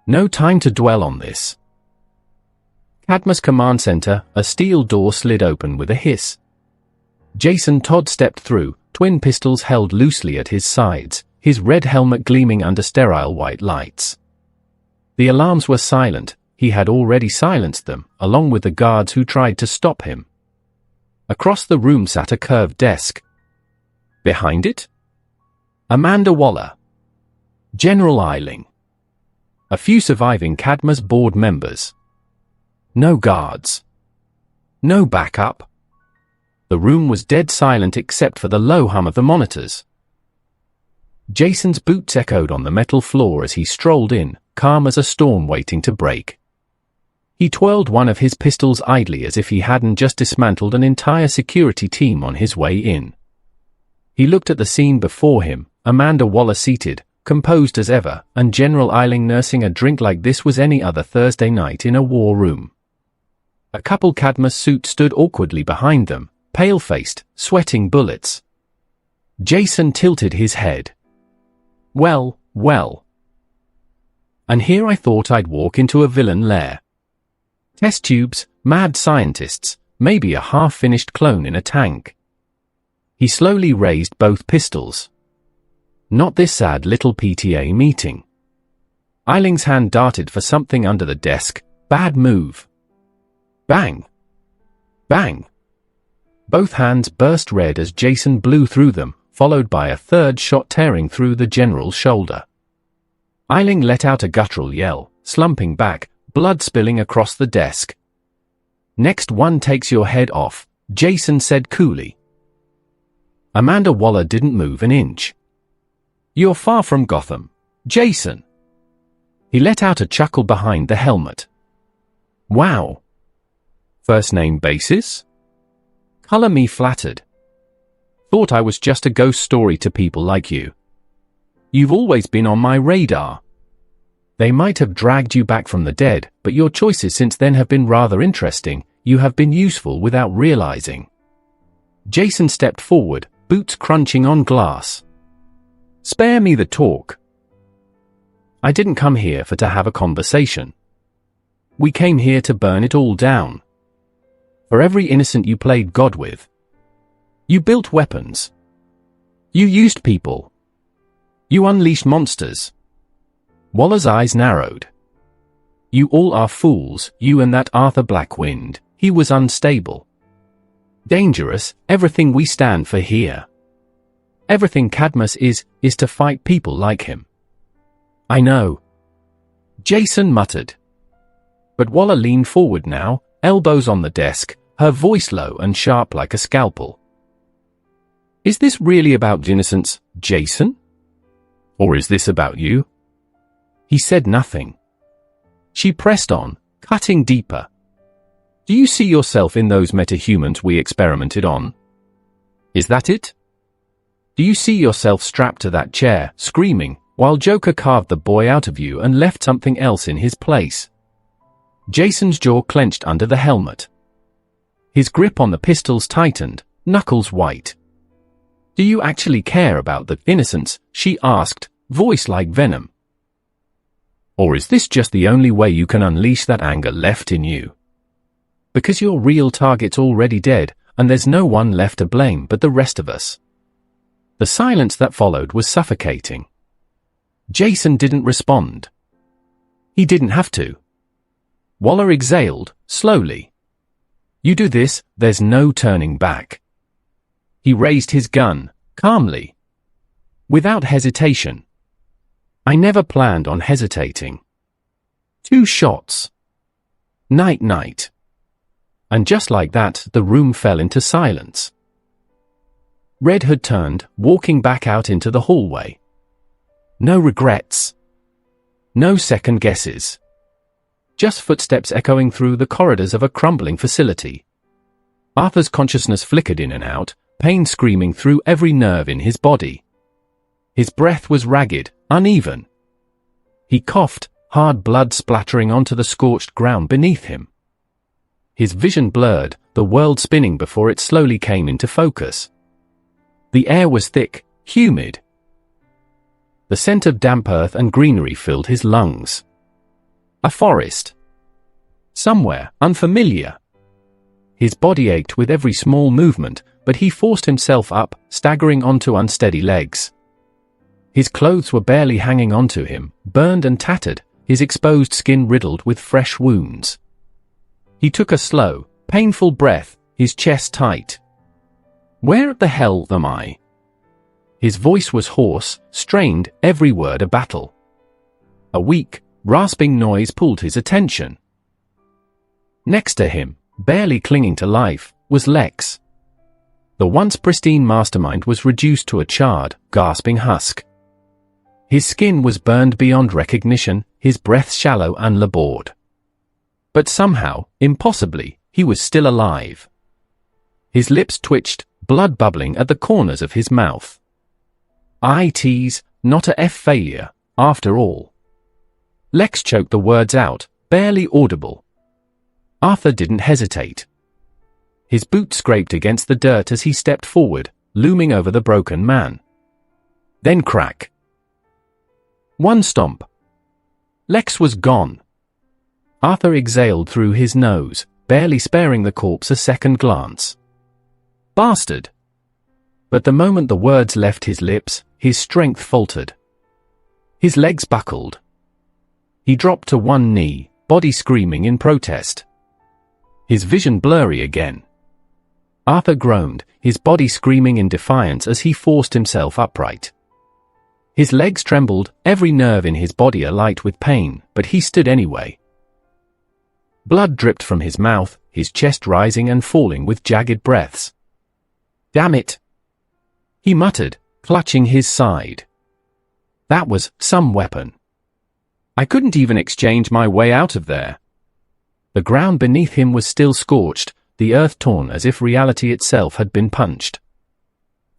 No time to dwell on this. Cadmus Command Center, a steel door slid open with a hiss. Jason Todd stepped through, twin pistols held loosely at his sides, his red helmet gleaming under sterile white lights. The alarms were silent. He had already silenced them, along with the guards who tried to stop him. Across the room sat a curved desk. Behind it? Amanda Waller. General Eiling. A few surviving Cadmus board members. No guards. No backup. The room was dead silent except for the low hum of the monitors. Jason's boots echoed on the metal floor as he strolled in, calm as a storm waiting to break. He twirled one of his pistols idly as if he hadn't just dismantled an entire security team on his way in. He looked at the scene before him, Amanda Waller seated, composed as ever, and General Eiling nursing a drink like this was any other Thursday night in a war room. A couple Cadmus suit stood awkwardly behind them, pale-faced, sweating bullets. Jason tilted his head. Well, well. And here I thought I'd walk into a villain lair. Test tubes, mad scientists, maybe a half-finished clone in a tank. He slowly raised both pistols. Not this sad little PTA meeting. Eiling's hand darted for something under the desk. Bad move. Bang. Bang. Both hands burst red as Jason blew through them, followed by a third shot tearing through the general's shoulder. Eiling let out a guttural yell, slumping back, blood spilling across the desk. Next one takes your head off, Jason said coolly. Amanda Waller didn't move an inch. You're far from Gotham, Jason. He let out a chuckle behind the helmet. Wow. First name basis? Color me flattered. Thought I was just a ghost story to people like you. You've always been on my radar. They might have dragged you back from the dead, but your choices since then have been rather interesting. You have been useful without realizing. Jason stepped forward, boots crunching on glass. Spare me the talk. I didn't come here to have a conversation. We came here to burn it all down. For every innocent you played God with. You built weapons. You used people. You unleashed monsters. Waller's eyes narrowed. You all are fools, you and that Arthur Blackwind. He was unstable. Dangerous, everything we stand for here. Everything Cadmus is to fight people like him. I know. Jason muttered. But Waller leaned forward now, elbows on the desk, her voice low and sharp like a scalpel. Is this really about innocence, Jason? Or is this about you? He said nothing. She pressed on, cutting deeper. Do you see yourself in those metahumans we experimented on? Is that it? Do you see yourself strapped to that chair, screaming, while Joker carved the boy out of you and left something else in his place? Jason's jaw clenched under the helmet. His grip on the pistols tightened, knuckles white. Do you actually care about the innocence? She asked, voice like venom. Or is this just the only way you can unleash that anger left in you? Because your real target's already dead, and there's no one left to blame but the rest of us. The silence that followed was suffocating. Jason didn't respond. He didn't have to. Waller exhaled, slowly. You do this, there's no turning back. He raised his gun, calmly. Without hesitation. I never planned on hesitating. 2 shots. Night-night. And just like that, the room fell into silence. Red had turned, walking back out into the hallway. No regrets. No second guesses. Just footsteps echoing through the corridors of a crumbling facility. Arthur's consciousness flickered in and out, pain screaming through every nerve in his body. His breath was ragged, uneven. He coughed, hard blood splattering onto the scorched ground beneath him. His vision blurred, the world spinning before it slowly came into focus. The air was thick, humid. The scent of damp earth and greenery filled his lungs. A forest. Somewhere, unfamiliar. His body ached with every small movement, but he forced himself up, staggering onto unsteady legs. His clothes were barely hanging onto him, burned and tattered, his exposed skin riddled with fresh wounds. He took a slow, painful breath, his chest tight. Where the hell am I? His voice was hoarse, strained, every word a battle. A weak, rasping noise pulled his attention. Next to him, barely clinging to life, was Lex. The once pristine mastermind was reduced to a charred, gasping husk. His skin was burned beyond recognition, his breath shallow and labored. But somehow, impossibly, he was still alive. His lips twitched, blood bubbling at the corners of his mouth. I tease, not a failure, after all. Lex choked the words out, barely audible. Arthur didn't hesitate. His boot scraped against the dirt as he stepped forward, looming over the broken man. Then crack. One stomp. Lex was gone. Arthur exhaled through his nose, barely sparing the corpse a second glance. Bastard! But the moment the words left his lips, his strength faltered. His legs buckled. He dropped to one knee, body screaming in protest. His vision blurry again. Arthur groaned, his body screaming in defiance as he forced himself upright. His legs trembled, every nerve in his body alight with pain, but he stood anyway. Blood dripped from his mouth, his chest rising and falling with jagged breaths. Damn it! He muttered, clutching his side. That was some weapon. I couldn't even exchange my way out of there. The ground beneath him was still scorched, the earth torn as if reality itself had been punched.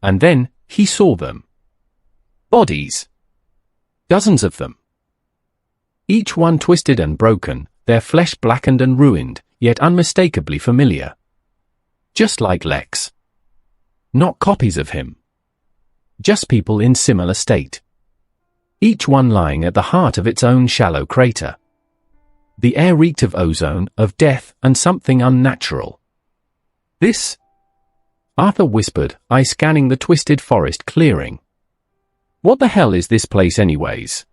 And then, he saw them. Bodies. Dozens of them. Each one twisted and broken, their flesh blackened and ruined, yet unmistakably familiar. Just like Lex. Not copies of him. Just people in similar state. Each one lying at the heart of its own shallow crater. The air reeked of ozone, of death, and something unnatural. This? Arthur whispered, eye scanning the twisted forest clearing. What the hell is this place anyways?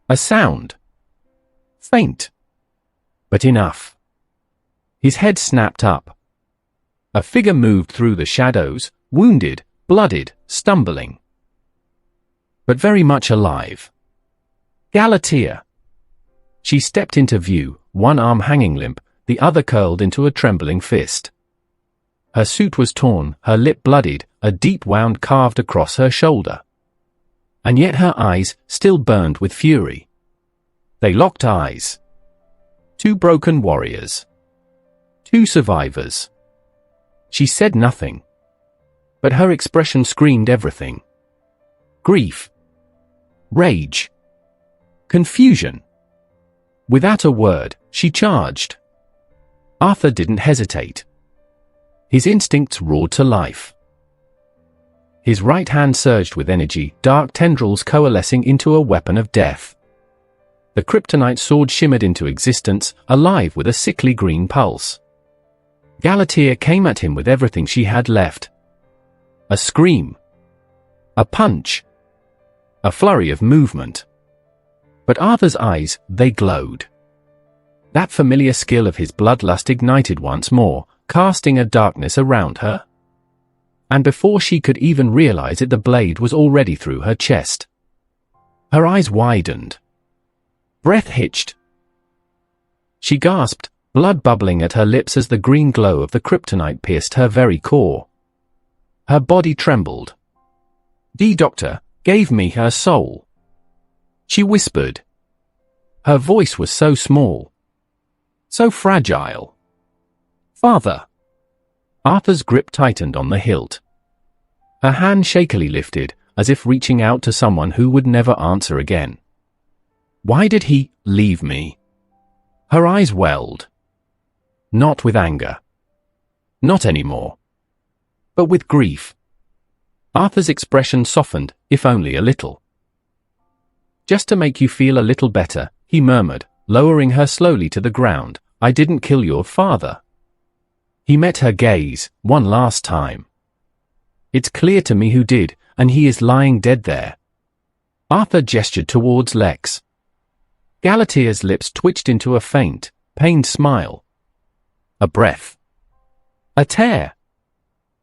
A sound. Faint. But enough. His head snapped up. A figure moved through the shadows, wounded, blooded, stumbling. But very much alive. Galatea. She stepped into view, one arm hanging limp, the other curled into a trembling fist. Her suit was torn, her lip bloodied, a deep wound carved across her shoulder. And yet her eyes still burned with fury. They locked eyes. Two broken warriors. Two survivors. She said nothing. But her expression screamed everything. Grief. Rage. Confusion. Without a word, she charged. Arthur didn't hesitate. His instincts roared to life. His right hand surged with energy, dark tendrils coalescing into a weapon of death. The kryptonite sword shimmered into existence, alive with a sickly green pulse. Galatea came at him with everything she had left. A scream. A punch. A flurry of movement. But Arthur's eyes, they glowed. That familiar skill of his bloodlust ignited once more, casting a darkness around her. And before she could even realize it, the blade was already through her chest. Her eyes widened. Breath hitched. She gasped, blood bubbling at her lips as the green glow of the kryptonite pierced her very core. Her body trembled. "The doctor gave me her soul," she whispered. Her voice was so small. So fragile. "Father." Arthur's grip tightened on the hilt. Her hand shakily lifted, as if reaching out to someone who would never answer again. Why did he leave me? Her eyes welled. Not with anger. Not anymore. But with grief. Arthur's expression softened, if only a little. "Just to make you feel a little better," he murmured, lowering her slowly to the ground, "I didn't kill your father." He met her gaze, one last time. "It's clear to me who did, and he is lying dead there." Arthur gestured towards Lex. Galatea's lips twitched into a faint, pained smile. A breath. A tear.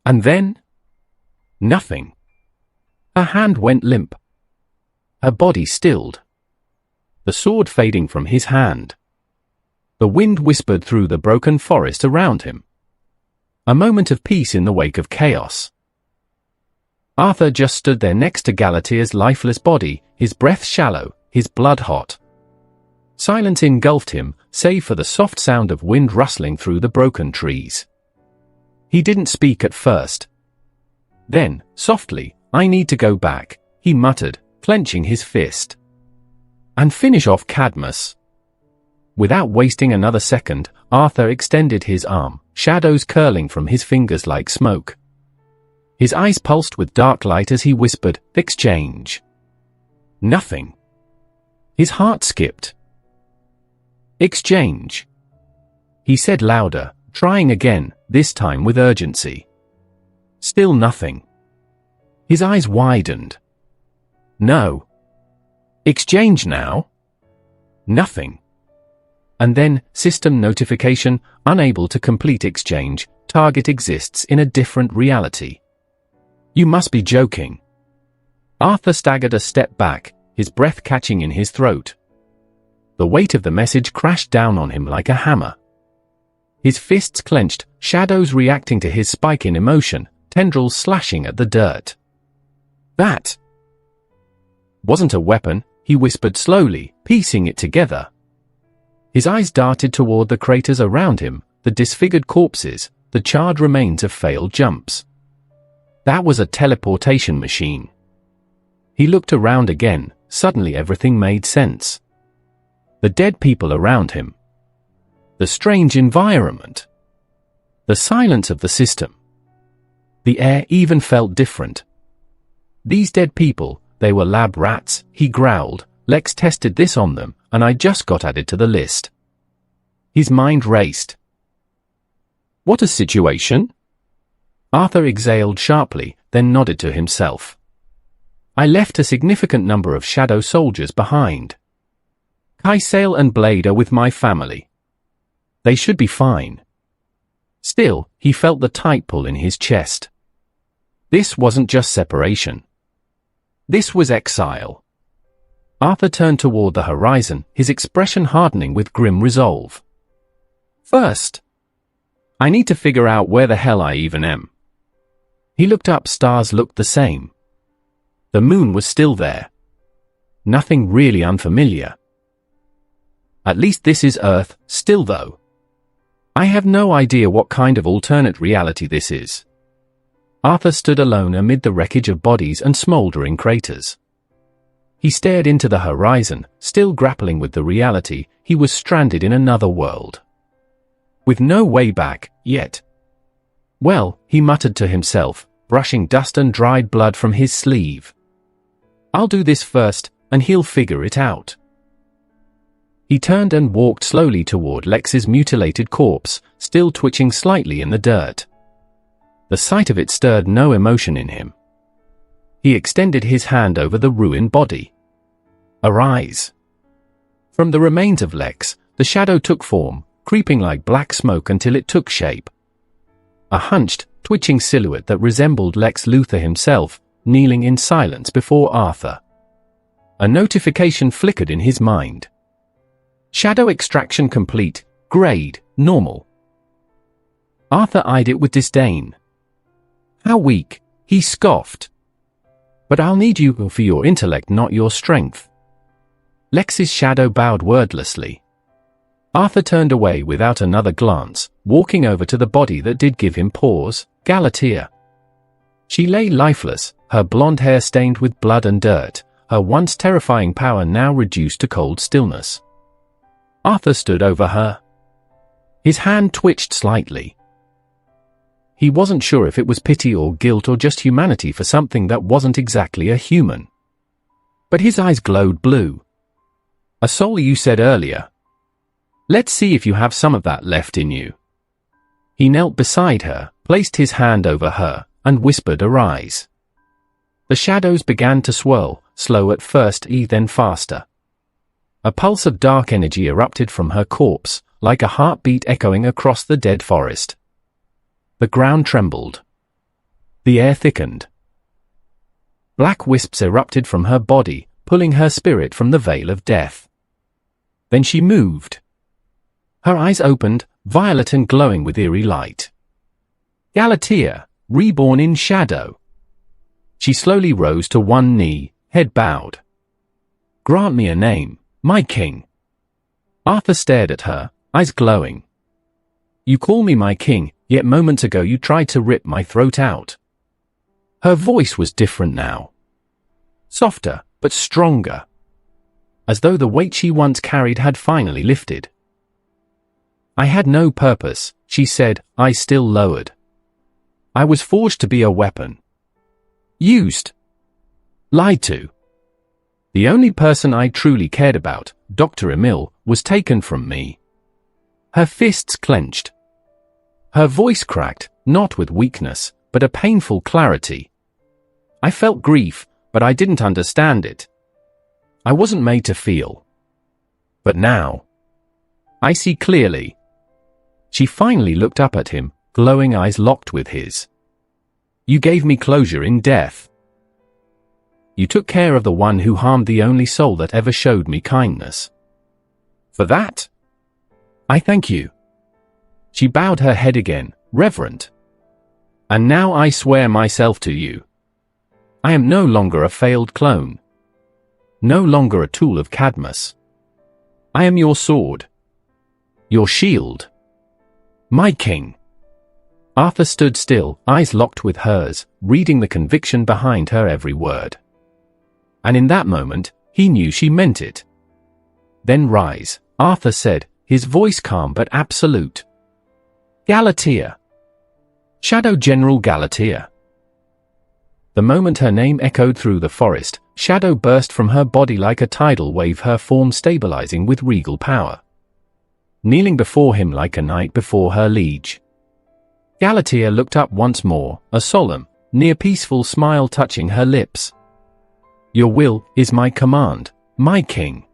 And then? Nothing. Her hand went limp. Her body stilled. The sword fading from his hand. The wind whispered through the broken forest around him. A moment of peace in the wake of chaos. Arthur just stood there next to Galatea's lifeless body, his breath shallow, his blood hot. Silence engulfed him, save for the soft sound of wind rustling through the broken trees. He didn't speak at first. Then, softly, "I need to go back," he muttered, clenching his fist. And finish off Cadmus. Without wasting another second, Arthur extended his arm, shadows curling from his fingers like smoke. His eyes pulsed with dark light as he whispered, "Exchange." Nothing. His heart skipped. "Exchange," he said louder, trying again, this time with urgency. Still nothing. His eyes widened. "No. Exchange now?" Nothing. And then, system notification, unable to complete exchange, target exists in a different reality. You must be joking. Arthur staggered a step back, his breath catching in his throat. The weight of the message crashed down on him like a hammer. His fists clenched, shadows reacting to his spike in emotion, tendrils slashing at the dirt. That wasn't a weapon, he whispered slowly, piecing it together. His eyes darted toward the craters around him, the disfigured corpses, the charred remains of failed jumps. That was a teleportation machine. He looked around again, suddenly everything made sense. The dead people around him. The strange environment. The silence of the system. The air even felt different. These dead people, they were lab rats, he growled. Lex tested this on them, and I just got added to the list. His mind raced. What a situation? Arthur exhaled sharply, then nodded to himself. I left a significant number of shadow soldiers behind. Kaisail and Blade are with my family. They should be fine. Still, he felt the tight pull in his chest. This wasn't just separation. This was exile. Arthur turned toward the horizon, his expression hardening with grim resolve. First, I need to figure out where the hell I even am. He looked up, stars looked the same. The moon was still there. Nothing really unfamiliar. At least this is Earth, still though. I have no idea what kind of alternate reality this is. Arthur stood alone amid the wreckage of bodies and smoldering craters. He stared into the horizon, still grappling with the reality he was stranded in another world. With no way back, yet. Well, he muttered to himself, brushing dust and dried blood from his sleeve. I'll do this first, and he'll figure it out. He turned and walked slowly toward Lex's mutilated corpse, still twitching slightly in the dirt. The sight of it stirred no emotion in him. He extended his hand over the ruined body. Arise. From the remains of Lex, the shadow took form, creeping like black smoke until it took shape. A hunched, twitching silhouette that resembled Lex Luthor himself, kneeling in silence before Arthur. A notification flickered in his mind. Shadow extraction complete, grade, normal. Arthur eyed it with disdain. How weak, he scoffed. But I'll need you for your intellect, not your strength. Lex's shadow bowed wordlessly. Arthur turned away without another glance, walking over to the body that did give him pause, Galatea. She lay lifeless, her blonde hair stained with blood and dirt, her once terrifying power now reduced to cold stillness. Arthur stood over her. His hand twitched slightly. He wasn't sure if it was pity or guilt or just humanity for something that wasn't exactly a human. But his eyes glowed blue. A soul, you said earlier. Let's see if you have some of that left in you. He knelt beside her, placed his hand over her, and whispered, Arise. The shadows began to swirl, slow at first, then faster. A pulse of dark energy erupted from her corpse, like a heartbeat echoing across the dead forest. The ground trembled. The air thickened. Black wisps erupted from her body, pulling her spirit from the veil of death. Then she moved. Her eyes opened, violet and glowing with eerie light. Galatea, reborn in shadow. She slowly rose to one knee, head bowed. Grant me a name, my king. Arthur stared at her, eyes glowing. You call me my king, yet moments ago you tried to rip my throat out. Her voice was different now. Softer, but stronger, as though the weight she once carried had finally lifted. I had no purpose, she said, eyes still lowered. I was forged to be a weapon. Used. Lied to. The only person I truly cared about, Dr. Emil, was taken from me. Her fists clenched. Her voice cracked, not with weakness, but a painful clarity. I felt grief, but I didn't understand it. I wasn't made to feel. But now, I see clearly. She finally looked up at him, glowing eyes locked with his. You gave me closure in death. You took care of the one who harmed the only soul that ever showed me kindness. For that, I thank you. She bowed her head again, reverent. And now I swear myself to you. I am no longer a failed clone. No longer a tool of Cadmus. I am your sword. Your shield. My king. Arthur stood still, eyes locked with hers, reading the conviction behind her every word. And in that moment, he knew she meant it. Then rise, Arthur said, his voice calm but absolute. Galatea. Shadow General Galatea. The moment her name echoed through the forest, shadow burst from her body like a tidal wave, her form stabilizing with regal power. Kneeling before him like a knight before her liege. Galatea looked up once more, a solemn, near peaceful smile touching her lips. Your will is my command, my king.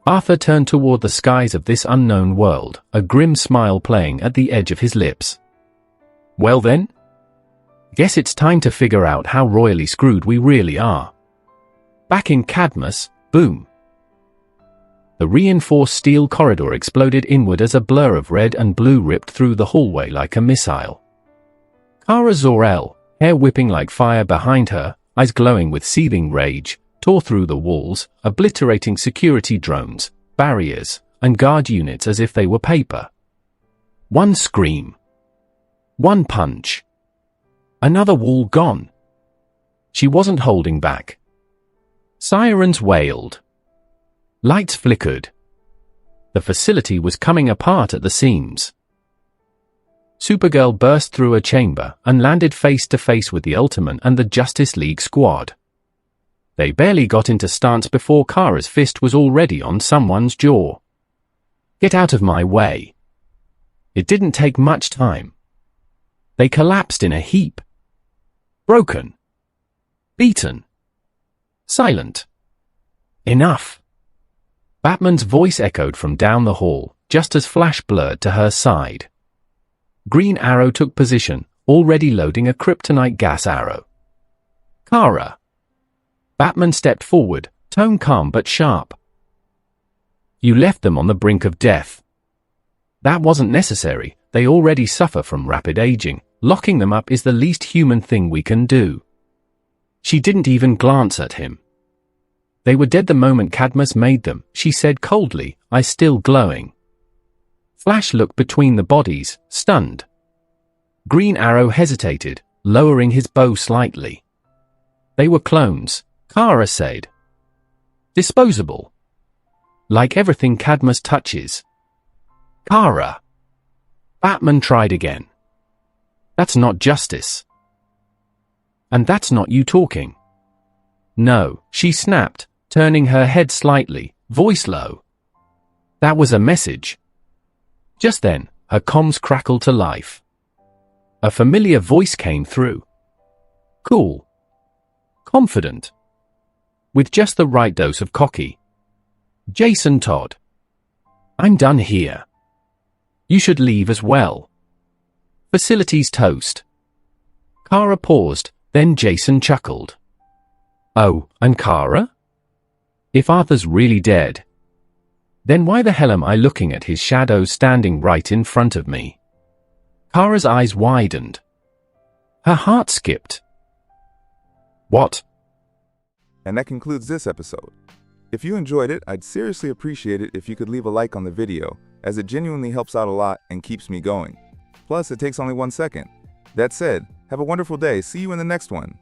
Arthur turned toward the skies of this unknown world, a grim smile playing at the edge of his lips. Well then? Guess it's time to figure out how royally screwed we really are. Back in Cadmus, boom. The reinforced steel corridor exploded inward as a blur of red and blue ripped through the hallway like a missile. Kara Zor-El, hair whipping like fire behind her, eyes glowing with seething rage, tore through the walls, obliterating security drones, barriers, and guard units as if they were paper. One scream. One punch. Another wall gone. She wasn't holding back. Sirens wailed. Lights flickered. The facility was coming apart at the seams. Supergirl burst through a chamber and landed face to face with the Ultimate and the Justice League squad. They barely got into stance before Kara's fist was already on someone's jaw. Get out of my way. It didn't take much time. They collapsed in a heap. Broken. Beaten. Silent. Enough. Batman's voice echoed from down the hall, just as Flash blurred to her side. Green Arrow took position, already loading a kryptonite gas arrow. Kara. Batman stepped forward, tone calm but sharp. You left them on the brink of death. That wasn't necessary, they already suffer from rapid aging. Locking them up is the least human thing we can do. She didn't even glance at him. They were dead the moment Cadmus made them, she said coldly, eyes still glowing. Flash looked between the bodies, stunned. Green Arrow hesitated, lowering his bow slightly. They were clones, Kara said. Disposable. Like everything Cadmus touches. Kara. Batman tried again. That's not justice. And that's not you talking. No, she snapped, turning her head slightly, voice low. That was a message. Just then, her comms crackled to life. A familiar voice came through. Cool. Confident. With just the right dose of cocky. Jason Todd. I'm done here. You should leave as well. Facilities toast. Kara paused, then Jason chuckled. Oh, and Kara? If Arthur's really dead, then why the hell am I looking at his shadow standing right in front of me? Kara's eyes widened. Her heart skipped. What? And that concludes this episode. If you enjoyed it, I'd seriously appreciate it if you could leave a like on the video, as it genuinely helps out a lot and keeps me going. Plus, it takes only 1 second. That said, have a wonderful day. See you in the next one.